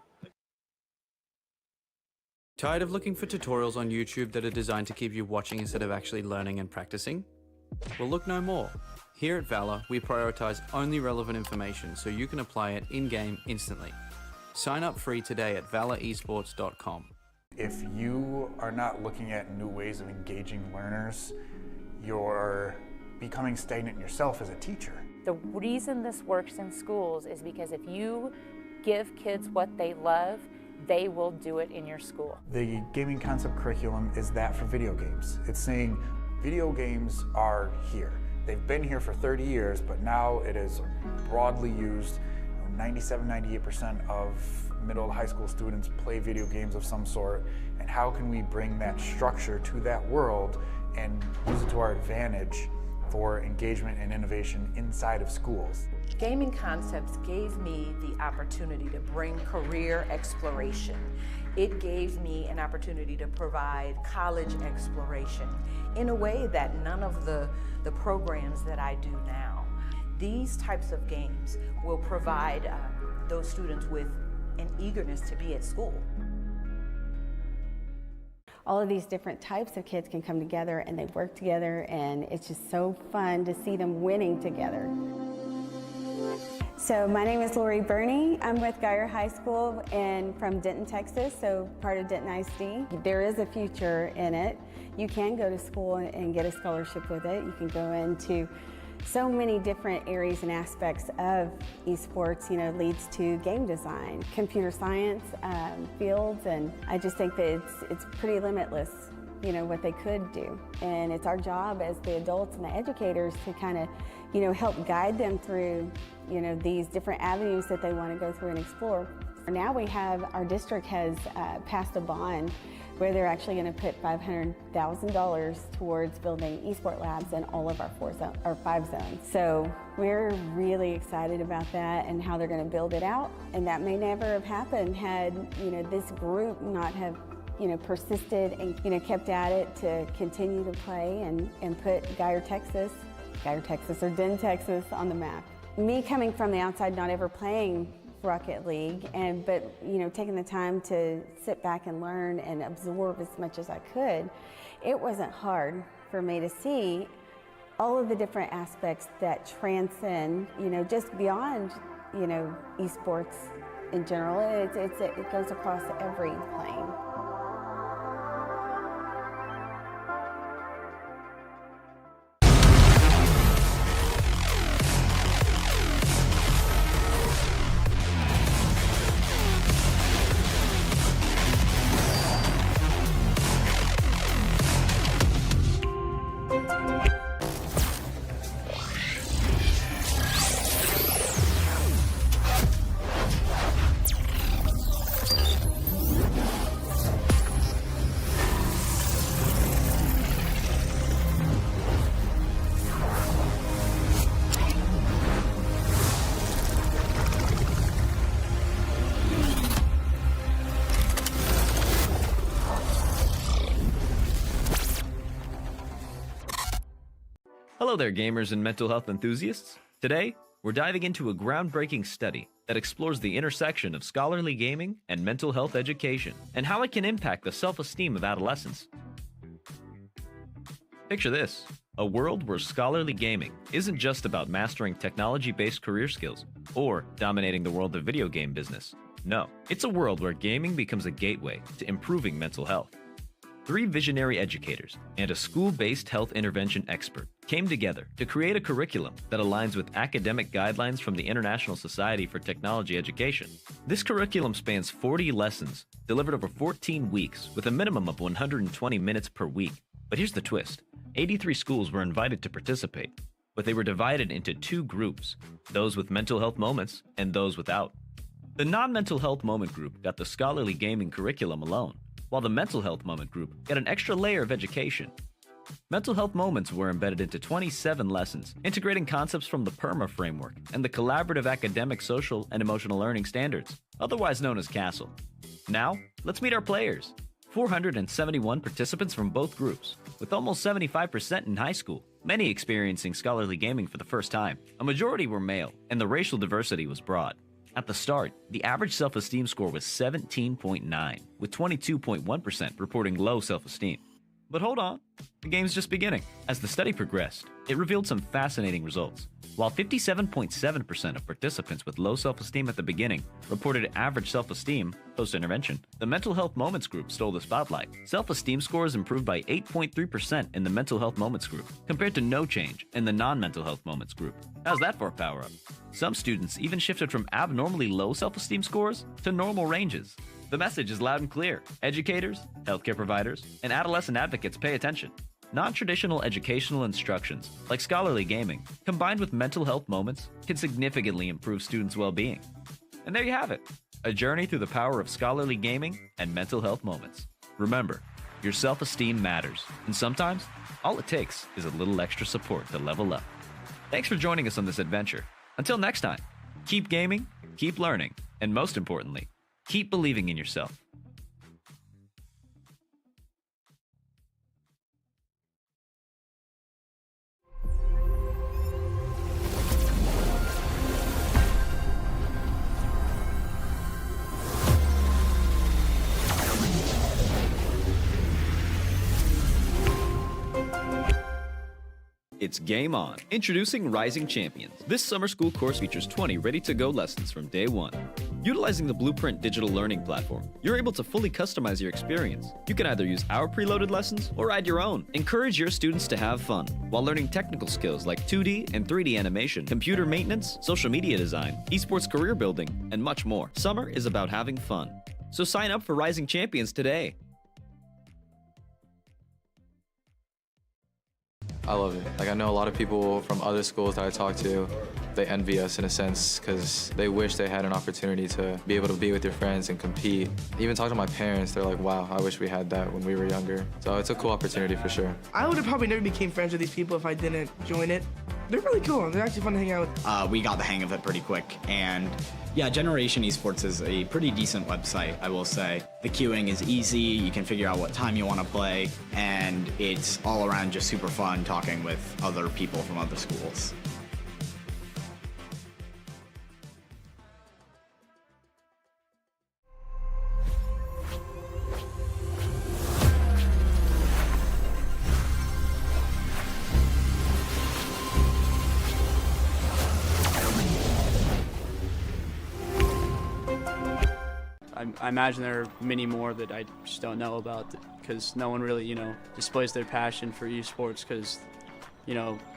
Tired of looking for tutorials on YouTube that are designed to keep you watching instead of actually learning and practicing? Well, look no more. Here at Valor, we prioritize only relevant information so you can apply it in-game instantly. Sign up free today at valoresports.com. If you are not looking at new ways of engaging learners, you're becoming stagnant yourself as a teacher. The reason this works in schools is because if you give kids what they love, they will do it in your school. The gaming concept curriculum is that for video games. It's saying video games are here. They've been here for 30 years, but now it is broadly used. 97-98% of middle to high school students play video games of some sort, and how can we bring that structure to that world and use it to our advantage for engagement and innovation inside of schools? Gaming Concepts gave me the opportunity to bring career exploration. It gave me an opportunity to provide college exploration in a way that none of the programs that I do now. These types of games will provide those students with an eagerness to be at school. All of these different types of kids can come together and they work together, and it's just so fun to see them winning together. So my name is Lori Burney. I'm with Geyer High School and from Denton, Texas, so part of Denton ISD. There is a future in it. You can go to school and get a scholarship with it. You can go into so many different areas and aspects of esports, leads to game design, computer science fields, and I just think that it's pretty limitless, what they could do. And it's our job as the adults and the educators to kind of, help guide them through, these different avenues that they want to go through and explore. Now our district has passed a bond where they're actually going to put $500,000 towards building esport labs in all of our 5 zones. So we're really excited about that and how they're going to build it out. And that may never have happened had, this group not have, persisted and, kept at it to continue to play and put Geyer, Texas or Denton, Texas on the map. Me coming from the outside, not ever playing Rocket League, but taking the time to sit back and learn and absorb as much as I could, it wasn't hard for me to see all of the different aspects that transcend, just beyond, esports in general. It goes across every plane. Hello there, gamers and mental health enthusiasts. Today, we're diving into a groundbreaking study that explores the intersection of scholarly gaming and mental health education and how it can impact the self-esteem of adolescents. Picture this, a world where scholarly gaming isn't just about mastering technology-based career skills or dominating the world of video game business. No, it's a world where gaming becomes a gateway to improving mental health. 3 visionary educators and a school-based health intervention expert came together to create a curriculum that aligns with academic guidelines from the International Society for Technology Education. This curriculum spans 40 lessons, delivered over 14 weeks with a minimum of 120 minutes per week. But here's the twist. 83 schools were invited to participate, but they were divided into 2 groups, those with mental health moments and those without. The non-mental health moment group got the scholarly gaming curriculum alone, while the mental health moment group got an extra layer of education. Mental health moments were embedded into 27 lessons, integrating concepts from the PERMA framework and the collaborative academic, social, and emotional learning standards, otherwise known as CASEL. Now, let's meet our players. 471 participants from both groups, with almost 75% in high school, many experiencing scholarly gaming for the first time. A majority were male, and the racial diversity was broad. At the start, the average self-esteem score was 17.9, with 22.1% reporting low self-esteem. But hold on, the game's just beginning. As the study progressed, it revealed some fascinating results. While 57.7% of participants with low self-esteem at the beginning reported average self-esteem post-intervention, the mental health moments group stole the spotlight. Self-esteem scores improved by 8.3% in the mental health moments group, compared to no change in the non-mental health moments group. How's that for a power-up? Some students even shifted from abnormally low self-esteem scores to normal ranges. The message is loud and clear. Educators, healthcare providers, and adolescent advocates pay attention. Non-traditional educational instructions, like scholarly gaming, combined with mental health moments, can significantly improve students' well-being. And there you have it, a journey through the power of scholarly gaming and mental health moments. Remember, your self-esteem matters, and sometimes, all it takes is a little extra support to level up. Thanks for joining us on this adventure. Until next time, keep gaming, keep learning, and most importantly, keep believing in yourself. It's game on. Introducing Rising Champions. This summer school course features 20 ready-to-go lessons from day one. Utilizing the Blueprint digital learning platform, you're able to fully customize your experience. You can either use our preloaded lessons or add your own. Encourage your students to have fun while learning technical skills like 2D and 3D animation, computer maintenance, social media design, esports career building, and much more. Summer is about having fun. So sign up for Rising Champions today. I love it. Like, I know a lot of people from other schools that I talk to, they envy us in a sense because they wish they had an opportunity to be able to be with your friends and compete. Even talk to my parents, they're like, wow, I wish we had that when we were younger. So it's a cool opportunity for sure. I would have probably never became friends with these people if I didn't join it. They're really cool. They're actually fun to hang out with. We got the hang of it pretty quick, and yeah, Generation Esports is a pretty decent website, I will say. The queuing is easy, you can figure out what time you want to play, and it's all around just super fun talking with other people from other schools. I imagine there are many more that I just don't know about because no one really, displays their passion for esports because,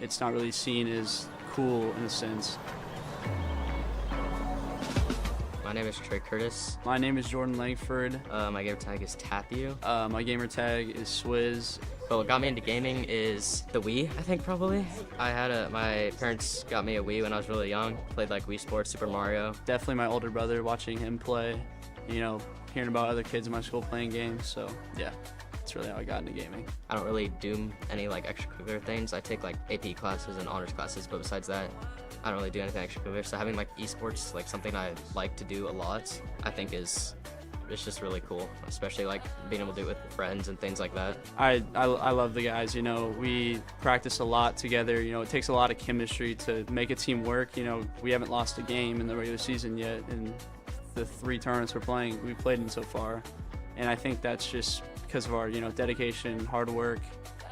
it's not really seen as cool in a sense. My name is Trey Curtis. My name is Jordan Langford. My gamer tag is Tapu. My gamer tag is Swizz. But what got me into gaming is the Wii, I think probably. My parents got me a Wii when I was really young. Played like Wii Sports, Super Mario. Definitely my older brother, watching him play, hearing about other kids in my school playing games. So yeah, that's really how I got into gaming. I don't really do any like extracurricular things. I take like AP classes and honors classes, but besides that, I don't really do anything extracurricular. So having like esports, like something I like to do a lot, I think it's just really cool, especially like being able to do it with friends and things like that. I love the guys, we practice a lot together. It takes a lot of chemistry to make a team work. We haven't lost a game in the regular season yet, and the 3 tournaments we've played in so far. And I think that's just because of our, dedication, hard work,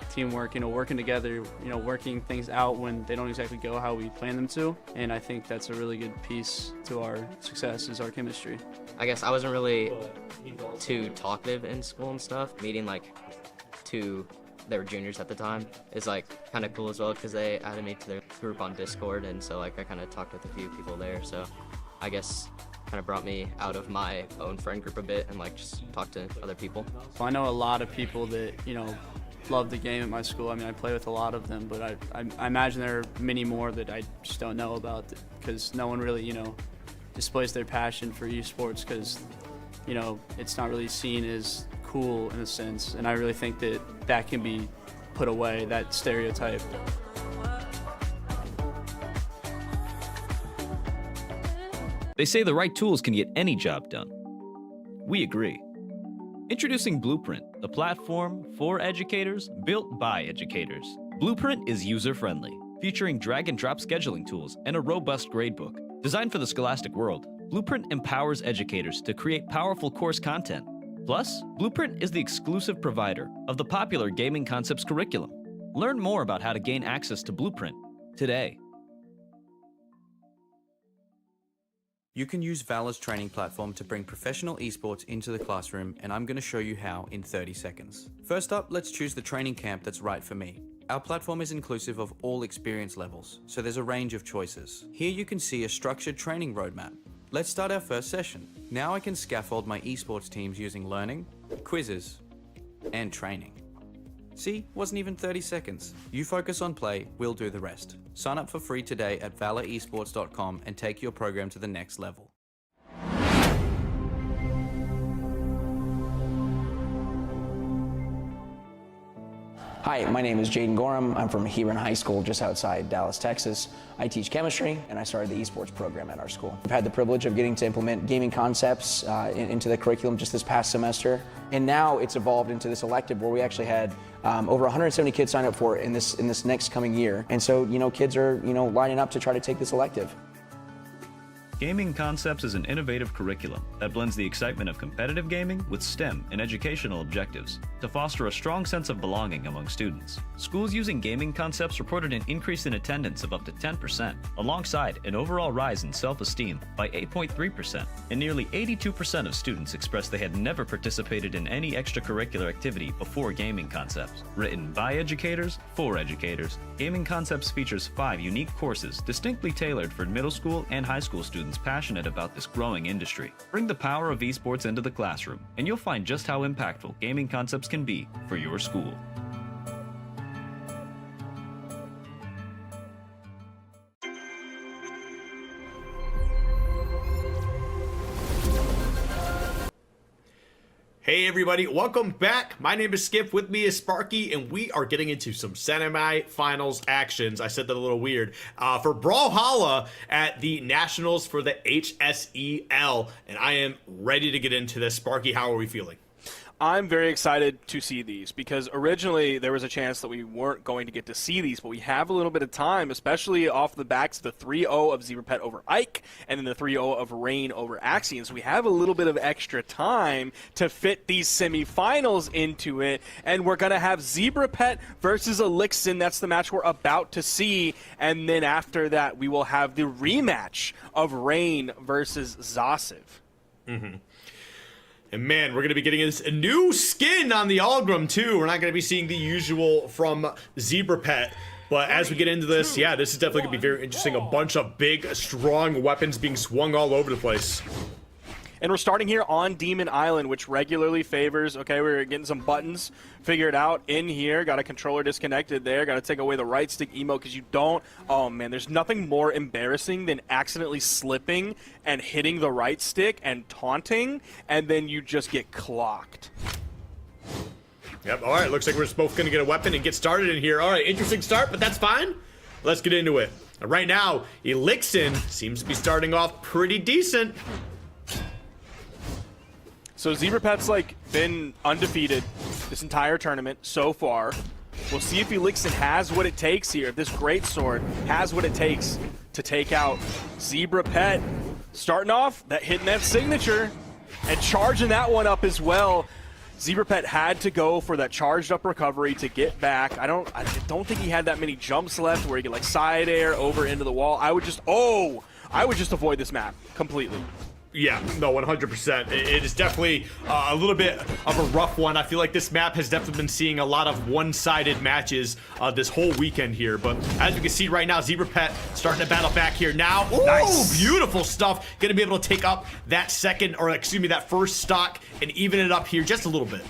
teamwork, working together, working things out when they don't exactly go how we plan them to. And I think that's a really good piece to our success is our chemistry. I guess I wasn't really too talkative in school and stuff. Meeting like 2 that were juniors at the time is like kind of cool as well because they added me to their group on Discord, and so like I kind of talked with a few people there. So I guess kind of brought me out of my own friend group a bit and like just talk to other people. Well, I know a lot of people that love the game at my school. I mean, I play with a lot of them, but I imagine there are many more that I just don't know about because no one really displays their passion for esports because it's not really seen as cool in a sense, and I really think that can be put away, that stereotype. They say the right tools can get any job done. We agree. Introducing Blueprint, the platform for educators built by educators. Blueprint is user-friendly, featuring drag-and-drop scheduling tools and a robust gradebook. Designed for the scholastic world, Blueprint empowers educators to create powerful course content. Plus, Blueprint is the exclusive provider of the popular Gaming Concepts curriculum. Learn more about how to gain access to Blueprint today. You can use Valor's training platform to bring professional esports into the classroom, and I'm going to show you how in 30 seconds. First up, let's choose the training camp that's right for me. Our platform is inclusive of all experience levels, so there's a range of choices. Here you can see a structured training roadmap. Let's start our first session. Now I can scaffold my esports teams using learning, quizzes, and training. See, wasn't even 30 seconds. You focus on play, we'll do the rest. Sign up for free today at valoresports.com and take your program to the next level. Hi, my name is Jaden Gorham. I'm from Hebron High School just outside Dallas, Texas. I teach chemistry, and I started the esports program at our school. I've had the privilege of getting to implement gaming concepts into the curriculum just this past semester. And now it's evolved into this elective where we actually had over 170 kids sign up for it in this next coming year. And so, kids are, lining up to try to take this elective. Gaming Concepts is an innovative curriculum that blends the excitement of competitive gaming with STEM and educational objectives to foster a strong sense of belonging among students. Schools using Gaming Concepts reported an increase in attendance of up to 10%, alongside an overall rise in self-esteem by 8.3%, and nearly 82% of students expressed they had never participated in any extracurricular activity before Gaming Concepts. Written by educators, for educators, Gaming Concepts features 5 unique courses distinctly tailored for middle school and high school students passionate about this growing industry. Bring the power of esports into the classroom, and you'll find just how impactful Gaming Concepts can be for your school. Hey everybody, welcome back. My name is Skip, with me is Sparky, and we are getting into some semifinals actions. I said that a little weird. For Brawlhalla at the Nationals for the HSEL, and I am ready to get into this. Sparky, how are we feeling? I'm very excited to see these because originally there was a chance that we weren't going to get to see these, but we have a little bit of time, especially off the backs of the 3-0 of ZebraPet over Ike and then the 3-0 of Rain over Axian. So we have a little bit of extra time to fit these semifinals into it, and we're going to have ZebraPet versus Elixon. That's the match we're about to see, and then after that we will have the rematch of Rain versus Zasiv. And man, we're going to be getting a new skin on the Algram too. We're not going to be seeing the usual from ZebraPet. But as we get into this, yeah, this is definitely going to be very interesting. A bunch of big, strong weapons being swung all over the place. And we're starting here on Demon Island, which regularly favors, okay, we're getting some buttons figured out in here. Got a controller disconnected there. Got to take away the right stick emote because you don't, oh man, there's nothing more embarrassing than accidentally slipping and hitting the right stick and taunting, and then you just get clocked. Yep, all right, looks like we're just both going to get a weapon and get started in here. All right, interesting start, but that's fine. Let's get into it. Right now, Elixon seems to be starting off pretty decent. So ZebraPet's like been undefeated this entire tournament so far. We'll see if Elixon has what it takes here. If this greatsword has what it takes to take out ZebraPet. Starting off, hitting that signature and charging that one up as well. ZebraPet had to go for that charged up recovery to get back. I don't think he had that many jumps left where he could like side air over into the wall. I would just avoid this map completely. Yeah, no, 100%. It is definitely a little bit of a rough one. I feel like this map has definitely been seeing a lot of one-sided matches this whole weekend here. But as we can see right now, ZebraPet starting to battle back here now. Ooh, nice. Beautiful stuff. Going to be able to take up that that first stock and even it up here just a little bit.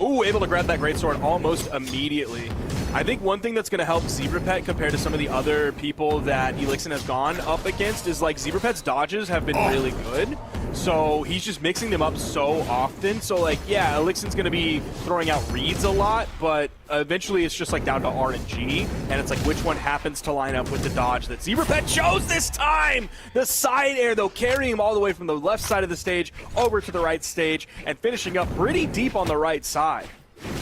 Ooh, able to grab that greatsword almost immediately. I think one thing that's going to help ZebraPet compared to some of the other people that Elixon has gone up against is like ZebraPet's dodges have been really good. So he's just mixing them up so often. So like, yeah, Elixon's going to be throwing out reads a lot, but eventually it's just like down to RNG. And it's like which one happens to line up with the dodge that ZebraPet chose this time. The side air though, carrying him all the way from the left side of the stage over to the right stage and finishing up pretty deep on the right side.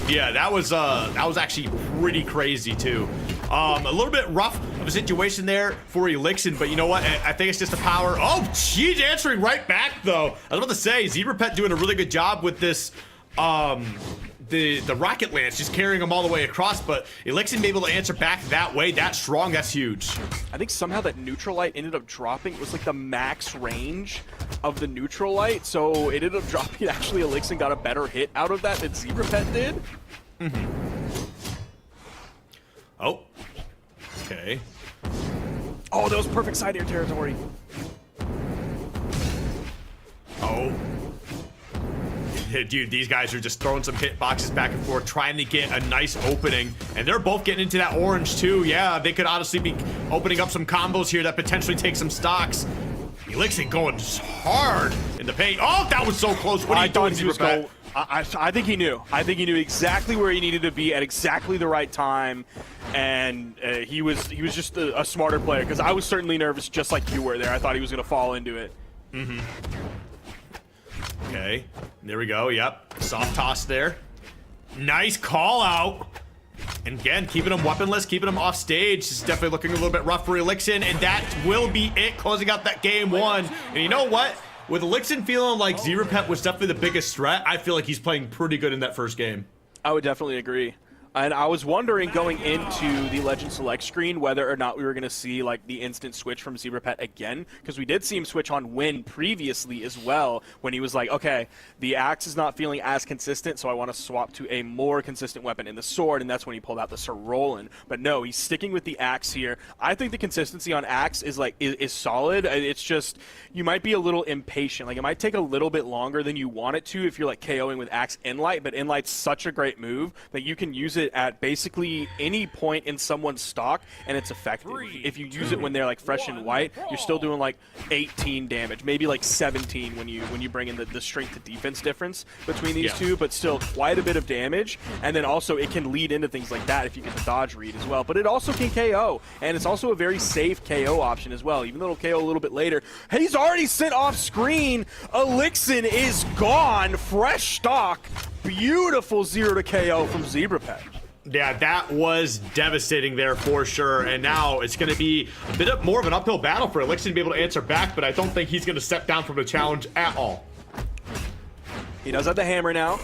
Yeah, that was actually pretty crazy too. A little bit rough of a situation there for Elixon, but you know what? I think it's just the power. Oh, she's answering right back though. I was about to say, ZebraPet doing a really good job with this, the rocket lance, just carrying them all the way across, but Elixon be able to answer back that way, that strong, that's huge. I think somehow that neutral light ended up dropping. It was like the max range of the neutral light, so it ended up dropping. Actually, Elixon got a better hit out of that than ZebraPet did. Oh, okay. Oh, that was perfect side air territory. Oh. Dude, these guys are just throwing some hit boxes back and forth, trying to get a nice opening. And they're both getting into that orange too. Yeah, they could honestly be opening up some combos here that potentially take some stocks. Elixon going hard in the paint. Oh, that was so close. What are you doing, ZebraPet? I think he knew. I think he knew exactly where he needed to be at exactly the right time. And he was just a smarter player, because I was certainly nervous just like you were there. I thought he was going to fall into it. Okay, there we go. Yep, soft toss there. Nice call out. And again, keeping him weaponless, keeping him off stage is definitely looking a little bit rough for Elixon, and that will be it, closing out that game 1. And you know what? With Elixon feeling like ZebraPet was definitely the biggest threat, I feel like he's playing pretty good in that first game. I would definitely agree. And I was wondering going into the Legend Select screen whether or not we were going to see like the instant switch from ZebraPet again, because we did see him switch on Win previously as well when he was like, okay, the axe is not feeling as consistent, so I want to swap to a more consistent weapon in the sword, and that's when he pulled out the Sir Roland. But no, he's sticking with the axe here. I think the consistency on axe is like is solid. It's just you might be a little impatient. Like it might take a little bit longer than you want it to if you're like KOing with axe Inlight, but Inlight's such a great move that you can use it at basically any point in someone's stock and it's effective. If you use it when they're like fresh and white, you're still doing like 18 damage, maybe like 17 when you bring in the strength to defense difference between these two, but still quite a bit of damage. And then also it can lead into things like that if you get the dodge read as well. But it also can KO, and it's also a very safe KO option as well, even though it'll KO a little bit later. He's already sent off screen. Elixon is gone. Fresh stock. Beautiful 0 to KO from ZebraPet. Yeah, that was devastating there for sure, and now it's going to be a bit more of an uphill battle for Elixon to be able to answer back, but I don't think he's going to step down from the challenge at all. He does have the hammer now.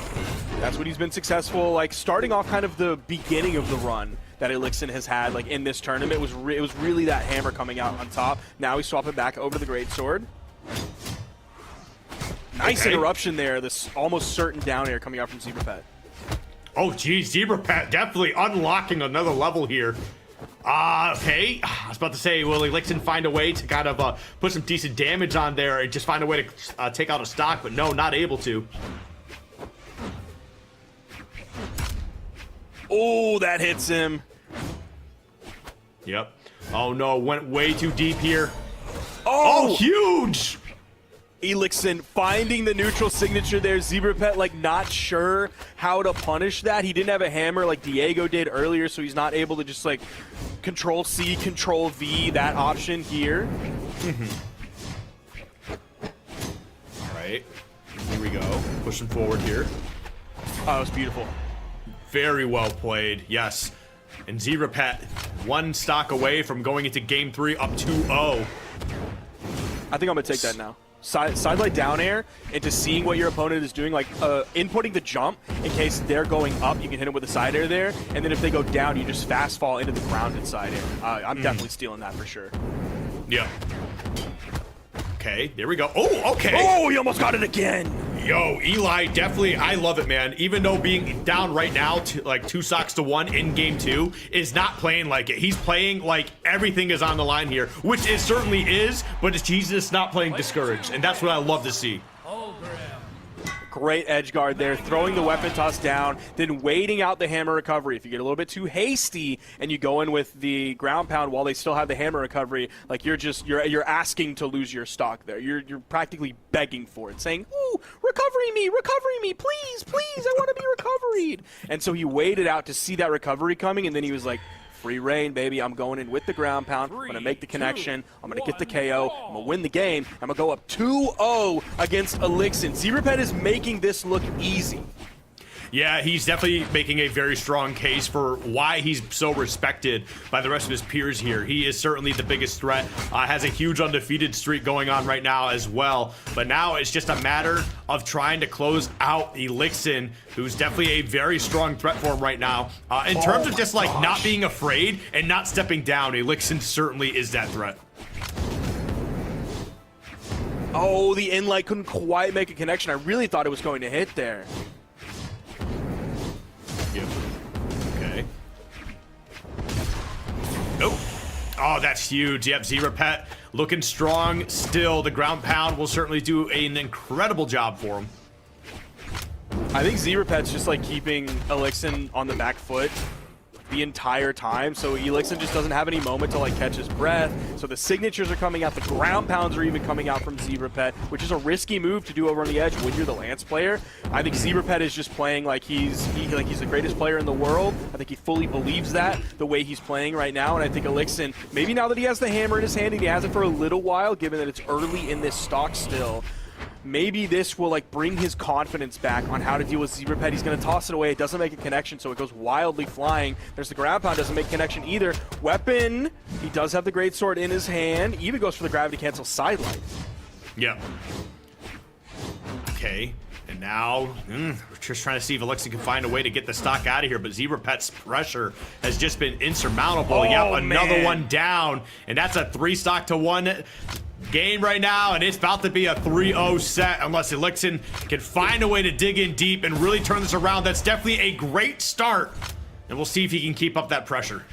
That's what he's been successful, like starting off kind of the beginning of the run that Elixon has had like in this tournament. It was really that hammer coming out on top. Now he's swapping back over to the greatsword. Nice interruption there. This almost certain down air coming out from ZebraPet. Oh, geez, ZebraPet definitely unlocking another level here. Okay. I was about to say, will Elixon find a way to kind of put some decent damage on there and just find a way to take out a stock, but no, not able to. Oh, that hits him. Yep. Oh, no, went way too deep here. Oh, huge! Elixon finding the neutral signature there. ZebraPet like not sure how to punish that. He didn't have a hammer like Diego did earlier, so he's not able to just like Control C, Control V, that option here. All right, here we go. Pushing forward here. Oh, that was beautiful. Very well played, yes. And ZebraPet one stock away from going into game 3 up 2-0. I think I'm gonna take that now. Sidelight down air into seeing what your opponent is doing, like inputting the jump in case they're going up, you can hit them with a side air there, and then if they go down, you just fast fall into the grounded side air. I'm definitely stealing that for sure. Yeah. Okay, there we go. Oh, okay. Oh, he almost got it again. Yo, Eli, definitely, I love it, man. Even though being down right now to like 2 stocks to 1 in game 2 is not playing like it. He's playing like everything is on the line here, which it certainly is, but he's just not playing discouraged, and that's what I love to see. Great edge guard there, throwing the weapon toss down, then waiting out the hammer recovery. If you get a little bit too hasty and you go in with the ground pound while they still have the hammer recovery, like you're asking to lose your stock there. You're practically begging for it, saying, "Ooh, recovery me, please, please, I want to be recovered." And so he waited out to see that recovery coming, and then he was like, free reign, baby. I'm going in with the ground pound. I'm going to make the connection. I'm going to get the KO. I'm going to win the game. I'm going to go up 2-0 against Elixon. ZebraPet is making this look easy. Yeah, he's definitely making a very strong case for why he's so respected by the rest of his peers here. He is certainly the biggest threat, has a huge undefeated streak going on right now as well. But now it's just a matter of trying to close out Elixon, who's definitely a very strong threat for him right now. In terms of just like not being afraid and not stepping down, Elixon certainly is that threat. Oh, the Inlight couldn't quite make a connection. I really thought it was going to hit there. Yep. Okay. Nope. Oh, that's huge. Yep, ZebraPet looking strong still. The ground pound will certainly do an incredible job for him. I think ZebraPet's just like keeping Elixon on the back foot the entire time, so Elixon just doesn't have any moment to like catch his breath. So the signatures are coming out, the ground pounds are even coming out from ZebraPet, which is a risky move to do over on the edge when you're the Lance player. I think ZebraPet is just playing like he's the greatest player in the world. I think he fully believes that the way he's playing right now, and I think Elixon, maybe now that he has the hammer in his hand and he has it for a little while, given that it's early in this stock still, maybe this will like bring his confidence back on how to deal with Zebra Pet. He's going to toss it away. It doesn't make a connection, so it goes wildly flying. There's the ground pound, doesn't make connection either. Weapon, he does have the great sword in his hand. Even goes for the gravity cancel sidelight. Yep. Okay. And now, we're just trying to see if Elixon can find a way to get the stock out of here, but Zebra Pet's pressure has just been insurmountable. Oh, Yep, another man. one down, and that's a 3-stock-to-1 game right now, and it's about to be a 3-0 set unless Elixon can find a way to dig in deep and really turn this around. That's definitely a great start, and we'll see if he can keep up that pressure.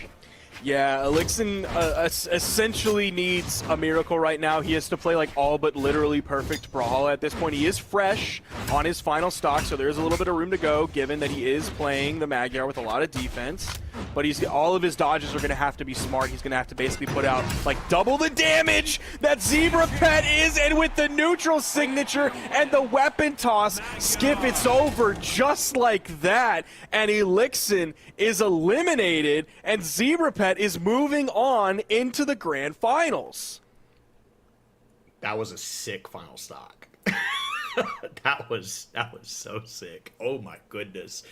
Yeah, Elixon essentially needs a miracle right now. He has to play like all but literally perfect Brawlhalla at this point. He is fresh on his final stock, so there is a little bit of room to go, given that he is playing the Magyar with a lot of defense. But all of his dodges are going to have to be smart. He's going to have to basically put out like double the damage that Zebra Pet is, and with the neutral signature and the weapon toss, Skip, it's over just like that. And Elixon is eliminated, and Zebra Pet is moving on into the grand finals. That was a sick final stock. that was so sick. Oh my goodness.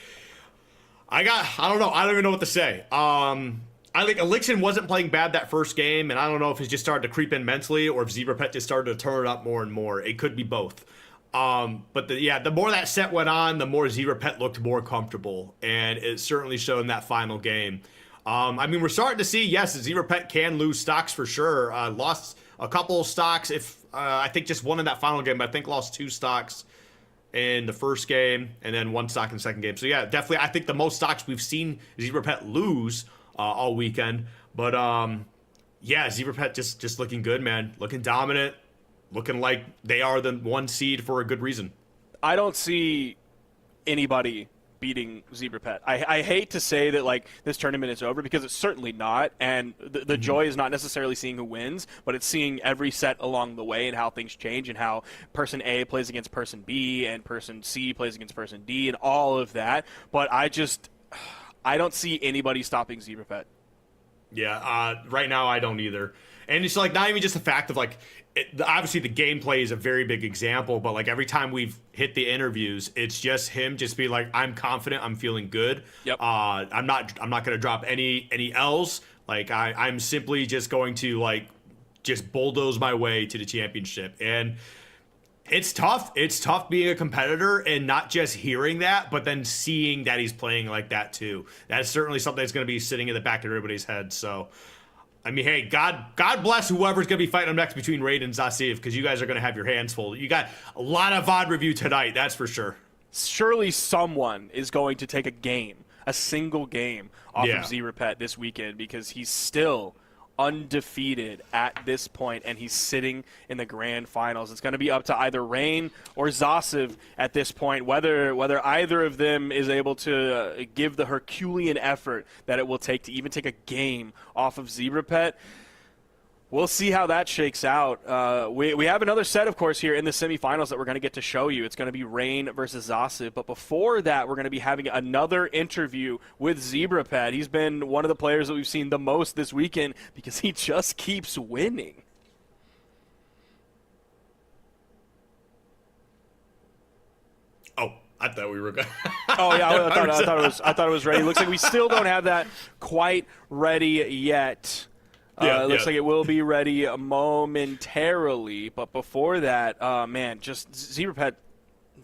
I don't know. I don't even know what to say. I think Elixon wasn't playing bad that first game, and I don't know if he's just started to creep in mentally or if Zebra Pet just started to turn it up more and more. It could be both. But the more that set went on, the more Zebra Pet looked more comfortable, and it certainly showed in that final game. I mean, we're starting to see, yes, Zebra Pet can lose stocks for sure. Lost a couple of stocks, I think just one in that final game, but I think lost 2 stocks in the first game and then 1 stock in the second game. So yeah, definitely I think the most stocks we've seen Zebra Pet lose all weekend. But yeah, Zebra Pet just looking good, man. Looking dominant, looking like they are the 1 seed for a good reason. I don't see anybody beating Zebra Pet. I hate to say that like this tournament is over, because it's certainly not, and the joy is not necessarily seeing who wins, but it's seeing every set along the way and how things change and how person A plays against person B and person C plays against person D and all of that. But I don't see anybody stopping Zebra Pet. Yeah, right now I don't either. And it's like not even just the fact of like, obviously the gameplay is a very big example, but like every time we've hit the interviews, it's just him just be like, I'm confident, I'm feeling good. Yep. I'm not gonna drop any L's. Like I'm simply just going to like just bulldoze my way to the championship. And it's tough. It's tough being a competitor and not just hearing that, but then seeing that he's playing like that too. That's certainly something that's going to be sitting in the back of everybody's head. So, I mean, hey, God bless whoever's going to be fighting him next between Raid and Zasif, because you guys are going to have your hands full. You got a lot of VOD review tonight, that's for sure. Surely someone is going to take a single game off of Zebra Pet this weekend, because he's still undefeated at this point, and he's sitting in the grand finals. It's going to be up to either Rain or Zasiv at this point, whether either of them is able to give the Herculean effort that it will take to even take a game off of Zebra Pet. We'll see how that shakes out. We have another set, of course, here in the semifinals that we're going to get to show you. It's going to be Rain versus Zasiv. But before that, we're going to be having another interview with Zebra Pet. He's been one of the players that we've seen the most this weekend because he just keeps winning. Oh, I thought we were going. Oh yeah, I thought it was ready. Looks like we still don't have that quite ready yet. It looks like it will be ready momentarily, but before that, man, just Zebra Pet,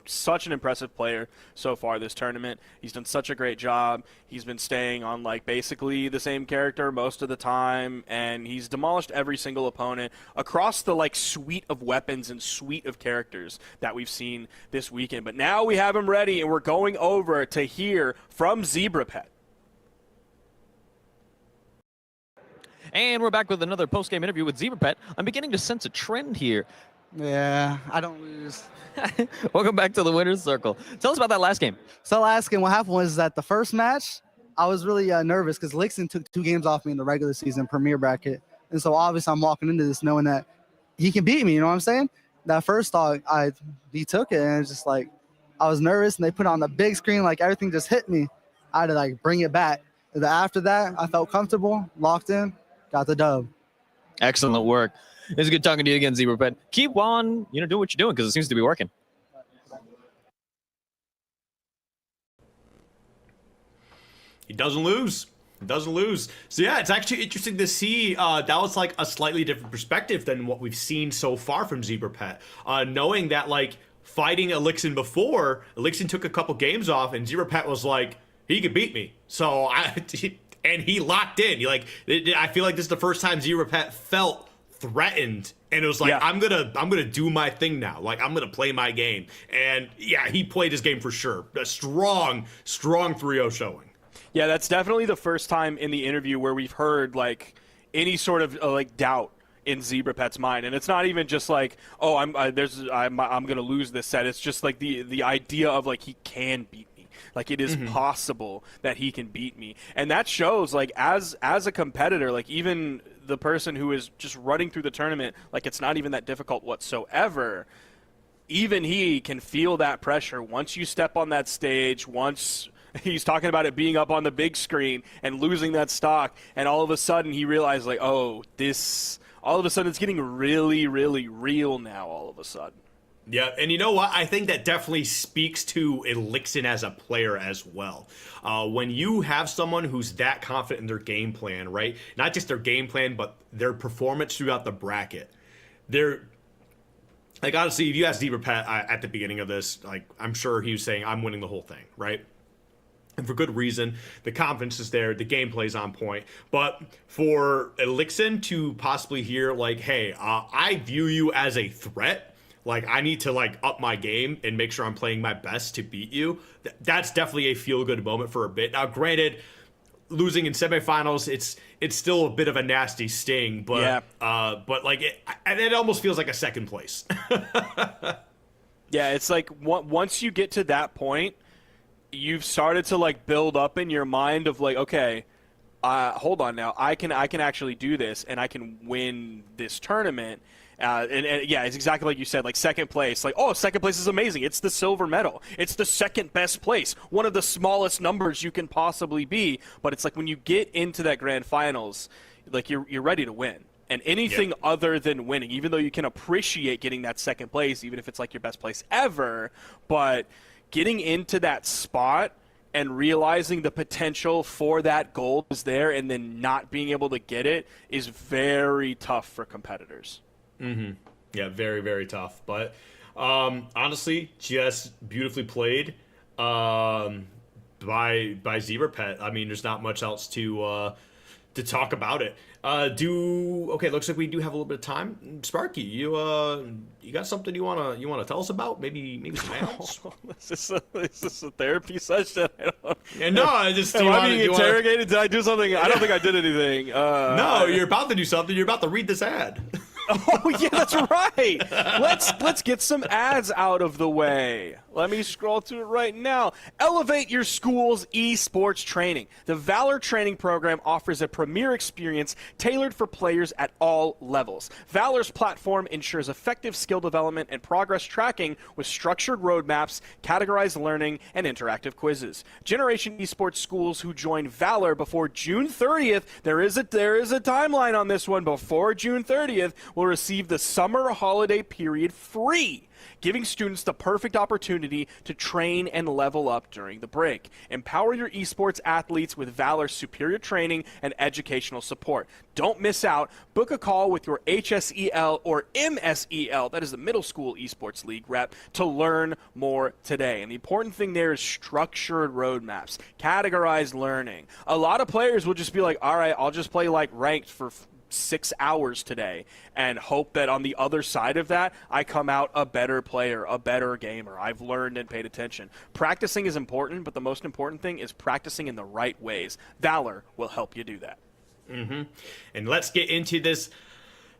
such an impressive player so far this tournament. He's done such a great job. He's been staying on like basically the same character most of the time, and he's demolished every single opponent across the like suite of weapons and suite of characters that we've seen this weekend. But now we have him ready, and we're going over to hear from Zebra Pet. And we're back with another post-game interview with Zebra Pet. I'm beginning to sense a trend here. Yeah, I don't lose. Welcome back to the winner's circle. Tell us about that last game. So last game, what happened was that the first match, I was really nervous because Elixon took 2 games off me in the regular season premier bracket. And so obviously I'm walking into this knowing that he can beat me, you know what I'm saying? That first thought, he took it, and it's just like, I was nervous, and they put it on the big screen, like everything just hit me. I had to like bring it back. And then after that, I felt comfortable, locked in, got the dub. Excellent work. It's good talking to you again, Zebra Pet. Keep on, doing what you're doing because it seems to be working. He doesn't lose. Doesn't lose. So yeah, it's actually interesting to see that was like a slightly different perspective than what we've seen so far from Zebra Pet. Knowing that like fighting Elixon before, Elixon took a couple games off and Zebra Pet was like, he could beat me. So and he locked in. I feel like this is the first time Zebra Pet felt threatened and it was like, I'm gonna do my thing now. Like I'm gonna play my game. And yeah, he played his game for sure. A strong 3-0 showing. Yeah, that's definitely the first time in the interview where we've heard like any sort of like doubt in Zebra Pet's mind, and it's not even just like, oh, I'm gonna lose this set. It's just like the idea of like he can beat me, like it is possible that he can beat me, and that shows like as a competitor, like even the person who is just running through the tournament, like it's not even that difficult whatsoever. Even he can feel that pressure once you step on that stage. Once he's talking about it being up on the big screen and losing that stock, and all of a sudden he realized like, oh, all of a sudden it's getting really, really real now all of a sudden. Yeah, and you know what? I think that definitely speaks to Elixon as a player as well. When you have someone who's that confident in their game plan, right? Not just their game plan, but their performance throughout the bracket. They're like, honestly, if you ask Zebra Pet at the beginning of this, like I'm sure he was saying, I'm winning the whole thing, right? And for good reason. The confidence is there, the gameplay's on point. But for Elixon to possibly hear like, hey, I view you as a threat, like I need to like up my game and make sure I'm playing my best to beat you, that's definitely a feel-good moment for a bit. Now granted, losing in semifinals, it's still a bit of a nasty sting, but but like it almost feels like a second place. Yeah, it's like once you get to that point, you've started to like build up in your mind of like, okay, hold on now, I can actually do this and I can win this tournament. And yeah, it's exactly like you said, like second place, like, oh, second place is amazing. It's the silver medal. It's the second best place, one of the smallest numbers you can possibly be. But it's like when you get into that grand finals, like you're ready to win. And anything other than winning, even though you can appreciate getting that second place, even if it's like your best place ever, but getting into that spot and realizing the potential for that gold is there and then not being able to get it is very tough for competitors. Yeah, very, very tough. But honestly, just beautifully played by Zebra Pet. I mean, there's not much else to talk about it. Okay, looks like we do have a little bit of time. Sparky, you got something you wanna tell us about? Maybe some ads? Is this a therapy session? No, I just am I being interrogated? Did I do something? I don't think I did anything. No, you're about to do something. You're about to read this ad. Oh yeah, that's right. Let's get some ads out of the way. Let me scroll to it right now. Elevate your school's esports training. The Valor training program offers a premier experience tailored for players at all levels. Valor's platform ensures effective skill development and progress tracking with structured roadmaps, categorized learning, and interactive quizzes. Generation Esports schools who join Valor before June 30th, there is a timeline on this one, before June 30th, will receive the summer holiday period free, giving students the perfect opportunity to train and level up during the break. Empower your esports athletes with Valor's superior training and educational support. Don't miss out. Book a call with your HSEL or MSEL, that is the Middle School Esports League rep, to learn more today. And the important thing there is structured roadmaps, categorized learning. A lot of players will just be like, all right, I'll just play like ranked for 6 hours today and hope that on the other side of that I come out a better player, a better gamer. I've learned and paid attention. Practicing is important, but the most important thing is practicing in the right ways. Valor will help you do that. And let's get into this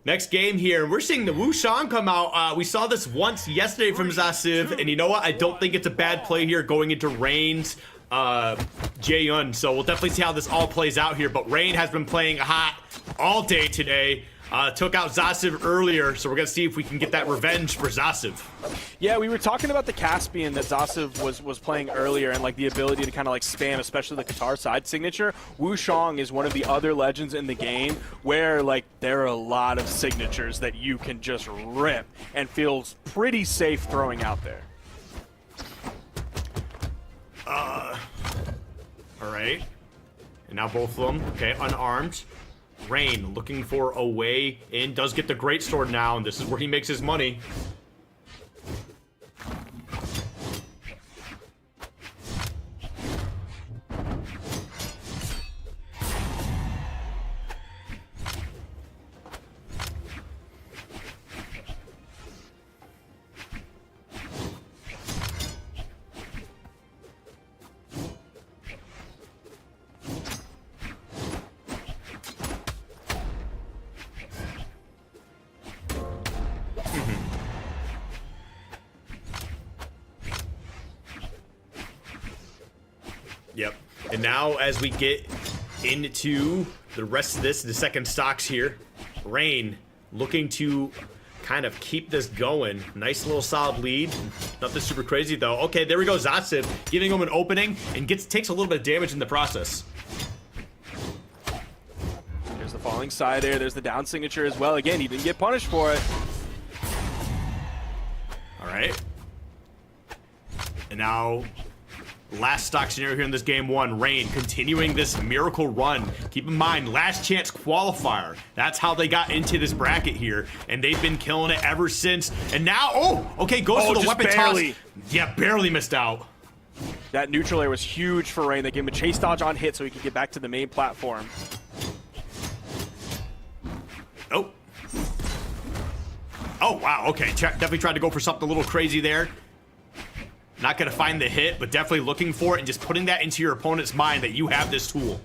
next game here. We're seeing the Wushan come out. We saw this once yesterday from Zasiv, and you know what? I don't think it's a bad play here going into Rain's Jaehyun. So we'll definitely see how this all plays out here. But Rain has been playing hot all day today. took out Zasiv earlier, so we're going to see if we can get that revenge for Zasiv. Yeah, we were talking about the Caspian that Zasiv was playing earlier and like the ability to kind of like spam, especially the Qatar side signature. Wu Shang is one of the other legends in the game where like there are a lot of signatures that you can just rip and feels pretty safe throwing out there. All right. And now both of them, okay, unarmed. Rain looking for a way in, does get the great sword now, and this is where he makes his money. Yep. And now as we get into the rest of this, the second stocks here, Rain looking to kind of keep this going. Nice little solid lead. Nothing super crazy though. Okay, there we go. Zasiv giving him an opening and takes a little bit of damage in the process. There's the falling side there. There's the down signature as well. Again, he didn't get punished for it. All right. And now last stock scenario here in this game one, Rain continuing this miracle run. Keep in mind, last chance qualifier. That's how they got into this bracket here, and they've been killing it ever since. And now, okay, goes for the weapon toss. Yeah, barely missed out. That neutral air was huge for Rain. They gave him a chase dodge on hit so he could get back to the main platform. Oh, wow, okay. Definitely tried to go for something a little crazy there. Not going to find the hit, but definitely looking for it and just putting that into your opponent's mind that you have this tool.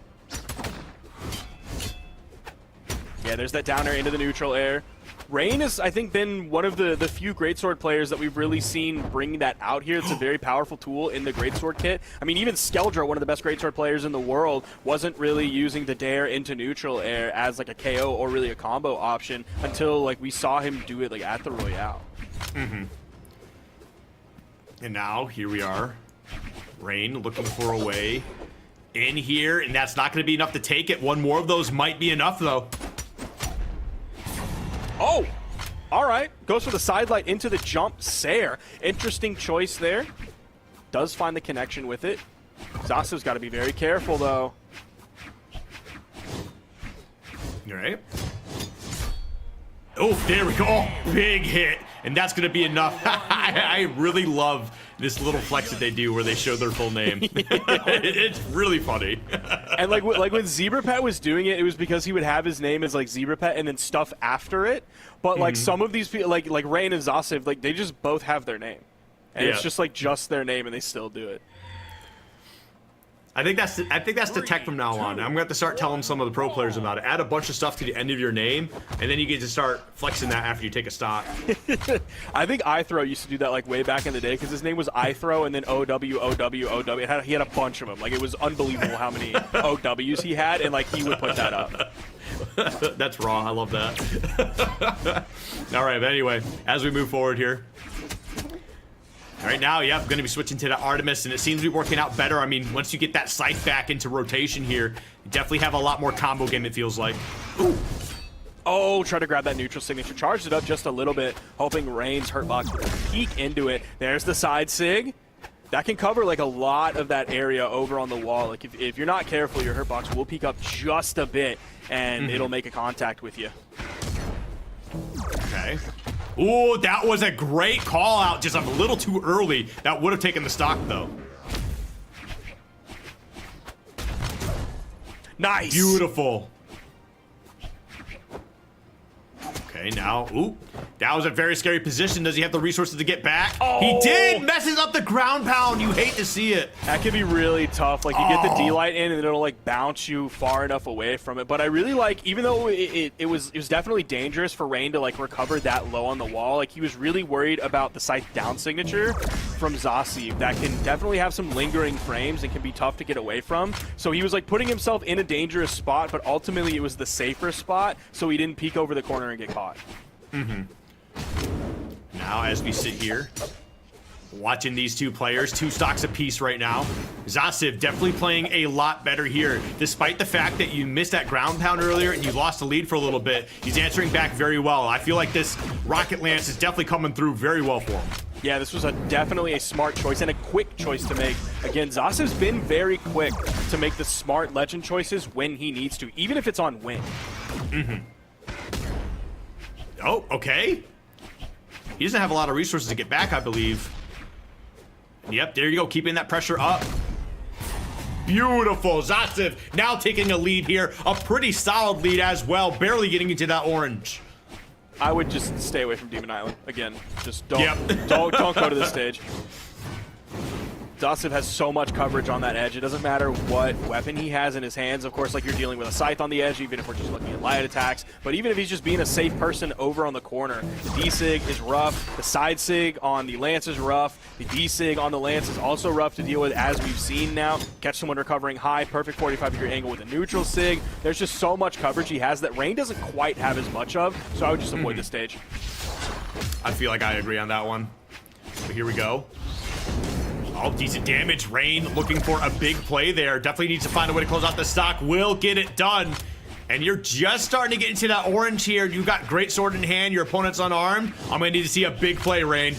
Yeah, there's that down air into the neutral air. Rain has, I think, been one of the few greatsword players that we've really seen bring that out here. It's a very powerful tool in the greatsword kit. I mean, even Skeldra, one of the best greatsword players in the world, wasn't really using the dare into neutral air as like a KO or really a combo option until like we saw him do it like at the Royale. Mm-hmm. And now, here we are. Rain looking for a way in here, and that's not going to be enough to take it. One more of those might be enough, though. Oh! All right. Goes for the sidelight into the jump. Sayer. Interesting choice there. Does find the connection with it. Zasiv's got to be very careful, though. All right. Oh, there we go. Oh, big hit. And that's going to be enough. I really love this little flex that they do where they show their full name. It's really funny. And like when Zebra Pet was doing it, it was because he would have his name as like Zebra Pet and then stuff after it. But like some of these people, like Rain and Zasiv, like they just both have their name. And it's just like just their name and they still do it. I think that's the tech from now on. I'm gonna have to start telling some of the pro players about it. Add a bunch of stuff to the end of your name, and then you get to start flexing that after you take a stock. I think iThrow used to do that like way back in the day because his name was iThrow and then OW, OW, OW. He had a bunch of them. Like it was unbelievable how many OWs he had, and like he would put that up. That's raw. I love that. All right, but anyway, as we move forward here. All right, now, yep, going to be switching to the Artemis, and it seems to be working out better. I mean, once you get that sight back into rotation here, you definitely have a lot more combo game, it feels like. Ooh. Oh, try to grab that neutral signature. Charged it up just a little bit, hoping Rain's hurtbox would peek into it. There's the side sig. That can cover like a lot of that area over on the wall. Like if you're not careful, your hurtbox will peek up just a bit, and it'll make a contact with you. Okay. Ooh, that was a great call out, just a little too early. That would have taken the stock, though. Nice. Beautiful. Okay, now, ooh, that was a very scary position. Does he have the resources to get back? Oh. He did! Messes up the ground pound. You hate to see it. That can be really tough. Like, you get the D-light in, and it'll, like, bounce you far enough away from it. But I really like, even though it was definitely dangerous for Rain to, like, recover that low on the wall, like, he was really worried about the scythe down signature from Zasiv. That can definitely have some lingering frames and can be tough to get away from. So he was, like, putting himself in a dangerous spot, but ultimately it was the safer spot, so he didn't peek over the corner and get caught. Now, as we sit here, watching these two players, 2 stocks apiece right now, Zasiv definitely playing a lot better here. Despite the fact that you missed that ground pound earlier and you lost the lead for a little bit, he's answering back very well. I feel like this Rocket Lance is definitely coming through very well for him. Yeah, this was definitely a smart choice and a quick choice to make. Again, Zasiv's been very quick to make the smart legend choices when he needs to, even if it's on win. Oh, okay. He doesn't have a lot of resources to get back, I believe. Yep, there you go, keeping that pressure up. Beautiful. Zasiv now taking a lead here. A pretty solid lead as well, barely getting into that orange. I would just stay away from Demon Island. Again, just don't don't go to this stage. Zasiv has so much coverage on that edge. It doesn't matter what weapon he has in his hands. Of course, like, you're dealing with a scythe on the edge, even if we're just looking at light attacks. But even if he's just being a safe person over on the corner, the D-Sig is rough. The side Sig on the Lance is rough. The D-Sig on the Lance is also rough to deal with, as we've seen now. Catch someone recovering high, perfect 45-degree angle with a neutral Sig. There's just so much coverage he has that Rain doesn't quite have as much of, so I would just avoid this stage. I feel like I agree on that one. But here we go. Oh, decent damage. Rain looking for a big play there. Definitely needs to find a way to close out the stock. Will get it done. And you're just starting to get into that orange here. You got great sword in hand. Your opponent's unarmed. I'm going to need to see a big play, Rain.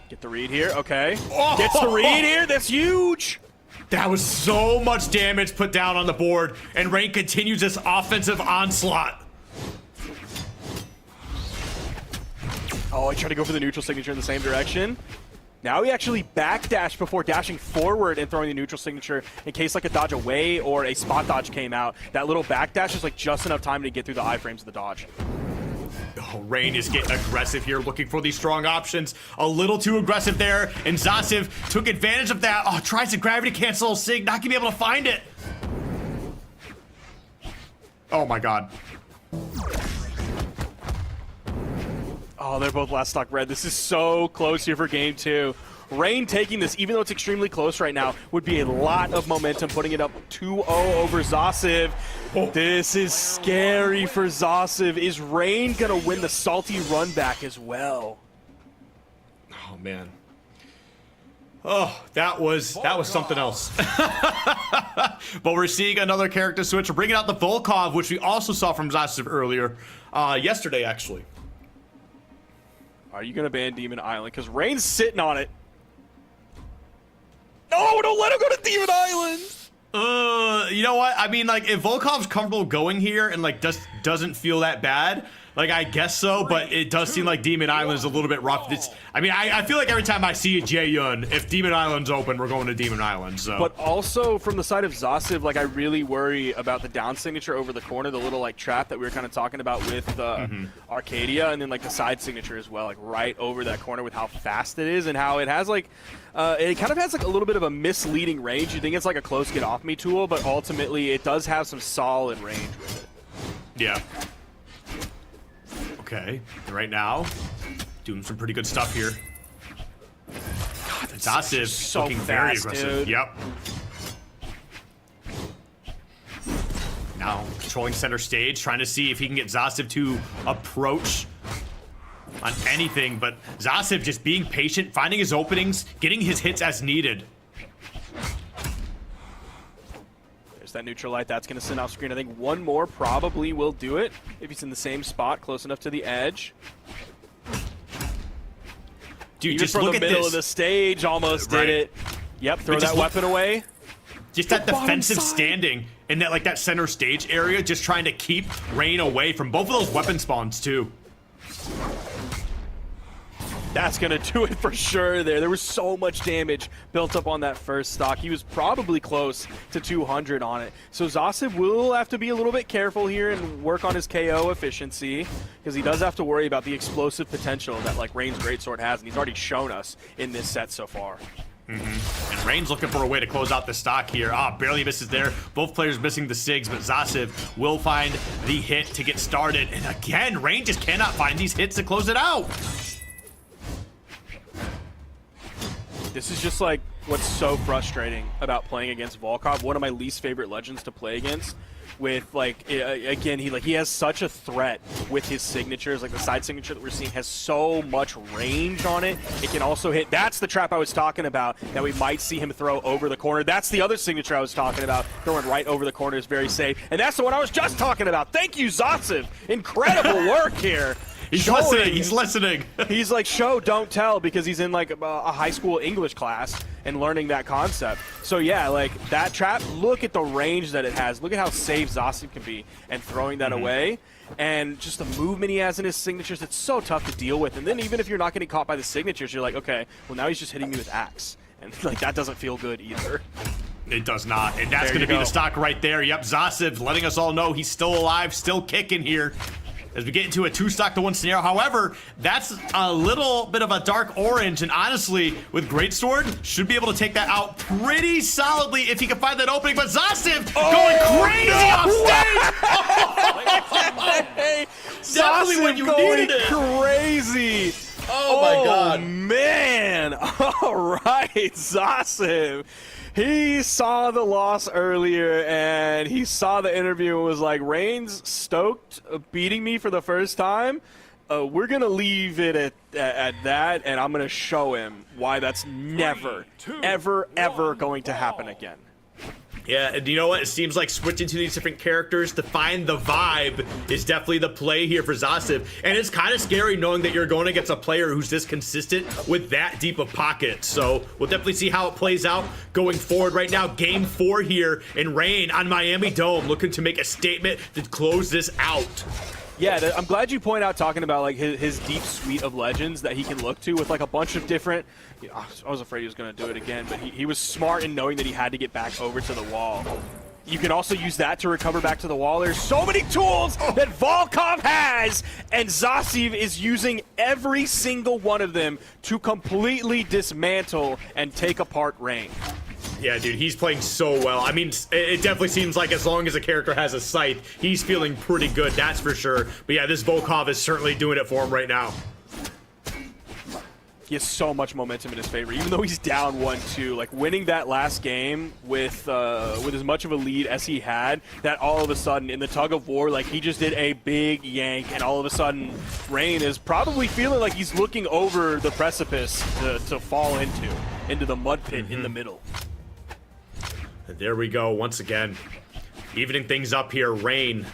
Get the read here. Okay. Oh! Gets the read here. That's huge. That was so much damage put down on the board. And Rain continues this offensive onslaught. Oh, I tried to go for the neutral signature in the same direction. Now he actually backdashed before dashing forward and throwing the neutral signature in case like a dodge away or a spot dodge came out. That little backdash is like just enough time to get through the iframes of the dodge. Oh, Rain is getting aggressive here, looking for these strong options. A little too aggressive there, and Zasiv took advantage of that. Oh, tries to gravity cancel Sig, not gonna be able to find it. Oh my god. Oh, they're both last stock red. This is so close here for game 2. Rain taking this, even though it's extremely close right now, would be a lot of momentum, putting it up 2-0 over Zasiv. Oh. This is scary for Zasiv. Is Rain gonna win the salty run back as well? Oh man. Oh, that was something else. But we're seeing another character switch. We're bringing out the Volkov, which we also saw from Zasiv earlier, yesterday actually. Are you gonna ban Demon Island? Because Rain's sitting on it. No, don't let him go to Demon Island! You know what? I mean, like, if Volkov's comfortable going here and, like, doesn't feel that bad, like, I guess so, but it does seem like Demon Island is a little bit rough. I feel like every time I see a Jaeyun, if Demon Island's open, we're going to Demon Island, so. But also, from the side of Zasiv, like, I really worry about the down signature over the corner, the little, like, trap that we were kind of talking about with Arcadia, and then, like, the side signature as well, like, right over that corner with how fast it is and how it has, like, it kind of has, like, a little bit of a misleading range. You think it's, like, a close get-off-me tool, but ultimately it does have some solid range with it. Yeah. Okay, and right now, doing some pretty good stuff here. God, Zasiv so looking fast, very aggressive. dude. Yep. Now controlling center stage, trying to see if he can get Zasiv to approach on anything, but Zasiv just being patient, finding his openings, getting his hits as needed. That neutral light, that's going to send off screen. I think one more probably will do it if he's in the same spot, close enough to the edge. Dude, even just from look the at middle this. of the stage, almost did it. Yep, throw that weapon away. Just that defensive standing in that, like, that center stage area, just trying to keep Rain away from both of those weapon spawns too. That's going to do it for sure there. There was so much damage built up on that first stock. He was probably close to 200 on it. So Zasev will have to be a little bit careful here and work on his KO efficiency, because he does have to worry about the explosive potential that like Rain's Greatsword has, and he's already shown us in this set so far. And Rain's looking for a way to close out the stock here. Barely misses there. Both players missing the SIGs, but Zasev will find the hit to get started. And again, Rain just cannot find these hits to close it out. This is just like what's so frustrating about playing against Volkov. One of my least favorite legends to play against. With like again, he has such a threat with his signatures. Like the side signature that we're seeing has so much range on it. It can also hit. That's the trap I was talking about that we might see him throw over the corner. That's the other signature I was talking about. Throwing right over the corner is very safe. And that's the one I was just talking about. Thank you, Zasev. Incredible work here. He's listening. He's listening. He's like, show, don't tell, because he's in like a high school English class and learning that concept. So yeah, like that trap, look at the range that it has. Look at how safe Zasev can be and throwing that away. And just the movement he has in his signatures, it's so tough to deal with. And then even if you're not getting caught by the signatures, you're like, okay, well now he's just hitting me with Axe. And like that doesn't feel good either. It does not. And that's going to be the stock right there. Yep, Zasev letting us all know he's still alive, still kicking here. As we get into a 2-stock-to-1 scenario. However, that's a little bit of a dark orange, and honestly, with Greatsword, should be able to take that out pretty solidly if he can find that opening. But Zasev going crazy off stage! Definitely when you needed it. Crazy! Oh my God. Man! All right, Zasev. He saw the loss earlier, and he saw the interview and was like, Rain's stoked beating me for the first time. We're going to leave it at that, and I'm going to show him why that's never, ever going to happen again. Yeah, and you know what? It seems like switching to these different characters to find the vibe is definitely the play here for Zasev. And it's kind of scary knowing that you're going against a player who's this consistent with that deep of pockets. So we'll definitely see how it plays out going forward. Right now, game 4 here in Rain on Miami Dome, looking to make a statement to close this out. Yeah, I'm glad you point out talking about like his deep suite of legends that he can look to with like a bunch of different. You know, I was afraid he was going to do it again, but he was smart in knowing that he had to get back over to the wall. You can also use that to recover back to the wall. There's so many tools that Volkov has, and Zasev is using every single one of them to completely dismantle and take apart Rain. Yeah, dude, he's playing so well. I mean, it definitely seems like as long as a character has a scythe, he's feeling pretty good, that's for sure. But yeah, this Volkov is certainly doing it for him right now. He has so much momentum in his favor, even though he's down 1-2. Like winning that last game with as much of a lead as he had, that all of a sudden in the tug of war, like he just did a big yank, and all of a sudden Rain is probably feeling like he's looking over the precipice to fall into the mud pit in the middle. And there we go once again, evening things up here. Rain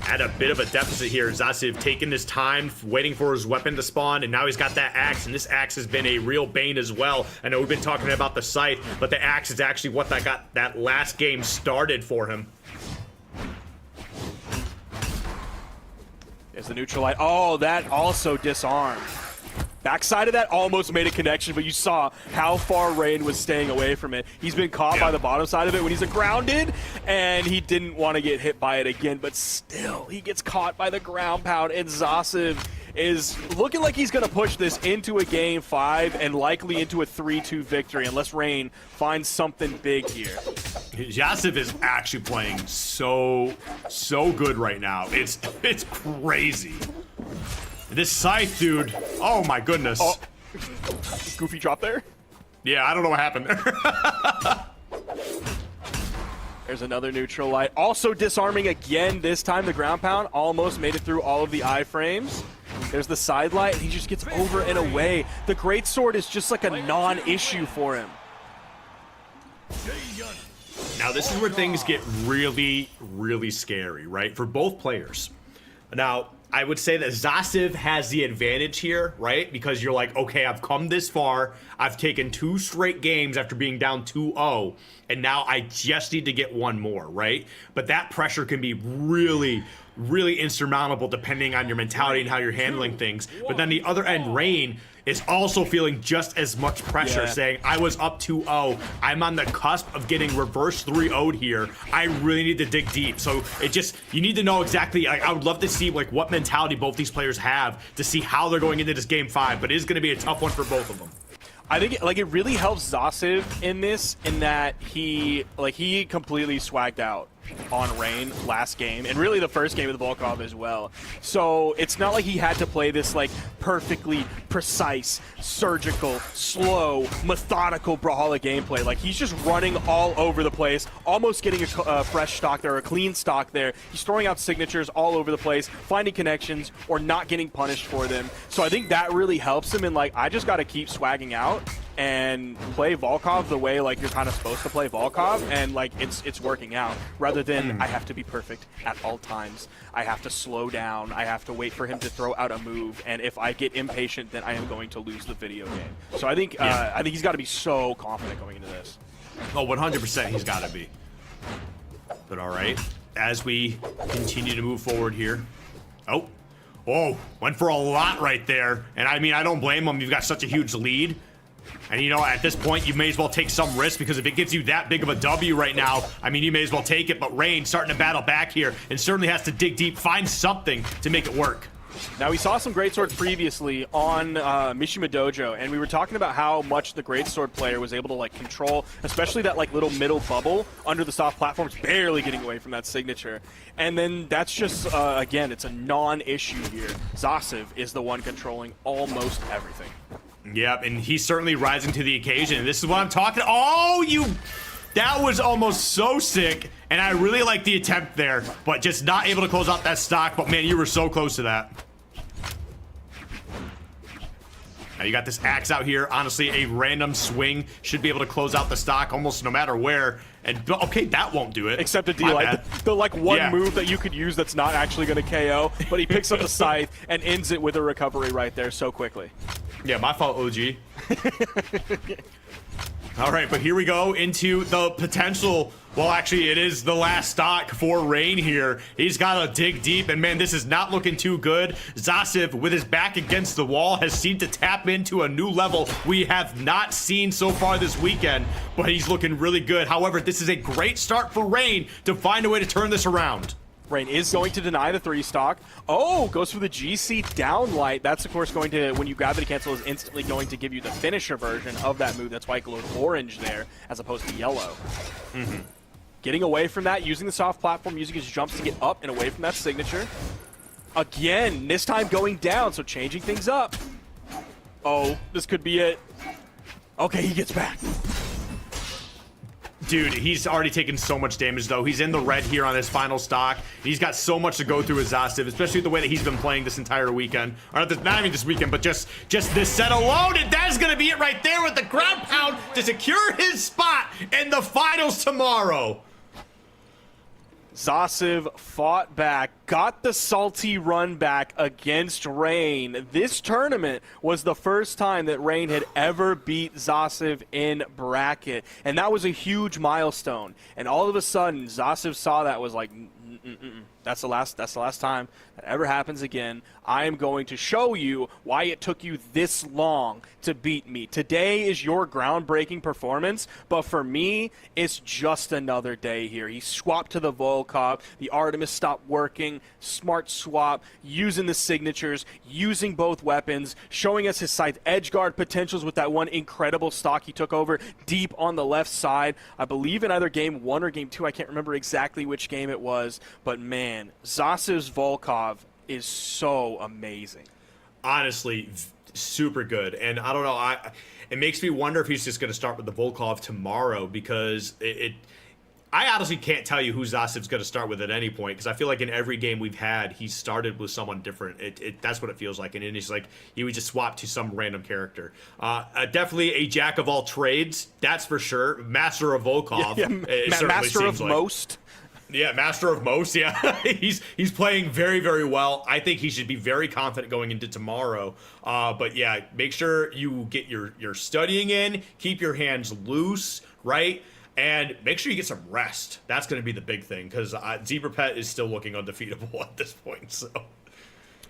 at a bit of a deficit here. Zasev taking his time, waiting for his weapon to spawn, and now he's got that axe, and this axe has been a real bane as well. I know we've been talking about the scythe, but the axe is actually what that got that last game started for him. There's the neutral light. Oh, that also disarmed. Backside of that almost made a connection, but you saw how far Rain was staying away from it. He's been caught by the bottom side of it when he's grounded, and he didn't want to get hit by it again, but still, he gets caught by the ground pound, and Zasev is looking like he's going to push this into a game 5 and likely into a 3-2 victory unless Rain finds something big here. Zasev is actually playing so good right now. It's crazy. This scythe, dude. Oh my goodness. Oh. Goofy drop there? Yeah, I don't know what happened there. There's another neutral light. Also disarming again, this time the ground pound almost made it through all of the iframes. There's the side light, and he just gets over and away. The greatsword is just like a non-issue for him. Now this is where things get really, really scary, right? For both players. Now, I would say that Zasev has the advantage here, right? Because you're like, okay, I've come this far. I've taken 2 straight games after being down 2-0, and now I just need to get one more, right? But that pressure can be really, really insurmountable depending on your mentality and how you're handling things. But then the other end, Rain, is also feeling just as much pressure, saying, I was up 2-0. I'm on the cusp of getting reverse 3-0'd here. I really need to dig deep. So you need to know exactly, I would love to see like what mentality both these players have to see how they're going into this game 5, but it is going to be a tough one for both of them. I think it really helps Zasiv in this, in that he completely swagged out on Rain last game, and really the first game of the Volkov as well. So it's not like he had to play this like perfectly precise, surgical, slow, methodical Brawlhalla gameplay. Like he's just running all over the place, almost getting a fresh stock there, a clean stock there. He's throwing out signatures all over the place, finding connections or not getting punished for them. So I think that really helps him, and like I just got to keep swagging out and play Volkov the way like you're kind of supposed to play Volkov, and like it's working out, rather than I have to be perfect at all times. I have to slow down. I have to wait for him to throw out a move, and if I get impatient, then I am going to lose the video game. So I think he's got to be so confident going into this. Oh, 100% he's got to be. But all right, as we continue to move forward here. Oh, went for a lot right there. And I mean, I don't blame him. You've got such a huge lead. And you know, at this point, you may as well take some risk, because if it gives you that big of a W right now, I mean, you may as well take it. But Rain starting to battle back here and certainly has to dig deep, find something to make it work. Now, we saw some greatswords previously on Mishima Dojo, and we were talking about how much the greatsword player was able to like control, especially that like little middle bubble under the soft platforms, barely getting away from that signature. And then that's just, again, it's a non-issue here. Zasiv is the one controlling almost everything. Yep, and he's certainly rising to the occasion. This is what I'm talking. That was almost so sick, and I really like the attempt there, but just not able to close out that stock. But man, you were so close to that. Now you got this axe out here. Honestly, a random swing should be able to close out the stock almost no matter where. And okay, that won't do it. Except the one move that you could use that's not actually going to KO, but he picks up the scythe and ends it with a recovery right there so quickly. Yeah, my fault, OG. All right, but here we go into the potential. Well, actually, it is the last stock for Rain here. He's got to dig deep, and man, this is not looking too good. Zasiv, with his back against the wall, has seemed to tap into a new level we have not seen so far this weekend, but he's looking really good. However, this is a great start for Rain to find a way to turn this around. Rain is going to deny the 3 stock. Oh, goes for the GC downlight. That's, of course, going to, when you gravity cancel, is instantly going to give you the finisher version of that move. That's why it glowed orange there as opposed to yellow. Getting away from that, using the soft platform, using his jumps to get up and away from that signature. Again, this time going down, so changing things up. Oh, this could be it. Okay, he gets back. Dude, he's already taken so much damage, though. He's in the red here on his final stock. He's got so much to go through with Zasiv, especially the way that he's been playing this entire weekend. Or not even this weekend, but just this set alone. And that's going to be it right there with the ground pound to secure his spot in the finals tomorrow. Zasiv fought back, got the salty run back against Rain. This tournament was the first time that Rain had ever beat Zasiv in bracket, and that was a huge milestone. And all of a sudden, Zasiv saw that, was like, that's the last time that ever happens again. I am going to show you why it took you this long to beat me. Today is your groundbreaking performance, but for me, it's just another day here. He swapped to the Volkov. The Artemis stopped working. Smart swap, using the signatures, using both weapons, showing us his scythe edge guard potentials with that one incredible stock he took over deep on the left side. I believe in either game 1 or game 2. I can't remember exactly which game it was, but man, Zasiv's Volkov is so amazing. Honestly, super good. And I don't know, it makes me wonder if he's just going to start with the Volkov tomorrow, because I honestly can't tell you who Zasiv's going to start with at any point, because I feel like in every game we've had, he started with someone different. That's what it feels like. And then he's like, he would just swap to some random character. Definitely a jack of all trades, that's for sure. Master of Volkov. Master of most. Yeah, master of most. Yeah, he's playing very, very well. I think he should be very confident going into tomorrow. But yeah, make sure you get your studying in, keep your hands loose, right? And make sure you get some rest. That's going to be the big thing, because Zebra Pet is still looking undefeatable at this point. So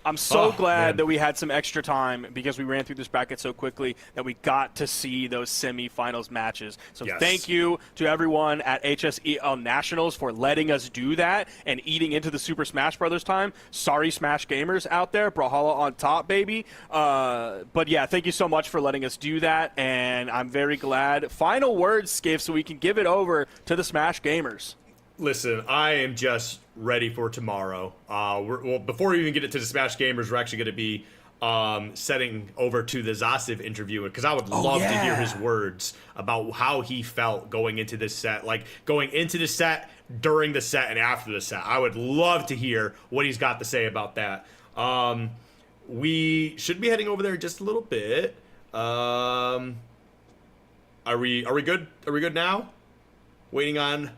I'm so glad man. that we had some extra time because we ran through this bracket so quickly that we got to see those semifinals matches. So thank you to everyone at HSEL Nationals for letting us do that and eating into the Super Smash Brothers time. Sorry, Smash gamers out there. Brawlhalla on top, baby. But yeah, thank you so much for letting us do that, and I'm very glad. Final words, Skiff, so we can give it over to the Smash gamers. Listen, I am just ready for tomorrow. Well, before we even get into the Smash Gamers, we're actually going to be setting over to the Zasif interview, because I would love to hear his words about how he felt going into this set, like going into the set, during the set, and after the set. I would love to hear what he's got to say about that. We should be heading over there in just a little bit. Are we good? Are we good now? Waiting on.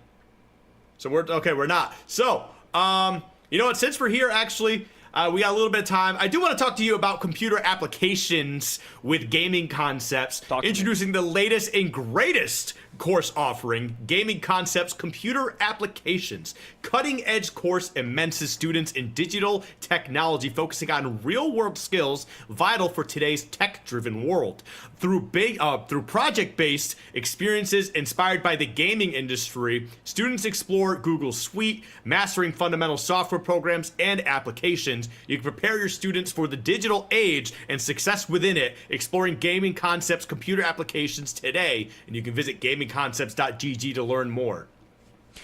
So we're not. So, you know what, since we're here, actually, we got a little bit of time. I do want to talk to you about computer applications with gaming concepts. Introducing the latest and greatest course offering, Gaming Concepts Computer Applications. Cutting-edge course immerses students in digital technology, focusing on real-world skills vital for today's tech-driven world. Through project-based experiences inspired by the gaming industry, students explore Google Suite, mastering fundamental software programs and applications. You can prepare your students for the digital age and success within it, exploring Gaming Concepts Computer Applications today, and you can visit gamingconcepts.gg to learn more.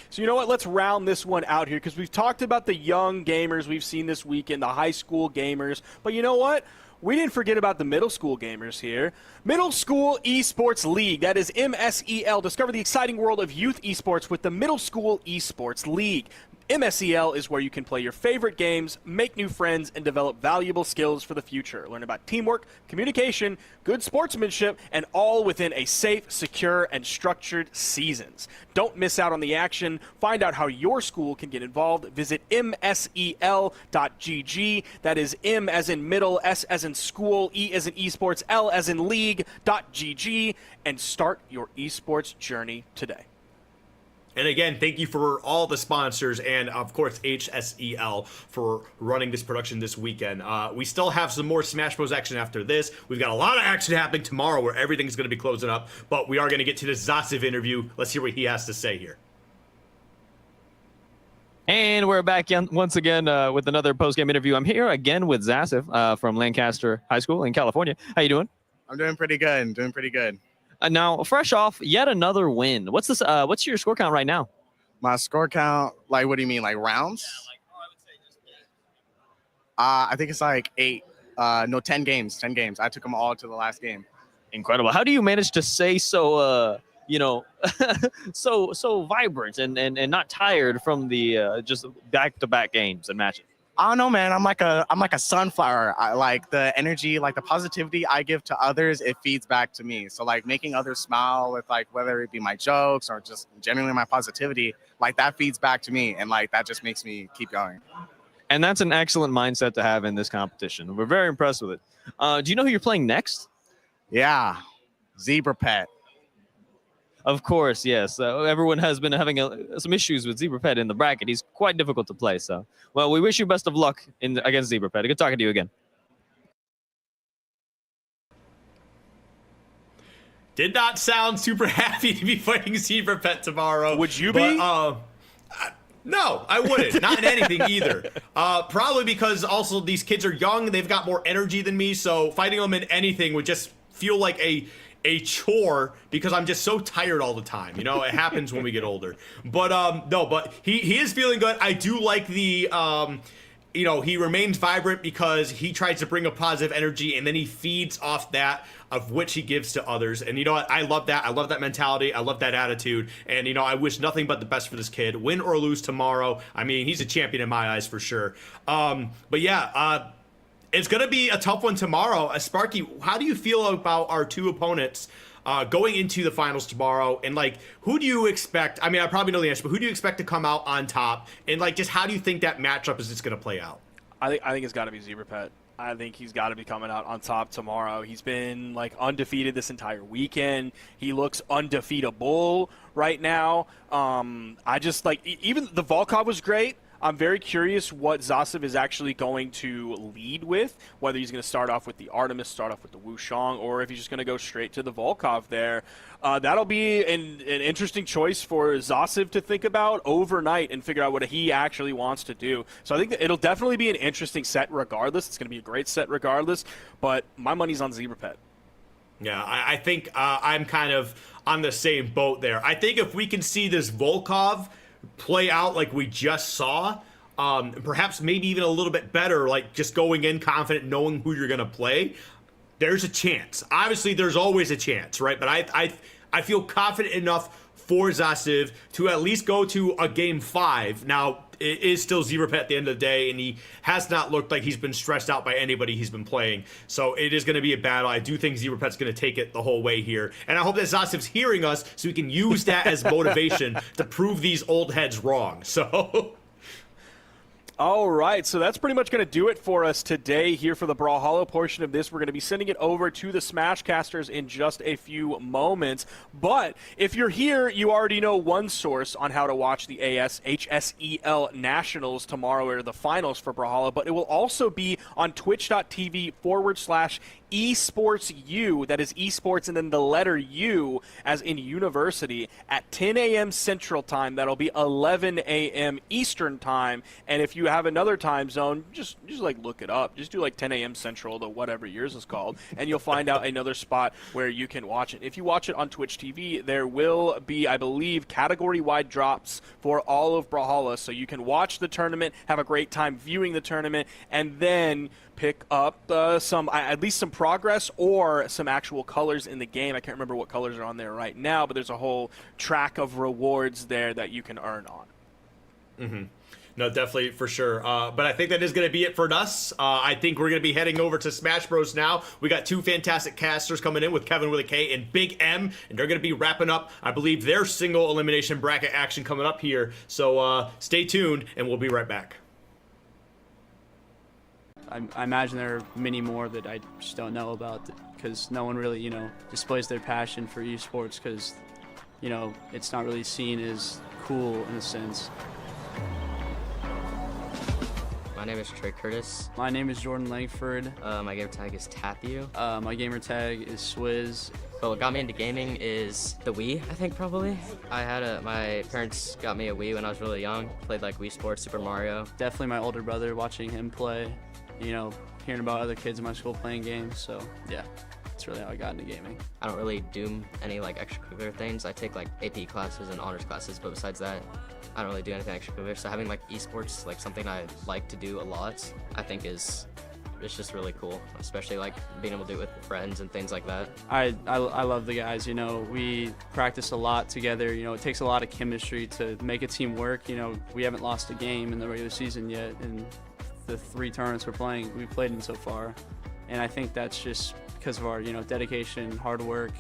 So you know what, let's round this one out here, because we've talked about the young gamers we've seen this weekend, the high school gamers, but you know what? We didn't forget about the middle school gamers here. Middle School Esports League, that is MSEL. Discover the exciting world of youth esports with the Middle School Esports League. MSEL is where you can play your favorite games, make new friends, and develop valuable skills for the future. Learn about teamwork, communication, good sportsmanship, and all within a safe, secure, and structured seasons. Don't miss out on the action. Find out how your school can get involved. Visit msel.gg. That is M as in middle, S as in school, E as in esports, L as in league.gg, and start your esports journey today. And again, thank you for all the sponsors and, of course, HSEL for running this production this weekend. We still have some more Smash Bros. Action after this. We've got a lot of action happening tomorrow where everything's going to be closing up, but we are going to get to the Zasif interview. Let's hear what he has to say here. And we're back once again with another post-game interview. I'm here again with Zasif from Lancaster High School in California. How you doing? I'm doing pretty good. Now, fresh off yet another win. What's this? What's your score count right now? My score count, like, what do you mean, like rounds? I think it's like 10 games. I took them all to the last game. Incredible. How do you manage to stay so, so vibrant and not tired from the just back-to-back games and matches? I don't know, man. I'm like a sunflower. I like the energy, like the positivity I give to others, it feeds back to me. So like making others smile with, like, whether it be my jokes or just genuinely my positivity, like that feeds back to me, and like that just makes me keep going. And that's an excellent mindset to have in this competition. We're very impressed with it. Do you know who you're playing next? Yeah, Zebra Pet. Of course, yes. Everyone has been having some issues with Zebra Pet in the bracket. He's quite difficult to play. So, well, we wish you best of luck against Zebra Pet. Good talking to you again. Did not sound super happy to be fighting Zebra Pet tomorrow. Would you be? No, I wouldn't. Not in anything either. Probably because also these kids are young. They've got more energy than me. So fighting them in anything would just feel like a chore, because I'm just so tired all the time. You know, it happens when we get older. But no, but he is feeling good. I do like the he remains vibrant because he tries to bring a positive energy, and then he feeds off that, of which he gives to others. And you know what? I love that. I love that mentality. I love that attitude. And, I wish nothing but the best for this kid. Win or lose tomorrow. I mean, he's a champion in my eyes for sure. But yeah, it's going to be a tough one tomorrow. Sparky, how do you feel about our two opponents going into the finals tomorrow? And, like, who do you expect? I mean, I probably know the answer, but who do you expect to come out on top? And, like, just how do you think that matchup is just going to play out? I think it's got to be Zebra Pet. I think he's got to be coming out on top tomorrow. He's been, like, undefeated this entire weekend. He looks undefeatable right now. I just, like, even the Volkov was great. I'm very curious what Zasev is actually going to lead with, whether he's going to start off with the Artemis, start off with the Wushang, or if he's just going to go straight to the Volkov there. That'll be an interesting choice for Zasev to think about overnight and figure out what he actually wants to do. So I think that it'll definitely be an interesting set regardless. It's going to be a great set regardless, but my money's on ZebraPet. Yeah, I think I'm kind of on the same boat there. I think if we can see this Volkov play out like we just saw, perhaps maybe even a little bit better, like just going in confident, knowing who you're going to play, there's a chance. Obviously, there's always a chance, right? But I feel confident enough for Zasev to at least go to a game 5. Now, it is still ZebraPet at the end of the day, and he has not looked like he's been stressed out by anybody he's been playing. So it is going to be a battle. I do think ZebraPet's going to take it the whole way here. And I hope that Zasev's hearing us so he can use that as motivation to prove these old heads wrong. So... All right, so that's pretty much going to do it for us today here for the Brawlhalla portion of this. We're going to be sending it over to the Smashcasters in just a few moments. But if you're here, you already know one source on how to watch the HSEL Nationals tomorrow, or the finals for Brawlhalla. But it will also be on twitch.tv/esports U. That is esports and then the letter U as in university at 10 a.m. Central Time. That'll be 11 a.m. Eastern Time. And if you have another time zone, just like look it up. Just do like 10 a.m. Central to whatever yours is called, and you'll find out another spot where you can watch it. If you watch it on Twitch TV, there will be, I believe, category-wide drops for all of Brawlhalla, so you can watch the tournament, have a great time viewing the tournament, and then pick up at least some progress or some actual colors in the game. I can't remember what colors are on there right now, but there's a whole track of rewards there that you can earn on. Mm-hmm. No, definitely, for sure. But I think that is going to be it for us. I think we're going to be heading over to Smash Bros. Now. We got two fantastic casters coming in with Kevin with a K and Big M, and they're going to be wrapping up, I believe, their single elimination bracket action coming up here. So stay tuned, and we'll be right back. I imagine there are many more that I just don't know about, because no one really, displays their passion for esports, because, it's not really seen as cool in a sense. My name is Trey Curtis. My name is Jordan Langford. My gamer tag is Tapu. My gamer tag is Swizz. So what got me into gaming is the Wii, I think, probably. My parents got me a Wii when I was really young. Played like Wii Sports, Super Mario. Definitely my older brother, watching him play, hearing about other kids in my school playing games. So yeah, that's really how I got into gaming. I don't really do any like extracurricular things. I take like AP classes and honors classes, but besides that, I don't really do anything extracurricular. So having like esports, like something I like to do a lot, I think it's just really cool, especially like being able to do it with friends and things like that. I love the guys. We practice a lot together. It takes a lot of chemistry to make a team work. We haven't lost a game in the regular season yet, and the 3 tournaments we've played in so far, and I think that's just because of our dedication, hard work,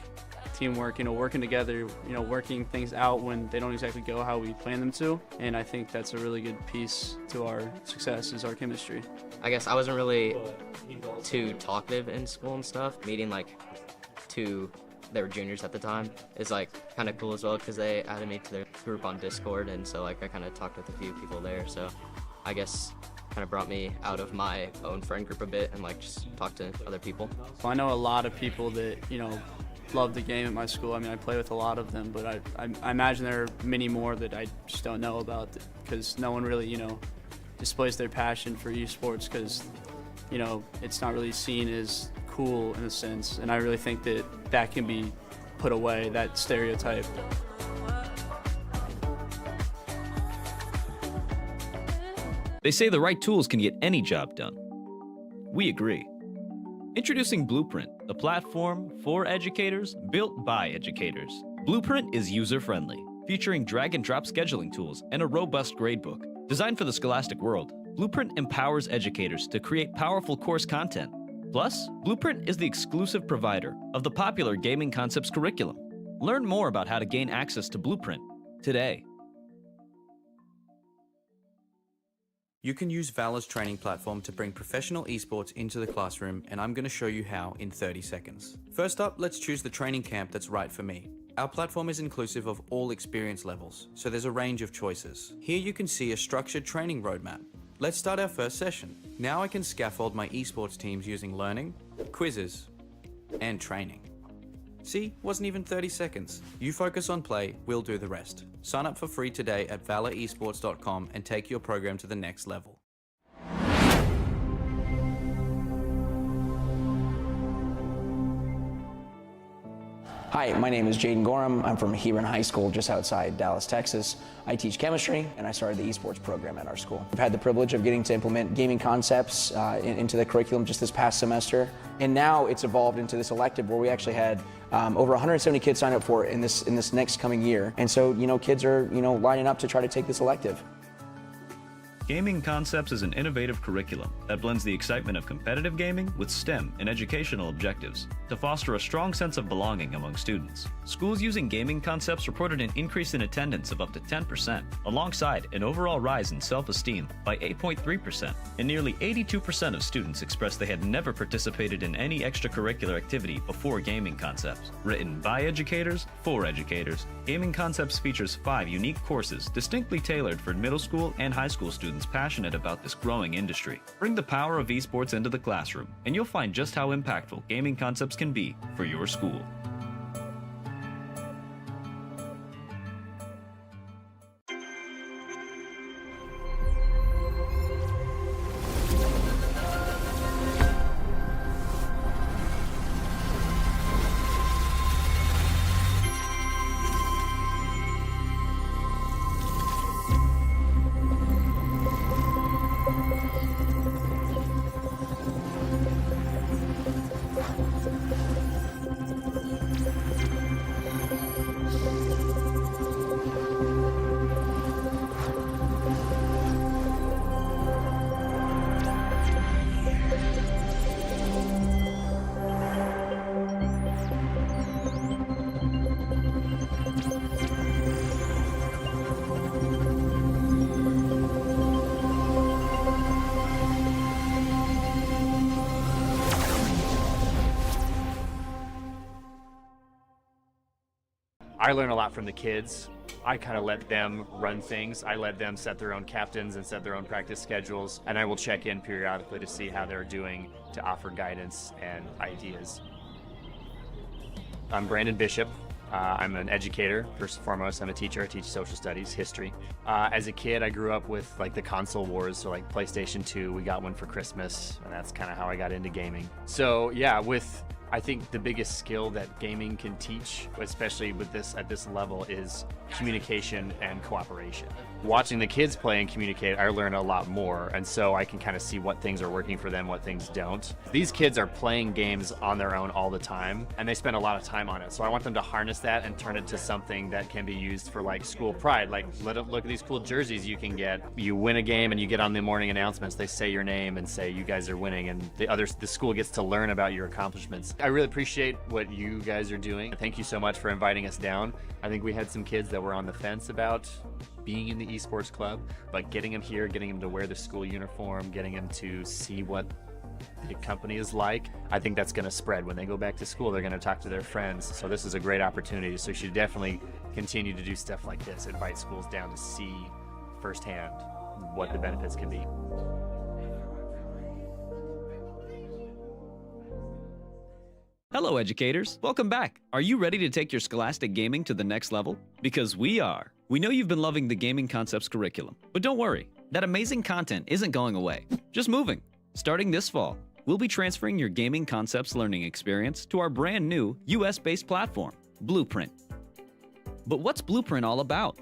teamwork, working together, working things out when they don't exactly go how we plan them to. And I think that's a really good piece to our success, is our chemistry. I guess I wasn't really too talkative in school and stuff. Meeting like 2, they were juniors at the time, is like kind of cool as well, because they added me to their group on Discord, and so like I kind of talked with a few people there. So I guess kind of brought me out of my own friend group a bit and like just talk to other people. So I know a lot of people that love the game at my school. I mean, I play with a lot of them, but I imagine there are many more that I just don't know about, because no one really displays their passion for esports, because it's not really seen as cool in a sense, and I really think that can be put away, that stereotype. They say the right tools can get any job done. We agree. Introducing Blueprint, the platform for educators, built by educators. Blueprint is user-friendly, featuring drag-and-drop scheduling tools and a robust gradebook. Designed for the scholastic world, Blueprint empowers educators to create powerful course content. Plus, Blueprint is the exclusive provider of the popular Gaming Concepts curriculum. Learn more about how to gain access to Blueprint today. You can use Valor's training platform to bring professional esports into the classroom, and I'm going to show you how in 30 seconds. First up, let's choose the training camp that's right for me. Our platform is inclusive of all experience levels, so there's a range of choices. Here you can see a structured training roadmap. Let's start our first session. Now I can scaffold my esports teams using learning, quizzes, and training. See, wasn't even 30 seconds. You focus on play, we'll do the rest. Sign up for free today at valoresports.com and take your program to the next level. Hi, my name is Jaden Gorham. I'm from Hebron High School just outside Dallas, Texas. I teach chemistry and I started the esports program at our school. I've had the privilege of getting to implement gaming concepts into the curriculum just this past semester. And now it's evolved into this elective where we actually had over 170 kids sign up for it in this next coming year. And so, kids are, lining up to try to take this elective. Gaming Concepts is an innovative curriculum that blends the excitement of competitive gaming with STEM and educational objectives to foster a strong sense of belonging among students. Schools using Gaming Concepts reported an increase in attendance of up to 10%, alongside an overall rise in self-esteem by 8.3%, and nearly 82% of students expressed they had never participated in any extracurricular activity before Gaming Concepts. Written by educators, for educators, Gaming Concepts features 5 unique courses distinctly tailored for middle school and high school students passionate about this growing industry. Bring the power of esports into the classroom, and you'll find just how impactful Gaming Concepts can be for your school. I learn a lot from the kids. I kind of let them run things. I let them set their own captains and set their own practice schedules, and I will check in periodically to see how they're doing to offer guidance and ideas. I'm Brandon Bishop. I'm an educator. First and foremost, I'm a teacher. I teach social studies, history. As a kid, I grew up with like the console wars, so like PlayStation 2, we got one for Christmas, and that's kind of how I got into gaming. So yeah, I think the biggest skill that gaming can teach, especially with this at this level, is communication and cooperation. Watching the kids play and communicate, I learn a lot more, and so I can kind of see what things are working for them, what things don't. These kids are playing games on their own all the time, and they spend a lot of time on it. So I want them to harness that and turn it to something that can be used for like school pride. Like, look at these cool jerseys you can get. You win a game and you get on the morning announcements. They say your name and say you guys are winning, and the school gets to learn about your accomplishments. I really appreciate what you guys are doing. Thank you so much for inviting us down. I think we had some kids that were on the fence about being in the esports club, but getting them here, getting them to wear the school uniform, getting them to see what the company is like, I think that's going to spread. When they go back to school, they're going to talk to their friends. So this is a great opportunity. So you should definitely continue to do stuff like this, invite schools down to see firsthand what the benefits can be. Hello, educators. Welcome back. Are you ready to take your scholastic gaming to the next level? Because we are. We know you've been loving the Gaming Concepts curriculum, but don't worry. That amazing content isn't going away, just moving. Starting this fall, we'll be transferring your Gaming Concepts learning experience to our brand new US-based platform, Blueprint. But what's Blueprint all about?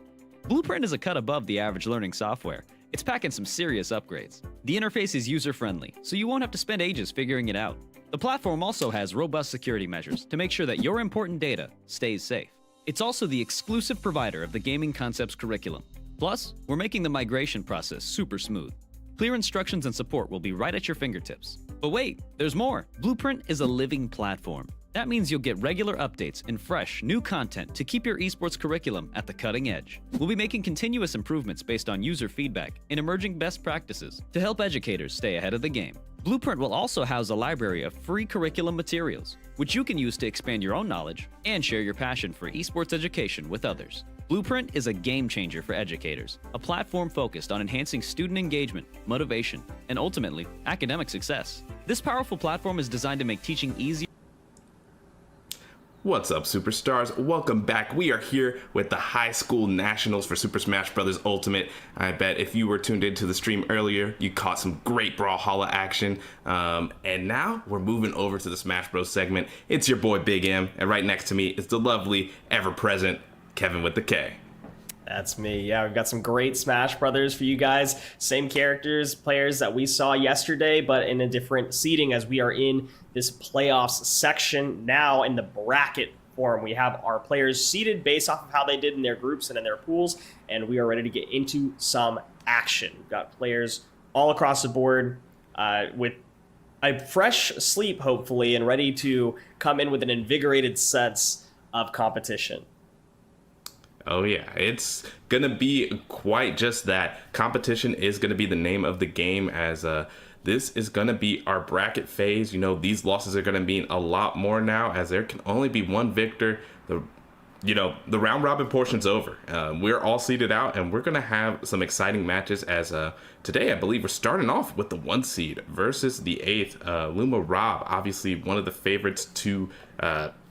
Blueprint is a cut above the average learning software. It's packing some serious upgrades. The interface is user-friendly, so you won't have to spend ages figuring it out. The platform also has robust security measures to make sure that your important data stays safe. It's also the exclusive provider of the Gaming Concepts curriculum. Plus, we're making the migration process super smooth. Clear instructions and support will be right at your fingertips. But wait, there's more. Blueprint is a living platform. That means you'll get regular updates and fresh, new content to keep your esports curriculum at the cutting edge. We'll be making continuous improvements based on user feedback and emerging best practices to help educators stay ahead of the game. Blueprint will also house a library of free curriculum materials, which you can use to expand your own knowledge and share your passion for esports education with others. Blueprint is a game changer for educators, a platform focused on enhancing student engagement, motivation, and ultimately, academic success. This powerful platform is designed to make teaching easier. What's up, superstars? Welcome back. We are here with the high school nationals for Super Smash Bros. Ultimate. I bet if you were tuned into the stream earlier, you caught some great Brawlhalla action. And now we're moving over to the Smash Bros. Segment. It's your boy Big M, and right next to me is the lovely, ever-present Kevin with the K. That's me. Yeah, we've got some great Smash Brothers for you guys. Same characters, players that we saw yesterday, but in a different seating as we are in this playoffs section now in the bracket form. We have our players seated based off of how they did in their groups and in their pools, and we are ready to get into some action. We've got players all across the board with a fresh sleep, hopefully, and ready to come in with an invigorated sense of competition. Oh yeah, it's gonna be quite just that. Competition is gonna be the name of the game, as this is gonna be our bracket phase. You know, these losses are gonna mean a lot more now, as there can only be one victor. The round robin portion's over. We're all seeded out, and we're gonna have some exciting matches. As today, I believe we're starting off with the 1 seed versus the 8th, Luma Rob, obviously one of the favorites to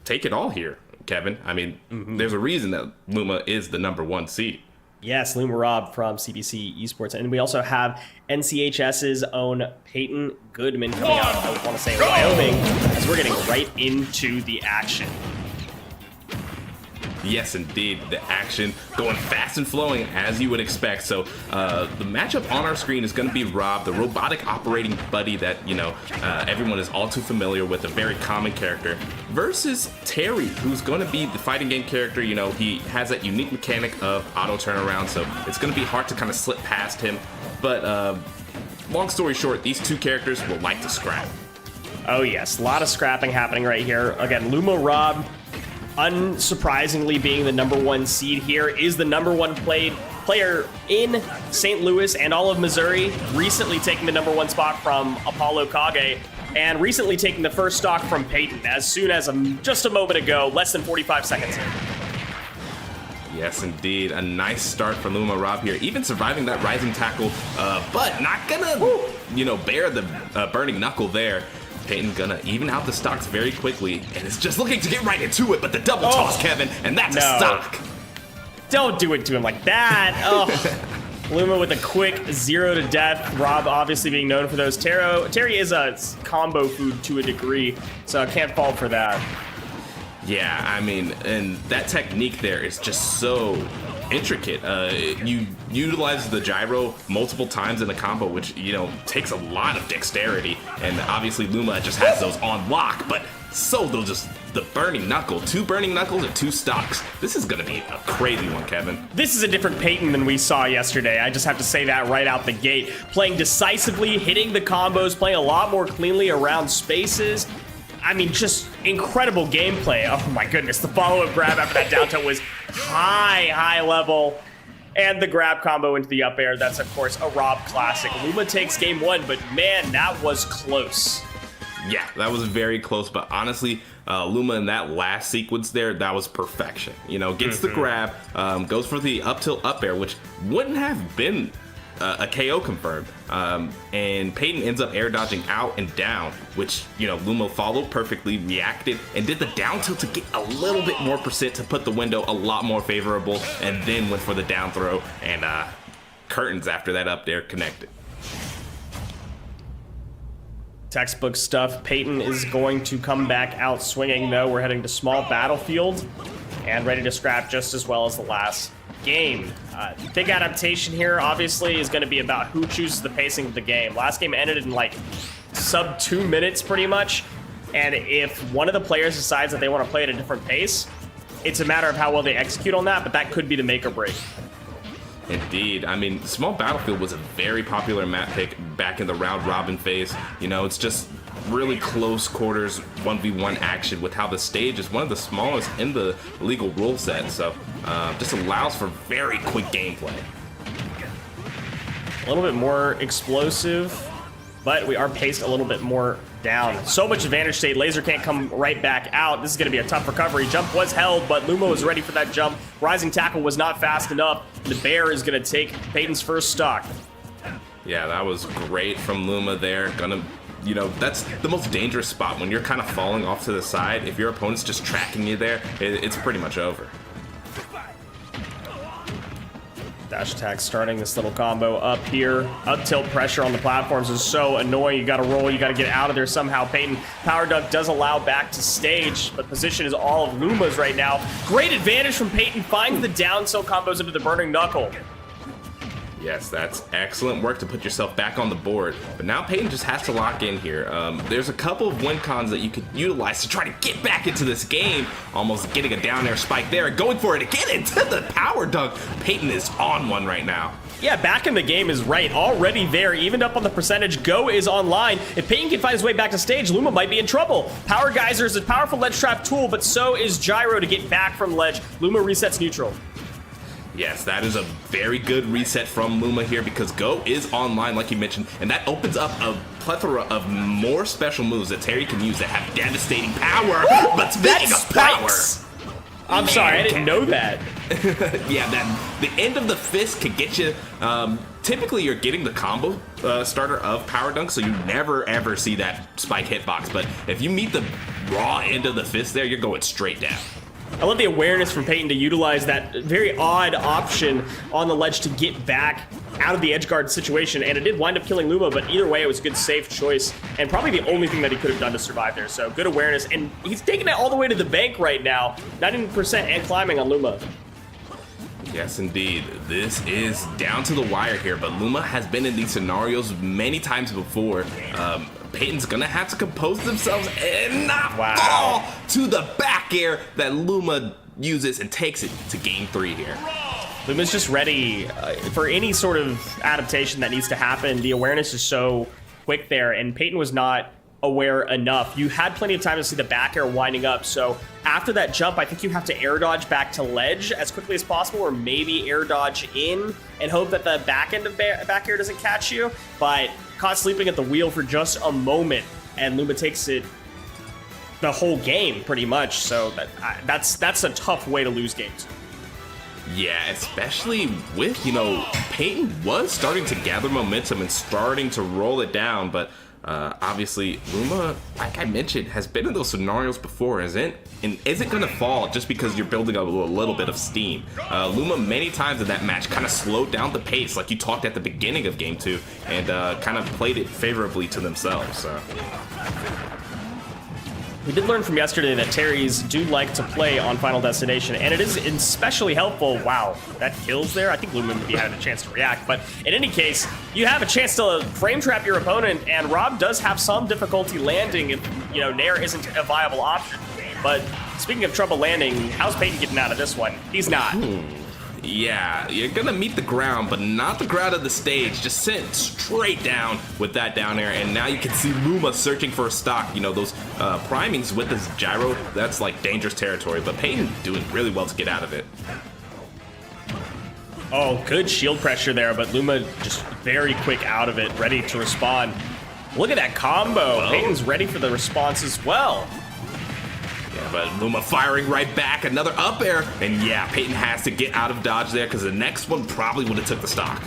take it all here. Kevin, I mean, there's a reason that Luma is the #1 seed. Yes, Luma Rob from CBC Esports. And we also have NCHS's own Payton Goodman coming out of, I want to say, Wyoming, as we're getting right into the action. Yes, indeed. The action going fast and flowing, as you would expect. So the matchup on our screen is going to be Rob, the robotic operating buddy that, everyone is all too familiar with, a very common character, versus Terry, who's going to be the fighting game character. You know, he has that unique mechanic of auto turnaround, so it's going to be hard to kind of slip past him. But long story short, these two characters will like to scrap. Oh, yes. A lot of scrapping happening right here. Again, Luma Rob, unsurprisingly being the #1 seed here, is the #1 player in St. Louis and all of Missouri, recently taking the #1 spot from Apollo Kage, and recently taking the first stock from Payton as soon as just a moment ago, less than 45 seconds in. Yes, indeed. A nice start for Luma Rob here, even surviving that rising tackle, but not gonna, bear the burning knuckle there. Payton gonna even out the stocks very quickly, and it's just looking to get right into it, but the double toss, Kevin, and that's a stock. Don't do it to him like that. Oh. Luma with a quick 0 to death. Rob obviously being known for those. Terry is a combo food to a degree, so I can't fault for that. Yeah, I mean, and that technique there is just so intricate. You utilize the gyro multiple times in the combo, which, takes a lot of dexterity. And obviously Luma just has those on lock, but so they'll just the burning knuckle. 2 burning knuckles and 2 stocks. This is going to be a crazy one, Kevin. This is a different Payton than we saw yesterday. I just have to say that right out the gate. Playing decisively, hitting the combos, playing a lot more cleanly around spaces. I mean, just incredible gameplay. Oh my goodness, the follow-up grab after that down tilt was high level. And the grab combo into the up air, that's of course a Rob classic. Luma takes game 1, but man, that was close. Yeah, that was very close, but honestly, Luma in that last sequence there, that was perfection. Gets the grab, goes for the up tilt up air, which wouldn't have been a KO confirmed, and Payton ends up air dodging out and down, which Luma followed perfectly, reacted, and did the down tilt to get a little bit more percent to put the window a lot more favorable, and then went for the down throw, and curtains after that up there connected. Textbook stuff. Payton is going to come back out swinging, though. We're heading to small battlefield and ready to scrap just as well as the last game. Big adaptation here, obviously, is going to be about who chooses the pacing of the game. Last game ended in like sub 2 minutes pretty much, and if one of the players decides that they want to play at a different pace, it's a matter of how well they execute on that, but that could be the make or break. Indeed. I mean, Small Battlefield was a very popular map pick back in the round robin phase. It's just really close quarters 1v1 action with how the stage is one of the smallest in the legal rule set, so just allows for very quick gameplay. A little bit more explosive but we are paced a little bit more down. So much advantage state. Laser can't come right back out. This is going to be a tough recovery. Jump was held, but Luma was ready for that jump. Rising tackle was not fast enough. The bear is going to take Payton's first stock. Yeah, that was great from Luma there. You know, that's the most dangerous spot when you're kind of falling off to the side. If your opponent's just tracking you there, it's pretty much over. Dash attack starting this little combo up here. Up tilt pressure on the platforms is so annoying. You gotta roll, you gotta get out of there somehow. Payton power dunk does allow back to stage, but position is all of Luma's right now. Great advantage from Payton, finds the down tilt combos into the burning knuckle. Yes, that's excellent work to put yourself back on the board. But now Payton just has to lock in here. There's a couple of win cons that you could utilize to try to get back into this game. Almost getting a down air spike there, going for it again into the power dunk. Payton is on one right now. Yeah, back in the game is right. Already there, evened up on the percentage. Go is online. If Payton can find his way back to stage, Luma might be in trouble. Power Geyser is a powerful ledge trap tool, but so is Gyro to get back from ledge. Luma resets neutral. Yes, that is a very good reset from Luma here because Go is online, like you mentioned, and that opens up a plethora of more special moves that Terry can use that have devastating power. Ooh, but speaking of power, I'm sorry, I didn't know that. Yeah, the end of the fist could get you. Typically, you're getting the combo starter of power dunk, so you never ever see that spike hitbox. But if you meet the raw end of the fist there, you're going straight down. I love the awareness from Payton to utilize that very odd option on the ledge to get back out of the edge guard situation, and it did wind up killing Luma, but either way, it was a good, safe choice, and probably the only thing that he could have done to survive there, so good awareness, and he's taking it all the way to the bank right now, 90% and climbing on Luma. Yes, indeed. This is down to the wire here, but Luma has been in these scenarios many times before. Payton's gonna have to compose themselves and not fall to the back air that Luma uses and takes it to game 3 here. Luma's just ready for any sort of adaptation that needs to happen. The awareness is so quick there, and Payton was not aware enough. You had plenty of time to see the back air winding up, so after that jump, I think you have to air dodge back to ledge as quickly as possible, or maybe air dodge in and hope that the back end of back air doesn't catch you, but caught sleeping at the wheel for just a moment, and Luma takes it the whole game pretty much, so that's a tough way to lose games. Yeah, especially with, you know, Payton was starting to gather momentum and starting to roll it down, but obviously Luma, like I mentioned, has been in those scenarios before, isn't gonna fall just because you're building up a little bit of steam. Luma many times in that match kind of slowed down the pace, like you talked at the beginning of game 2, and kind of played it favorably to themselves. So. We did learn from yesterday that Terrys do like to play on Final Destination, and it is especially helpful. Wow, that kills there. I think Luma maybe had a chance to react, but in any case, you have a chance to frame trap your opponent, and Rob does have some difficulty landing if, you know, Nair isn't a viable option. But speaking of trouble landing, how's Payton getting out of this one? He's not. Yeah, you're gonna meet the ground, but not the ground of the stage. Just sent straight down with that down air, and now you can see Luma searching for a stock. You know, those primings with this gyro, that's like dangerous territory, but Payton doing really well to get out of it. Oh, good shield pressure there, but Luma just very quick out of it, ready to respond. Look at that combo. Payton's ready for the response as well. Yeah, but Luma firing right back, another up air, and yeah, Payton has to get out of dodge there because the next one probably would have took the stock.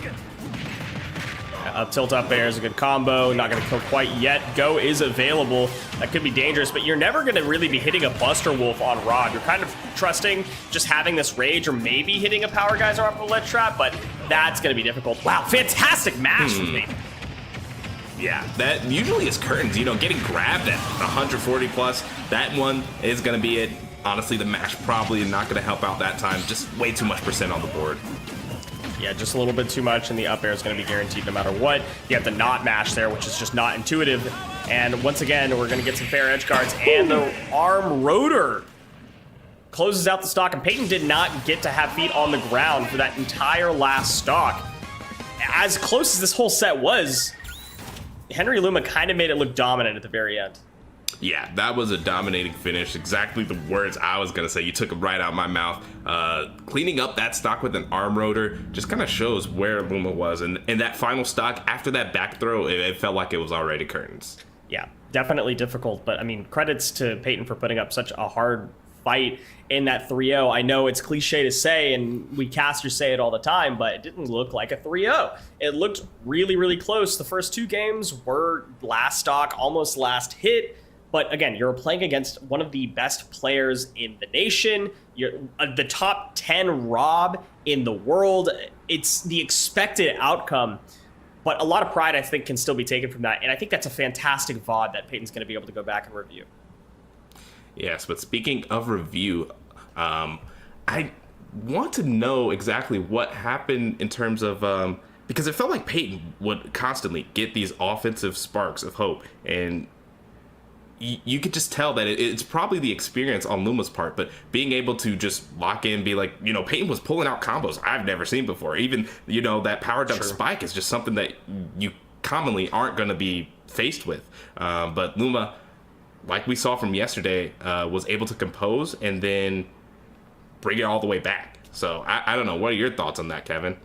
Up tilt up air is a good combo, not going to kill quite yet. Go is available. That could be dangerous, but you're never going to really be hitting a Buster Wolf on Rob. You're kind of trusting just having this rage or maybe hitting a Power Geyser off a ledge trap, but that's going to be difficult. Wow, fantastic match from Payton. Yeah, that usually is curtains, you know, getting grabbed at 140 plus. That one is going to be it. Honestly, the match probably not going to help out that time. Just way too much percent on the board. Yeah, just a little bit too much, and the up air is going to be guaranteed no matter what. You have the not mash there, which is just not intuitive. And once again, we're going to get some fair edge guards, and the arm rotor closes out the stock, and Payton did not get to have feet on the ground for that entire last stock. As close as this whole set was, Henry Luma kind of made it look dominant at the very end. Yeah, that was a dominating finish. Exactly the words I was going to say. You took them right out of my mouth. Cleaning up that stock with an arm rotor just kind of shows where Luma was. And that final stock, after that back throw, it felt like it was already curtains. Yeah, definitely difficult. But, I mean, credits to Payton for putting up such a hard fight in that 3-0. I know it's cliche to say, and we casters say it all the time, but it didn't look like a 3-0. It looked really, really close. The first two games were last stock, almost last hit. But again, you're playing against one of the best players in the nation. You're the top 10 Rob in the world. It's the expected outcome. But a lot of pride, I think, can still be taken from that. And I think that's a fantastic VOD that Payton's going to be able to go back and review. Yes, but speaking of review, I want to know exactly what happened in terms of... because it felt like Payton would constantly get these offensive sparks of hope. And you could just tell that it's probably the experience on Luma's part, but being able to just lock in, be like, Payton was pulling out combos I've never seen before. Even, that power dump spike is just something that you commonly aren't going to be faced with. But Luma, like we saw from yesterday, was able to compose and then bring it all the way back. So I don't know. What are your thoughts on that, Kevin?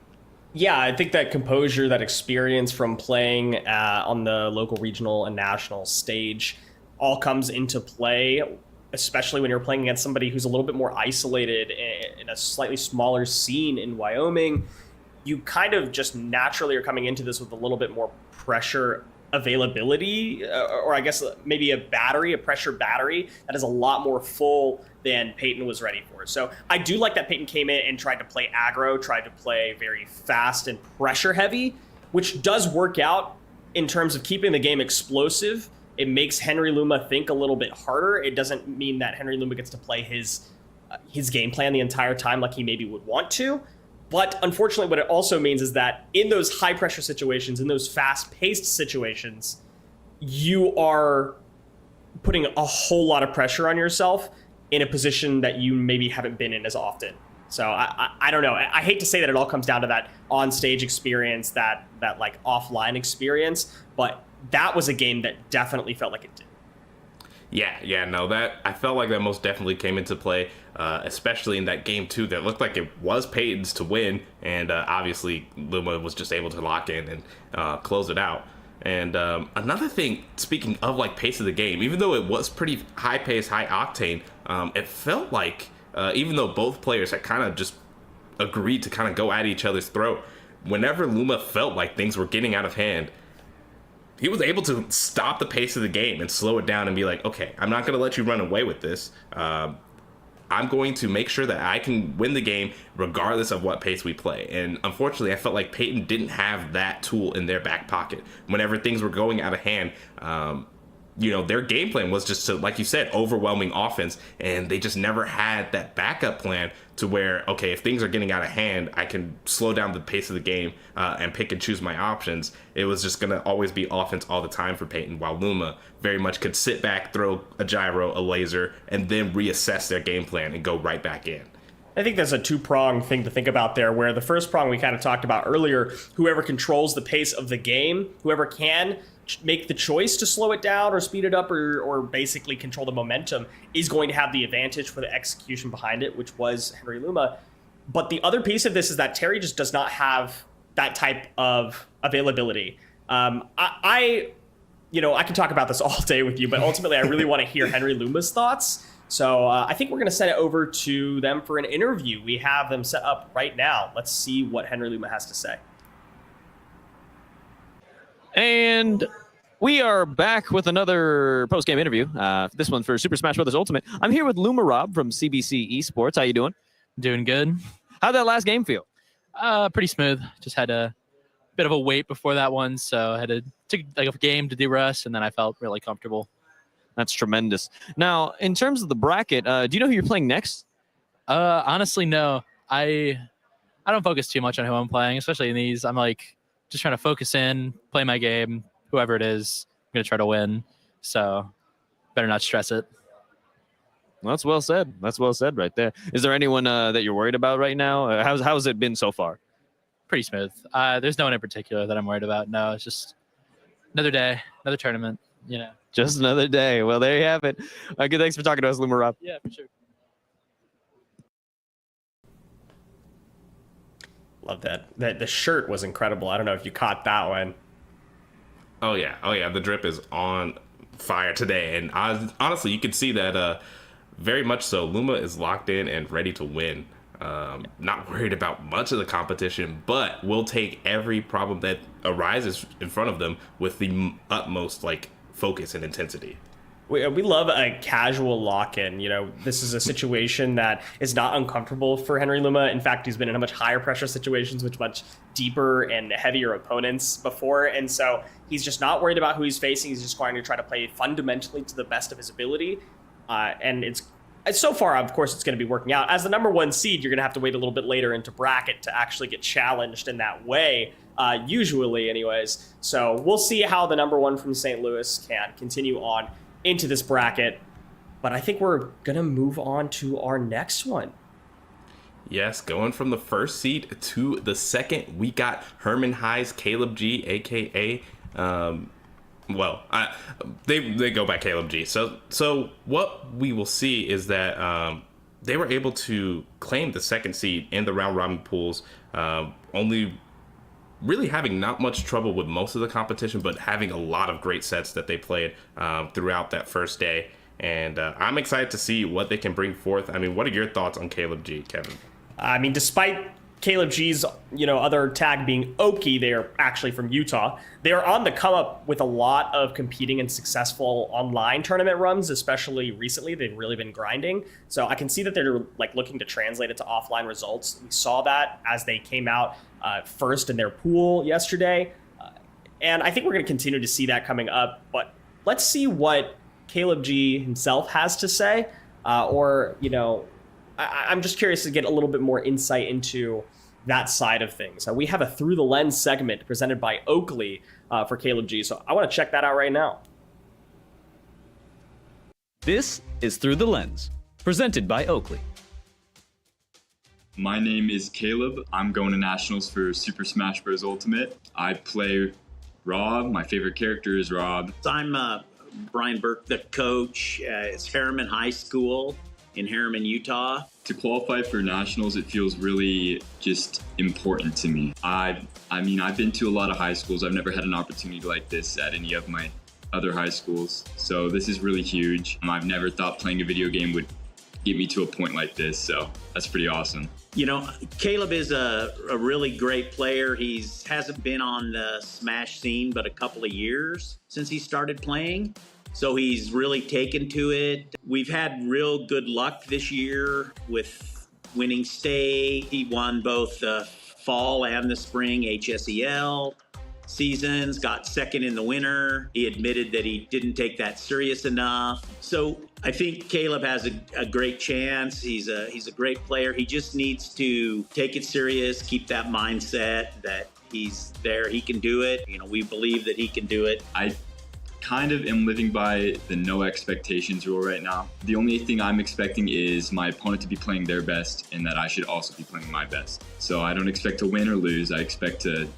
Yeah, I think that composure, that experience from playing on the local, regional, and national stage all comes into play, especially when you're playing against somebody who's a little bit more isolated in a slightly smaller scene in Wyoming. You kind of just naturally are coming into this with a little bit more pressure availability, or I guess maybe a pressure battery that is a lot more full than Payton was ready for. So I do like that Payton came in and tried to play aggro, tried to play very fast and pressure heavy, which does work out in terms of keeping the game explosive. It makes Henry Luma think a little bit harder. It doesn't mean that Henry Luma gets to play his game plan the entire time like he maybe would want to. But unfortunately, what it also means is that in those high pressure situations, in those fast paced situations, you are putting a whole lot of pressure on yourself in a position that you maybe haven't been in as often. So I don't know. I hate to say that it all comes down to that on stage experience, that like offline experience, but that was a game that definitely felt like it did. That I felt like that most definitely came into play, especially in that game too. That looked like it was Payton's to win, and obviously Luma was just able to lock in and close it out. And another thing, speaking of like pace of the game, even though it was pretty high pace, high octane, it felt like even though both players had kind of just agreed to kind of go at each other's throat, whenever Luma felt like things were getting out of hand, he was able to stop the pace of the game and slow it down and be like, okay, I'm not going to let you run away with this. I'm going to make sure that I can win the game regardless of what pace we play. And unfortunately, I felt like Payton didn't have that tool in their back pocket. Whenever things were going out of hand, their game plan was just to, like you said, overwhelming offense, and they just never had that backup plan to where, okay, if things are getting out of hand, I can slow down the pace of the game and pick and choose my options. It was just going to always be offense all the time for Payton, while Luma very much could sit back, throw a gyro, a laser, and then reassess their game plan and go right back in. I think there's a two-pronged thing to think about there, where the first prong we kind of talked about earlier, whoever controls the pace of the game, whoever can make the choice to slow it down or speed it up or basically control the momentum is going to have the advantage for the execution behind it, which was Henry Luma. But the other piece of this is that Terry just does not have that type of availability. I can talk about this all day with you, but ultimately I really want to hear Henry Luma's thoughts. So I think we're going to send it over to them for an interview. We have them set up right now. Let's see what Henry Luma has to say. And we are back with another post-game interview. This one for Super Smash Bros. Ultimate. I'm here with Luma Rob from CBC Esports. How you doing? Doing good. How'd that last game feel? Pretty smooth. Just had a bit of a wait before that one, so I had to take a game to de-rest, and then I felt really comfortable. That's tremendous. Now, in terms of the bracket, do you know who you're playing next? Honestly, no. I don't focus too much on who I'm playing, especially in these. I'm just trying to focus in, play my game. Whoever it is, I'm going to try to win. So better not stress it. Well, that's well said. That's well said right there. Is there anyone that you're worried about right now? How's it been so far? Pretty smooth. There's no one in particular that I'm worried about. No, it's just another day, another tournament, Just another day. Well, there you have it. Good. Thanks for talking to us, Luma Rob. Yeah, for sure. Love that. The shirt was incredible. I don't know if you caught that one. Oh yeah. The drip is on fire today, and honestly, you can see that very much so. Luma is locked in and ready to win. Not worried about much of the competition, but will take every problem that arises in front of them with the utmost focus and intensity. We love a casual lock-in. This is a situation that is not uncomfortable for Henry Luma. In fact, he's been in much higher pressure situations with much deeper and heavier opponents before. And so he's just not worried about who he's facing. He's just going to try to play fundamentally to the best of his ability. And it's so far, of course, it's going to be working out. As the number 1 seed, you're going to have to wait a little bit later into bracket to actually get challenged in that way, usually anyways. So we'll see how the number 1 from St. Louis can continue on into this bracket, but I think we're gonna move on to our next one. Yes, going from the first seed to the second, we got Herman High's Caleb G, aka they go by Caleb G. So what we will see is that they were able to claim the second seed in the round robin pools, only really having not much trouble with most of the competition, but having a lot of great sets that they played throughout that first day. And I'm excited to see what they can bring forth. I mean, what are your thoughts on Caleb G, Kevin? I mean, despite Caleb G's, other tag being Oki, they're actually from Utah. They're on the come up with a lot of competing and successful online tournament runs, especially recently. They've really been grinding. So I can see that they're looking to translate it to offline results. We saw that as they came out first in their pool yesterday. And I think we're going to continue to see that coming up. But let's see what Caleb G himself has to say. I'm just curious to get a little bit more insight into that side of things. We have a Through the Lens segment presented by Oakley for Caleb G. So I want to check that out right now. This is Through the Lens, presented by Oakley. My name is Caleb. I'm going to nationals for Super Smash Bros. Ultimate. I play Rob. My favorite character is Rob. I'm Brian Burke, the coach. It's Harriman High School in Harriman, Utah. To qualify for nationals, it feels really just important to me. I mean, I've been to a lot of high schools. I've never had an opportunity like this at any of my other high schools. So this is really huge. I've never thought playing a video game would get me to a point like this. So that's pretty awesome. Caleb is a really great player. He hasn't been on the Smash scene but a couple of years since he started playing. So he's really taken to it. We've had real good luck this year with winning state. He won both the fall and the spring HSEL seasons, got second in the winter. He admitted that he didn't take that serious enough. So I think Caleb has a great chance. He's a great player. He just needs to take it serious, keep that mindset that he's there, he can do it. We believe that he can do it. I kind of am living by the no expectations rule right now. The only thing I'm expecting is my opponent to be playing their best and that I should also be playing my best. So I don't expect to win or lose. I expect to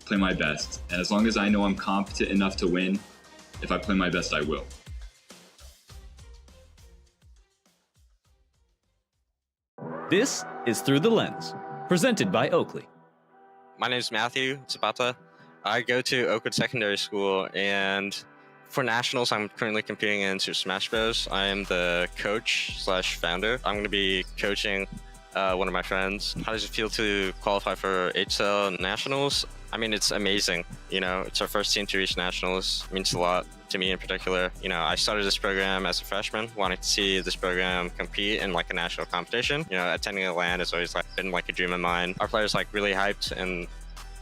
play my best. And as long as I know I'm competent enough to win, if I play my best, I will. This is Through the Lens, presented by Oakley. My name is Matthew Zapata. I go to Oakwood Secondary School, and for nationals, I'm currently competing in Super Smash Bros. I am the coach/founder. I'm going to be coaching one of my friends. How does it feel to qualify for HSEL nationals? I mean, it's amazing. It's our first team to reach nationals. It means a lot to me in particular. I started this program as a freshman, wanting to see this program compete in a national competition. Attending a LAN has always been a dream of mine. Our players really hyped, and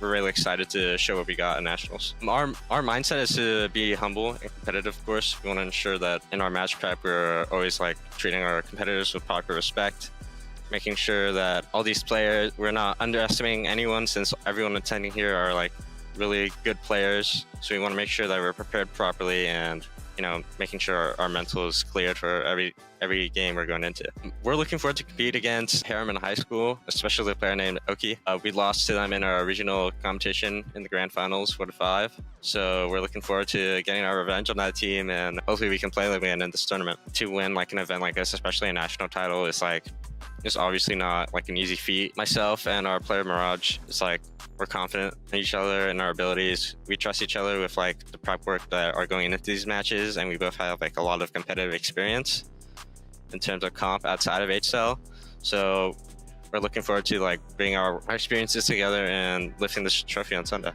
we're really excited to show what we got at nationals. Our mindset is to be humble and competitive, of course. We want to ensure that in our match prep, we're always treating our competitors with proper respect, making sure that all these players, we're not underestimating anyone, since everyone attending here are really good players, so we want to make sure that we're prepared properly and, making sure our mental is cleared for every game we're going into. We're looking forward to compete against Harriman High School, especially a player named Oki. We lost to them in our regional competition in the grand finals 4-5. So we're looking forward to getting our revenge on that team, and hopefully we can play them again in this tournament. To win an event like this, especially a national title, is it's obviously not an easy feat. Myself and our player Mirage, we're confident in each other and our abilities. We trust each other with the prep work that are going into these matches, and we both have a lot of competitive experience in terms of comp outside of HSEL. So we're looking forward to bringing our experiences together and lifting this trophy on Sunday.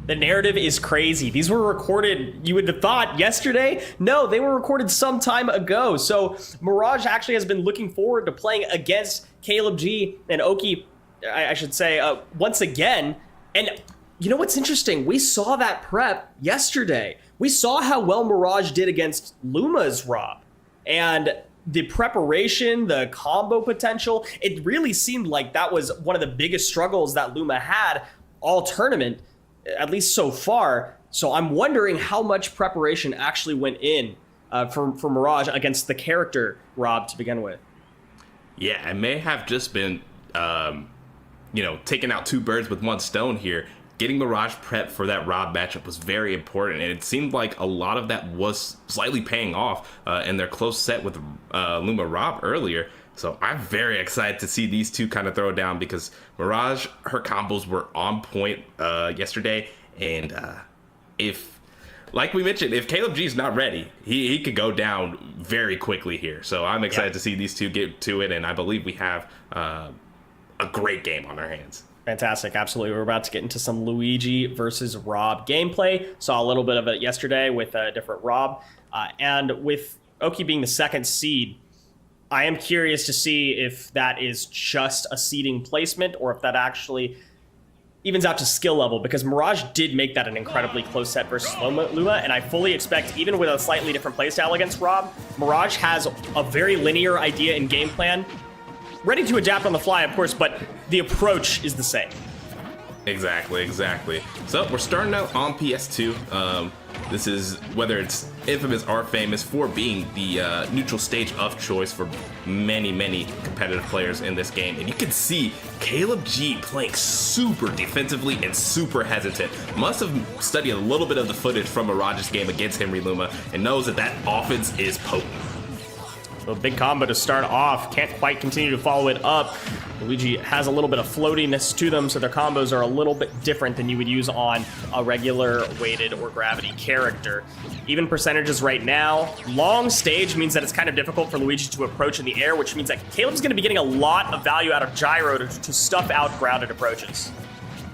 The narrative is crazy. These were recorded, you would have thought, yesterday. No, they were recorded some time ago. So Mirage actually has been looking forward to playing against Caleb G and Oki, I should say, once again. And you know what's interesting? We saw that prep yesterday. We saw how well Mirage did against Luma's Rob. And the preparation, the combo potential, it really seemed like that was one of the biggest struggles that Luma had all tournament, at least so far. So I'm wondering how much preparation actually went in for Mirage against the character Rob to begin with. Yeah, it may have just been, taking out two birds with one stone here. Getting Mirage prepped for that Rob matchup was very important, and it seemed like a lot of that was slightly paying off in their close set with Luma Rob earlier. So I'm very excited to see these two kind of throw down, because Mirage, her combos were on point yesterday. And like we mentioned, if Caleb G is not ready, he could go down very quickly here. So I'm excited to see these two get to it, and I believe we have a great game on our hands. Fantastic, absolutely. We're about to get into some Luigi versus Rob gameplay. Saw a little bit of it yesterday with a different Rob. And with Oki being the second seed, I am curious to see if that is just a seeding placement or if that actually evens out to skill level, because Mirage did make that an incredibly close set versus Luma, and I fully expect, even with a slightly different playstyle against Rob, Mirage has a very linear idea and game plan, ready to adapt on the fly, of course, but the approach is the same. Exactly. So we're starting out on PS2. This is, whether it's infamous or famous for being the neutral stage of choice for many competitive players in this game. And you can see Caleb G playing super defensively and super hesitant. Must have studied a little bit of the footage from Mirage's game against Henry Luma and knows that offense is potent. So a big combo to start off. Can't quite continue to follow it up. Luigi has a little bit of floatiness to them, so their combos are a little bit different than you would use on a regular weighted or gravity character. Even percentages right now. Long stage means that it's kind of difficult for Luigi to approach in the air, which means that Caleb's going to be getting a lot of value out of gyro to stuff out grounded approaches.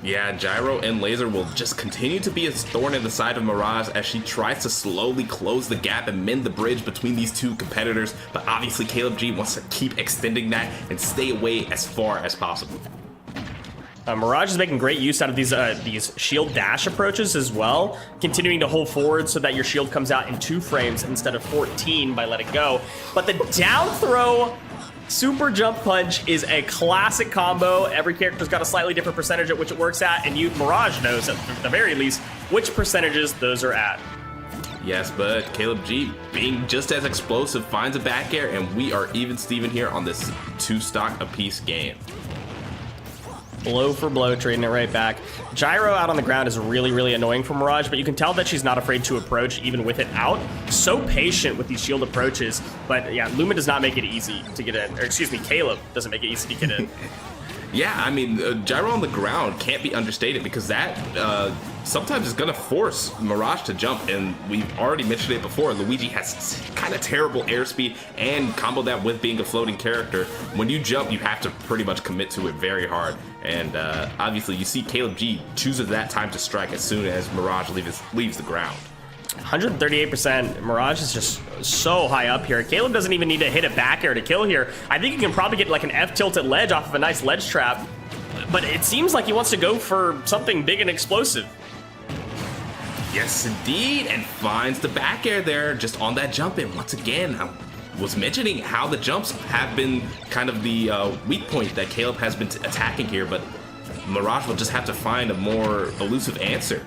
Yeah, gyro and laser will just continue to be a thorn in the side of Mirage as she tries to slowly close the gap and mend the bridge between these two competitors. But obviously Caleb G wants to keep extending that and stay away as far as possible. Mirage is making great use out of these shield dash approaches as well, continuing to hold forward so that your shield comes out in 2 frames instead of 14 by letting go. But the down throw super jump punch is a classic combo. Every character's got a slightly different percentage at which it works at, and Mirage knows at the very least which percentages those are at. Yes, but Caleb G, being just as explosive, finds a back air, and we are even Steven here on this 2 stock apiece game. Blow for blow, trading it right back. Gyro out on the ground is really annoying for Mirage, but you can tell that she's not afraid to approach even with it out. So patient with these shield approaches, but yeah, Luma does not make it easy to get in, or excuse me, Caleb doesn't make it easy to get in. Yeah, I mean, gyro on the ground can't be understated, because that sometimes is going to force Mirage to jump, and we've already mentioned it before. Luigi has kind of terrible airspeed, and combo that with being a floating character. When you jump, you have to pretty much commit to it very hard, and obviously you see Caleb G chooses that time to strike as soon as Mirage leaves the ground. 138%. Mirage is just so high up here. Caleb doesn't even need to hit a back air to kill here. I think he can probably get like an F-tilted ledge off of a nice ledge trap, but it seems like he wants to go for something big and explosive. Yes, indeed, and finds the back air there just on that jump in. Once again, was mentioning how the jumps have been kind of the weak point that Caleb has been attacking here, but Mirage will just have to find a more elusive answer.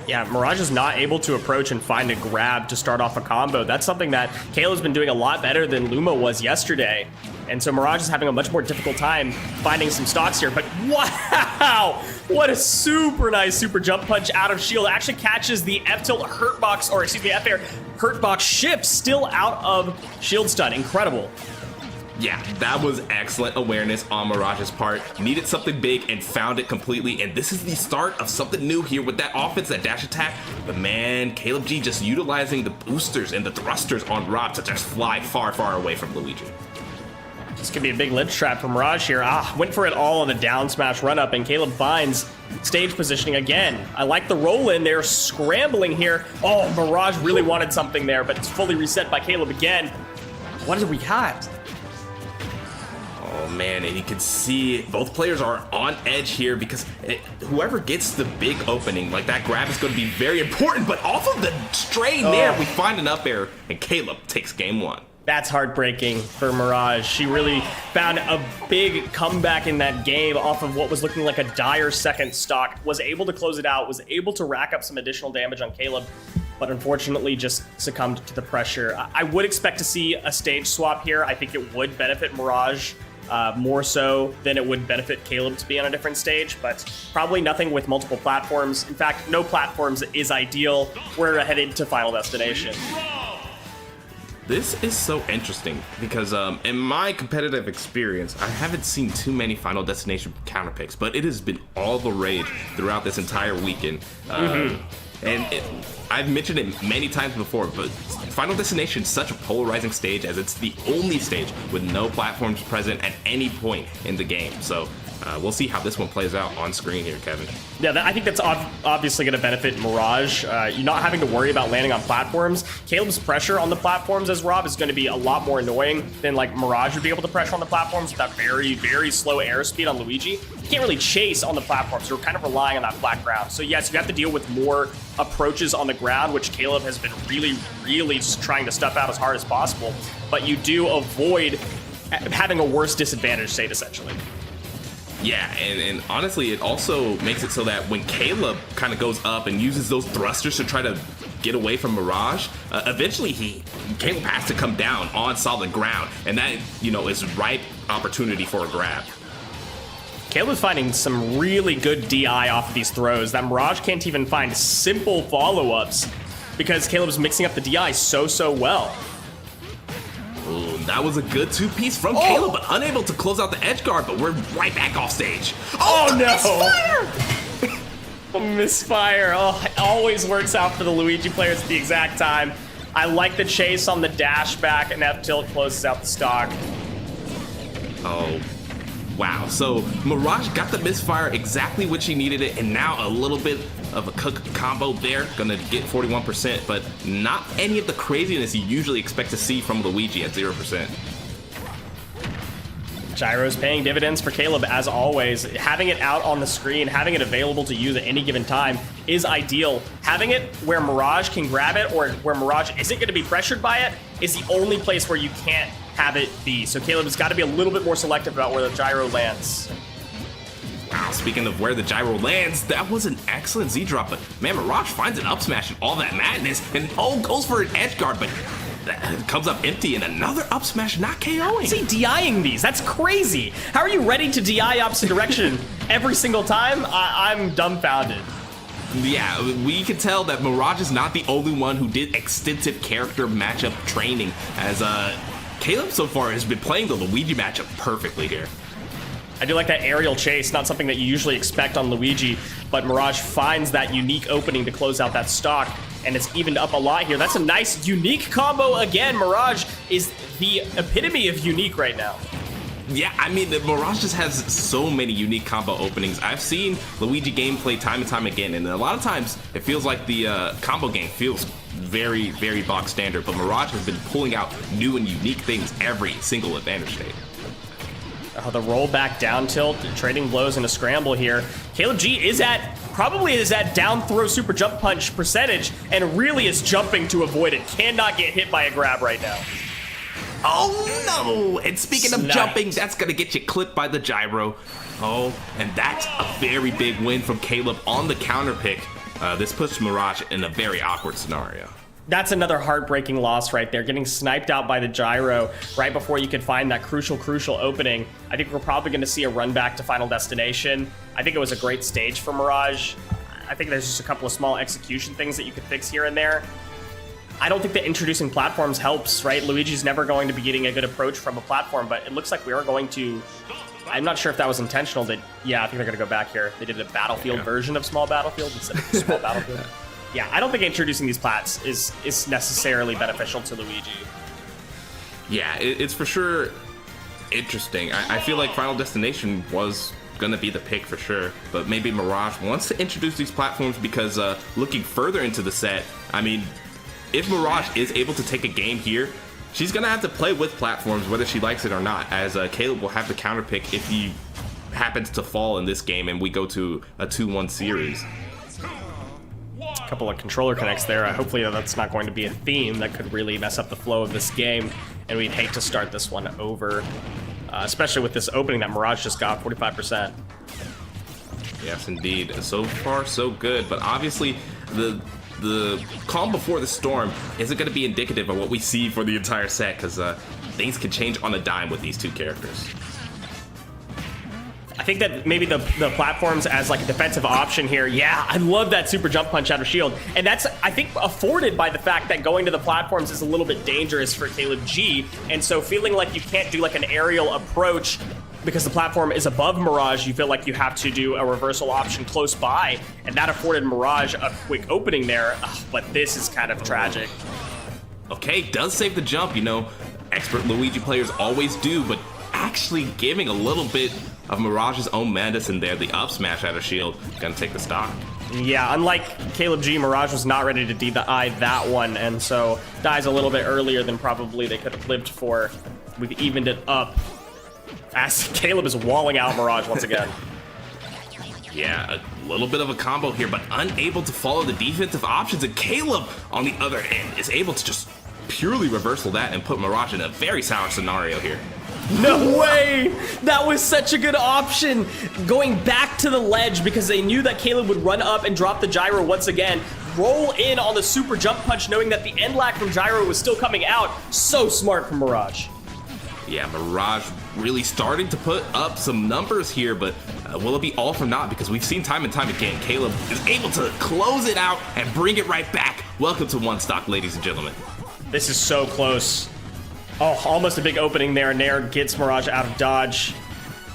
Yeah, Mirage is not able to approach and find a grab to start off a combo. That's something that Caleb's been doing a lot better than Luma was yesterday. And so Mirage is having a much more difficult time finding some stocks here. But wow, what a super nice super jump punch out of shield. It actually catches the F-tilt hurt box, or excuse me, F-air hurt box shift still out of shield stun. Incredible. Yeah, that was excellent awareness on Mirage's part. Needed something big and found it completely. And this is the start of something new here with that offense, that dash attack. But man, Caleb G just utilizing the boosters and the thrusters on Rob to just fly far, far away from Luigi. This could be a big ledge trap for Mirage here. Went for it all on the down smash run up, and Caleb finds stage positioning again. I like the roll in. They're scrambling here. Oh, Mirage really wanted something there, but it's fully reset by Caleb again. What do we have? Oh man, and you can see both players are on edge here because whoever gets the big opening, like that grab is going to be very important, but off of the strain there, we find an up air, and Caleb takes game one. That's heartbreaking for Mirage. She really found a big comeback in that game off of what was looking like a dire second stock, was able to close it out, was able to rack up some additional damage on Caleb, but unfortunately just succumbed to the pressure. I would expect to see a stage swap here. I think it would benefit Mirage more so than it would benefit Caleb to be on a different stage, but probably nothing with multiple platforms. In fact, no platforms is ideal. We're headed to Final Destination. This is so interesting because in my competitive experience, I haven't seen too many Final Destination counter picks, but it has been all the rage throughout this entire weekend. I've mentioned it many times before, but Final Destination is such a polarizing stage as it's the only stage with no platforms present at any point in the game. So we'll see how this one plays out on screen here, Kevin. Yeah, I think that's obviously going to benefit Mirage. You're not having to worry about landing on platforms. Caleb's pressure on the platforms as Rob is going to be a lot more annoying than like Mirage would be able to pressure on the platforms with that very, very slow airspeed on Luigi. You can't really chase on the platforms. You're kind of relying on that flat ground. So yes, you have to deal with more approaches on the ground, which Caleb has been really, really just trying to stuff out as hard as possible. But you do avoid having a worse disadvantage state, essentially. Yeah, and honestly, it also makes it so that when Caleb kind of goes up and uses those thrusters to try to get away from Mirage, eventually Caleb has to come down on solid ground, and that, is ripe opportunity for a grab. Caleb's finding some really good DI off of these throws that Mirage can't even find simple follow-ups because Caleb's mixing up the DI so well. Ooh, that was a good two-piece from Caleb, but unable to close out the edge guard, but we're right back off stage. Oh no! Misfire! Misfire. Oh, it always works out for the Luigi players at the exact time. I like the chase on the dash back, and F-tilt closes out the stock. Oh, wow. So Mirage got the misfire exactly when she needed it, and now a little bit of a cook combo there, gonna get 41%, but not any of the craziness you usually expect to see from Luigi at 0%. Gyro's paying dividends for Caleb as always. Having it out on the screen, having it available to use at any given time is ideal. Having it where Mirage can grab it or where Mirage isn't going to be pressured by it is the only place where you can't have it be. So Caleb has got to be a little bit more selective about where the gyro lands. Wow, speaking of where the gyro lands, that was an excellent Z-drop, but man, Mirage finds an up smash and all that madness, and goes for an edge guard, but that comes up empty, and another up smash not KOing. See, DIing these, that's crazy. How are you ready to DI opposite direction every single time? I'm dumbfounded. Yeah, we can tell that Mirage is not the only one who did extensive character matchup training, as Caleb so far has been playing the Luigi matchup perfectly here. I do like that aerial chase, not something that you usually expect on Luigi, but Mirage finds that unique opening to close out that stock, and it's evened up a lot here. That's a nice, unique combo again. Mirage is the epitome of unique right now. Yeah, I mean, Mirage just has so many unique combo openings. I've seen Luigi gameplay time and time again, and a lot of times it feels like the combo game feels very, very box standard, but Mirage has been pulling out new and unique things every single advantage state. The roll back down tilt, trading blows in a scramble here. Caleb G is probably at down throw super jump punch percentage and really is jumping to avoid it. Cannot get hit by a grab right now. Oh no! And speaking of Sniped. jumping, that's gonna get you clipped by the gyro. Oh, and that's a very big win from Caleb on the counter pick. This puts Mirage in a very awkward scenario. That's another heartbreaking loss right there, getting sniped out by the gyro right before you could find that crucial opening. I think we're probably going to see a run back to Final Destination. I think it was a great stage for Mirage. I think there's just a couple of small execution things that you could fix here and there. I don't think that introducing platforms helps, right? Luigi's never going to be getting a good approach from a platform, but it looks like we are going to... I'm not sure if that was intentional. Yeah, I think they're going to go back here. They did a Battlefield version of Small Battlefield instead of Small Battlefield. Yeah, I don't think introducing these plats is necessarily beneficial to Luigi. Yeah, it's for sure interesting. I feel like Final Destination was going to be the pick for sure, but maybe Mirage wants to introduce these platforms because looking further into the set, I mean, if Mirage is able to take a game here, she's going to have to play with platforms whether she likes it or not, as Caleb will have the counter pick if he happens to fall in this game and we go to a 2-1 series. A couple of controller connects there. Hopefully that's not going to be a theme that could really mess up the flow of this game, and we'd hate to start this one over, especially with this opening that Mirage just got, 45%. Yes, indeed. So far, so good, but obviously the calm before the storm isn't going to be indicative of what we see for the entire set, because things can change on a dime with these two characters. I think that maybe the platforms as like a defensive option here. Yeah, I love that super jump punch out of shield. And that's, I think, afforded by the fact that going to the platforms is a little bit dangerous for Caleb G. And so feeling like you can't do like an aerial approach because the platform is above Mirage, you feel like you have to do a reversal option close by. And that afforded Mirage a quick opening there. Ugh, but this is kind of tragic. Okay, does save the jump, you know, expert Luigi players always do, but actually giving a little bit of Mirage's own medicine there, the up smash out of shield, gonna take the stock. Yeah, unlike Caleb G, Mirage was not ready to deny that one, and so dies a little bit earlier than probably they could have lived for. We've evened it up as Caleb is walling out Mirage once again. Yeah, a little bit of a combo here, but unable to follow the defensive options, and Caleb, on the other hand, is able to just purely reversal that and put Mirage in a very sour scenario here. No way! That was such a good option. Going back to the ledge because they knew that Caleb would run up and drop the gyro once again. Roll in on the super jump punch knowing that the end lag from gyro was still coming out. So smart from Mirage. Yeah, Mirage really starting to put up some numbers here, but will it be all for naught? Because we've seen time and time again, Caleb is able to close it out and bring it right back. Welcome to One Stock, ladies and gentlemen. This is so close. Oh, almost a big opening there. Nair gets Mirage out of dodge.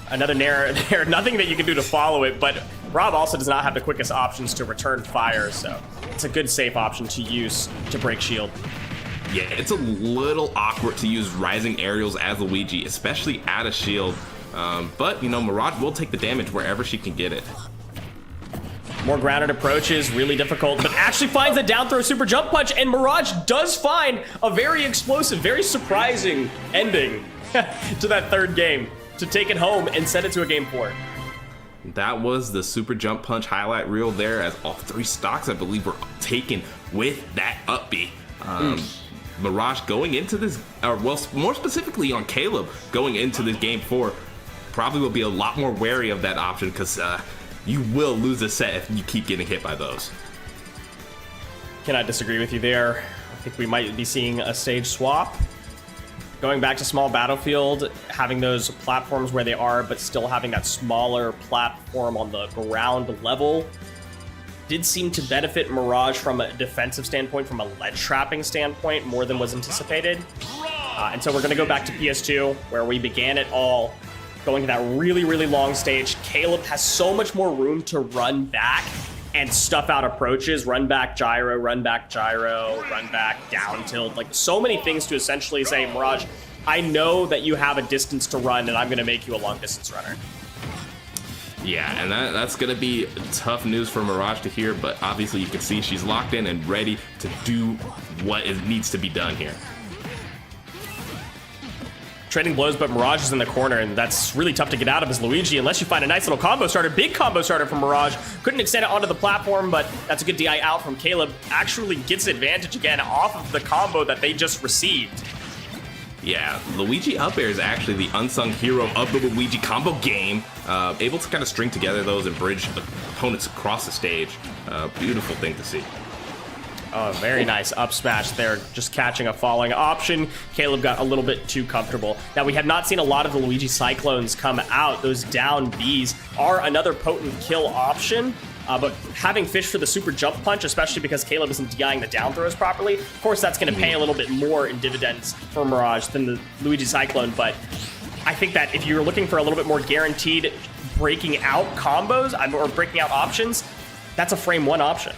Another Nair there. Nothing that you can do to follow it, but Rob also does not have the quickest options to return fire, so it's a good safe option to use to break shield. Yeah, it's a little awkward to use rising aerials as Luigi, especially out of shield. But, you know, Mirage will take the damage wherever she can get it. More grounded approaches, really difficult, but actually finds a down throw super jump punch, and Mirage does find a very explosive, very surprising ending to that third game to take it home and send it to a game 4. That was the super jump punch highlight reel there, as all 3 stocks, I believe, were taken with that up B. Mirage going into this, or well, more specifically on Caleb going into this game 4, probably will be a lot more wary of that option, because you will lose a set if you keep getting hit by those. Cannot disagree with you there. I think we might be seeing a stage swap. Going back to small battlefield, having those platforms where they are, but still having that smaller platform on the ground level did seem to benefit Mirage from a defensive standpoint, from a ledge trapping standpoint, more than was anticipated. And so we're going to go back to PS2, where we began it all, going to that really, really long stage. Caleb has so much more room to run back and stuff out approaches, run back gyro, run back down tilt, like so many things to essentially say, Mirage, I know that you have a distance to run and I'm going to make you a long distance runner. Yeah, and that's going to be tough news for Mirage to hear, but obviously you can see she's locked in and ready to do what needs to be done here. Trading blows, but Mirage is in the corner, and that's really tough to get out of as Luigi, unless you find a nice little combo starter. Big combo starter from Mirage. Couldn't extend it onto the platform, but that's a good DI out from Caleb. Actually gets advantage again off of the combo that they just received. Yeah, Luigi up air is actually the unsung hero of the Luigi combo game. Able to kind of string together those and bridge opponents across the stage. Beautiful thing to see. Oh, very nice up smash there, just catching a falling option. Caleb got a little bit too comfortable. Now, we have not seen a lot of the Luigi Cyclones come out. Those down Bs are another potent kill option, but having fish for the super jump punch, especially because Caleb isn't DIing the down throws properly, of course, that's going to pay a little bit more in dividends for Mirage than the Luigi Cyclone, but I think that if you're looking for a little bit more guaranteed breaking out combos or breaking out options, that's a frame 1 option.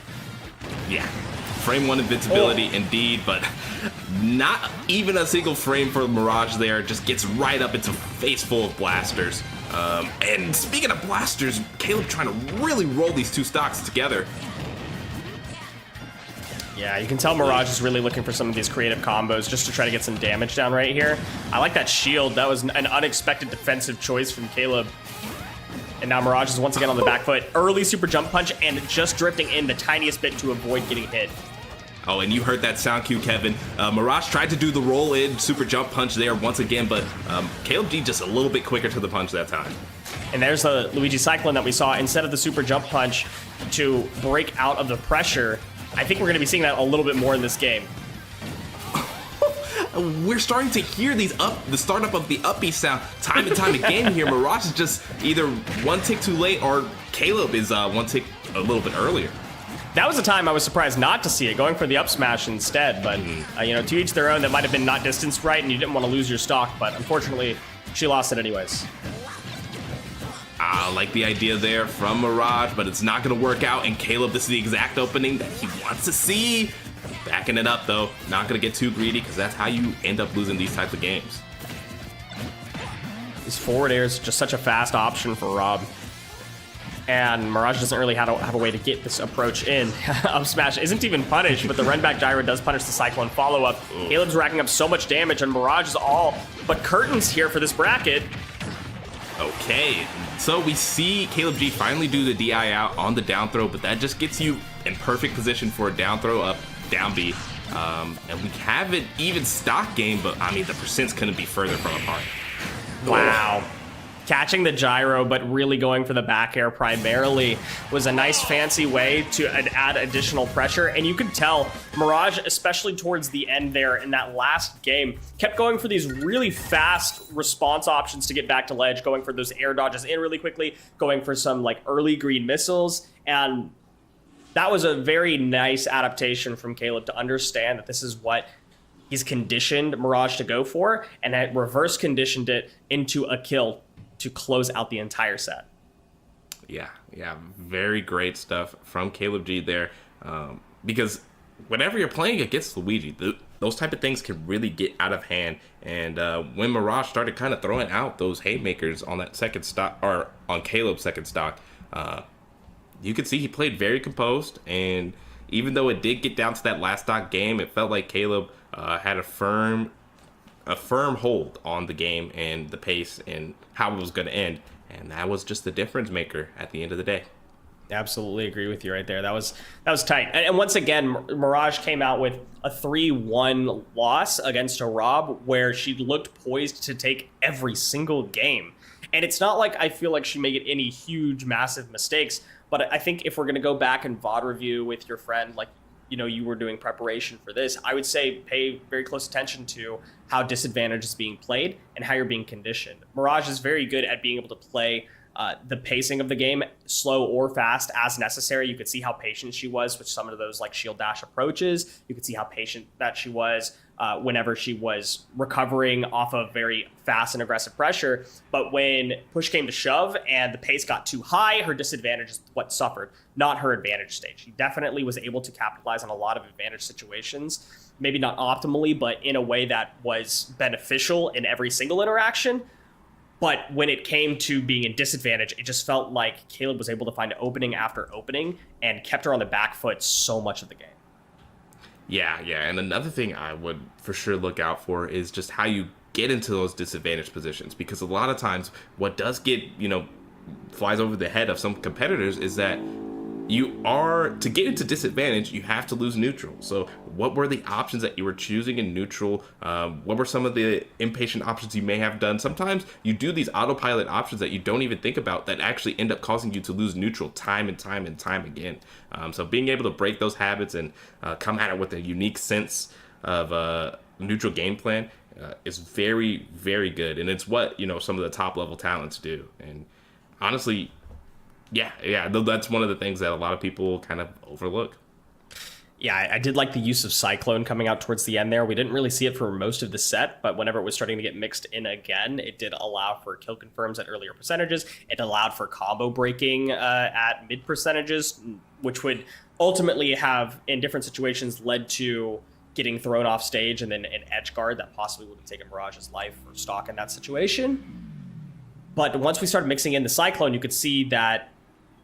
Yeah. Frame 1 invincibility indeed, but not even a single frame for Mirage there. Just gets right up into a face full of blasters. And speaking of blasters, Caleb trying to really roll these two stocks together. Yeah, you can tell Mirage is really looking for some of these creative combos just to try to get some damage down right here. I like that shield. That was an unexpected defensive choice from Caleb. And now Mirage is once again on the back foot. Early super jump punch and just drifting in the tiniest bit to avoid getting hit. Oh, and you heard that sound cue, Kevin. Mirage tried to do the roll-in super jump punch there once again, but Caleb G just a little bit quicker to the punch that time. And there's the Luigi Cyclone that we saw. Instead of the super jump punch to break out of the pressure, I think we're going to be seeing that a little bit more in this game. We're starting to hear the startup of the uppy sound time and time again here. Mirage is just either one tick too late or Caleb is one tick a little bit earlier. That was a time I was surprised not to see it, going for the up smash instead, but you know, to each their own. That might have been not distanced right and you didn't want to lose your stock, but unfortunately she lost it anyways. I like the idea there from Mirage, but it's not going to work out, and Caleb, this is the exact opening that he wants to see. Backing it up though, not going to get too greedy because that's how you end up losing these types of games. This forward air is just such a fast option for Rob. And Mirage doesn't really have a way to get this approach in. Up smash isn't even punished, but the run back gyro does punish the Cyclone follow-up. Caleb's racking up so much damage, and Mirage is all but curtains here for this bracket. Okay, so we see Caleb G finally do the DI out on the down throw, but that just gets you in perfect position for a down throw up, down B. And we have an even stock game, but I mean, the percents couldn't be further from apart. Wow. Catching the gyro, but really going for the back air primarily was a nice fancy way to add additional pressure. And you could tell Mirage, especially towards the end there in that last game, kept going for these really fast response options to get back to ledge, going for those air dodges in really quickly, going for some like early green missiles. And that was a very nice adaptation from Caleb to understand that this is what he's conditioned Mirage to go for, and it reverse conditioned it into a kill to close out the entire set. Yeah, very great stuff from Caleb G there. Because whenever you're playing against Luigi, those type of things can really get out of hand. And when Mirage started kind of throwing out those haymakers on that second stock, or on Caleb's second stock, you could see he played very composed. And even though it did get down to that last stock game, it felt like Caleb had a firm hold on the game and the pace and how it was going to end, and that was just the difference maker at the end of the day. Absolutely agree with you right there. That was tight. And once again, Mirage came out with a 3-1 loss against a Rob where she looked poised to take every single game. And it's not like I feel like she made any huge, massive mistakes, but I think if we're going to go back and VOD review with your friend, like, you know, you were doing preparation for this, I would say pay very close attention to how disadvantage is being played and how you're being conditioned. Mirage is very good at being able to play the pacing of the game, slow or fast, as necessary. You could see how patient she was with some of those like shield dash approaches. You could see how patient that she was whenever she was recovering off of very fast and aggressive pressure. But when push came to shove and the pace got too high, her disadvantage is what suffered, not her advantage stage. She definitely was able to capitalize on a lot of advantage situations, maybe not optimally, but in a way that was beneficial in every single interaction. But when it came to being in disadvantage, it just felt like Caleb was able to find opening after opening and kept her on the back foot so much of the game. Yeah, and another thing I would for sure look out for is just how you get into those disadvantaged positions, because a lot of times what does get, flies over the head of some competitors is that to get into disadvantage, you have to lose neutral. So what were the options that you were choosing in neutral? What were some of the impatient options you may have done? Sometimes you do these autopilot options that you don't even think about that actually end up causing you to lose neutral time and time and time again. So being able to break those habits and come at it with a unique sense of neutral game plan is very, very good. And it's what, some of the top level talents do. And honestly, yeah, that's one of the things that a lot of people kind of overlook. Yeah, I did like the use of Cyclone coming out towards the end there. We didn't really see it for most of the set, but whenever it was starting to get mixed in again, it did allow for kill confirms at earlier percentages. It allowed for combo breaking at mid percentages, which would ultimately have, in different situations, led to getting thrown off stage and then an edge guard that possibly would have taken Mirage's life or stock in that situation. But once we started mixing in the Cyclone, you could see that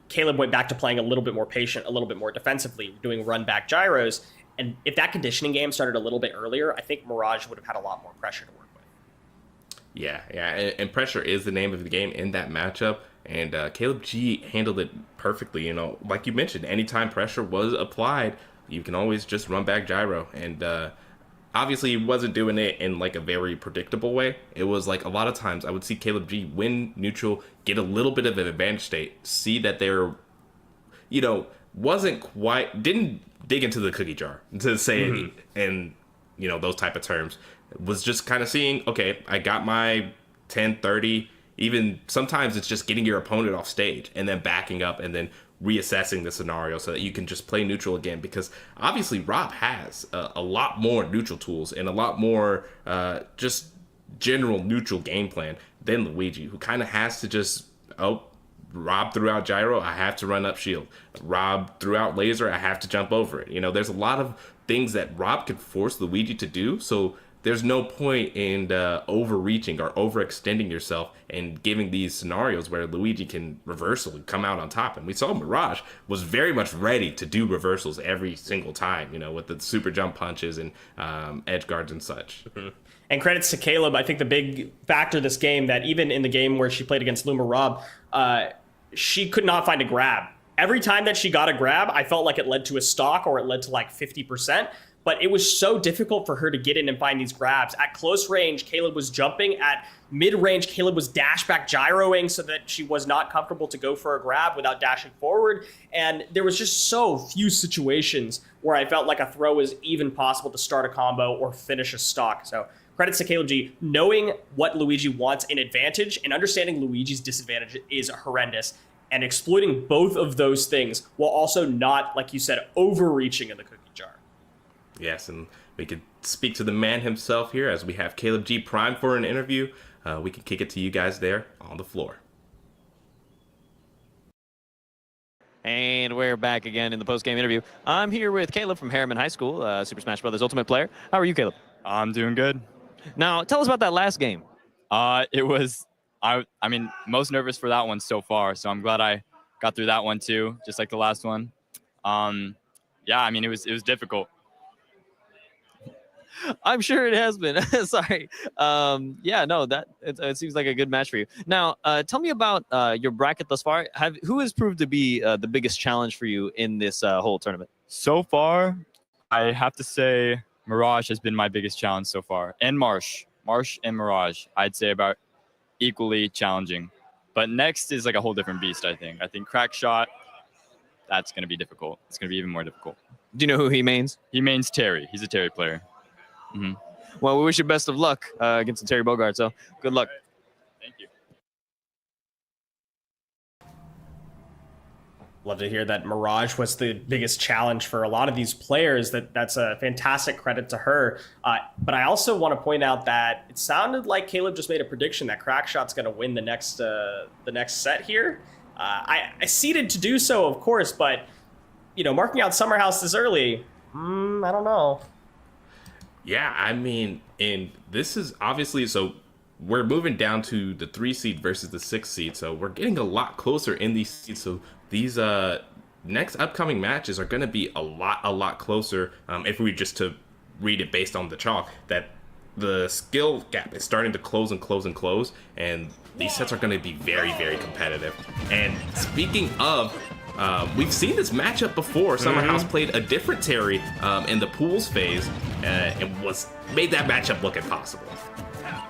Caleb went back to playing a little bit more patient, a little bit more defensively, doing run back gyros. And if that conditioning game started a little bit earlier, I think Mirage would have had a lot more pressure to work with. Yeah, and pressure is the name of the game in that matchup. And Caleb G handled it perfectly. Like you mentioned, anytime pressure was applied, you can always just run back gyro. And obviously, he wasn't doing it in like a very predictable way. It was like a lot of times I would see Caleb G win neutral, get a little bit of an advantage state, see that they're, didn't dig into the cookie jar to say it in, those type of terms. Was just kind of seeing, okay, I got my 10, 30, even sometimes it's just getting your opponent off stage and then backing up and then reassessing the scenario so that you can just play neutral again, because obviously Rob has a lot more neutral tools and a lot more just general neutral game plan than Luigi, who kind of has to just, Rob threw out gyro, I have to run up shield. Rob threw out laser, I have to jump over it. There's a lot of things that Rob could force Luigi to do, so there's no point in overreaching or overextending yourself and giving these scenarios where Luigi can reversal and come out on top. And we saw Mirage was very much ready to do reversals every single time, with the super jump punches and edge guards and such. And credits to Caleb. I think the big factor this game, that even in the game where she played against Luma Rob, she could not find a grab. Every time that she got a grab, I felt like it led to a stock or it led to like 50%. But it was so difficult for her to get in and find these grabs. At close range, Caleb was jumping. At mid-range, Caleb was dash back gyroing so that she was not comfortable to go for a grab without dashing forward. And there was just so few situations where I felt like a throw was even possible to start a combo or finish a stock. So credits to Caleb G. Knowing what Luigi wants in advantage and understanding Luigi's disadvantage is horrendous. And exploiting both of those things while also not, like you said, overreaching in the cookie jar. Yes, and we could speak to the man himself here as we have Caleb G primed for an interview. We can kick it to you guys there on the floor. And we're back again in the post-game interview. I'm here with Caleb from Harriman High School, Super Smash Bros. Ultimate player. How are you, Caleb? I'm doing good. Now, tell us about that last game. It was, I mean, most nervous for that one so far, so I'm glad I got through that one too, just like the last one. Yeah, I mean, it was difficult. I'm sure it has been. Sorry. Yeah, no, it seems like a good match for you. Now, tell me about your bracket thus far. Who has proved to be the biggest challenge for you in this whole tournament? So far, I have to say Mirage has been my biggest challenge so far. And Marsh and Mirage, I'd say about equally challenging. But next is like a whole different beast, I think. I think Crackshot, that's going to be difficult. It's going to be even more difficult. Do you know who he mains? He mains Terry. He's a Terry player. Mm-hmm. Well, we wish you best of luck against the Terry Bogard, so good luck. Thank you. Love to hear that Mirage was the biggest challenge for a lot of these players. That's a fantastic credit to her. But I also want to point out that it sounded like Caleb just made a prediction that Crackshot's going to win the next set here. I ceded to do so, of course, but marking out Summerhouse this early, I don't know. Yeah, I mean, and this is obviously, so we're moving down to the 3 seed versus the 6 seed, so we're getting a lot closer in these seeds. So these next upcoming matches are going to be a lot closer. If we just to read it based on the chalk, that the skill gap is starting to close, and these sets are going to be very, very competitive. And speaking of we've seen this matchup before. Summerhouse played a different Terry in the pools phase and made that matchup look impossible.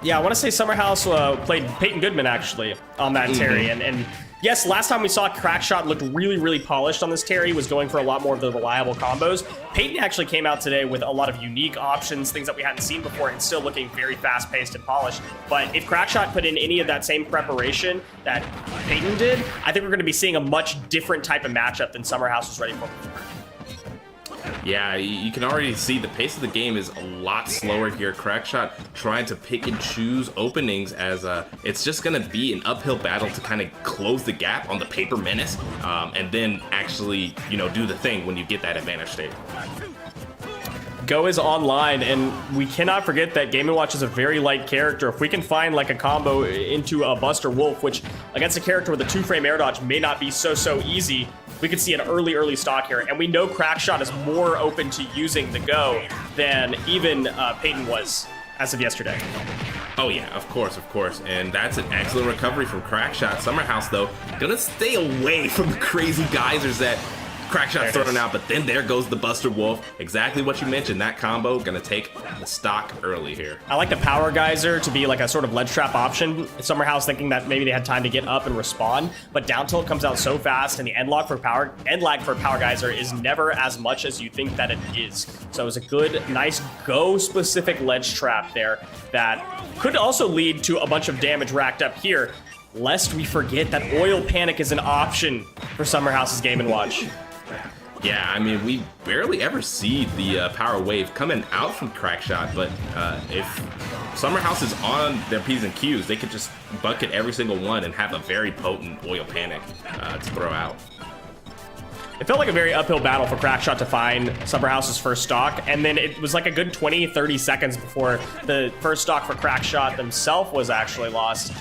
Yeah, I want to say Summerhouse played Payton Goodman actually on that Terry, and yes, last time we saw Crackshot looked really, really polished on this Terry, was going for a lot more of the reliable combos. Payton actually came out today with a lot of unique options, things that we hadn't seen before, and still looking very fast-paced and polished. But if Crackshot put in any of that same preparation that Payton did, I think we're going to be seeing a much different type of matchup than Summerhouse was ready for before. Yeah, you can already see the pace of the game is a lot slower here. Crackshot trying to pick and choose openings as it's just going to be an uphill battle to kind of close the gap on the paper menace and then actually, do the thing when you get that advantage state. Go is online, and we cannot forget that Game & Watch is a very light character. If we can find like a combo into a Buster Wolf, which against a character with a 2-frame air dodge may not be so easy, we could see an early stock here. And we know Crackshot is more open to using the Go than even Payton was as of yesterday. Oh yeah, of course. And that's an excellent recovery from Crackshot. Summerhouse, though, gonna stay away from the crazy geysers that Crackshot throwing out, but then there goes the Buster Wolf. Exactly what you mentioned. That combo gonna take the stock early here. I like the Power Geyser to be like a sort of ledge trap option. Summerhouse thinking that maybe they had time to get up and respond, but down tilt comes out so fast, and the end lag for Power Geyser is never as much as you think that it is. So it's a good, nice Go specific ledge trap there that could also lead to a bunch of damage racked up here, lest we forget that Oil Panic is an option for Summerhouse's Game & Watch. Yeah, I mean, we barely ever see the power wave coming out from Crackshot, but if Summerhouse is on their P's and Q's, they could just bucket every single one and have a very potent Oil Panic to throw out. It felt like a very uphill battle for Crackshot to find Summerhouse's first stock, and then it was like a good 20-30 seconds before the first stock for Crackshot themselves was actually lost.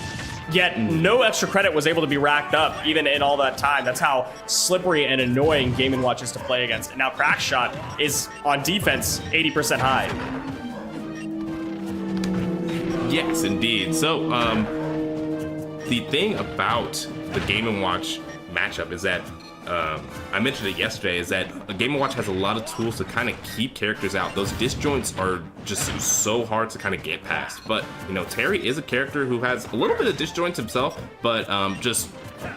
Yet no extra credit was able to be racked up even in all that time. That's how slippery and annoying Game & Watch is to play against. And now Crackshot is on defense 80% high. Yes, indeed. So the thing about the Game & Watch matchup is that I mentioned it yesterday, is that Game & Watch has a lot of tools to kind of keep characters out. Those disjoints are just so hard to kind of get past. But, Terry is a character who has a little bit of disjoints himself, but just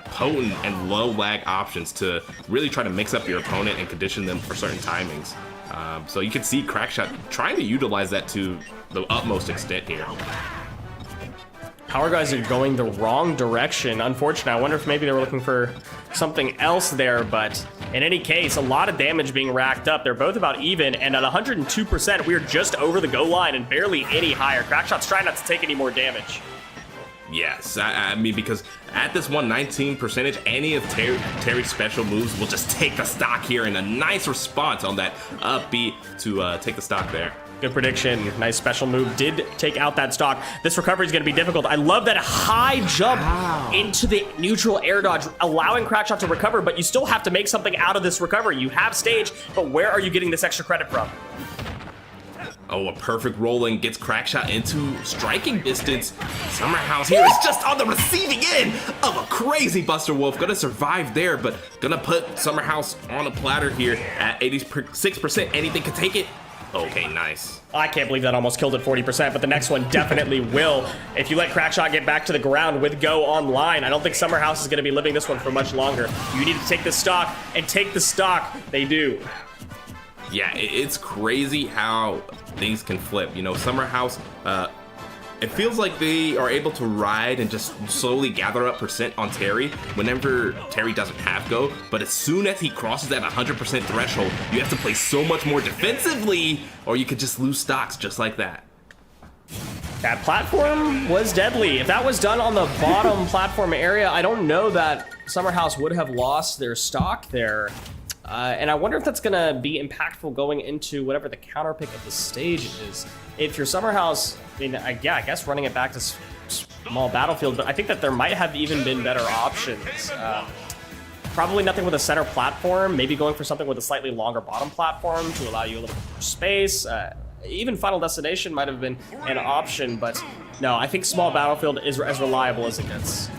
potent and low lag options to really try to mix up your opponent and condition them for certain timings. So you can see Crackshot trying to utilize that to the utmost extent here. Power Guys are going the wrong direction. Unfortunately, I wonder if maybe they were looking for something else there, but in any case, a lot of damage being racked up. They're both about even, and at 102%, we're just over the go line and barely any higher. Crackshot's trying not to take any more damage. Yes, I mean, because at this 119 percentage, any of Terry's special moves will just take the stock here, and a nice response on that up B to take the stock there. Good prediction. Nice special move. Did take out that stock. This recovery is going to be difficult. I love that high jump into the neutral air dodge, allowing Crackshot to recover, but you still have to make something out of this recovery. You have stage, but where are you getting this extra credit from? Oh, a perfect rolling gets Crackshot into striking distance. Summerhouse here is just on the receiving end of a crazy Buster Wolf. Gonna survive there, but gonna put Summerhouse on a platter here at 86%. Anything can take it. Okay, nice. I can't believe that almost killed it 40%, but the next one definitely will. If you let Crackshot get back to the ground with Go online, I don't think Summerhouse is going to be living this one for much longer. You need to take the stock, and take the stock. They do. Yeah, it's crazy how things can flip. Summerhouse, it feels like they are able to ride and just slowly gather up percent on Terry whenever Terry doesn't have Go, but as soon as he crosses that 100% threshold, you have to play so much more defensively, or you could just lose stocks just like that. That platform was deadly. If that was done on the bottom platform area, I don't know that Summerhouse would have lost their stock there. And I wonder if that's going to be impactful going into whatever the counter pick of the stage is. If you're Summerhouse, I guess running it back to small battlefield, but I think that there might have even been better options. Probably nothing with a center platform, maybe going for something with a slightly longer bottom platform to allow you a little more space. Even Final Destination might have been an option, but no, I think small battlefield is as reliable as it gets.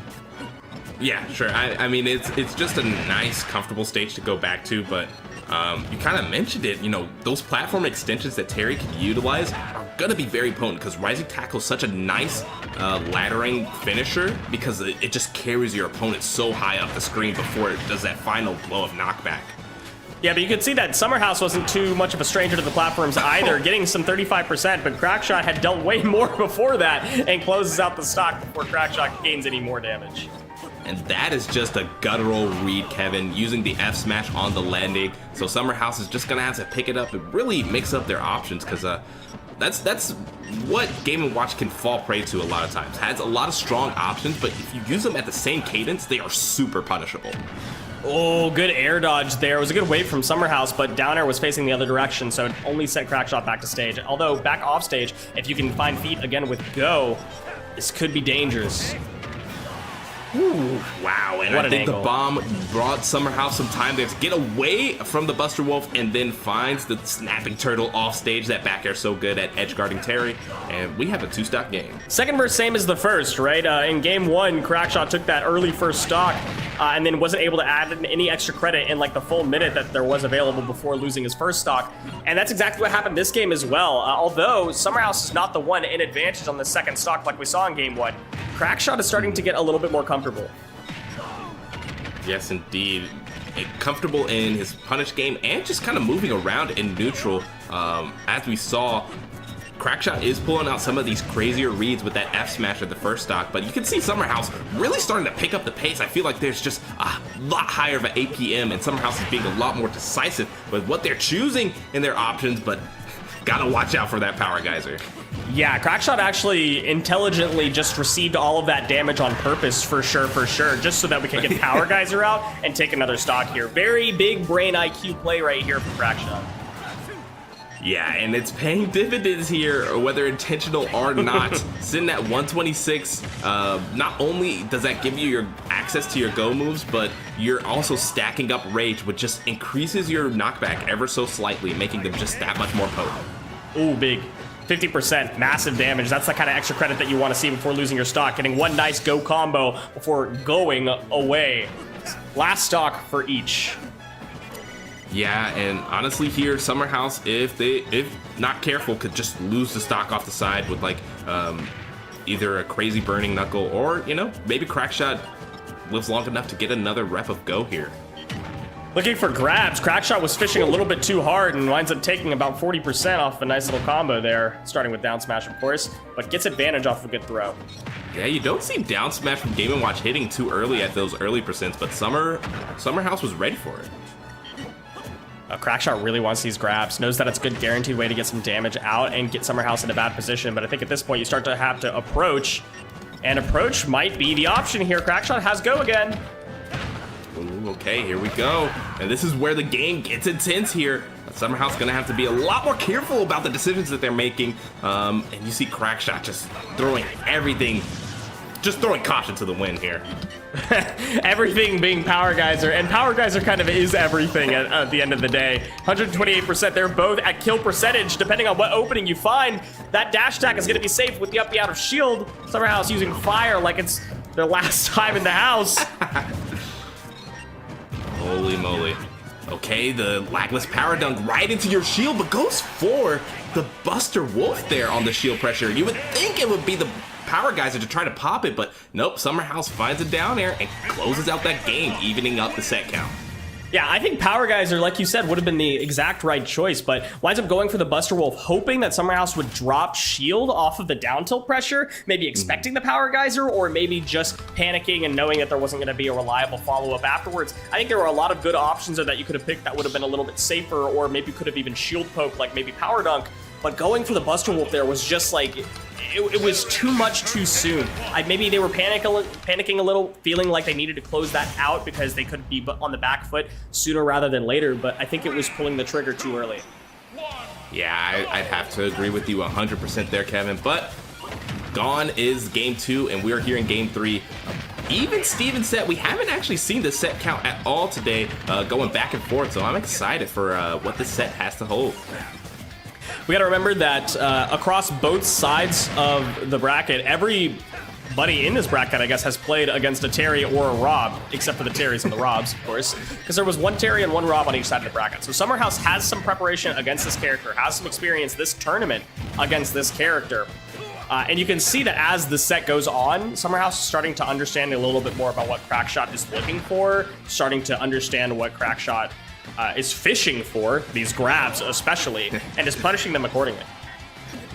Yeah, sure. I mean, it's just a nice, comfortable stage to go back to, but you kind of mentioned it. You know, those platform extensions that Terry can utilize are going to be very potent because Rising Tackle is such a nice laddering finisher because it just carries your opponent so high up the screen before it does that final blow of knockback. Yeah, but you could see that Summerhouse wasn't too much of a stranger to the platforms either, getting some 35%, but Crackshot had dealt way more before that and closes out the stock before Crackshot gains any more damage. And that is just a guttural read, Kevin, using the F smash on the landing. So Summerhouse is just going to have to pick it up and really mix up their options because that's what Game & Watch can fall prey to a lot of times. Has a lot of strong options, but if you use them at the same cadence, they are super punishable. Oh, good air dodge there. It was a good wave from Summerhouse, but down air was facing the other direction, so it only sent Crackshot back to stage. Although, back off stage, if you can find feet again with Go, this could be dangerous. Ooh, wow, and I think the bomb brought Summerhouse some time there to get away from the Buster Wolf and then finds the snapping turtle off stage. That back air so good at edge guarding Terry, and we have a 2-stock game. Second verse same as the first, right? In game 1, Crackshot took that early first stock and then wasn't able to add any extra credit in like the full minute that there was available before losing his first stock. And that's exactly what happened this game as well. Although Summerhouse is not the one in advantage on the second stock like we saw in game 1, Crackshot is starting to get a little bit more comfortable. Yes, indeed. Comfortable in his punish game and just kind of moving around in neutral. As we saw, Crackshot is pulling out some of these crazier reads with that F smash at the first stock, but you can see Summerhouse really starting to pick up the pace. I feel like there's just a lot higher of an APM, and Summerhouse is being a lot more decisive with what they're choosing in their options, but gotta watch out for that Power Geyser. Yeah, Crackshot actually intelligently just received all of that damage on purpose for sure, just so that we can get Power Geyser out and take another stock here. Very big brain IQ play right here from Crackshot. Yeah, and it's paying dividends here, whether intentional or not. Sitting at 126, not only does that give you your access to your go moves, but you're also stacking up rage, which just increases your knockback ever so slightly, making them just that much more potent. Ooh, big. 50%, massive damage. That's the kind of extra credit that you want to see before losing your stock. Getting one nice go combo before going away. Last stock for each. Yeah, and honestly here, Summerhouse, if not careful, could just lose the stock off the side with like either a crazy burning knuckle or, you know, maybe Crackshot lives long enough to get another rep of go here. Looking for grabs. Crackshot was fishing a little bit too hard and winds up taking about 40% off a nice little combo there, starting with down smash, of course, but gets advantage off a good throw. Yeah, you don't see down smash from Game & Watch hitting too early at those early percents, but Summerhouse was ready for it. Crackshot really wants these grabs, knows that it's a good guaranteed way to get some damage out and get Summerhouse in a bad position, but I think at this point you start to have to approach, and approach might be the option here. Crackshot has go again. Ooh, okay, here we go. And this is where the game gets intense here. Summerhouse gonna have to be a lot more careful about the decisions that they're making. And you see Crackshot just throwing everything, just throwing caution to the wind here. Everything being Power Geyser, and Power Geyser kind of is everything at the end of the day. 128%, they're both at kill percentage, depending on what opening you find. That dash attack is gonna be safe with the up out of shield. Summerhouse using fire like it's their last time in the house. Holy moly. Okay, the lagless power dunk right into your shield, but goes for the Buster Wolf there on the shield pressure. You would think it would be the Power Geyser to try to pop it, but nope, Summerhouse finds a down air and closes out that game, evening up the set count. Yeah, I think Power Geyser, like you said, would have been the exact right choice, but winds up going for the Buster Wolf, hoping that Summerhouse would drop shield off of the down tilt pressure, maybe expecting the Power Geyser, or maybe just panicking and knowing that there wasn't going to be a reliable follow-up afterwards. I think there were a lot of good options there that you could have picked that would have been a little bit safer, or maybe could have even shield poke, like maybe Power Dunk, but going for the Buster Wolf there was just like... It was too much too soon. Maybe they were panicking a little, feeling like they needed to close that out because they could be on the back foot sooner rather than later, but I think it was pulling the trigger too early. Yeah, I'd have to agree with you 100% there, Kevin, but gone is game 2, and we're here in game 3. Even Steven set, we haven't actually seen the set count at all today, going back and forth, so I'm excited for what this set has to hold. We got to remember that across both sides of the bracket, every buddy in this bracket, I guess, has played against a Terry or a Rob, except for the Terrys and the Robs, of course, because there was one Terry and one Rob on each side of the bracket. So Summerhouse has some preparation against this character, has some experience this tournament against this character. And you can see that as the set goes on, Summerhouse is starting to understand a little bit more about what Crackshot is looking for, starting to understand what Crackshot is fishing for, these grabs especially, and is punishing them accordingly.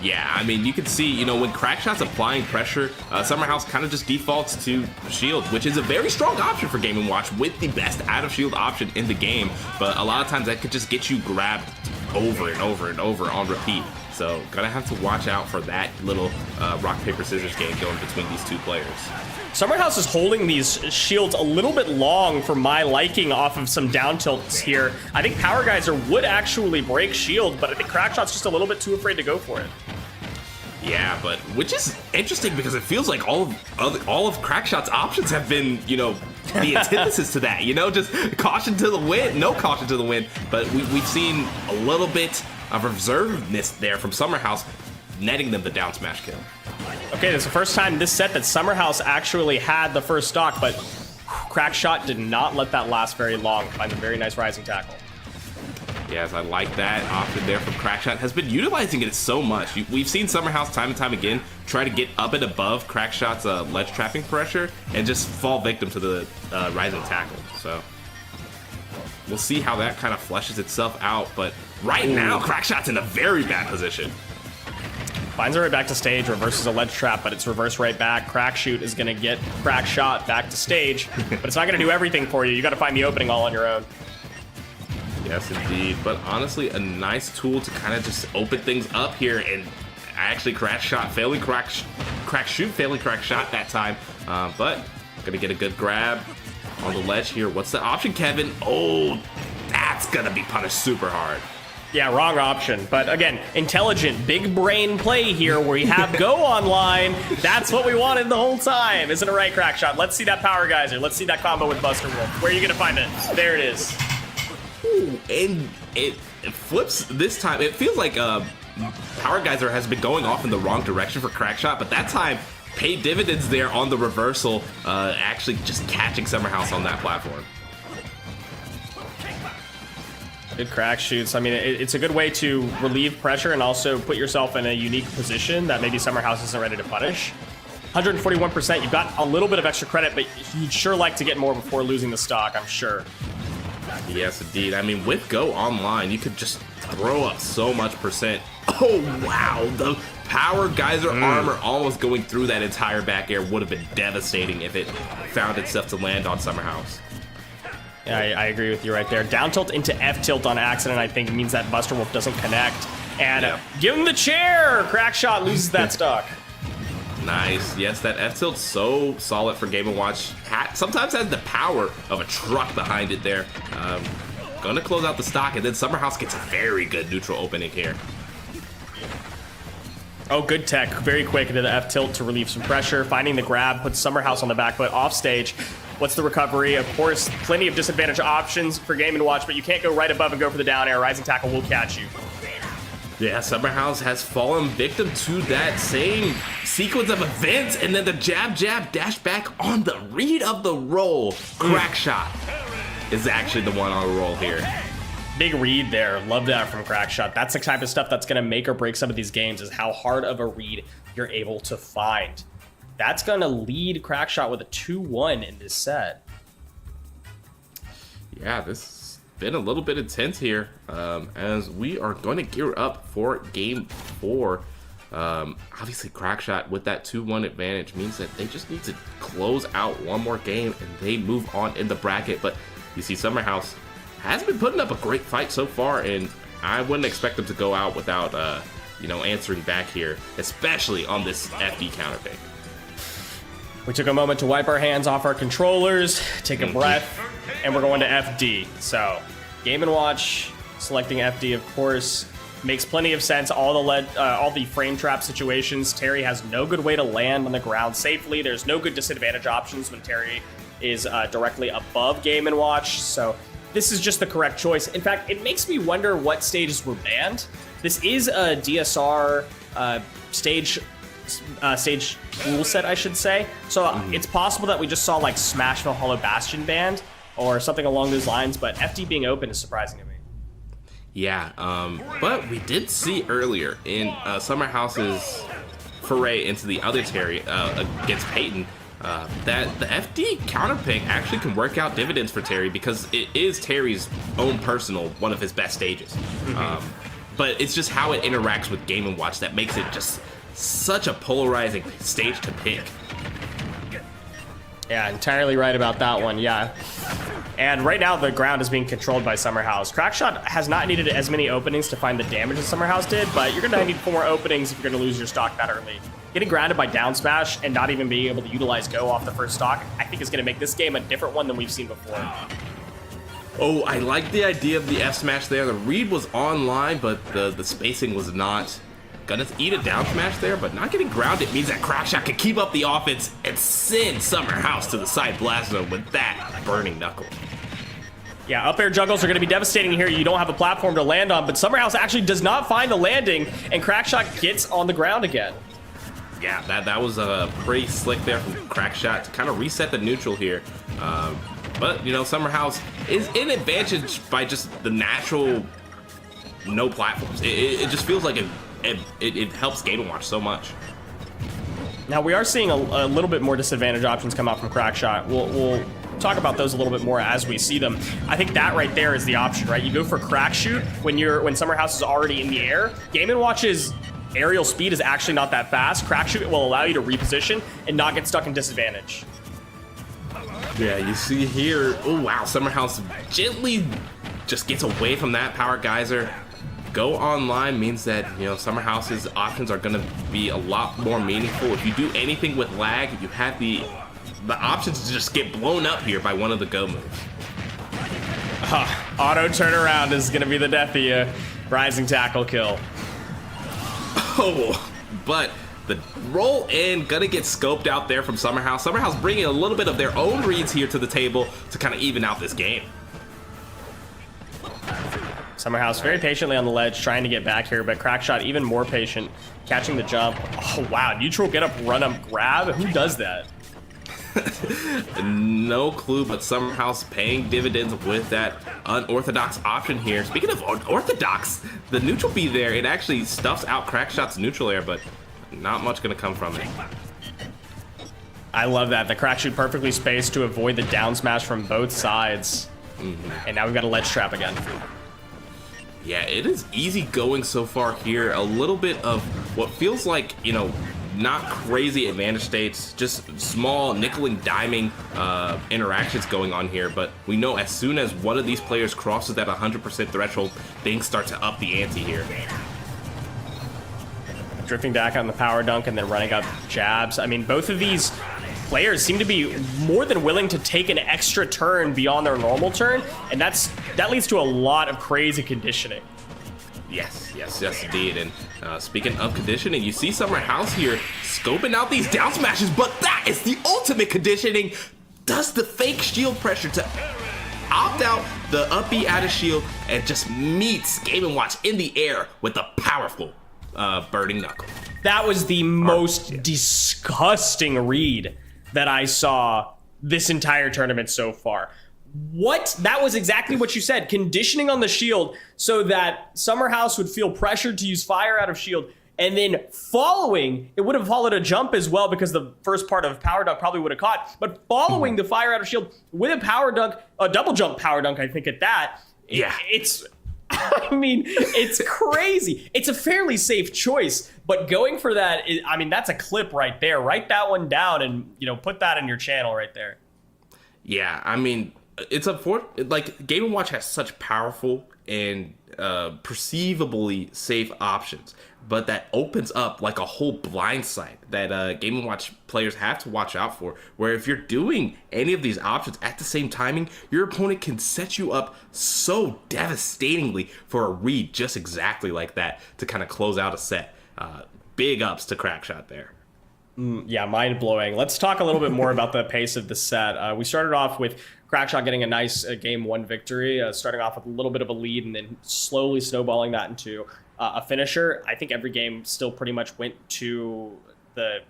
Yeah, I mean, you can see, you know, when Crackshot's applying pressure, Summerhouse kind of just defaults to shield, which is a very strong option for Game & Watch with the best out-of-shield option in the game. But a lot of times that could just get you grabbed over and over and over on repeat. So gonna have to watch out for that little rock, paper, scissors game going between these two players. Summerhouse is holding these shields a little bit long for my liking off of some down tilts here. I think Power Geyser would actually break shield, but I think Crackshot's just a little bit too afraid to go for it. Yeah, but which is interesting because it feels like all of Crackshot's options have been, you know, the antithesis to that. You know, just caution to the wind, no caution to the wind. But we've seen a little bit of reservedness there from Summerhouse, netting them the down smash kill. Okay, this is the first time this set that Summerhouse actually had the first stock, but Crackshot did not let that last very long. Finds a very nice rising tackle. Yes, I like that option there from Crackshot. Has been utilizing it so much. We've seen Summerhouse time and time again try to get up and above Crackshot's ledge trapping pressure and just fall victim to the rising tackle. So we'll see how that kind of fleshes itself out. But right now, Crackshot's in a very bad position. Finds her way back to stage, reverses a ledge trap, but it's reversed right back. Crackshot is going to get Crackshot back to stage, but it's not going to do everything for you. You got to find the opening all on your own. Yes, indeed. But honestly, a nice tool to kind of just open things up here. And actually, Crackshot failing Crackshot failing Crackshot that time. But gonna get a good grab on the ledge here. What's the option, Kevin? Oh, that's gonna be punished super hard. Yeah, wrong option. But again, intelligent, big brain play here where you have Go online. That's what we wanted the whole time. Isn't it right, Crackshot? Let's see that Power Geyser. Let's see that combo with Buster Wolf. Where are you gonna find it? There it is. Ooh, and it flips this time. It feels like Power Geyser has been going off in the wrong direction for Crackshot, but that time paid dividends there on the reversal, actually just catching Summerhouse on that platform. Good crack shoots. I mean, it's a good way to relieve pressure and also put yourself in a unique position that maybe Summerhouse isn't ready to punish. 141%, you've got a little bit of extra credit, but you'd sure like to get more before losing the stock, I'm sure. Yes, indeed. I mean, with Go Online, you could just throw up so much percent. Oh, wow. The Power Geyser armor almost going through that entire back air would have been devastating if it found itself to land on Summerhouse. Yeah, I agree with you right there. Down tilt into F tilt on accident, I think, means that Buster Wolf doesn't connect. And give him the chair! Crackshot loses that stock. Nice. Yes, that F tilt's so solid for Game & Watch. Sometimes has the power of a truck behind it there. Gonna close out the stock, and then Summerhouse gets a very good neutral opening here. Oh, good tech. Very quick into the F tilt to relieve some pressure. Finding the grab, puts Summerhouse on the back foot off stage. What's the recovery? Of course, plenty of disadvantage options for Game & Watch, but you can't go right above and go for the down air. Rising tackle will catch you. Yeah, Summerhouse has fallen victim to that same sequence of events, and then the jab, dash back on the read of the roll. Crackshot is actually the one on the roll here. Big read there. Love that from Crackshot. That's the type of stuff that's going to make or break some of these games, is how hard of a read you're able to find. That's going to lead Crackshot with a 2-1 in this set. Yeah, this has been a little bit intense here, as we are going to gear up for Game 4. Obviously, Crackshot with that 2-1 advantage means that they just need to close out one more game and they move on in the bracket. But you see, Summerhouse has been putting up a great fight so far, and I wouldn't expect them to go out without, answering back here, especially on this FD counter pick. We took a moment to wipe our hands off our controllers, take a breath, and we're going to FD. So, Game & Watch, selecting FD, of course, makes plenty of sense. All the frame trap situations, Terry has no good way to land on the ground safely. There's no good disadvantage options when Terry is directly above Game & Watch. So, this is just the correct choice. In fact, it makes me wonder what stages were banned. This is a DSR stage stage rule set, I should say. So it's possible that we just saw like Smash Valhalla Bastion banned or something along those lines, but FD being open is surprising to me. Yeah, but we did see earlier in Summerhouse's foray into the other Terry against Payton that the FD counterpick actually can work out dividends for Terry because it is Terry's own personal one of his best stages. But it's just how it interacts with Game & Watch that makes it just such a polarizing stage to pick. Yeah, entirely right about that one, yeah. And right now the ground is being controlled by Summerhouse. Crackshot has not needed as many openings to find the damage as Summerhouse did, but you're gonna need 4 more openings if you're gonna lose your stock that early. Getting grounded by down smash and not even being able to utilize go off the first stock, I think is gonna make this game a different one than we've seen before. Oh, I like the idea of the F smash there. The read was online, but the spacing was not. Gonna eat a down smash there, but not getting grounded means that Crackshot can keep up the offense and send Summerhouse to the side blast zone with that burning knuckle. Yeah, up air juggles are going to be devastating here. You don't have a platform to land on, but Summerhouse actually does not find the landing, and Crackshot gets on the ground again. Yeah, that was pretty slick there from Crackshot to kind of reset the neutral here. But, you know, Summerhouse is in advantage by just the natural no platforms. It just feels like it helps Game & Watch so much. Now, we are seeing a little bit more disadvantage options come out from Crackshot. We'll talk about those a little bit more as we see them. I think that right there is the option, right? You go for crack shoot when Summerhouse is already in the air. Game & Watch's aerial speed is actually not that fast. Crack shoot will allow you to reposition and not get stuck in disadvantage. Yeah, you see here, oh wow, Summerhouse gently just gets away from that power geyser. Go online means that, you know, Summerhouse's options are going to be a lot more meaningful. If you do anything with lag, you have the options to just get blown up here by one of the go moves. Auto turnaround is going to be the death of you. Rising tackle kill. Oh, but the roll in gonna get scoped out there from Summerhouse. Summerhouse bringing a little bit of their own reads here to the table to kind of even out this game. Summerhouse very patiently on the ledge, trying to get back here, but Crackshot even more patient, catching the jump. Oh wow, neutral get up, run up, grab. Who does that? No clue, but Summerhouse paying dividends with that unorthodox option here. Speaking of unorthodox, the neutral B there, it actually stuffs out Crackshot's neutral air, but not much gonna come from it. I love that. The crack shoot perfectly spaced to avoid the down smash from both sides. And now we've got a ledge trap again. Yeah, it is easy going so far here. A little bit of what feels like, you know, not crazy advantage states, just small nickel and diming interactions going on here. But we know as soon as one of these players crosses that 100% threshold, things start to up the ante here. Drifting back on the power dunk and then running up jabs. I mean, both of these players seem to be more than willing to take an extra turn beyond their normal turn, and that leads to a lot of crazy conditioning. Yes, indeed. And speaking of conditioning, you see Summerhouse here scoping out these down smashes, but that is the ultimate conditioning. Does the fake shield pressure to opt out the up B out of shield and just meets Game & Watch in the air with a powerful burning knuckle. That was the most disgusting read that I saw this entire tournament so far. What? That was exactly what you said. Conditioning on the shield so that Summerhouse would feel pressured to use fire out of shield, and then following, it would have followed a jump as well because the first part of power dunk probably would have caught, but following the fire out of shield with a power dunk, a double jump power dunk, I think at that, it's, I mean, it's crazy. It's a fairly safe choice, but going for that, I mean, that's a clip right there. Write that one down and, you know, put that in your channel right there. Yeah, I mean, it's unfortunate. Like, Game & Watch has such powerful and perceivably safe options, but that opens up like a whole blind side that Game & Watch players have to watch out for, where if you're doing any of these options at the same timing, your opponent can set you up so devastatingly for a read just exactly like that to kind of close out a set. Big ups to Crackshot there. Yeah, mind-blowing. Let's talk a little bit more about the pace of the set. We started off with Crackshot getting a nice game one victory, starting off with a little bit of a lead and then slowly snowballing that into a finisher. I think every game still pretty much went to the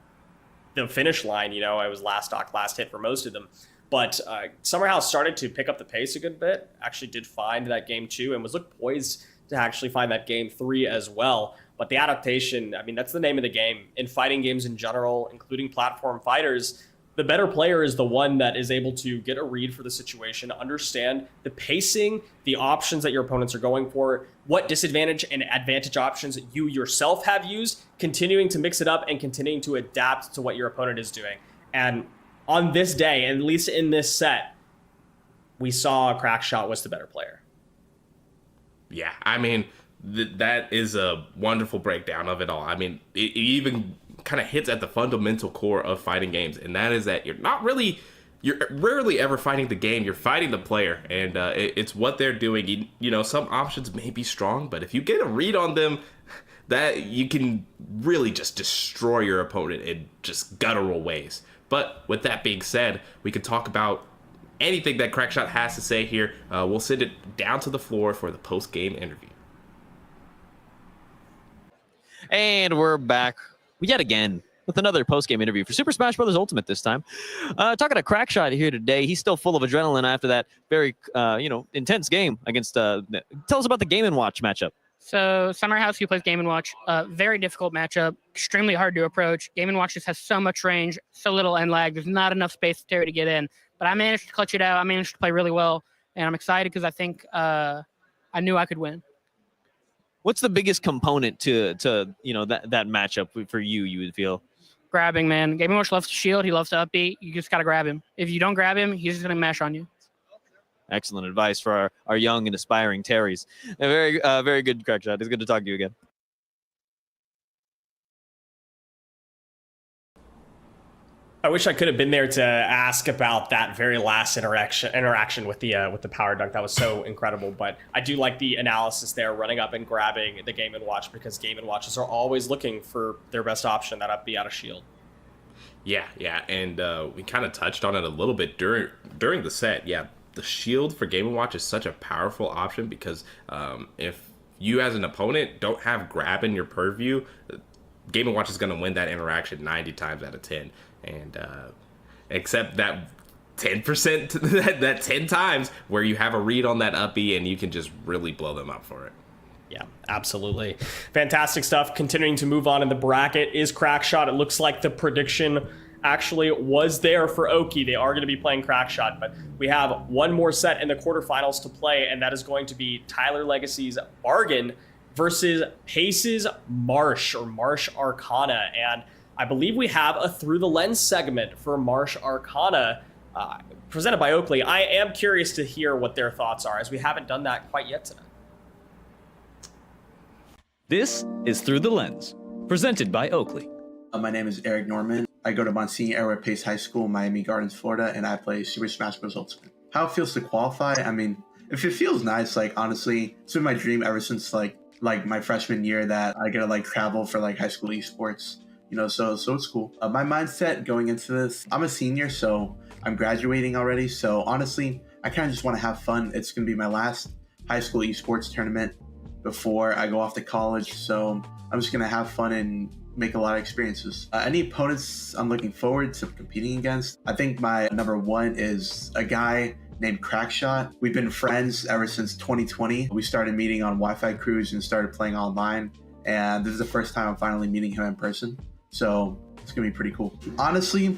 finish line. It was last stock, last hit for most of them. But Summerhouse started to pick up the pace a good bit, actually did find that game 2 and was looked poised to actually find that game 3 as well. But the adaptation, that's the name of the game. In fighting games in general, including platform fighters, the better player is the one that is able to get a read for the situation, understand the pacing, the options that your opponents are going for, what disadvantage and advantage options you yourself have used, continuing to mix it up and continuing to adapt to what your opponent is doing. And on this day, at least in this set, we saw Crackshot was the better player. Yeah, that is a wonderful breakdown of it all. It even kind of hits at the fundamental core of fighting games, and that is that you're rarely ever fighting the game, you're fighting the player, and it's what they're doing. Some options may be strong, but if you get a read on them, that you can really just destroy your opponent in just guttural ways. But with that being said, we can talk about anything that Crackshot has to say here. We'll send it down to the floor for the post-game interview. And we're back yet again with another post-game interview for Super Smash Bros. Ultimate this time. Talking to Crackshot here today. He's still full of adrenaline after that very, intense game against... tell us about the Game & Watch matchup. So Summerhouse, who plays Game & Watch, very difficult matchup, extremely hard to approach. Game & Watch just has so much range, so little end lag. There's not enough space to Terry to get in. But I managed to clutch it out. I managed to play really well, and I'm excited because I think I knew I could win. What's the biggest component to that matchup for you would feel? Grabbing, man. Game & Watch loves to shield. He loves to upbeat. You just got to grab him. If you don't grab him, he's just going to mash on you. Excellent advice for our young and aspiring Terrys. Very good, Crackshot. It's good to talk to you again. I wish I could have been there to ask about that very last interaction with the power dunk. That was so incredible. But I do like the analysis there, running up and grabbing the Game & Watch, because Game & Watches are always looking for their best option, that up be out of shield. Yeah, and we kind of touched on it a little bit during the set. Yeah, the shield for Game & Watch is such a powerful option because if you as an opponent don't have grab in your purview, Game & Watch is going to win that interaction 90 times out of 10. And except that 10%, that 10 times where you have a read on that up B and you can just really blow them up for it. Yeah, absolutely. Fantastic stuff. Continuing to move on in the bracket is Crackshot. It looks like the prediction actually was there for Oki. They are going to be playing Crackshot, but we have one more set in the quarterfinals to play, and that is going to be Tyler Legacy's Bargain versus Pace's Marsh, or Marsh Arcana. And I believe we have a Through the Lens segment for Marsh Arcana presented by Oakley. I am curious to hear what their thoughts are, as we haven't done that quite yet tonight. This is Through the Lens, presented by Oakley. My name is Eric Norman. I go to Monsignor Airway Pace High School, Miami Gardens, Florida, and I play Super Smash Bros. Ultimate. How it feels to qualify? If it feels nice, honestly, it's been my dream ever since like my freshman year that I get to travel for high school esports. So it's cool. My mindset going into this, I'm a senior, so I'm graduating already. So honestly, I kind of just want to have fun. It's going to be my last high school esports tournament before I go off to college. So I'm just going to have fun and make a lot of experiences. Any opponents I'm looking forward to competing against? I think my number one is a guy named Crackshot. We've been friends ever since 2020. We started meeting on Wi-Fi crews and started playing online. And this is the first time I'm finally meeting him in person. So it's going to be pretty cool. Honestly,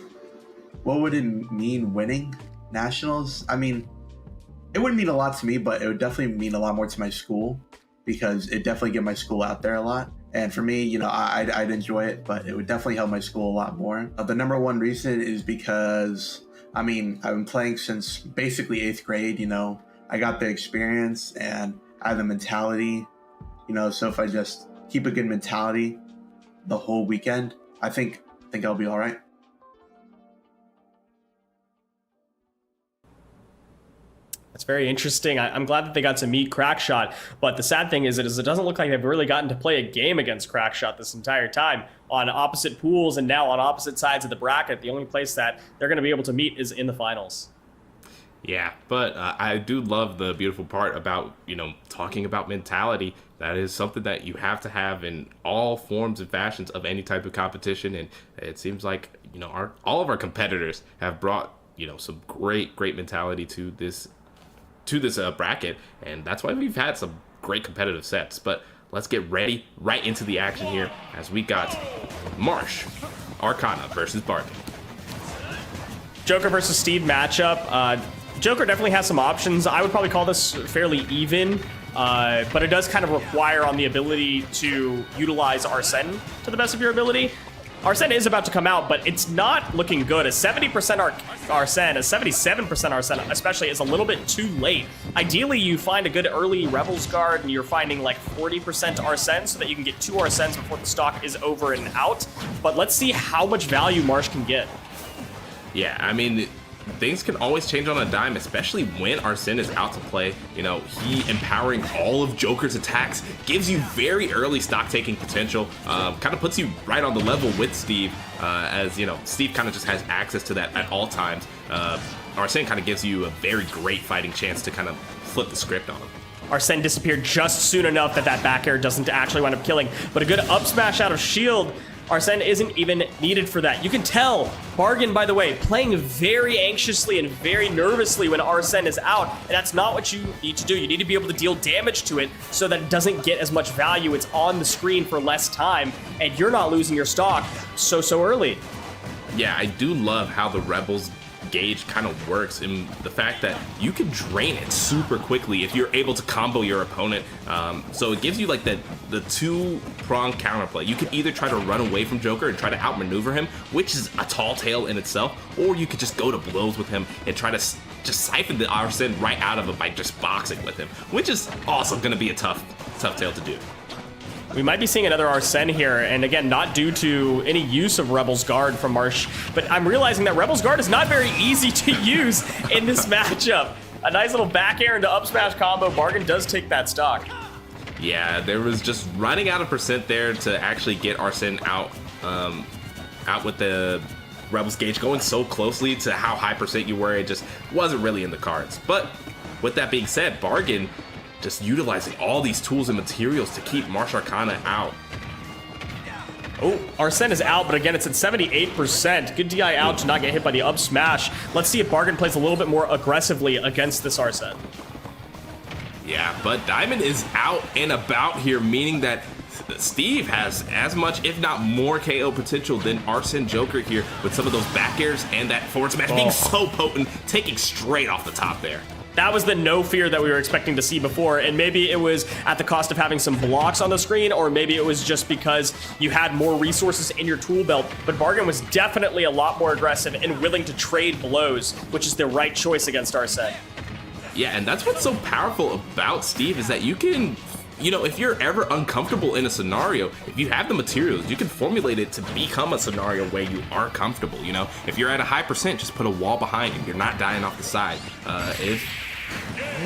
what would it mean winning nationals? It wouldn't mean a lot to me, but it would definitely mean a lot more to my school, because it definitely get my school out there a lot. And for me, I'd enjoy it, but it would definitely help my school a lot more. The number one reason is because, I've been playing since basically 8th grade, I got the experience and I have the mentality, so if I just keep a good mentality the whole weekend, I think I'll be all right. That's very interesting. I'm glad that they got to meet Crackshot, but the sad thing is it doesn't look like they've really gotten to play a game against Crackshot this entire time. On opposite pools and now on opposite sides of the bracket, the only place that they're going to be able to meet is in the finals. Yeah, but I do love the beautiful part about, talking about mentality. That is something that you have to have in all forms and fashions of any type of competition. And it seems like, you know, all of our competitors have brought, you know, some great mentality to this bracket. And that's why we've had some great competitive sets. But let's get ready right into the action here as we got Marsh, Arcana versus Bargain. Joker versus Steve matchup. Joker definitely has some options. I would probably call this fairly even, but it does kind of require on the ability to utilize Arsene to the best of your ability. Arsene is about to come out, but it's not looking good. A 70% Arsene, a 77% Arsene especially, is a little bit too late. Ideally, you find a good early Rebels guard, and you're finding like 40% Arsene so that you can get 2 Arsenes before the stock is over and out. But let's see how much value Marsh can get. Yeah, I mean, things can always change on a dime, especially when Arsene is out to play. You know, he empowering all of Joker's attacks gives you very early stock taking potential, kind of puts you right on the level with Steve, as, you know, Steve kind of just has access to that at all times. Arsene kind of gives you a very great fighting chance to kind of flip the script on him. Arsene disappeared just soon enough that back air doesn't actually wind up killing, but a good up smash out of shield. Arsene isn't even needed for that. You can tell Bargain, by the way, playing very anxiously and very nervously when Arsene is out, and that's not what you need to do. You need to be able to deal damage to it so that it doesn't get as much value. It's on the screen for less time, and you're not losing your stock so early. Yeah, I do love how the Rebels gauge kind of works in the fact that you can drain it super quickly if you're able to combo your opponent. So it gives you like the 2-pronged counterplay. You can either try to run away from Joker and try to outmaneuver him, which is a tall tale in itself, or you could just go to blows with him and try to just siphon the Arsene right out of him by just boxing with him, which is also going to be a tough tale to do. We might be seeing another Arsene here, and again, not due to any use of Rebels Guard from Marsh, but I'm realizing that Rebels Guard is not very easy to use in this matchup. A nice little back air into up smash combo. Bargain does take that stock. Yeah, there was just running out of percent there to actually get Arsene out with the Rebels gauge going so closely to how high percent you were. It just wasn't really in the cards. But with that being said, Bargain just utilizing all these tools and materials to keep Marsh Arcana out. Oh, Arsene is out, but again, it's at 78%. Good DI out to not get hit by the up smash. Let's see if Bargain plays a little bit more aggressively against this Arsene. Yeah, but Diamond is out and about here, meaning that Steve has as much, if not more, KO potential than Arsene Joker here with some of those back airs and that forward smash being so potent, taking straight off the top there. That was the no fear that we were expecting to see before, and maybe it was at the cost of having some blocks on the screen, or maybe it was just because you had more resources in your tool belt, but Bargain was definitely a lot more aggressive and willing to trade blows, which is the right choice against Arsene. Yeah, and that's what's so powerful about Steve is that you can, you know, if you're ever uncomfortable in a scenario, if you have the materials, you can formulate it to become a scenario where you are comfortable, you know? If you're at a high percent, just put a wall behind you. You're not dying off the side. If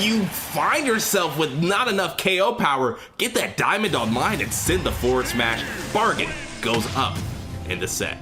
you find yourself with not enough KO power, get that diamond online and send the forward smash. Bargain goes up in the set.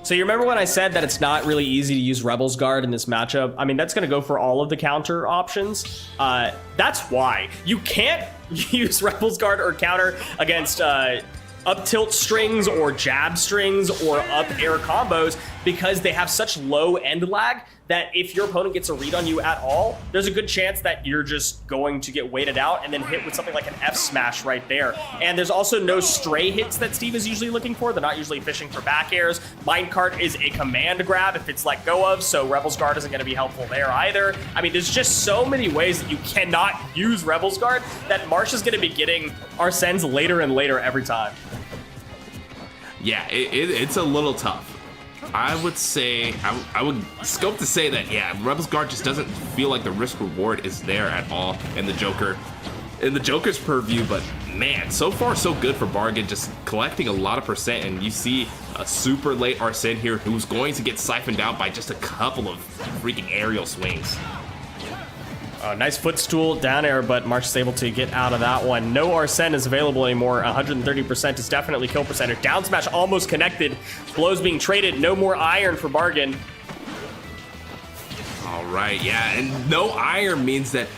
So you remember when I said that it's not really easy to use Rebels Guard in this matchup? I mean, that's going to go for all of the counter options. That's why. You can't use Rebels Guard or counter against up tilt strings or jab strings or up air combos because they have such low end lag that if your opponent gets a read on you at all, there's a good chance that you're just going to get weighted out and then hit with something like an F smash right there. And there's also no stray hits that Steve is usually looking for. They're not usually fishing for back airs. Minecart is a command grab if it's let go of, so Rebels Guard isn't going to be helpful there either. I mean, there's just so many ways that you cannot use Rebels Guard that Marsh is going to be getting Arsene's later and later every time. Yeah, it's a little tough. I would say, I would scope to say that, yeah, Rebels Guard just doesn't feel like the risk reward is there at all in the Joker's purview, but man, so far so good for Bargain, just collecting a lot of percent, and you see a super late Arsene here who's going to get siphoned out by just a couple of freaking aerial swings. Nice footstool down air, but Marsh is able to get out of that one. No Arsene is available anymore. 130% is definitely kill percentage. Down smash almost connected. Blows being traded. No more iron for Bargain. All right, yeah, and no iron means that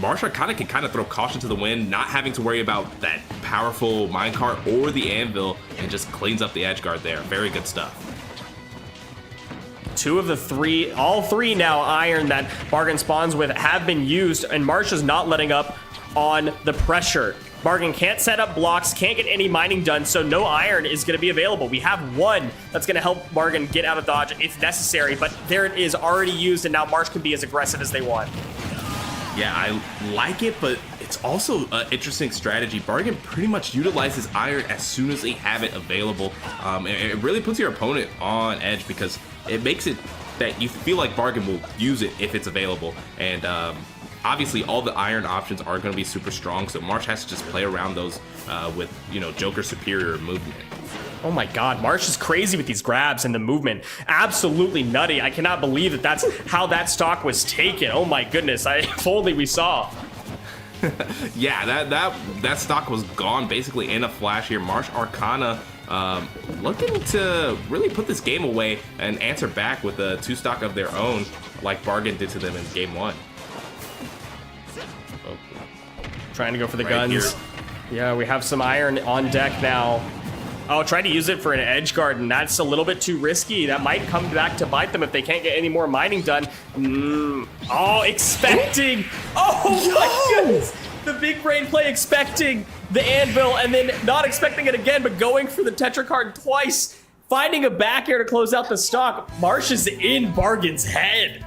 Marsh Arcana can kind of throw caution to the wind, not having to worry about that powerful minecart or the anvil, and just cleans up the edge guard there. Very good stuff. Two of the three, all three now iron that Bargain spawns with have been used, and Marsh is not letting up on the pressure. Bargain can't set up blocks, can't get any mining done, so no iron is going to be available. We have one that's going to help Bargain get out of dodge if necessary, but there it is, already used, and now Marsh can be as aggressive as they want. Yeah, I like it, but it's also an interesting strategy. Bargain pretty much utilizes iron as soon as they have it available. It really puts your opponent on edge because it makes it that you feel like Bargain will use it if it's available. And obviously all the iron options are going to be super strong, so Marsh has to just play around those with, you know, Joker superior movement. Oh my god, Marsh is crazy with these grabs and the movement. Absolutely nutty. I cannot believe that that's how that stock was taken. Oh my goodness, if only we saw. Yeah, that stock was gone basically in a flash here. Marsh Arcana looking to really put this game away and answer back with a 2 stock of their own like Bargain did to them in game 1. Trying to go for the right guns. Here. Yeah, we have some iron on deck now. Oh, try to use it for an edge guard, and that's a little bit too risky. That might come back to bite them if they can't get any more mining done. Oh, expecting. Oh my goodness. The big brain play, expecting the anvil and then not expecting it again, but going for the Tetra card twice. Finding a back air to close out the stock. Marsh is in Bargain's head.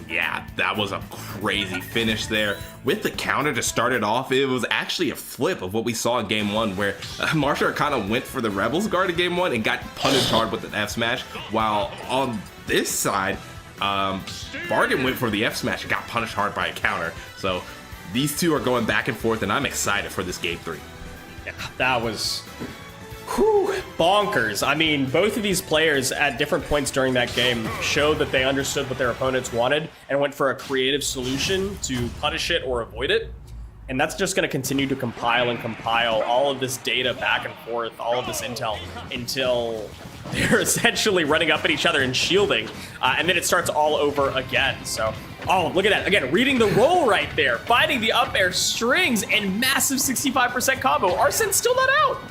Yeah, that was a crazy finish there. With the counter to start it off, it was actually a flip of what we saw in game 1, where Marsh Arcana went for the Rebels guard in game 1 and got punished hard with an F smash, while on this side, Bargain went for the F smash and got punished hard by a counter. So these two are going back and forth, and I'm excited for this game 3. Yeah, that was bonkers. I mean, both of these players at different points during that game showed that they understood what their opponents wanted and went for a creative solution to punish it or avoid it. And that's just going to continue to compile and compile all of this data back and forth, all of this intel, until they're essentially running up at each other and shielding. And then it starts all over again. So, oh, look at that. Again, reading the roll right there. Finding the up air strings and massive 65% combo. Arsen's still not out.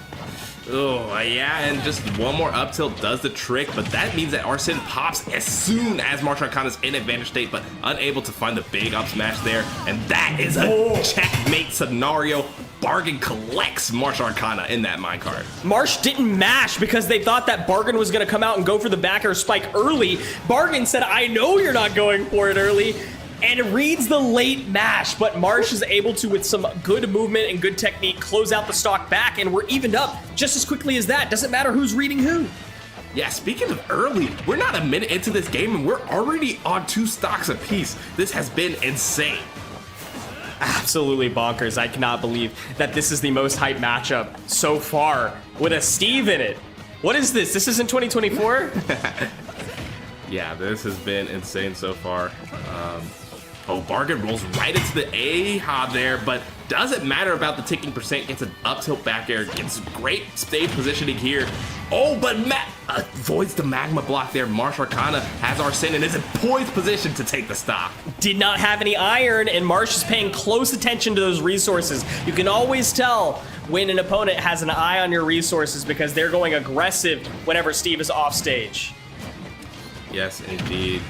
Oh, yeah, and just one more up tilt does the trick, but that means that Arsene pops as soon as Marsh Arcana's in advantage state, but unable to find the big up smash there, and that is a checkmate scenario. Bargain collects Marsh Arcana in that minecart. Marsh didn't mash because they thought that Bargain was going to come out and go for the back air spike early. Bargain said, I know you're not going for it early, and reads the late mash, but Marsh is able to, with some good movement and good technique, close out the stock back, and we're evened up just as quickly as that. Doesn't matter who's reading who. Yeah, speaking of early, we're not a minute into this game, and we're already on 2 stocks apiece. This has been insane. Absolutely bonkers. I cannot believe that this is the most hyped matchup so far with a Steve in it. What is this? This isn't 2024? Yeah, this has been insane so far. Oh, Bargain rolls right into the A-ha there, but doesn't matter about the ticking percent. Gets an up tilt back air, gets great stage positioning here. Oh, but avoids the magma block there. Marsh Arcana has Arsene and is in poised position to take the stock. Did not have any iron, and Marsh is paying close attention to those resources. You can always tell when an opponent has an eye on your resources because they're going aggressive whenever Steve is off stage. Yes, indeed.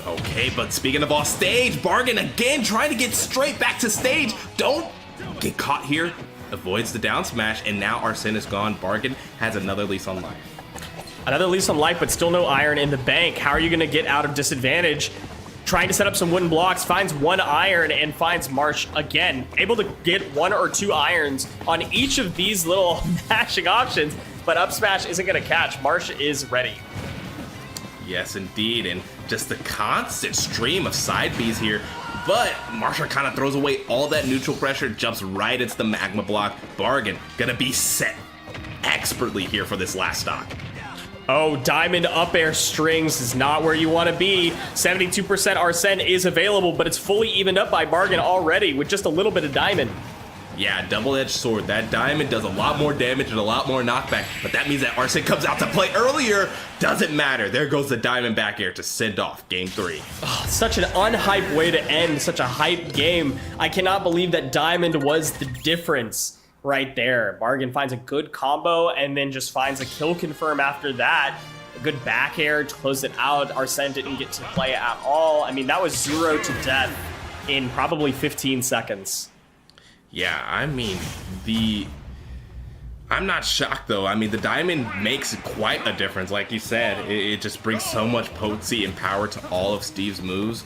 Okay, but speaking of off stage, Bargain again trying to get straight back to stage. Don't get caught here. Avoids the down smash, and now Arsene is gone. Bargain has another lease on life. Another lease on life, but still no iron in the bank. How are you going to get out of disadvantage? Trying to set up some wooden blocks, finds 1 iron and finds Marsh again. Able to get 1 or 2 irons on each of these little mashing options, but up smash isn't going to catch. Marsh is ready. Yes, indeed, and just the constant stream of side Bs here. But Marsh Arcana throws away all that neutral pressure, jumps right into the magma block. Bargain gonna be set expertly here for this last stock. Oh, diamond up air strings is not where you want to be. 72% Arsene is available, but it's fully evened up by Bargain already with just a little bit of diamond. Yeah, double-edged sword. That diamond does a lot more damage and a lot more knockback, but that means that Arsene comes out to play earlier. Doesn't matter. There goes the diamond back air to send off game 3. Oh, such an unhyped way to end such a hyped game. I cannot believe that diamond was the difference right there. Bargain finds a good combo and then just finds a kill confirm after that. A good back air to close it out. Arsene didn't get to play at all. I mean, that was 0 to death in probably 15 seconds. Yeah, I mean, I'm not shocked though. I mean, the diamond makes quite a difference. Like you said, it just brings so much potency and power to all of Steve's moves.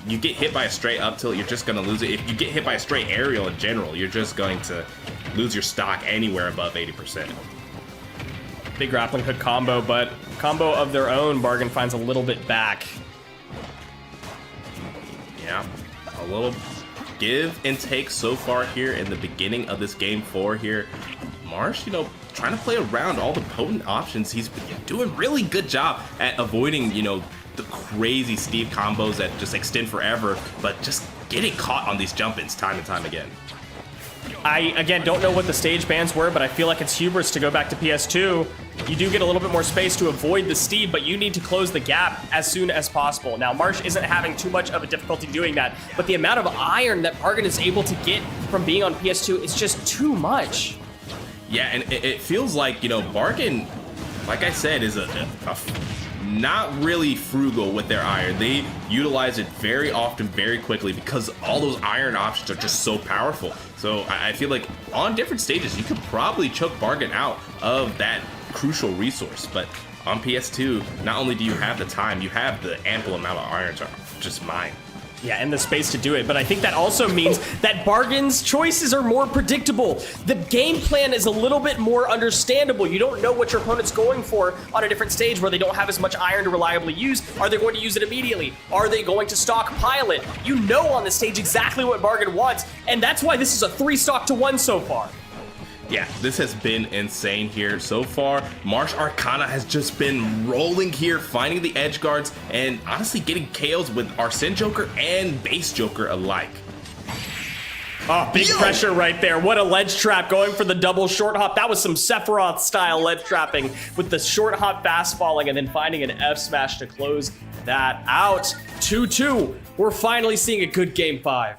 You get hit by a straight up tilt, you're just going to lose it. If you get hit by a straight aerial in general, you're just going to lose your stock anywhere above 80%. Big grappling hook combo, but combo of their own, Bargain finds a little bit back. Yeah, a little give and take so far here in the beginning of this game 4 here. Marsh, trying to play around all the potent options. He's doing really good job at avoiding, the crazy Steve combos that just extend forever, but just getting caught on these jump-ins time and time again. I, again, don't know what the stage bans were, but I feel like it's hubris to go back to PS2. You do get a little bit more space to avoid the Steve, but you need to close the gap as soon as possible. Now, Marsh isn't having too much of a difficulty doing that, but the amount of iron that Bargain is able to get from being on PS2 is just too much. Yeah, and it feels like, Bargain, like I said, is a not really frugal with their iron. They utilize it very often, very quickly, because all those iron options are just so powerful. So I feel like on different stages, you could probably choke Bargain out of that crucial resource. But on PS2, not only do you have the time, you have the ample amount of irons are just mine. Yeah, and the space to do it. But I think that also means that Bargain's choices are more predictable. The game plan is a little bit more understandable. You don't know what your opponent's going for on a different stage where they don't have as much iron to reliably use. Are they going to use it immediately? Are they going to stockpile it? You know on the stage exactly what Bargain wants, and that's why this is a 3-stock to 1 so far. Yeah, this has been insane here so far. Marsh Arcana has just been rolling here, finding the edge guards, and honestly getting KOs with Arsene Joker and Base Joker alike. Oh, big pressure right there. What a ledge trap, going for the double short hop. That was some Sephiroth style ledge trapping with the short hop fast falling and then finding an F smash to close that out. 2-2. We're finally seeing a good game 5.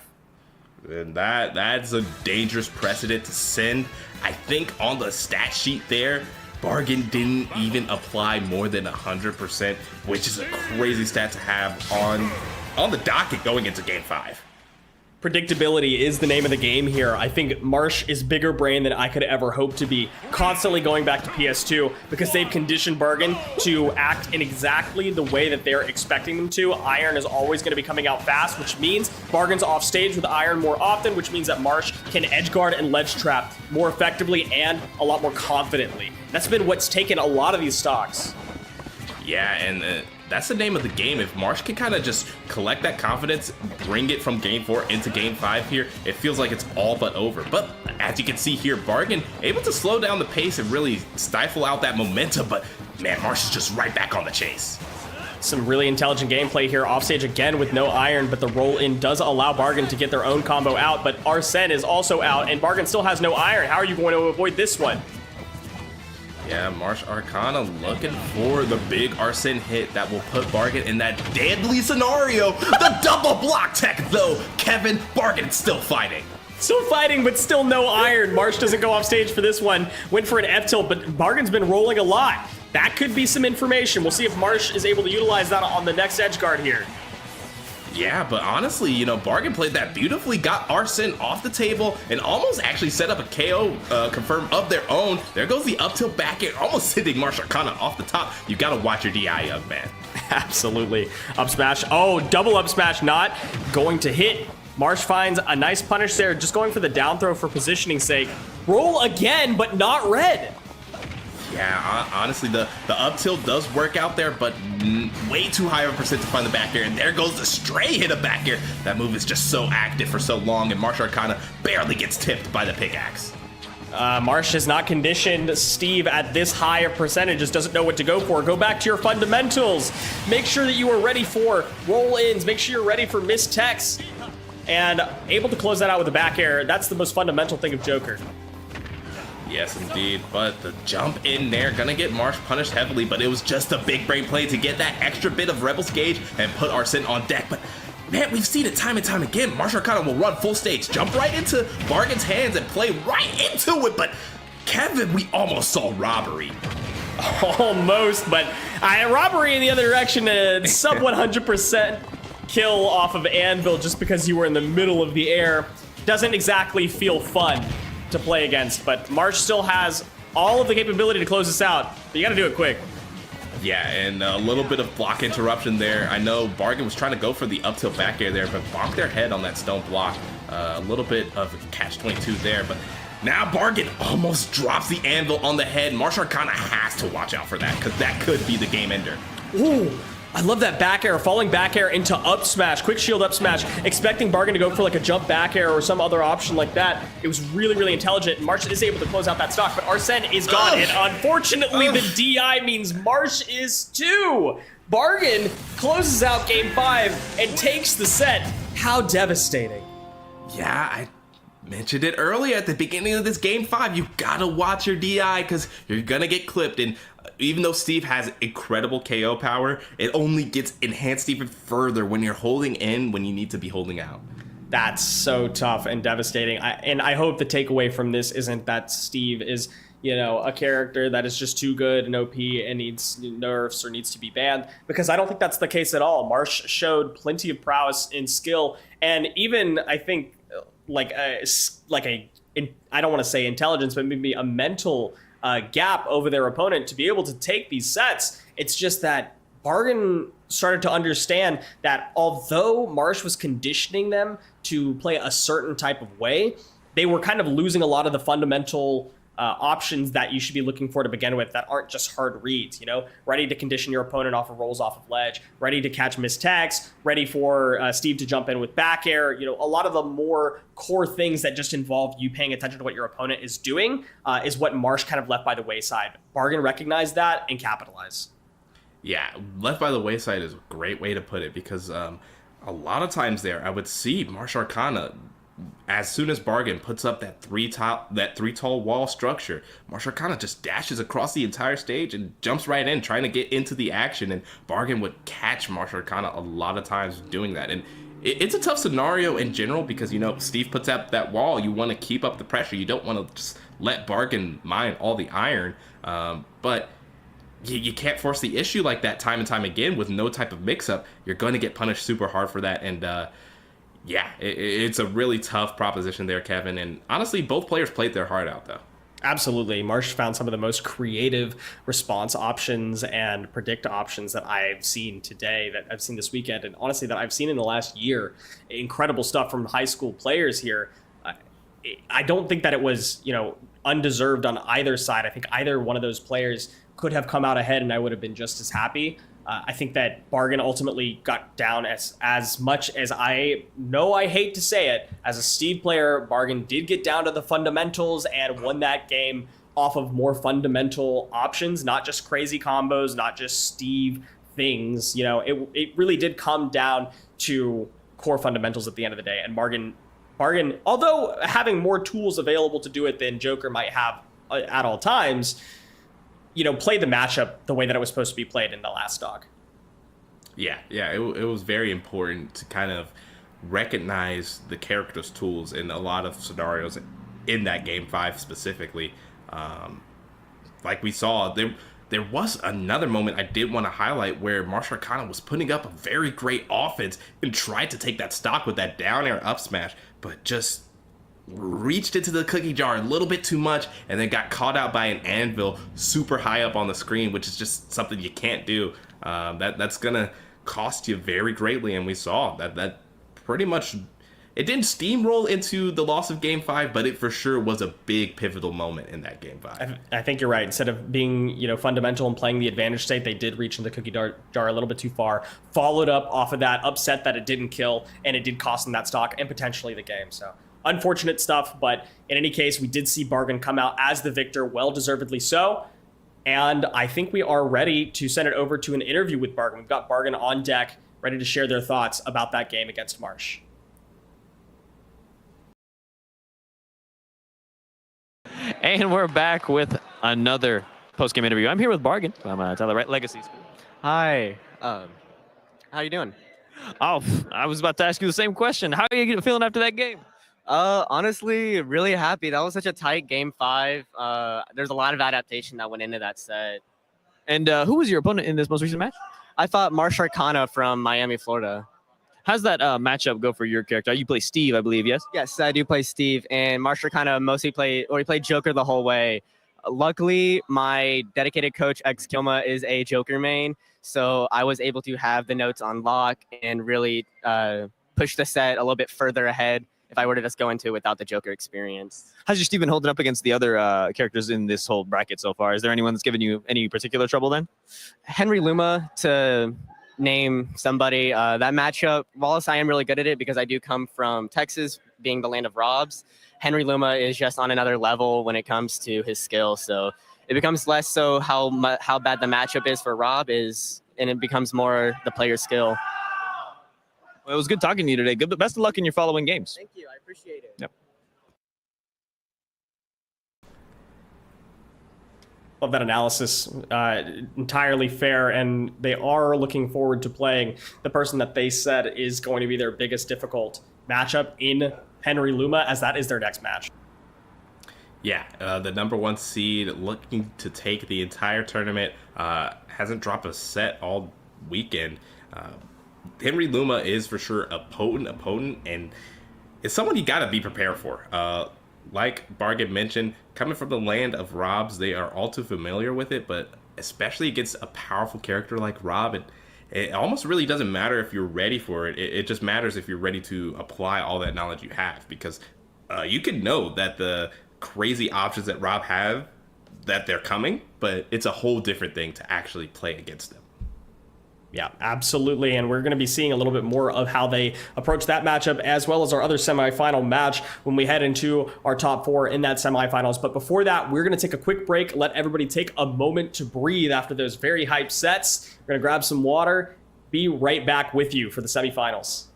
And that's a dangerous precedent to send. I think on the stat sheet there, Bargain didn't even apply more than 100%, which is a crazy stat to have on the docket going into game 5. Predictability is the name of the game here. I think Marsh is bigger brain than I could ever hope to be, constantly going back to PS2 because they've conditioned Bargain to act in exactly the way that they're expecting them to. Iron is always going to be coming out fast, which means Bargain's off stage with Iron more often, which means that Marsh can edge guard and ledge trap more effectively and a lot more confidently. That's been what's taken a lot of these stocks. Yeah, and that's the name of the game. If Marsh can kind of just collect that confidence, bring it from game 4 into game 5 here, it feels like it's all but over. But as you can see here, Bargain able to slow down the pace and really stifle out that momentum, but man, Marsh is just right back on the chase. Some really intelligent gameplay here, offstage again with no iron, but the roll-in does allow Bargain to get their own combo out, but Arsene is also out, and Bargain still has no iron. How are you going to avoid this one? Yeah, Marsh Arcana looking for the big Arsene hit that will put Bargain in that deadly scenario. The double block tech, though. Kevin, Bargain's still fighting. Still fighting, but still no iron. Marsh doesn't go off stage for this one. Went for an F-tilt, but Bargain's been rolling a lot. That could be some information. We'll see if Marsh is able to utilize that on the next edge guard here. Yeah, but honestly, Bargain played that beautifully, got Arsene off the table, and almost actually set up a KO confirm of their own. There goes the up tilt back air, almost hitting Marsh Arcana off the top. You gotta watch your DI, young man. Absolutely. Up smash. Oh, double up smash, not going to hit. Marsh finds a nice punish there, just going for the down throw for positioning's sake. Roll again, but not red. Yeah, honestly, the up tilt does work out there, but way too high of a percent to find the back air. And there goes the stray hit of back air. That move is just so active for so long, and Marsh Arcana barely gets tipped by the pickaxe. Marsh has not conditioned Steve at this high of percentages, doesn't know what to go for. Go back to your fundamentals. Make sure that you are ready for roll-ins. Make sure you're ready for missed techs. and able to close that out with a back air. That's the most fundamental thing of Joker. Yes, indeed. But the jump in there, gonna get Marsh punished heavily, but it was just a big brain play to get that extra bit of Rebel's gauge and put Arsene on deck. But man, we've seen it time and time again. Marsh Arcana will run full stage, jump right into Bargain's hands and play right into it. But Kevin, we almost saw robbery. Almost, but robbery in the other direction, sub 100% kill off of Anvil just because you were in the middle of the air. Doesn't exactly feel fun to play against, but Marsh still has all of the capability to close this out, but you gotta do it quick. Yeah, and a little bit of block interruption there. I know Bargain was trying to go for the up tilt back air there, but bonked their head on that stone block. A little bit of catch-22 there, but now Bargain almost drops the anvil on the head. Marsh Arcana has to watch out for that, because that could be the game ender. Ooh, I love that back air, falling back air into up smash, quick shield up smash, expecting Bargain to go for like a jump back air or some other option like that. It was really, really intelligent. Marsh is able to close out that stock, but Arsene is gone, and unfortunately the DI means Marsh is too. Bargain closes out game 5 and takes the set. How devastating. Yeah, I mentioned it earlier at the beginning of this game 5. You gotta watch your DI because you're gonna get clipped. And even though Steve has incredible KO power, it only gets enhanced even further when you're holding in when you need to be holding out. That's so tough and devastating. I hope the takeaway from this isn't that Steve is, a character that is just too good and OP and needs nerfs or needs to be banned, because I don't think that's the case at all. Marsh showed plenty of prowess in skill, and even I think I don't want to say intelligence, but maybe a mental gap over their opponent to be able to take these sets. It's just that Bargain started to understand that although Marsh was conditioning them to play a certain type of way, they were kind of losing a lot of the fundamental options that you should be looking for to begin with that aren't just hard reads, ready to condition your opponent off of rolls off of ledge, ready to catch missed tags, ready for Steve to jump in with back air. A lot of the more core things that just involve you paying attention to what your opponent is doing is what Marsh kind of left by the wayside. Bargain recognized that and capitalized. Yeah, left by the wayside is a great way to put it, because a lot of times there I would see Marsh Arcana, as soon as Bargain puts up that three tall wall structure, Marsh Arcana just dashes across the entire stage and jumps right in, trying to get into the action, and Bargain would catch Marsh Arcana a lot of times doing that. And it's a tough scenario in general, because Steve puts up that wall, you want to keep up the pressure, you don't want to just let Bargain mine all the iron, but you can't force the issue like that time and time again with no type of mix-up. You're going to get punished super hard for that, and yeah, it's a really tough proposition there, Kevin. And honestly, both players played their heart out, though. Absolutely. Marsh found some of the most creative response options and predict options that I've seen today, that I've seen this weekend, and honestly, that I've seen in the last year. Incredible stuff from high school players here. I don't think that it was, undeserved on either side. I think either one of those players could have come out ahead and I would have been just as happy. I think that Bargain ultimately got down as much as I know I hate to say it. As a Steve player, Bargain did get down to the fundamentals and won that game off of more fundamental options, not just crazy combos, not just Steve things. It really did come down to core fundamentals at the end of the day. And Bargain, although having more tools available to do it than Joker might have at all times, play the matchup the way that it was supposed to be played in the last stock. Yeah, it was very important to kind of recognize the character's tools in a lot of scenarios in that game 5 specifically. Like we saw, there was another moment I did want to highlight where Marsh Arcana was putting up a very great offense and tried to take that stock with that down air up smash, but just reached into the cookie jar a little bit too much and then got caught out by an anvil super high up on the screen, which is just something you can't do. That's gonna cost you very greatly, and we saw that pretty much it didn't steamroll into the loss of game 5, but it for sure was a big pivotal moment in that game 5. I think you're right. Instead of being fundamental and playing the advantage state, they did reach into the cookie jar a little bit too far, followed up off of that, upset that it didn't kill, and it did cost them that stock and potentially the game. So unfortunate stuff, but in any case, we did see Bargain come out as the victor, well-deservedly so. And I think we are ready to send it over to an interview with Bargain. We've got Bargain on deck, ready to share their thoughts about that game against Marsh. And we're back with another post-game interview. I'm here with Bargain from Right Legacy School. Hi. How you doing? Oh, I was about to ask you the same question. How are you feeling after that game? Honestly, really happy. That was such a tight game 5. There's a lot of adaptation that went into that set. And who was your opponent in this most recent match? I fought Marsh Arcana from Miami, Florida. How's that matchup go for your character? You play Steve, I believe, yes? Yes, I do play Steve, and Marsh Arcana mostly played Joker the whole way. Luckily, my dedicated coach, X Kilma, is a Joker main, so I was able to have the notes on lock and really push the set a little bit further ahead if I were to just go into it without the Joker experience. How's your Steve been holding up against the other characters in this whole bracket so far? Is there anyone that's given you any particular trouble then? Henry Luma, to name somebody. That matchup, whilst I am really good at it because I do come from Texas, being the land of Robs, Henry Luma is just on another level when it comes to his skill. So it becomes less so how bad the matchup is for Rob and it becomes more the player's skill. Well, it was good talking to you today. Good, best of luck in your following games. Thank you. I appreciate it. Yep. Love that analysis. Entirely fair, and they are looking forward to playing the person that they said is going to be their biggest difficult matchup in Henry Luma, as that is their next match. Yeah, the #1 seed looking to take the entire tournament, hasn't dropped a set all weekend. Henry Luma is for sure a potent opponent, and it's someone you got to be prepared for. Like Bargain mentioned, coming from the land of Robs, they are all too familiar with it, but especially against a powerful character like Rob, it almost really doesn't matter if you're ready for it. It just matters if you're ready to apply all that knowledge you have, because you can know that the crazy options that Rob have, that they're coming, but it's a whole different thing to actually play against them. Yeah, absolutely. And we're going to be seeing a little bit more of how they approach that matchup, as well as our other semifinal match when we head into our top 4 in that semifinals. But before that, we're going to take a quick break, let everybody take a moment to breathe after those very hyped sets. We're going to grab some water, be right back with you for the semifinals.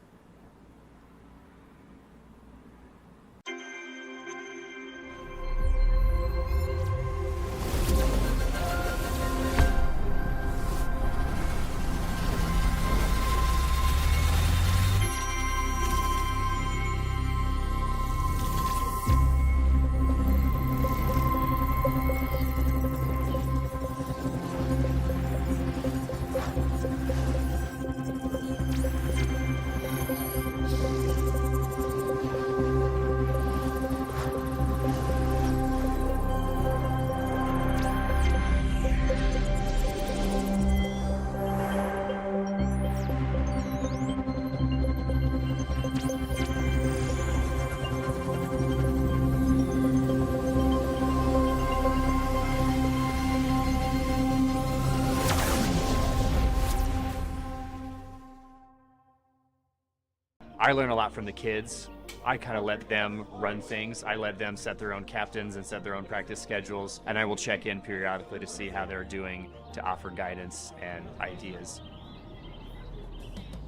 I learn a lot from the kids. I kind of let them run things. I let them set their own captains and set their own practice schedules, and I will check in periodically to see how they're doing to offer guidance and ideas.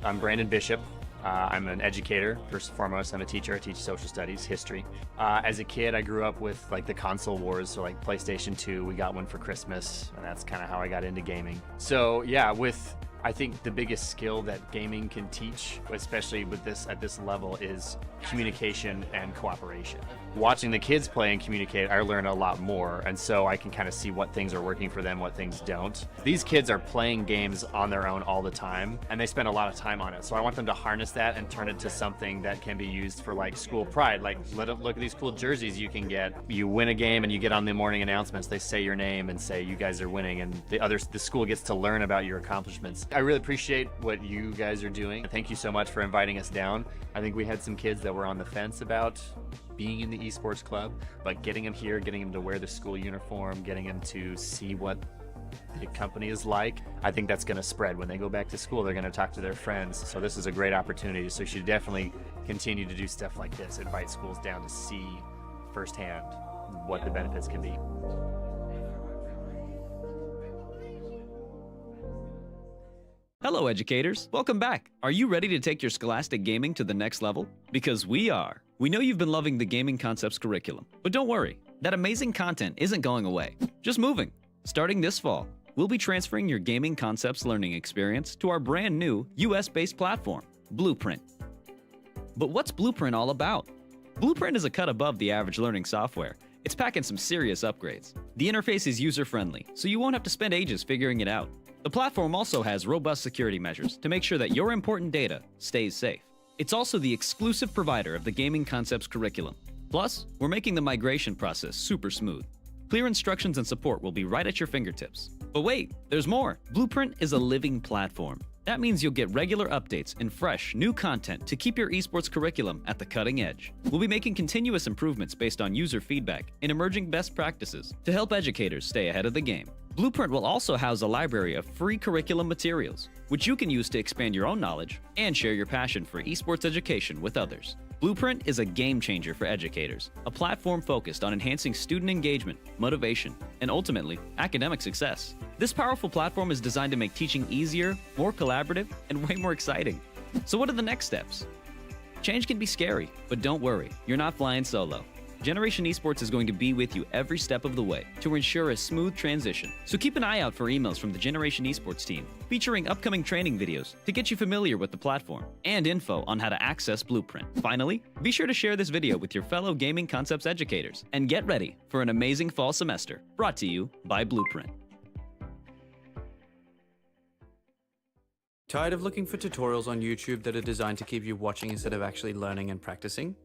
I'm Brandon Bishop. I'm an educator. First and foremost, I'm a teacher. I teach social studies, history. As a kid, I grew up with like the console wars, so like PlayStation 2, we got one for Christmas, and that's kind of how I got into gaming. So yeah, I think the biggest skill that gaming can teach, especially with this at this level, is communication and cooperation. Watching the kids play and communicate, I learn a lot more, and so I can kind of see what things are working for them, what things don't. These kids are playing games on their own all the time, and they spend a lot of time on it. So I want them to harness that and turn it to something that can be used for like school pride. Like, look at these cool jerseys you can get. You win a game and you get on the morning announcements. They say your name and say you guys are winning, and the school gets to learn about your accomplishments. I really appreciate what you guys are doing. Thank you so much for inviting us down. I think we had some kids that were on the fence about being in the esports club, but getting them here, getting them to wear the school uniform, getting them to see what the company is like, I think that's going to spread. When they go back to school, they're going to talk to their friends. So this is a great opportunity. So you should definitely continue to do stuff like this, invite schools down to see firsthand what the benefits can be. Hello, educators. Welcome back. Are you ready to take your scholastic gaming to the next level? Because we are. We know you've been loving the Gaming Concepts curriculum, but don't worry. that amazing content isn't going away, just moving. Starting this fall, we'll be transferring your gaming concepts learning experience to our brand new US-based platform, Blueprint. But what's Blueprint all about? Blueprint is a cut above the average learning software. It's packing some serious upgrades. The interface is user-friendly, so you won't have to spend ages figuring it out. The platform also has robust security measures to make sure that your important data stays safe. It's also the exclusive provider of the Gaming Concepts curriculum. Plus, we're making the migration process super smooth. Clear instructions and support will be right at your fingertips. But wait, there's more. Blueprint is a living platform. That means you'll get regular updates and fresh, new content to keep your esports curriculum at the cutting edge. We'll be making continuous improvements based on user feedback and emerging best practices to help educators stay ahead of the game. Blueprint will also house a library of free curriculum materials, which you can use to expand your own knowledge and share your passion for esports education with others. Blueprint is a game changer for educators, a platform focused on enhancing student engagement, motivation, and ultimately, academic success. This powerful platform is designed to make teaching easier, more collaborative, and way more exciting. So what are the next steps? Change can be scary, but don't worry, you're not flying solo. Generation Esports is going to be with you every step of the way to ensure a smooth transition. So keep an eye out for emails from the Generation Esports team, featuring upcoming training videos to get you familiar with the platform, and info on how to access Blueprint. Finally, be sure to share this video with your fellow Gaming Concepts educators, and get ready for an amazing fall semester, brought to you by Blueprint. Tired of looking for tutorials on YouTube that are designed to keep you watching instead of actually learning and practicing?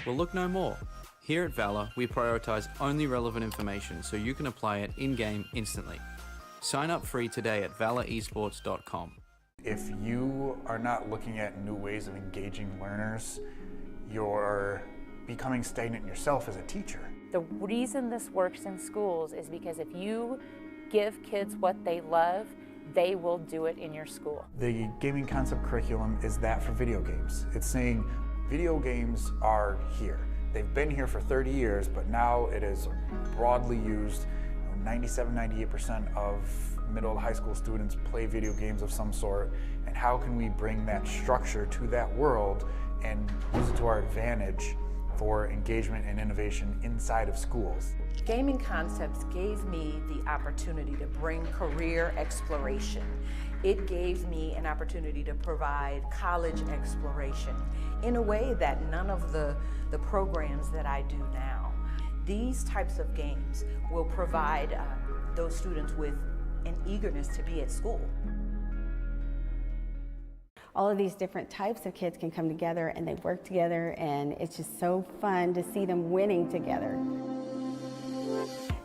Well, look no more. Here at Valor, we prioritize only relevant information so you can apply it in-game instantly. Sign up free today at valoresports.com. If you are not looking at new ways of engaging learners, you're becoming stagnant yourself as a teacher. The reason this works in schools is because if you give kids what they love, they will do it in your school. The gaming concept curriculum is that for video games. It's saying video games are here. They've been here for 30 years, but now it is broadly used. 97-98% of middle to high school students play video games of some sort, and how can we bring that structure to that world and use it to our advantage for engagement and innovation inside of schools? Gaming Concepts gave me the opportunity to bring career exploration. It gave me an opportunity to provide college exploration in a way that none of the programs that I do now. These types of games will provide those students with an eagerness to be at school. All of these different types of kids can come together and they work together, and it's just so fun to see them winning together.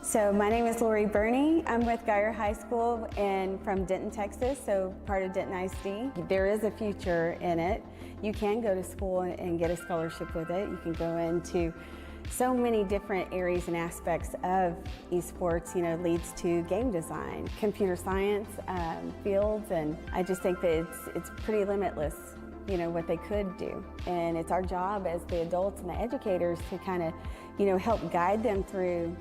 So my name is Lori Burney. I'm with Geyer High School and from Denton, Texas, so part of Denton ISD. There is a future in it. You can go to school and get a scholarship with it. You can go into so many different areas and aspects of esports, leads to game design, computer science fields, and I just think that it's pretty limitless, what they could do. And it's our job as the adults and the educators to kind of, help guide them through,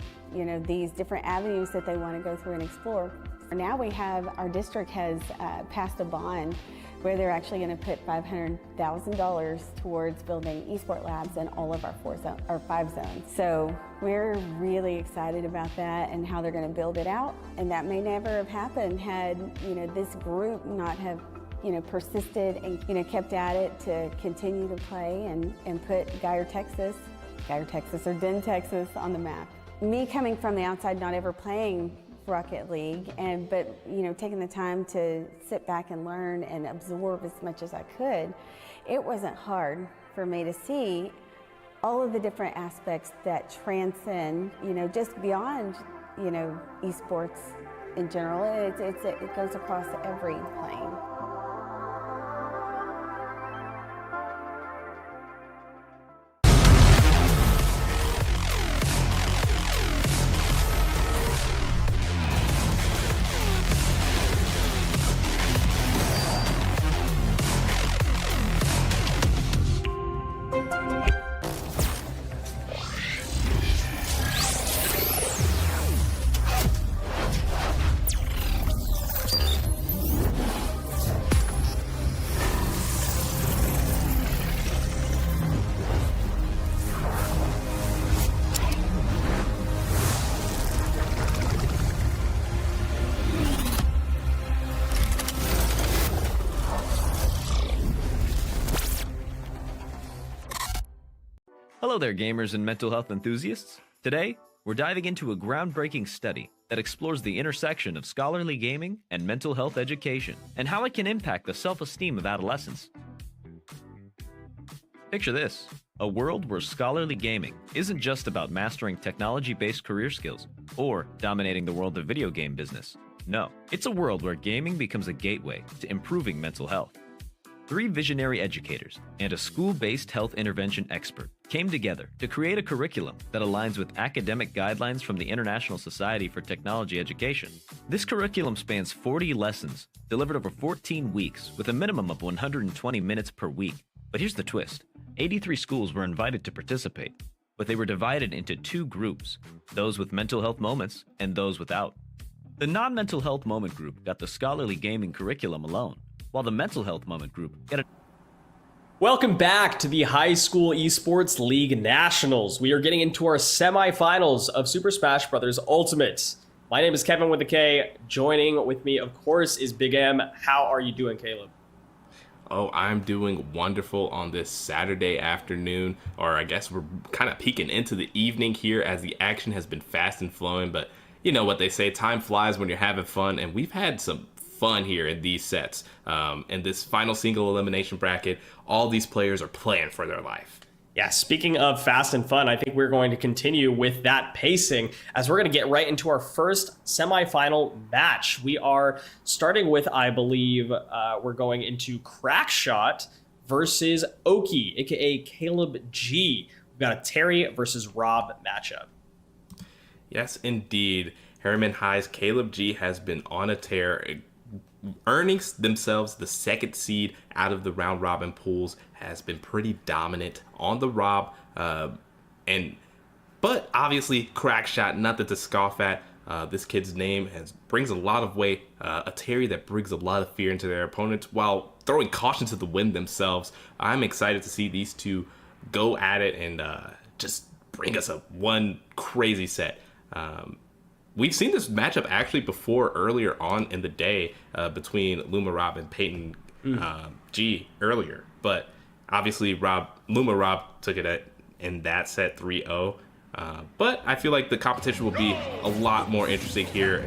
these different avenues that they want to go through and explore. Now our district has passed a bond where they're actually going to put $500,000 towards building esport labs in all of our 5 zones. So we're really excited about that and how they're going to build it out. And that may never have happened had, this group not have, persisted and, kept at it to continue to play and put Geyer, Texas or Denton, Texas on the map. Me coming from the outside, not ever playing Rocket League, but taking the time to sit back and learn and absorb as much as I could, it wasn't hard for me to see all of the different aspects that transcend, just beyond, esports in general. It goes across every plane. Hello there, gamers and mental health enthusiasts. Today, we're diving into a groundbreaking study that explores the intersection of scholarly gaming and mental health education, and how it can impact the self-esteem of adolescents. Picture this: a world where scholarly gaming isn't just about mastering technology-based career skills or dominating the world of video game business. No, it's a world where gaming becomes a gateway to improving mental health. 3 visionary educators and a school-based health intervention expert came together to create a curriculum that aligns with academic guidelines from the International Society for Technology Education. This curriculum spans 40 lessons, delivered over 14 weeks with a minimum of 120 minutes per week. But here's the twist: 83 schools were invited to participate, but they were divided into 2 groups, those with mental health moments and those without. The non-mental health moment group got the scholarly gaming curriculum alone, while the mental health moment group got a... Welcome back to the High School Esports League Nationals. We are getting into our semifinals of Super Smash Bros. Ultimate. My name is Kevin with a K. Joining with me, of course, is Big M. How are you doing, Caleb? Oh, I'm doing wonderful on this Saturday afternoon, or I guess we're kind of peeking into the evening here as the action has been fast and flowing, but you know what they say, time flies when you're having fun, and we've had some fun here in these sets. In this final single elimination bracket, all these players are playing for their life. Yeah, speaking of fast and fun, I think we're going to continue with that pacing as we're going to get right into our first semifinal match. We are starting with, I believe, we're going into Crackshot versus Oki, aka Caleb G. We've got a Terry versus Rob matchup. Yes, indeed. Harriman High's Caleb G has been on a tear, earning themselves the 2nd seed out of the round robin pools, has been pretty dominant on the Rob, but obviously Crackshot, nothing to scoff at. This kid's name brings a lot of weight, a Terry that brings a lot of fear into their opponents while throwing caution to the wind themselves. I'm excited to see these two go at it and just bring us one crazy set. We've seen this matchup actually before earlier on in the day between Luma Rob and Payton G earlier, but obviously Luma Rob took it in that set 3-0. But I feel like the competition will be a lot more interesting here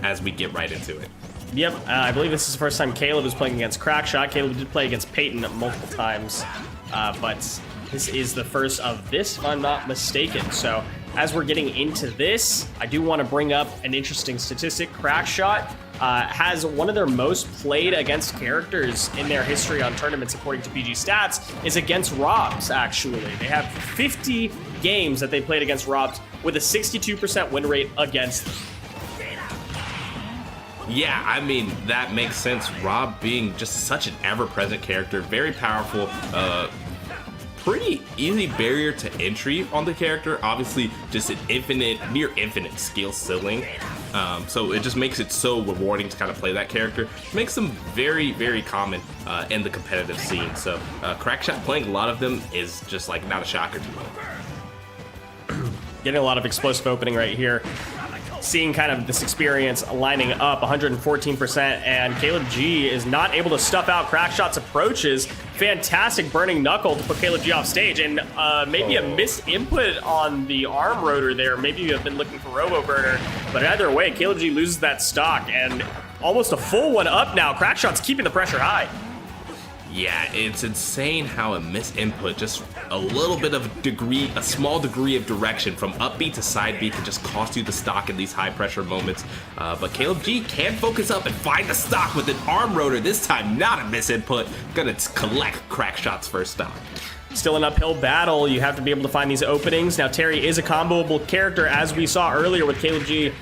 as we get right into it. Yep, I believe this is the first time Caleb is playing against Crackshot. Caleb did play against Payton multiple times, but this is the first of this, if I'm not mistaken. So as we're getting into this, I do want to bring up an interesting statistic. Crackshot has one of their most played against characters in their history on tournaments, according to PG Stats, is against Robs, actually. They have 50 games that they played against Robs with a 62% win rate against them. Yeah, I mean, that makes sense. Rob being just such an ever-present character, very powerful, pretty easy barrier to entry on the character. Obviously, just an near infinite skill ceiling. So it just makes it so rewarding to kind of play that character. Makes them very, very common in the competitive scene. So Crackshot playing a lot of them is just like not a shocker to me. Getting a lot of explosive opening right here. Seeing kind of this experience lining up 114%, and Caleb G is not able to stuff out Crackshot's approaches. Fantastic burning knuckle to put Caleb G off stage, and maybe a missed input on the arm rotor there. Maybe you have been looking for Robo Burner, but either way, Caleb G loses that stock, and almost a full one up now. Crackshot's keeping the pressure high. Yeah, it's insane how a missed input, just a little bit of a small degree of direction from up B to side B can just cost you the stock in these high pressure moments. But Caleb G can focus up and find the stock with an arm rotor. This time, not a miss input. Gonna collect Crackshot's first stock. Still an uphill battle. You have to be able to find these openings. Now, Terry is a comboable character, as we saw earlier with Caleb G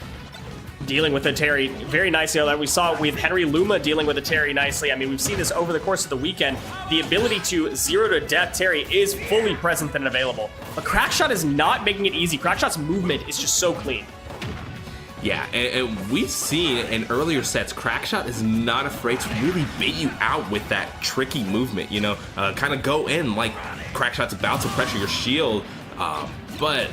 dealing with a Terry very nicely. That we saw with Henry Luma dealing with a Terry nicely. I mean, we've seen this over the course of the weekend. The ability to 0 to death Terry is fully present and available. But Crackshot is not making it easy. Crackshot's movement is just so clean. Yeah, and we've seen in earlier sets, Crackshot is not afraid to really bait you out with that tricky movement, you know, kind of go in like Crackshot's about to pressure your shield, but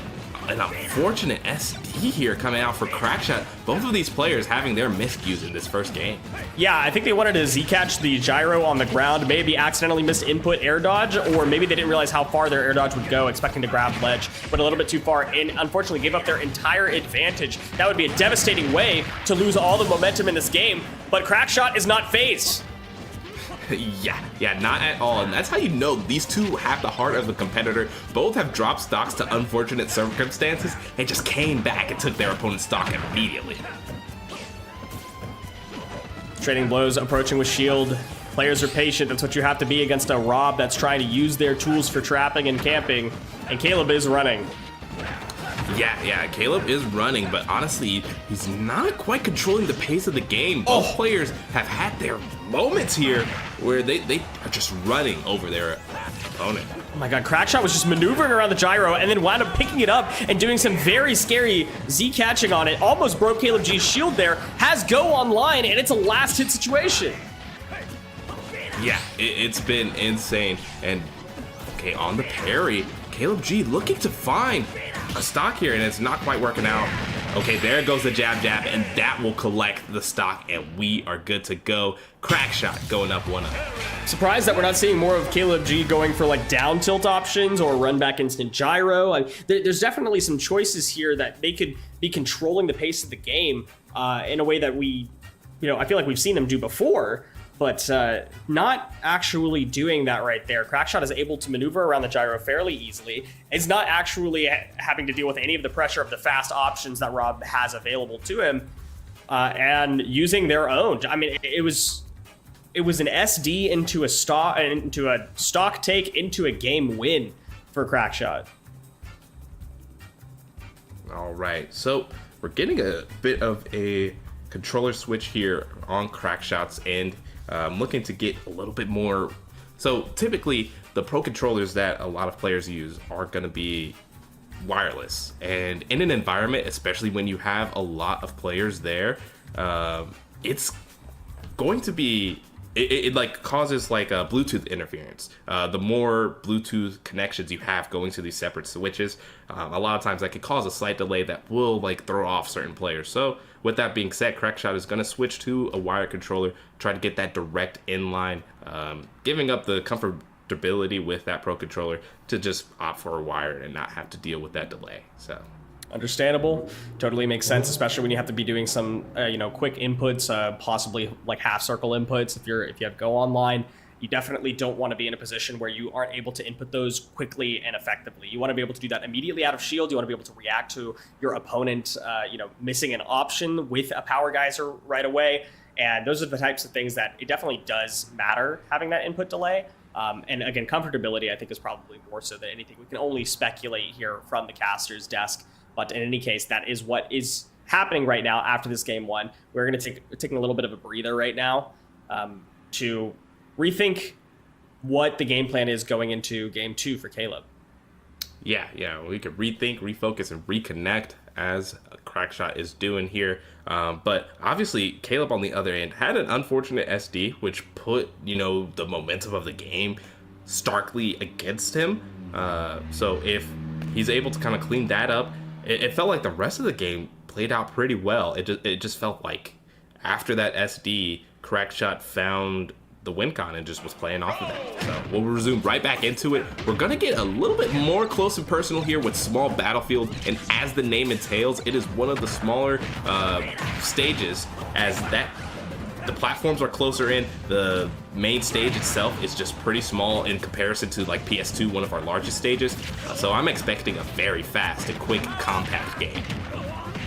an unfortunate SD here coming out for Crackshot. Both of these players having their miscues in this first game. Yeah, I think they wanted to Z-catch the gyro on the ground, maybe accidentally missed input air dodge, or maybe they didn't realize how far their air dodge would go, expecting to grab ledge, but a little bit too far, and unfortunately gave up their entire advantage. That would be a devastating way to lose all the momentum in this game, but Crackshot is not phased. Yeah, not at all. And that's how you know these two have the heart of a competitor. Both have dropped stocks to unfortunate circumstances and just came back and took their opponent's stock immediately. Trading blows, approaching with shield. Players are patient. That's what you have to be against a Rob that's trying to use their tools for trapping and camping. And Caleb is running. Yeah, Caleb is running, but honestly, he's not quite controlling the pace of the game. Both players have had their moments here where they are just running over their opponent. Oh my god, Crackshot was just maneuvering around the gyro and then wound up picking it up and doing some very scary Z-catching on it. Almost broke Caleb G's shield there. Has go online, and it's a last hit situation. Yeah, it's been insane. And okay, on the parry, Caleb G looking to find a stock here, and it's not quite working out. Okay, there goes the jab, and that will collect the stock, and we are good to go. Crackshot going up 1-0. Surprised that we're not seeing more of Caleb G going for like down tilt options or run back instant gyro. There's definitely some choices here that they could be controlling the pace of the game in a way that I feel like we've seen them do before. But not actually doing that right there. Crackshot is able to maneuver around the gyro fairly easily. It's not actually having to deal with any of the pressure of the fast options that Rob has available to him, and using their own. I mean, it was an SD into a stock take into a game win for Crackshot. All right, so we're getting a bit of a controller switch here on Crackshot's end. Looking to get a little bit more. So typically the pro controllers that a lot of players use are going to be wireless, and in an environment, especially when you have a lot of players there, it's going to be it like causes like a Bluetooth interference. The more Bluetooth connections you have going to these separate switches, a lot of times that can cause a slight delay that will like throw off certain players. So with that being said, Crackshot is going to switch to a wired controller, try to get that direct inline, giving up the comfortability with that pro controller to just opt for a wired and not have to deal with that delay. So understandable, totally makes sense, especially when you have to be doing some quick inputs, possibly like half circle inputs. If you have go online, you definitely don't want to be in a position where you aren't able to input those quickly and effectively. You want to be able to do that immediately out of shield. You want to be able to react to your opponent missing an option with a power geyser right away. And those are the types of things that it definitely does matter, having that input delay. And again, comfortability I think is probably more so than anything. We can only speculate here from the caster's desk. But in any case, that is what is happening right now after this game one. We're going to taking a little bit of a breather right now to rethink what the game plan is going into game two for Caleb. Yeah, we could rethink, refocus, and reconnect as Crackshot is doing here. But obviously, Caleb on the other end had an unfortunate SD, which put, the momentum of the game starkly against him. So if he's able to kind of clean that up, it felt like the rest of the game played out pretty well. It just felt like after that SD, Crackshot found the win con and just was playing off of that. So we'll resume right back into it. We're gonna get a little bit more close and personal here with Small Battlefield, and as the name entails, it is one of the smaller stages, as that the platforms are closer in. The main stage itself is just pretty small in comparison to like PS2, one of our largest stages. So I'm expecting a very fast and quick, compact game.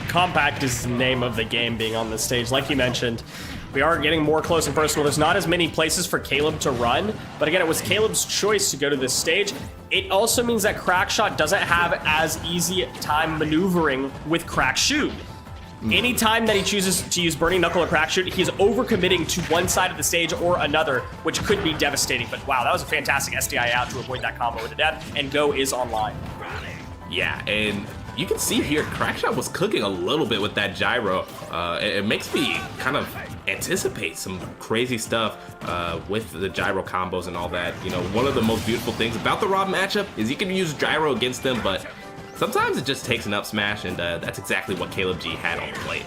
Compact is the name of the game being on this stage. Like you mentioned, we are getting more close and personal. There's not as many places for Caleb to run, but again, it was Caleb's choice to go to this stage. It also means that Crackshot doesn't have as easy time maneuvering with Crackshoot. Anytime that he chooses to use Burning Knuckle or Crackshoot, he's overcommitting to one side of the stage or another, which could be devastating. But wow, that was a fantastic SDI out to avoid that combo to death, and Go is online. Yeah, and you can see here, Crackshot was cooking a little bit with that gyro. It makes me kind of anticipate some crazy stuff with the gyro combos and all that. One of the most beautiful things about the Rob matchup is you can use gyro against them, but sometimes it just takes an up smash, and that's exactly what Caleb G had on the plate.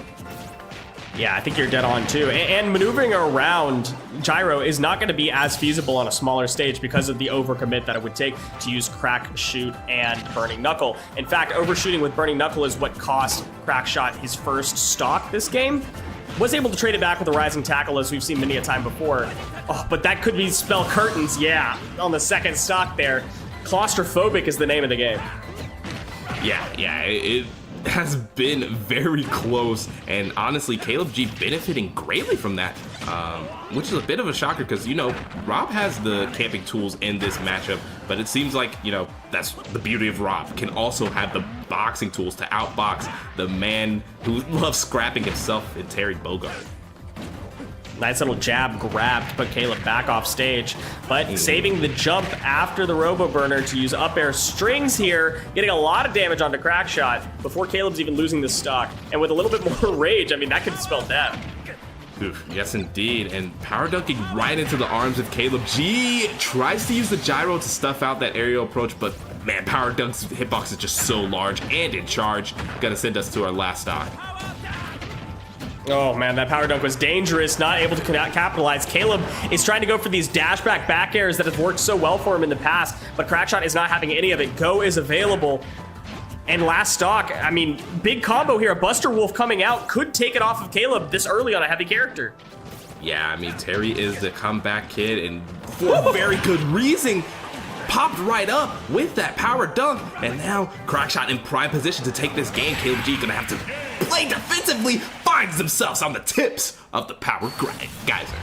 Yeah, I think you're dead on too. And maneuvering around gyro is not going to be as feasible on a smaller stage because of the overcommit that it would take to use Crackshot and Burning Knuckle. In fact, overshooting with Burning Knuckle is what cost Crackshot his first stock this game. Was able to trade it back with a Rising Tackle, as we've seen many a time before. Oh, but that could be spell curtains, yeah, on the second stock there. Claustrophobic is the name of the game. Yeah, it has been very close, and honestly, Caleb G benefiting greatly from that, which is a bit of a shocker because, Rob has the camping tools in this matchup, but it seems like, that's the beauty of Rob, can also have the boxing tools to outbox the man who loves scrapping himself in Terry Bogard. Nice little jab grab to put Caleb back off stage, but saving the jump after the Robo Burner to use up air strings here, getting a lot of damage onto Crackshot before Caleb's even losing the stock. And with a little bit more rage, I mean, that could spell death. Oof, yes, indeed. And power dunking right into the arms of Caleb G. Tries to use the gyro to stuff out that aerial approach, but man, power dunk's hitbox is just so large and in charge. Gonna send us to our last stock. Oh man, that power dunk was dangerous, not able to capitalize. Caleb is trying to go for these dashback back airs that have worked so well for him in the past, but Crackshot is not having any of it. Go is available. And last stock, I mean, big combo here. A Buster Wolf coming out could take it off of Caleb this early on a heavy character. Yeah, I mean, Terry is the comeback kid, and for very good reason, popped right up with that power dunk, and now Crackshot in prime position to take this game. Caleb G gonna have to play defensively, finds themselves on the tips of the power geyser.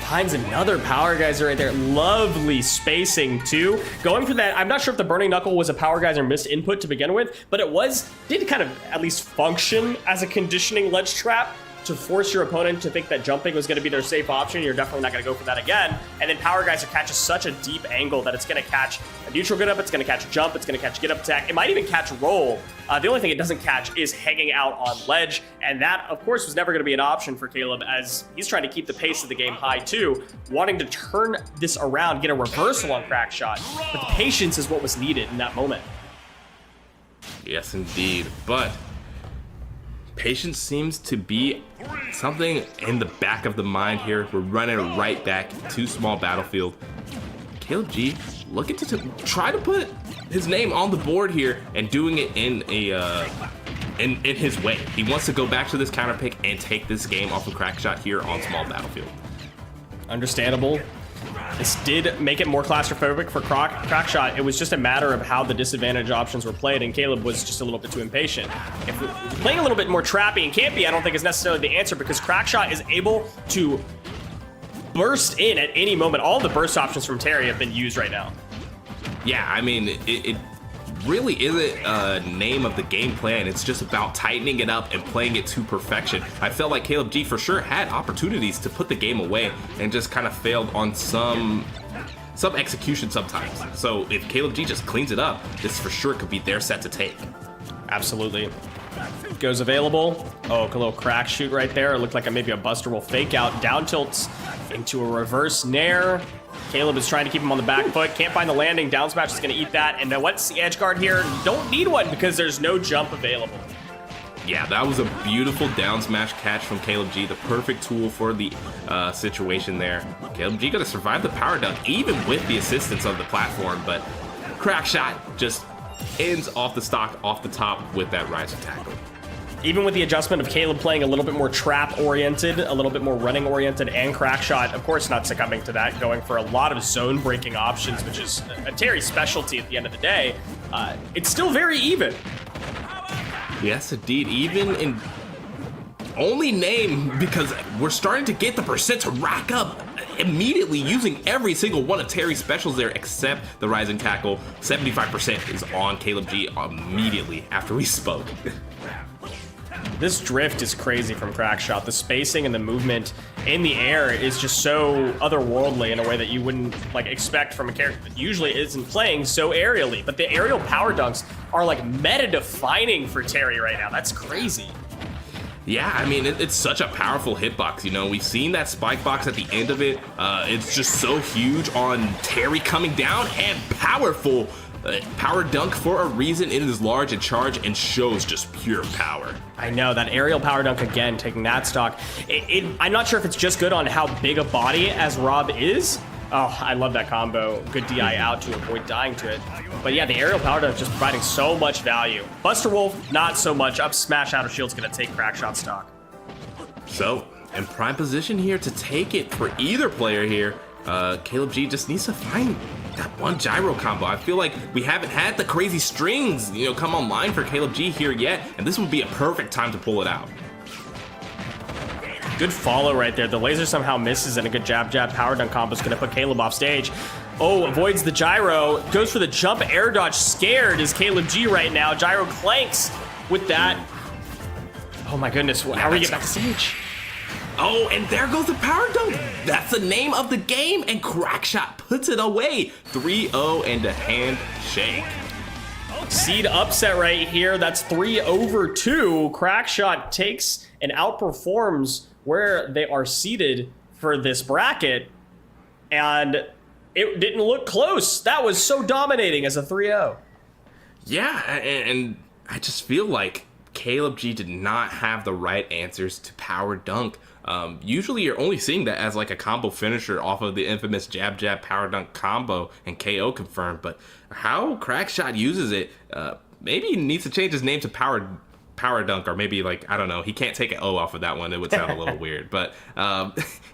Finds another power geyser right there. Lovely spacing too. Going for that, I'm not sure if the Burning Knuckle was a power geyser missed input to begin with, but it did kind of at least function as a conditioning ledge trap to force your opponent to think that jumping was going to be their safe option. You're definitely not going to go for that again. And then Power Geyser catches such a deep angle that it's going to catch a neutral get up, it's going to catch jump, it's going to catch get up attack. It might even catch roll. The only thing it doesn't catch is hanging out on ledge. And that, of course, was never going to be an option for Caleb as he's trying to keep the pace of the game high too, wanting to turn this around, get a reversal on Crackshot. But the patience is what was needed in that moment. Yes, indeed. But patience seems to be something in the back of the mind here. We're running right back to small battlefield. Caleb G looking to try to put his name on the board here and doing it in his way. He wants to go back to this counter pick and take this game off of Crackshot here on small battlefield. Understandable. This did make it more claustrophobic for Crackshot. It was just a matter of how the disadvantage options were played, and Caleb was just a little bit too impatient. If playing a little bit more trappy and campy, I don't think is necessarily the answer, because Crackshot is able to burst in at any moment. All the burst options from Terry have been used right now. Yeah, I mean, it really isn't a name of the game plan. It's just about tightening it up and playing it to perfection. I felt like Caleb G for sure had opportunities to put the game away and just kind of failed on some execution sometimes. So if Caleb G just cleans it up, this for sure could be their set to take. Absolutely. Goes available. Oh, a little crack shoot right there. It looked like maybe a Buster will fake out. Down tilts into a reverse nair. Caleb is trying to keep him on the back foot. Can't find the landing. Down smash is going to eat that. And what's the edge guard here? Don't need one because there's no jump available. Yeah, that was a beautiful down smash catch from Caleb G. The perfect tool for the situation there. Caleb G gonna survive the power dunk even with the assistance of the platform, but Crackshot just ends off the stock off the top with that rising tackle. Even with the adjustment of Caleb playing a little bit more trap-oriented, a little bit more running-oriented, and Crackshot, of course, not succumbing to that, going for a lot of zone-breaking options, which is a Terry specialty at the end of the day, it's still very even. Yes, indeed. Even in only name, because we're starting to get the percent to rack up immediately using every single one of Terry's specials there except the rising tackle. 75% is on Caleb G immediately after we spoke. This drift is crazy from Crackshot. The spacing and the movement in the air is just so otherworldly in a way that you wouldn't expect from a character that usually isn't playing so aerially. But the aerial power dunks are like meta-defining for Terry right now. That's crazy. Yeah, I mean, it's such a powerful hitbox, you know. We've seen that spike box at the end of it. It's just so huge on Terry coming down and powerful Power dunk for a reason. It is large and charged and shows just pure power. I know, that aerial power dunk again, taking that stock. I'm not sure if it's just good on how big a body as Rob is. Oh, I love that combo. Good DI out to avoid dying to it. But yeah, the aerial power dunk just providing so much value. Buster Wolf, not so much. Up smash out of shield's going to take Crackshot stock. So, in prime position here to take it for either player here. Caleb G just needs to find that one gyro combo. I feel like we haven't had the crazy strings, come online for Caleb G here yet, and this would be a perfect time to pull it out. Good follow right there. The laser somehow misses, and a good jab power dunk combo is going to put Caleb off stage. Oh, avoids the gyro, goes for the jump air dodge. Scared is Caleb G right now. Gyro clanks with that. Oh my goodness, how do we get back to stage? Oh, and there goes the power dunk. That's the name of the game, and Crackshot puts it away. 3-0 and a handshake. Seed upset right here. That's 3-2. Crackshot takes and outperforms where they are seated for this bracket, and it didn't look close. That was so dominating as a 3-0. Yeah, and I just feel like Caleb G did not have the right answers to power dunk. Usually you're only seeing that as like a combo finisher off of the infamous jab power dunk combo and KO confirmed, but how Crackshot uses it, maybe he needs to change his name to power dunk, or maybe like, I don't know, he can't take an O off of that one. It would sound a little weird, but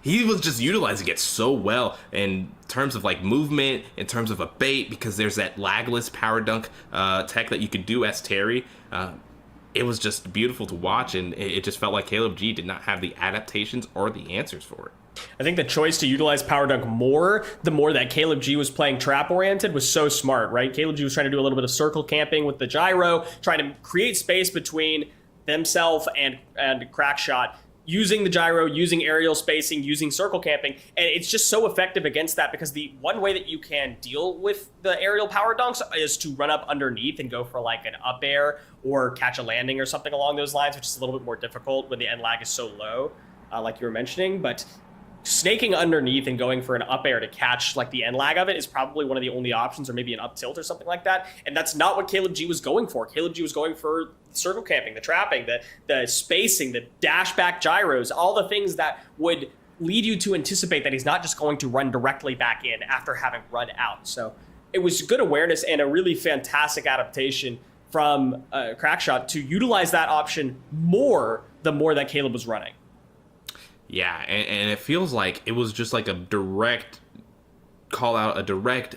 he was just utilizing it so well in terms of like movement, in terms of a bait, because there's that lagless power dunk tech that you could do as Terry. It was just beautiful to watch, and it just felt like Caleb G did not have the adaptations or the answers for it. I think the choice to utilize power dunk more, the more that Caleb G was playing trap oriented, was so smart, right? Caleb G was trying to do a little bit of circle camping with the gyro, trying to create space between themselves and Crackshot, using the gyro, using aerial spacing, using circle camping, and it's just so effective against that, because the one way that you can deal with the aerial power dunks is to run up underneath and go for like an up air or catch a landing or something along those lines, which is a little bit more difficult when the end lag is so low, like you were mentioning. But snaking underneath and going for an up air to catch like the end lag of it is probably one of the only options, or maybe an up tilt or something like that. And that's not what Caleb G was going for. Caleb G was going for circle camping, the trapping, the spacing, the dash back gyros, all the things that would lead you to anticipate that he's not just going to run directly back in after having run out. So it was good awareness and a really fantastic adaptation from Crackshot to utilize that option more the more that Caleb was running. Yeah, and it feels like it was just like a direct call out, a direct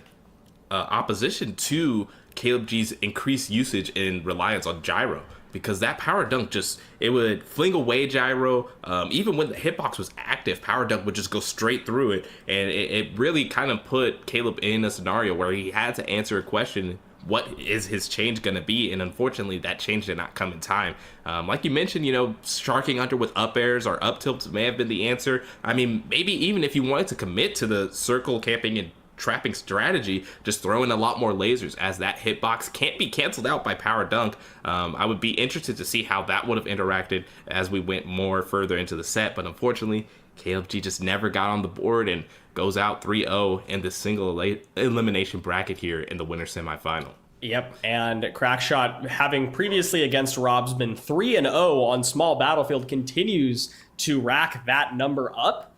opposition to Caleb G's increased usage and reliance on gyro, because that power dunk just, it would fling away gyro. Even when the hitbox was active, power dunk would just go straight through it, and it really kind of put Caleb in a scenario where he had to answer a question: what is his change going to be? And unfortunately, that change did not come in time. Like you mentioned, sharking under with up airs or up tilts may have been the answer. I mean, maybe even if you wanted to commit to the circle camping and trapping strategy, just throw in a lot more lasers, as that hitbox can't be canceled out by power dunk. I would be interested to see how that would have interacted as we went more further into the set, but unfortunately, Caleb G just never got on the board and goes out 3-0 in this single elimination bracket here in the winner semifinal. Yep, and Crackshot, having previously against Rob's been 3-0 on small battlefield, continues to rack that number up.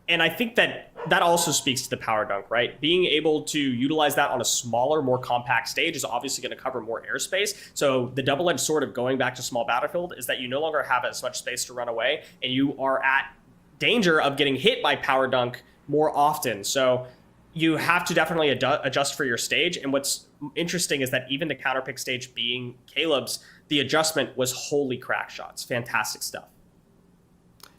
And I think that also speaks to the power dunk, right? Being able to utilize that on a smaller, more compact stage is obviously going to cover more airspace. So the double-edged sword of going back to small battlefield is that you no longer have as much space to run away, and you are at danger of getting hit by power dunk more often. So you have to definitely adjust for your stage. And what's interesting is that even the counterpick stage being Caleb's, the adjustment was wholly Crackshot's. Fantastic stuff.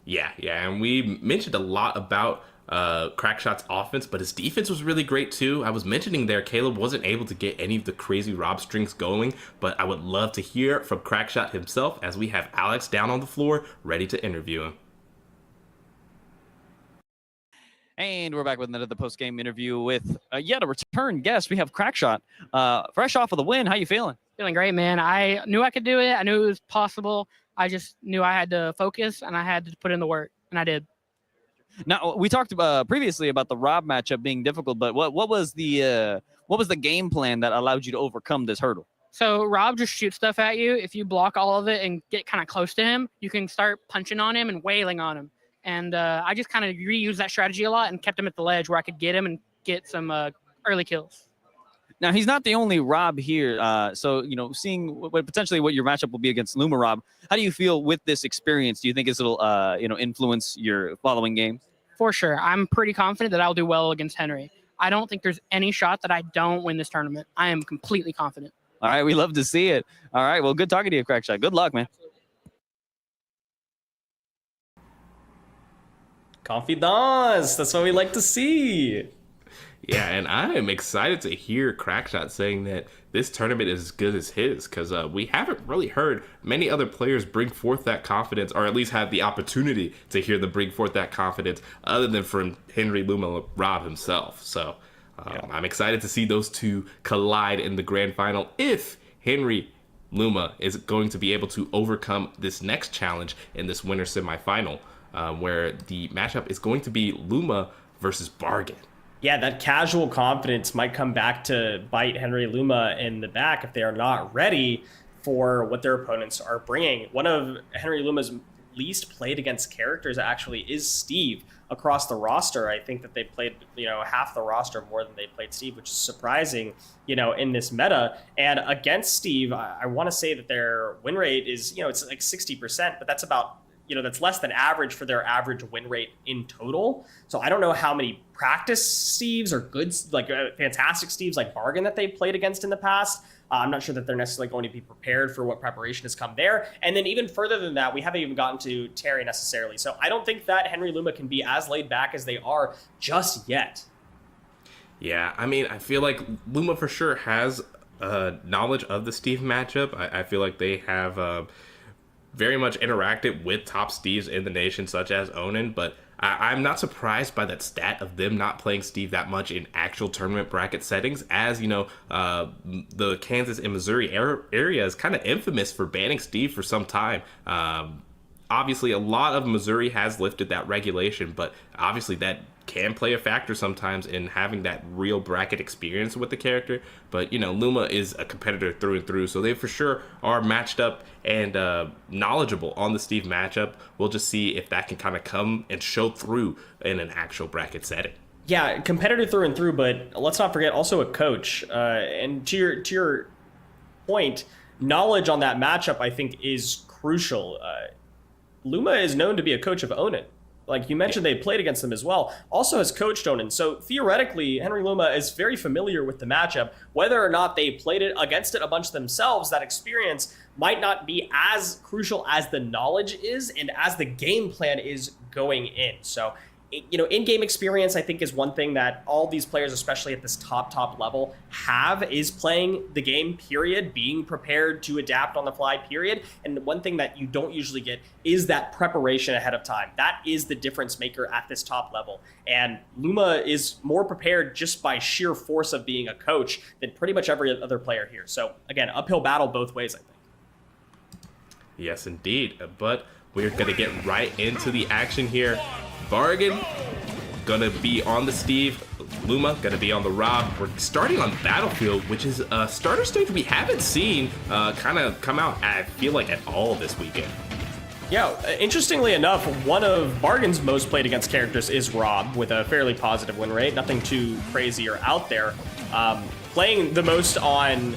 Yeah, and we mentioned a lot about Crackshot's offense, but his defense was really great too. I was mentioning there, Caleb wasn't able to get any of the crazy Rob strings going, but I would love to hear from Crackshot himself, as we have Alex down on the floor ready to interview him. And we're back with another post-game interview with yet a return guest. We have Crackshot, fresh off of the win. How you feeling? Feeling great, man. I knew I could do it. I knew it was possible. I just knew I had to focus and I had to put in the work, and I did. Now we talked previously about the Rob matchup being difficult, but what was the game plan that allowed you to overcome this hurdle? So Rob just shoots stuff at you. If you block all of it and get kind of close to him, you can start punching on him and wailing on him. And I just kind of reused that strategy a lot and kept him at the ledge where I could get him and get some early kills. Now, he's not the only Rob here. So, seeing potentially what your matchup will be against Luma Rob, how do you feel with this experience? Do you think it'll, influence your following games? For sure. I'm pretty confident that I'll do well against Henry. I don't think there's any shot that I don't win this tournament. I am completely confident. All right. We love to see it. All right. Well, good talking to you, Crackshot. Good luck, man. Confidence. That's what we like to see. Yeah, and I am excited to hear Crackshot saying that this tournament is as good as his, because we haven't really heard many other players bring forth that confidence, or at least have the opportunity to hear them bring forth that confidence, other than from Henry Luma Rob himself. So I'm excited to see those two collide in the grand final if Henry Luma is going to be able to overcome this next challenge in this winter semifinal, where the matchup is going to be Luma versus Bargain. Yeah, that casual confidence might come back to bite Henry Luma in the back if they are not ready for what their opponents are bringing. One of Henry Luma's least played against characters actually is Steve across the roster. I think that they played, half the roster more than they played Steve, which is surprising, in this meta. And against Steve, I want to say that their win rate is, it's like 60%, but that's about that's less than average for their average win rate in total. So I don't know how many practice Steves or good, fantastic Steves like Bargain that they've played against in the past. I'm not sure that they're necessarily going to be prepared for what preparation has come there. And then even further than that, we haven't even gotten to Terry necessarily. So I don't think that Henry Luma can be as laid back as they are just yet. Yeah, I mean, I feel like Luma for sure has knowledge of the Steve matchup. I feel like they have very much interacted with top Steves in the nation, such as Onan, but I'm not surprised by that stat of them not playing Steve that much in actual tournament bracket settings, as the Kansas and Missouri area is kind of infamous for banning Steve for some time. Obviously, a lot of Missouri has lifted that regulation, but obviously that can play a factor sometimes in having that real bracket experience with the character. But, Luma is a competitor through and through, so they for sure are matched up and knowledgeable on the Steve matchup. We'll just see if that can kind of come and show through in an actual bracket setting. Yeah, competitor through and through, but let's not forget also a coach. And to your point, knowledge on that matchup, I think, is crucial. Luma is known to be a coach of Onan. Like you mentioned, they played against them as well. Also has coached Onan. So theoretically, Henry Luma is very familiar with the matchup. Whether or not they played it against it a bunch themselves, that experience might not be as crucial as the knowledge is and as the game plan is going in. So, in-game experience, I think, is one thing that all these players, especially at this top level, have, is playing the game, period, being prepared to adapt on the fly, period. And one thing that you don't usually get is that preparation ahead of time. That is the difference maker at this top level. And Luma is more prepared just by sheer force of being a coach than pretty much every other player here. So, again, uphill battle both ways, I think. Yes, indeed. But we're going to get right into the action here. Bargain gonna be on the Steve, Luma gonna be on the Rob. We're starting on Battlefield, which is a starter stage we haven't seen kind of come out, I feel like, at all this weekend. Yeah, interestingly enough, one of Bargain's most played against characters is Rob, with a fairly positive win rate, nothing too crazy or out there. Playing the most on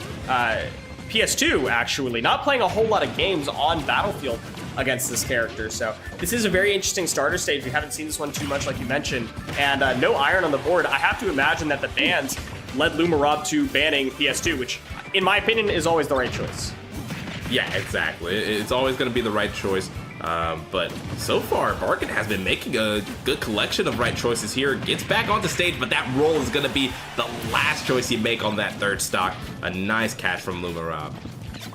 PS2, actually, not playing a whole lot of games on Battlefield against this character. So this is a very interesting starter stage. We haven't seen this one too much, like you mentioned, and no iron on the board. I have to imagine that the bans led Luma Rob to banning PS2, which in my opinion is always the right choice. Yeah, exactly. It's always going to be the right choice. But so far, Bargain has been making a good collection of right choices here. Gets back onto stage, but that roll is going to be the last choice you make on that third stock. A nice catch from Luma Rob.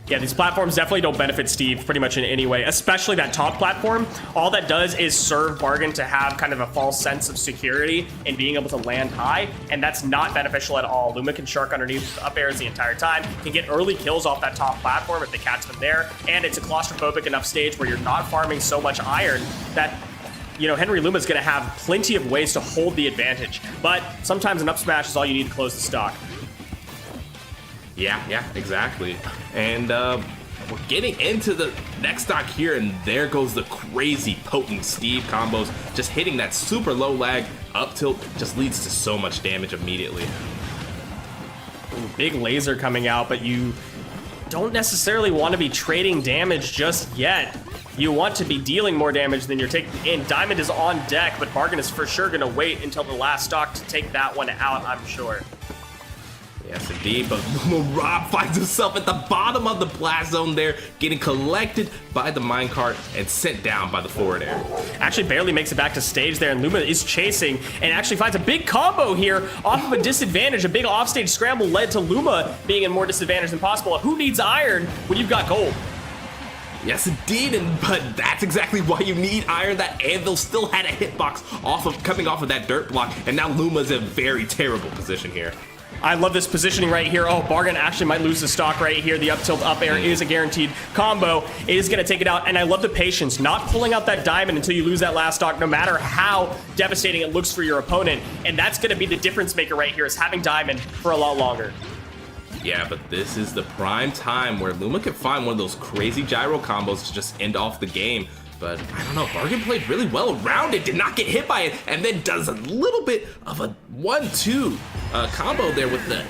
Yeah, these platforms definitely don't benefit Steve pretty much in any way, especially that top platform. All that does is serve Bargain to have kind of a false sense of security and being able to land high, and that's not beneficial at all. Luma can shark underneath up airs the entire time, can get early kills off that top platform if they catch them there, and it's a claustrophobic enough stage where you're not farming so much iron that Henry Luma's going to have plenty of ways to hold the advantage. But sometimes an up smash is all you need to close the stock. Yeah, exactly. And we're getting into the next stock here, and there goes the crazy potent Steve combos. Just hitting that super low lag up tilt just leads to so much damage immediately. Ooh, big laser coming out, but you don't necessarily want to be trading damage just yet. You want to be dealing more damage than you're taking in. Diamond is on deck, but Bargain is for sure going to wait until the last stock to take that one out, I'm sure. Yes, indeed, but Luma Rob finds himself at the bottom of the blast zone there, getting collected by the minecart and sent down by the forward air. Actually barely makes it back to stage there, and Luma is chasing and actually finds a big combo here off of a disadvantage. A big offstage scramble led to Luma being in more disadvantage than possible. Who needs iron when you've got gold? Yes, indeed, but that's exactly why you need iron. That anvil still had a hitbox coming off of that dirt block, and now Luma's in a very terrible position here. I love this positioning right here. Oh, Bargain actually might lose the stock right here. The up tilt up air is a guaranteed combo. It is going to take it out, and I love the patience. Not pulling out that diamond until you lose that last stock, no matter how devastating it looks for your opponent. And that's going to be the difference maker right here, is having diamond for a lot longer. Yeah, but this is the prime time where Luma can find one of those crazy gyro combos to just end off the game. But I don't know, Bargain played really well around it, did not get hit by it, and then does a little bit of a 1-2 combo there with the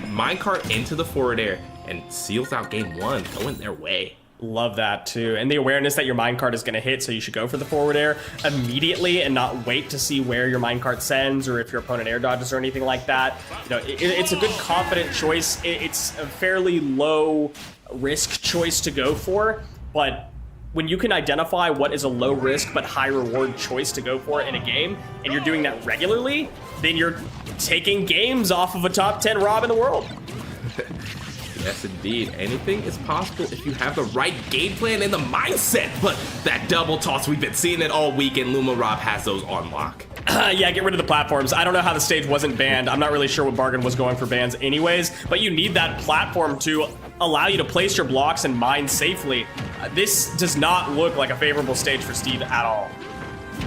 minecart into the forward air and seals out game one, going their way. Love that too. And the awareness that your minecart is going to hit, so you should go for the forward air immediately and not wait to see where your minecart sends or if your opponent air dodges or anything like that. It's a good confident choice. It's a fairly low risk choice to go for, but when you can identify what is a low risk but high reward choice to go for in a game, and you're doing that regularly, then you're taking games off of a top 10 Rob in the world. Yes, indeed. Anything is possible if you have the right game plan and the mindset. But that double toss, we've been seeing it all week, and Luma Rob has those on lock. Yeah, get rid of the platforms. I don't know how the stage wasn't banned. I'm not really sure what Bargain was going for bans anyways, but you need that platform to allow you to place your blocks and mine safely. This does not look like a favorable stage for Steve at all.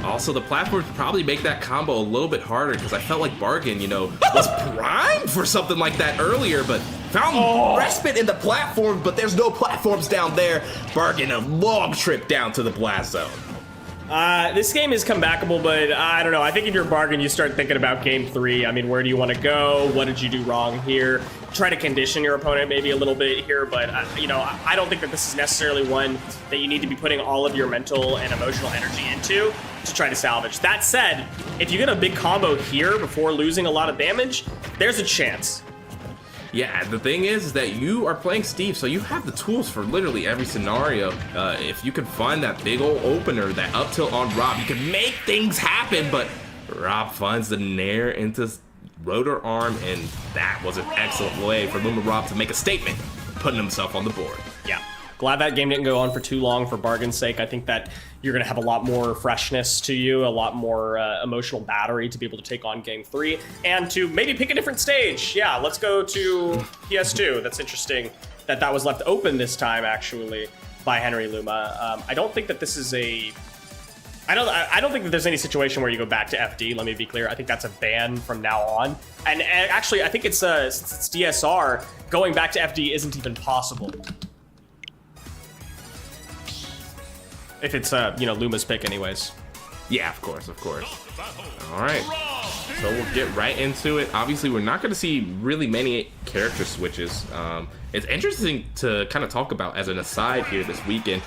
Also, the platforms probably make that combo a little bit harder, because I felt like Bargain, was primed for something like that earlier, but found respite in the platform, but there's no platforms down there. Bargain, a long trip down to the blast zone. This game is comebackable, but I don't know. I think if you're Bargain, you start thinking about game 3. I mean, where do you want to go? What did you do wrong here? Try to condition your opponent maybe a little bit here, but I don't think that this is necessarily one that you need to be putting all of your mental and emotional energy into to try to salvage. That said, if you get a big combo here before losing a lot of damage, there's a chance. Yeah, the thing is that you are playing Steve, so you have the tools for literally every scenario. If you can find that big old opener, that up tilt on Rob, you can make things happen, but Rob finds the nair into rotor arm, and that was an excellent way for Luma Rob to make a statement, putting himself on the board. Yeah, glad that game didn't go on for too long for Bargain's sake. I think that you're going to have a lot more freshness to you, a lot more emotional battery to be able to take on game 3, and to maybe pick a different stage. Yeah, let's go to PS2. That's interesting that was left open this time, actually, by Henry Luma. I don't think that this is I don't think that there's any situation where you go back to FD. Let me be clear. I think that's a ban from now on. And actually, I think it's since it's DSR, going back to FD isn't even possible. If it's Luma's pick, anyways. Yeah, of course. All right, so we'll get right into it. Obviously, we're not going to see really many character switches. It's interesting to kind of talk about as an aside here this weekend.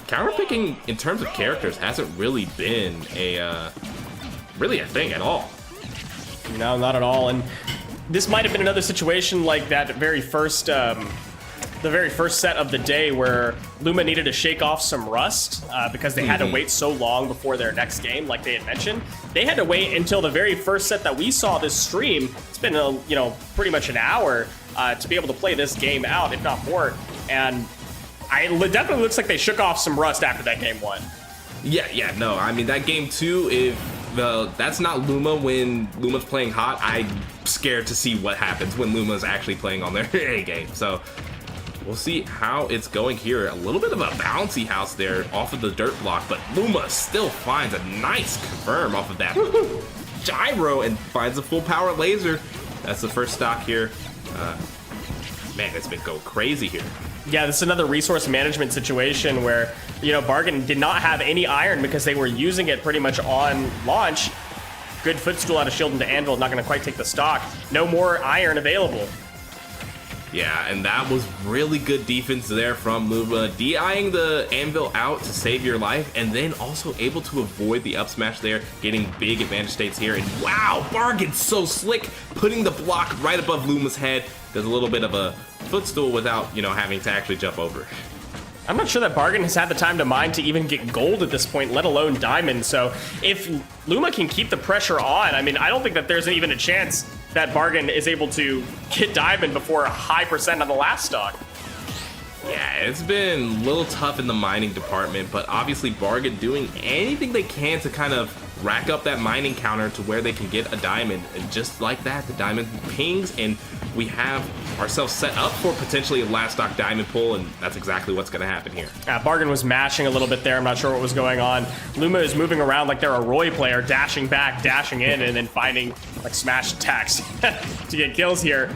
Counter picking in terms of characters hasn't really been a thing at all. No, not at all. And this might have been another situation like that very first. The very first set of the day where Luma needed to shake off some rust because they had to wait so long before their next game, like they had mentioned. They had to wait until the very first set that we saw this stream. It's been pretty much an hour to be able to play this game out, if not more. And it definitely looks like they shook off some rust after that game 1. Yeah, no. I mean, that game 2, if that's not Luma when Luma's playing hot, I'm scared to see what happens when Luma's actually playing on their A game. So we'll see how it's going here. A little bit of a bouncy house there off of the dirt block, but Luma still finds a nice confirm off of that gyro and finds a full power laser. That's the first stock here. Man, it's been going crazy here. Yeah, this is another resource management situation where, you know, Bargain did not have any iron because they were using it pretty much on launch. Good footstool out of shield into anvil, not going to quite take the stock. No more iron available. Yeah, and that was really good defense there from Luma, DIing the anvil out to save your life, and then also able to avoid the up smash there, getting big advantage states here. And wow, Bargain's so slick, putting the block right above Luma's head. Does a little bit of a footstool without, you know, having to actually jump over. I'm not sure that Bargain has had the time to mine to even get gold at this point, let alone diamond. So if Luma can keep the pressure on, I mean, I don't think that there's even a chance that Bargain is able to get diamond before a high percent on the last stock. Yeah, it's been a little tough in the mining department, but obviously Bargain doing anything they can to kind of rack up that mining counter to where they can get a diamond. And just like that, the diamond pings, and we have ourselves set up for potentially a last stock diamond pull, and that's exactly what's going to happen here. Bargain was mashing a little bit there. I'm not sure what was going on. Luma is moving around like they're a Roy player, dashing back, dashing in, and then finding like smash attacks to get kills here.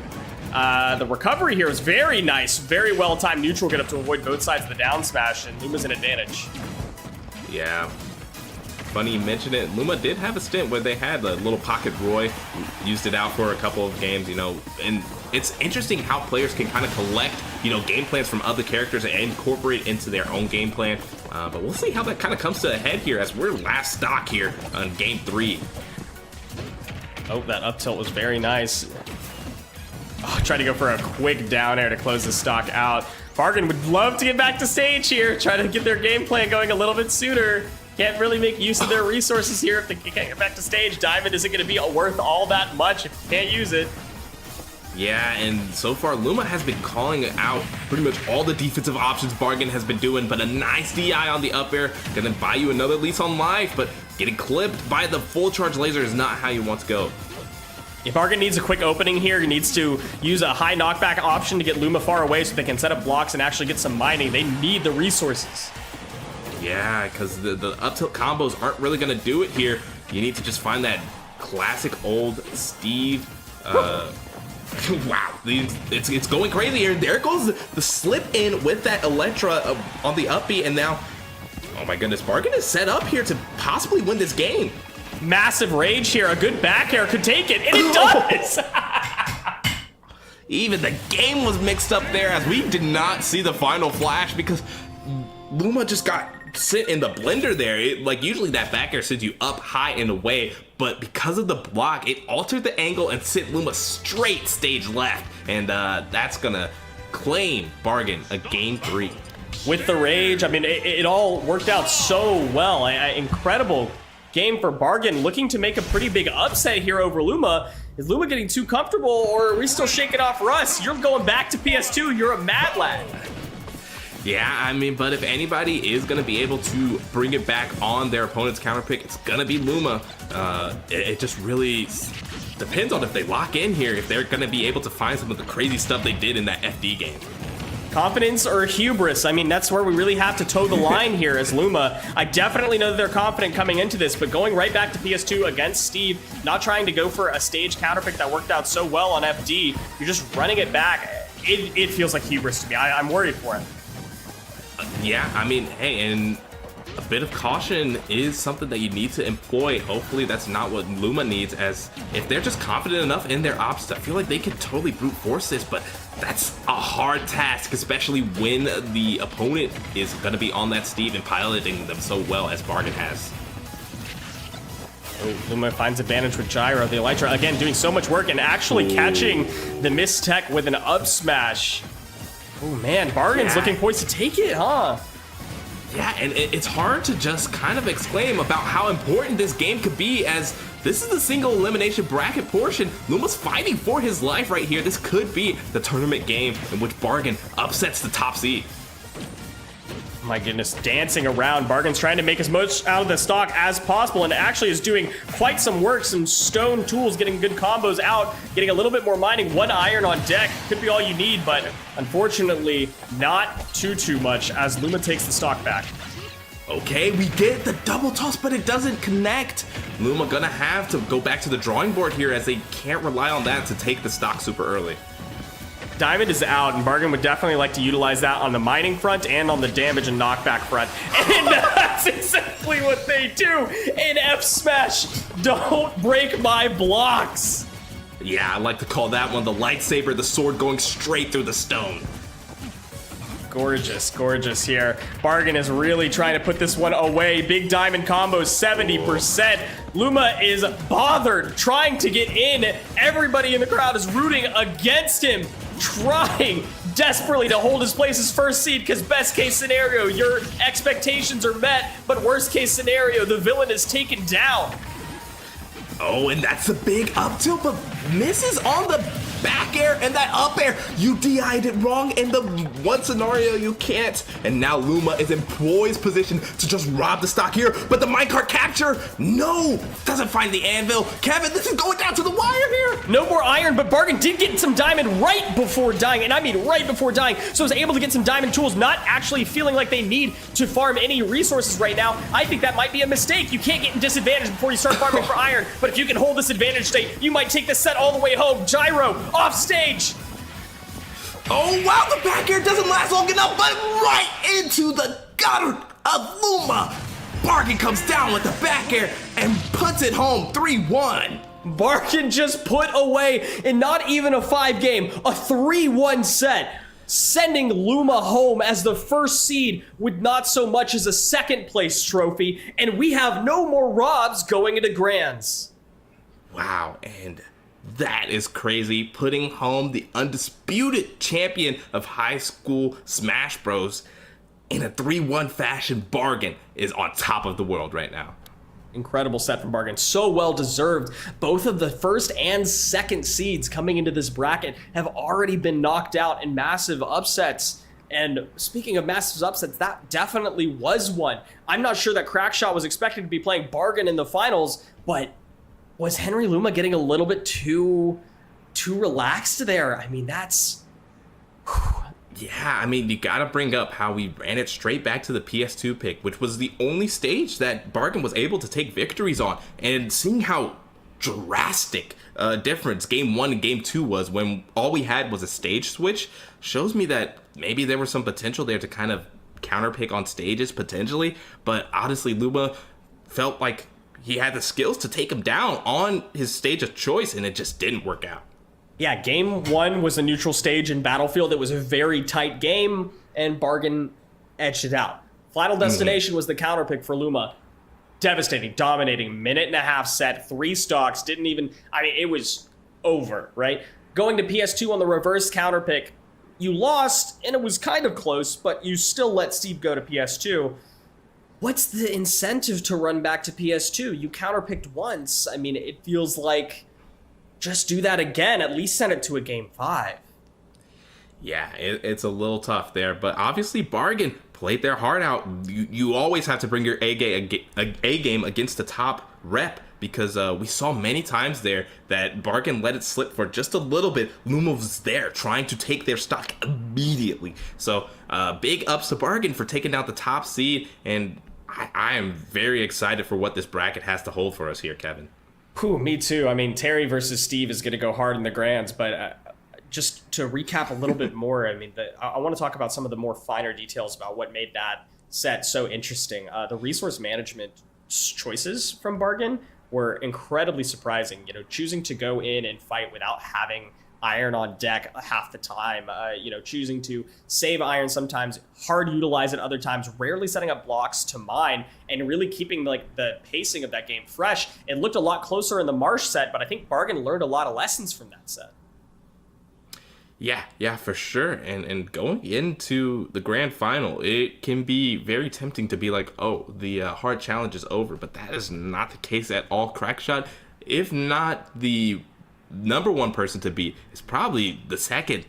The recovery here is very nice. Very well-timed neutral get up to avoid both sides of the down smash, and Luma's an advantage. Yeah. Funny you mentioned it. Luma did have a stint where they had a little pocket Roy, used it out for a couple of games, you know, and it's interesting how players can kind of collect, you know, game plans from other characters and incorporate into their own game plan. But we'll see how that kind of comes to a head here as we're last stock here on game 3. Oh, that up tilt was very nice. Oh, tried to go for a quick down air to close the stock out. Bargain would love to get back to stage here, try to get their game plan going a little bit sooner. Can't really make use of their resources here if they can't get back to stage. Diamond isn't going to be worth all that much if you can't use it. Yeah, and so far Luma has been calling out pretty much all the defensive options Bargain has been doing, but a nice DI on the up air, gonna buy you another lease on life, but getting clipped by the full charge laser is not how you want to go. If Bargain needs a quick opening here, he needs to use a high knockback option to get Luma far away so they can set up blocks and actually get some mining. They need the resources. Yeah, because the up tilt combos aren't really going to do it here. You need to just find that classic old Steve. Wow, it's going crazy here. There goes the slip in with that Electra on the up B, and now, oh my goodness, Bargain is set up here to possibly win this game. Massive rage here. A good back air could take it, and it does! Even the game was mixed up there as we did not see the final flash because Luma just got sit in the blender there. Like usually that back air sends you up high and away, but because of the block, it altered the angle and sent Luma straight stage left, and that's gonna claim Bargain a game 3. With the rage, I mean, it all worked out so well. Incredible game for Bargain, looking to make a pretty big upset here over Luma. Is Luma getting too comfortable, or are we still shaking off Russ? You're going back to PS2, you're a mad lad. Yeah, I mean, but if anybody is going to be able to bring it back on their opponent's counter pick, it's going to be Luma. It just really depends on if they lock in here, if they're going to be able to find some of the crazy stuff they did in that FD game. Confidence or hubris? I mean, that's where we really have to toe the line here as Luma. I definitely know that they're confident coming into this, but going right back to PS2 against Steve, not trying to go for a stage counterpick that worked out so well on FD, you're just running it back. It feels like hubris to me. I'm worried for him. Yeah, I mean, hey, and a bit of caution is something that you need to employ. Hopefully that's not what Luma needs, as if they're just confident enough in their ops, I feel like they could totally brute force this, but that's a hard task, especially when the opponent is going to be on that Steve and piloting them so well as Bargain has. Oh, Luma finds advantage with Gyro. The Elytra, again, doing so much work and actually catching the Miss Tech with an up smash. Oh man, Bargain's looking poised to take it, huh? Yeah, and it's hard to just kind of exclaim about how important this game could be, as this is the single elimination bracket portion. Luma's fighting for his life right here. This could be the tournament game in which Bargain upsets the top seed. My goodness, dancing around. Bargain's trying to make as much out of the stock as possible and actually is doing quite some work. Some stone tools, getting good combos out, getting a little bit more mining. 1 iron on deck could be all you need, but unfortunately not too much as Luma takes the stock back. Okay, we get the double toss, but it doesn't connect. Luma gonna have to go back to the drawing board here as they can't rely on that to take the stock super early. Diamond is out, and Bargain would definitely like to utilize that on the mining front and on the damage and knockback front. And that's exactly what they do in F Smash. Don't break my blocks. Yeah, I like to call that one the lightsaber, the sword going straight through the stone. Gorgeous, gorgeous here. Bargain is really trying to put this one away. Big diamond combo, 70%. Luma is bothered, trying to get in. Everybody in the crowd is rooting against him, trying desperately to hold his place as first seed, because best case scenario, your expectations are met, but worst case scenario, the villain is taken down. Oh, and that's a big up tilt, but misses on the back air and that up air. You DI'd it wrong in the one scenario you can't. And now Luma is in poised position to just rob the stock here, but the minecart capture, no, doesn't find the anvil. Kevin, this is going down to the wire here. No more iron, but Bargain did get some diamond right before dying, and I mean right before dying, so was able to get some diamond tools, not actually feeling like they need to farm any resources right now. I think that might be a mistake. You can't get in disadvantage before you start farming for iron, but if you can hold this advantage state, you might take the set all the way home. Gyro, off stage. Oh, wow, the back air doesn't last long enough, but right into the gutter of Luma. Bargain comes down with the back air and puts it home 3-1. Bargain just put away in not even a 5-game, a 3-1 set, sending Luma home as the first seed with not so much as a second place trophy, and we have no more Robs going into Grands. Wow, and that is crazy, putting home the undisputed champion of high school Smash Bros. In a 3-1 fashion. Bargain is on top of the world right now. Incredible set from Bargain, so well deserved. Both of the first and second seeds coming into this bracket have already been knocked out in massive upsets. And speaking of massive upsets, that definitely was one. I'm not sure that Crackshot was expected to be playing Bargain in the finals, but was Henry Luma getting a little bit too relaxed there? I mean, that's... Yeah, I mean, you gotta bring up how we ran it straight back to the PS2 pick, which was the only stage that Bargain was able to take victories on. And seeing how drastic difference Game 1 and Game 2 was when all we had was a stage switch shows me that maybe there was some potential there to kind of counterpick on stages potentially. But honestly, Luma felt like he had the skills to take him down on his stage of choice, and it just didn't work out. Yeah, Game 1 was a neutral stage in Battlefield. It was a very tight game, and Bargain edged it out. Final Destination was the counterpick for Luma. Devastating, dominating, minute-and-a-half set, 3 stocks, didn't even... I mean, it was over, right? Going to PS2 on the reverse counterpick, you lost, and it was kind of close, but you still let Steve go to PS2. What's the incentive to run back to PS2? You counterpicked once. I mean, it feels like just do that again. At least send it to a Game 5. Yeah, it's a little tough there, but obviously Bargain played their heart out. You always have to bring your A game against the top rep, because we saw many times there that Bargain let it slip for just a little bit. Luma was there trying to take their stock immediately. So big ups to Bargain for taking out the top seed, and I am very excited for what this bracket has to hold for us here, Kevin. Whew, me too. I mean, Terry versus Steve is going to go hard in the Grands, but just to recap a little bit more, I mean, I want to talk about some of the more finer details about what made that set so interesting. The resource management choices from Bargain were incredibly surprising. You know, choosing to go in and fight without having iron on deck half the time, you know, choosing to save iron sometimes, hard utilize it other times, rarely setting up blocks to mine, and really keeping like the pacing of that game fresh. It looked a lot closer in the Marsh set, but I think Bargain learned a lot of lessons from that set. Yeah, for sure. And going into the grand final, it can be very tempting to be like, oh, the hard challenge is over, but that is not the case at all. Crackshot, if not the #1 person to beat, is probably the second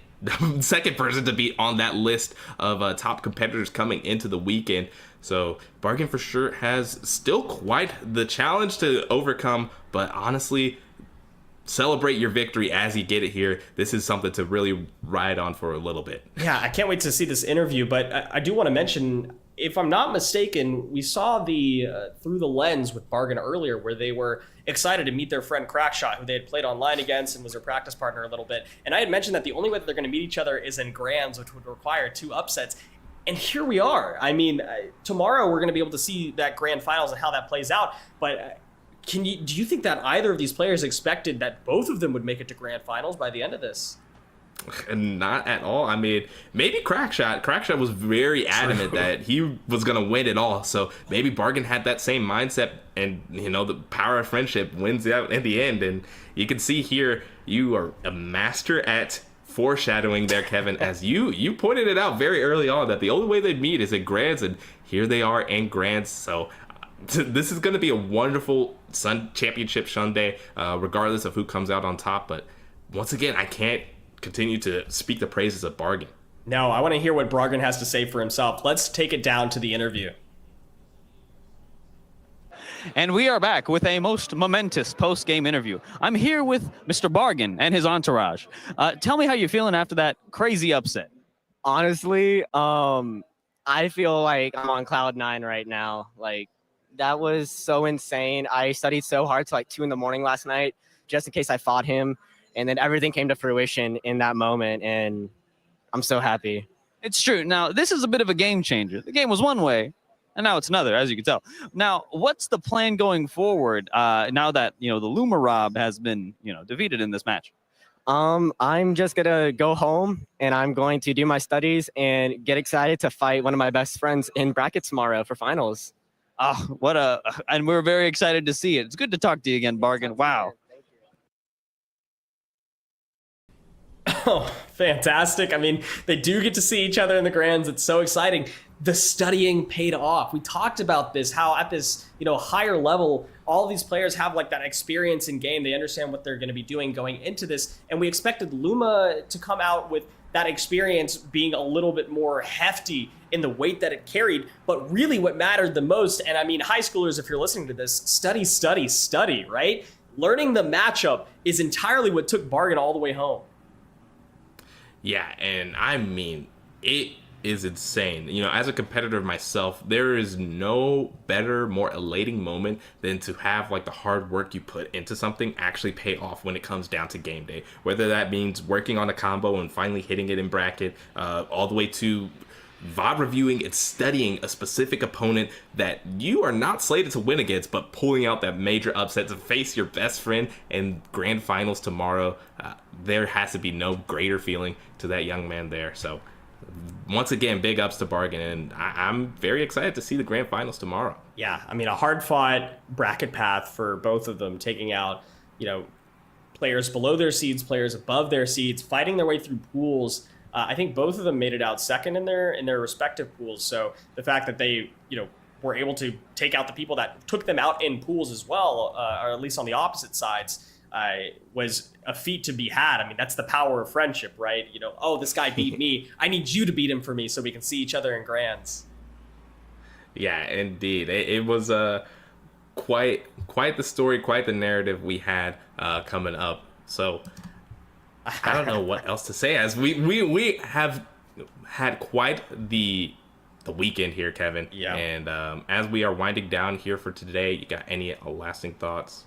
second person to be on that list of top competitors coming into the weekend. So Bargain for sure has still quite the challenge to overcome, but honestly, celebrate your victory as you get it here. This is something to really ride on for a little bit. Yeah, I can't wait to see this interview, but I do want to mention, if I'm not mistaken, we saw the Through the Lens with Bargain earlier, where they were excited to meet their friend Crackshot, who they had played online against and was their practice partner a little bit. And I had mentioned that the only way that they're going to meet each other is in grands, which would require 2 upsets. And here we are. I mean, tomorrow we're going to be able to see that grand finals and how that plays out. But do you think that either of these players expected that both of them would make it to grand finals by the end of this? Not at all. I mean, maybe Crackshot. Crackshot was very adamant that he was going to win it all. So maybe Bargain had that same mindset, and, you know, the power of friendship wins out in the end. And you can see here, you are a master at foreshadowing there, Kevin, as you pointed it out very early on that the only way they'd meet is in grands, and here they are in grands. So this is going to be a wonderful championship Sunday, regardless of who comes out on top. But once again, I can't continue to speak the praises of Bargain. No, I want to hear what Bargain has to say for himself. Let's take it down to the interview. And we are back with a most momentous post-game interview. I'm here with Mr. Bargain and his entourage. Tell me how you're feeling after that crazy upset. Honestly, I feel like I'm on cloud 9 right now. Like, that was so insane. I studied so hard till like 2 a.m. last night, just in case I fought him. And then everything came to fruition in that moment, and I'm so happy. It's true. Now, this is a bit of a game changer. The game was one way, and now it's another, as you can tell. Now, what's the plan going forward now that, you know, the Luma Rob has been, you know, defeated in this match? I'm just going to go home, and I'm going to do my studies and get excited to fight one of my best friends in brackets tomorrow for finals. Oh, and we're very excited to see it. It's good to talk to you again, Bargain. Wow. Oh, fantastic. I mean, they do get to see each other in the grands. It's so exciting. The studying paid off. We talked about this, how at this, you know, higher level, all these players have like that experience in game. They understand what they're going to be doing going into this. And we expected Luma to come out with that experience being a little bit more hefty in the weight that it carried. But really what mattered the most, and I mean, high schoolers, if you're listening to this, study, right? Learning the matchup is entirely what took Bargain all the way home. Yeah, and I mean, it is insane. You know, as a competitor myself, there is no better, more elating moment than to have like the hard work you put into something actually pay off when it comes down to game day. Whether that means working on a combo and finally hitting it in bracket, all the way to VOD reviewing and studying a specific opponent that you are not slated to win against, but pulling out that major upset to face your best friend in grand finals tomorrow. There has to be no greater feeling to that young man there. So once again, big ups to Bargain, and I'm very excited to see the grand finals tomorrow. Yeah, I mean, a hard-fought bracket path for both of them, taking out, you know, players below their seeds, players above their seeds, fighting their way through pools. I think both of them made it out second in their respective pools. So the fact that they, you know, were able to take out the people that took them out in pools as well, or at least on the opposite sides, was a feat to be had. I mean, that's the power of friendship, right? You know, oh, this guy beat me. I need you to beat him for me so we can see each other in grands. Yeah, indeed. It was quite the story, quite the narrative we had coming up. So I don't know what else to say, as we have had quite the weekend here, Kevin. Yeah. And as we are winding down here for today, you got any lasting thoughts?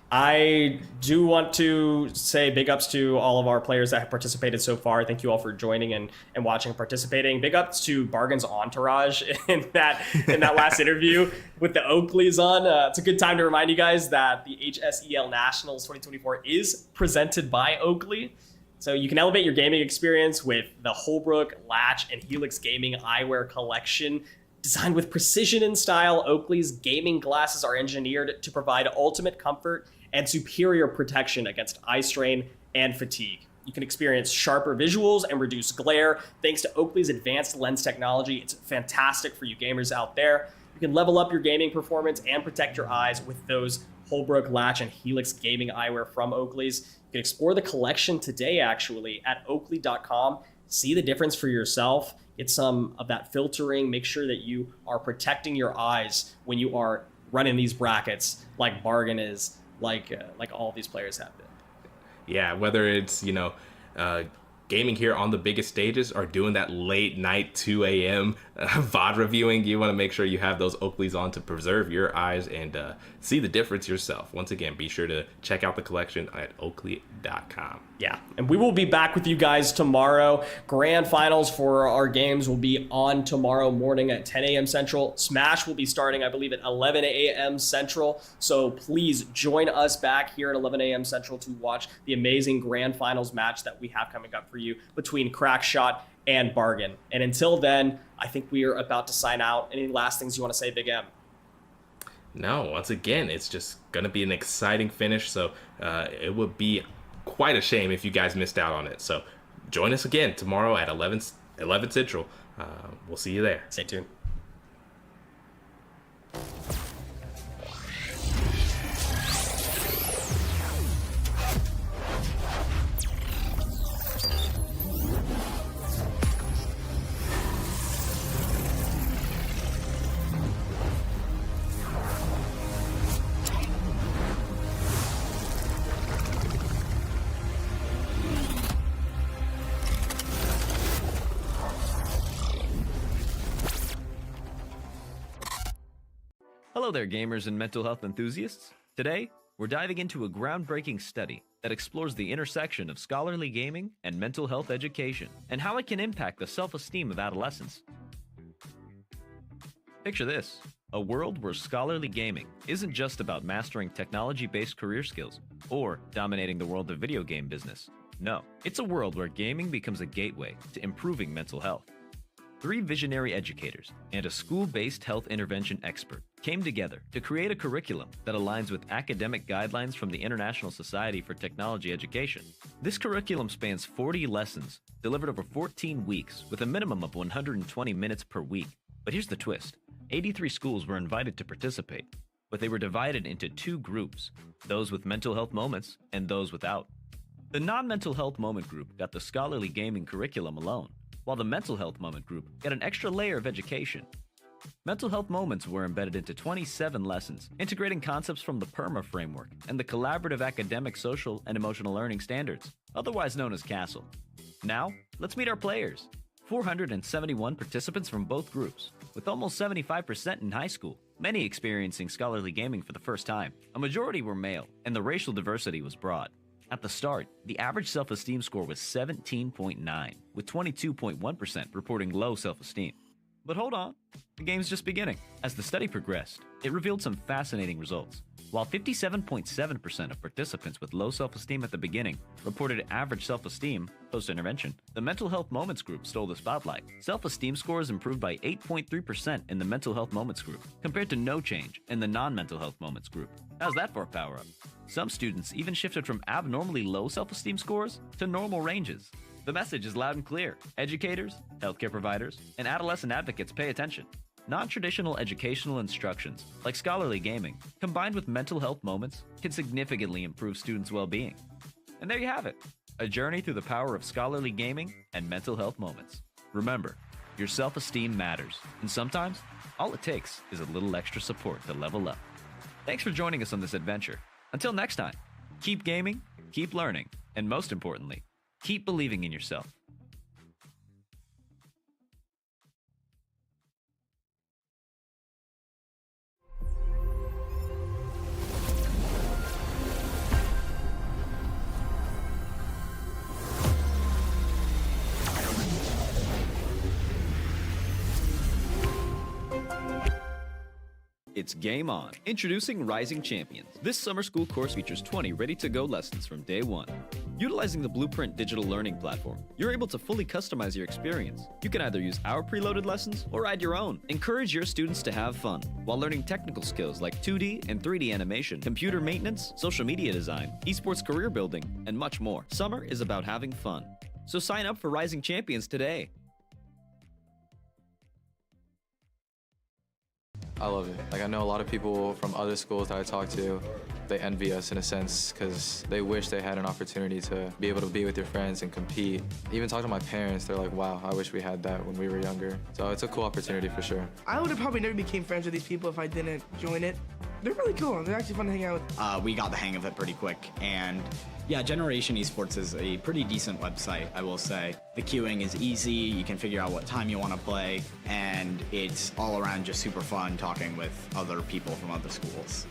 I do want to say big ups to all of our players that have participated so far. Thank you all for joining and watching and participating. Big ups to Bargain's entourage in that last interview with the Oakleys on. It's a good time to remind you guys that the HSEL Nationals 2024 is presented by Oakley. So you can elevate your gaming experience with the Holbrook, Latch, and Helix Gaming eyewear collection. Designed with precision and style, Oakley's gaming glasses are engineered to provide ultimate comfort and superior protection against eye strain and fatigue. You can experience sharper visuals and reduce glare thanks to Oakley's advanced lens technology. It's fantastic for you gamers out there. You can level up your gaming performance and protect your eyes with those Holbrook, Latch, and Helix Gaming Eyewear from Oakley's. You can explore the collection today, actually, at oakley.com. See the difference for yourself. Get some of that filtering. Make sure that you are protecting your eyes when you are running these brackets like Bargain is, like all these players have been. Yeah, whether it's, gaming here on the biggest stages or doing that late night 2 a.m. VOD reviewing, you want to make sure you have those Oakleys on to preserve your eyes and see the difference yourself. Once again, be sure to check out the collection at oakley.com. Yeah, and we will be back with you guys tomorrow. Grand finals for our games will be on tomorrow morning at 10 a.m. Central. Smash will be starting, I believe, at 11 a.m. Central. So please join us back here at 11 a.m. Central to watch the amazing grand finals match that we have coming up for you between Crackshot and Bargain. And until then, I think we are about to sign out. Any last things you want to say, Big M? No, once again, it's just going to be an exciting finish. So it would be quite a shame if you guys missed out on it. So join us again tomorrow at 11 Central. We'll see you there. Stay tuned. Hello there, gamers and mental health enthusiasts. Today, we're diving into a groundbreaking study that explores the intersection of scholarly gaming and mental health education and how it can impact the self-esteem of adolescents. Picture this, a world where scholarly gaming isn't just about mastering technology-based career skills or dominating the world of video game business. No, it's a world where gaming becomes a gateway to improving mental health. 3 visionary educators and a school-based health intervention expert came together to create a curriculum that aligns with academic guidelines from the International Society for Technology Education. This curriculum spans 40 lessons, delivered over 14 weeks with a minimum of 120 minutes per week. But here's the twist. 83 schools were invited to participate, but they were divided into 2 groups, those with mental health moments and those without. The non-mental health moment group got the scholarly gaming curriculum alone, while the mental health moment group got an extra layer of education. Mental health moments were embedded into 27 lessons, integrating concepts from the PERMA framework and the collaborative academic, social, and emotional learning standards, otherwise known as CASEL. Now, let's meet our players. 471 participants from both groups, with almost 75% in high school, many experiencing scholarly gaming for the first time. A majority were male, and the racial diversity was broad. At the start, the average self-esteem score was 17.9, with 22.1% reporting low self-esteem. But hold on, the game's just beginning. As the study progressed, it revealed some fascinating results. While 57.7% of participants with low self-esteem at the beginning reported average self-esteem post-intervention, the mental health moments group stole the spotlight. Self-esteem scores improved by 8.3% in the mental health moments group, compared to no change in the non-mental health moments group. How's that for a power-up? Some students even shifted from abnormally low self-esteem scores to normal ranges. The message is loud and clear. Educators, healthcare providers, and adolescent advocates pay attention. Non-traditional educational instructions, like scholarly gaming, combined with mental health moments, can significantly improve students' well-being. And there you have it, a journey through the power of scholarly gaming and mental health moments. Remember, your self-esteem matters, and sometimes, all it takes is a little extra support to level up. Thanks for joining us on this adventure. Until next time, keep gaming, keep learning, and most importantly, keep believing in yourself. It's game on. Introducing Rising Champions. This summer school course features 20 ready-to-go lessons from day one. Utilizing the Blueprint digital learning platform, you're able to fully customize your experience. You can either use our preloaded lessons or add your own. Encourage your students to have fun while learning technical skills like 2D and 3D animation, computer maintenance, social media design, esports career building, and much more. Summer is about having fun. So sign up for Rising Champions today. I love it. Like, I know a lot of people from other schools that I talk to, They envy us in a sense because they wish they had an opportunity to be able to be with your friends and compete. Even talk to my parents, they're like, wow, I wish we had that when we were younger. So it's a cool opportunity for sure. I would have probably never became friends with these people if I didn't join it. They're really cool. They're actually fun to hang out with. We got the hang of it pretty quick, and yeah, Generation Esports is a pretty decent website, I will say. The queuing is easy, you can figure out what time you want to play, and it's all around just super fun talking with other people from other schools.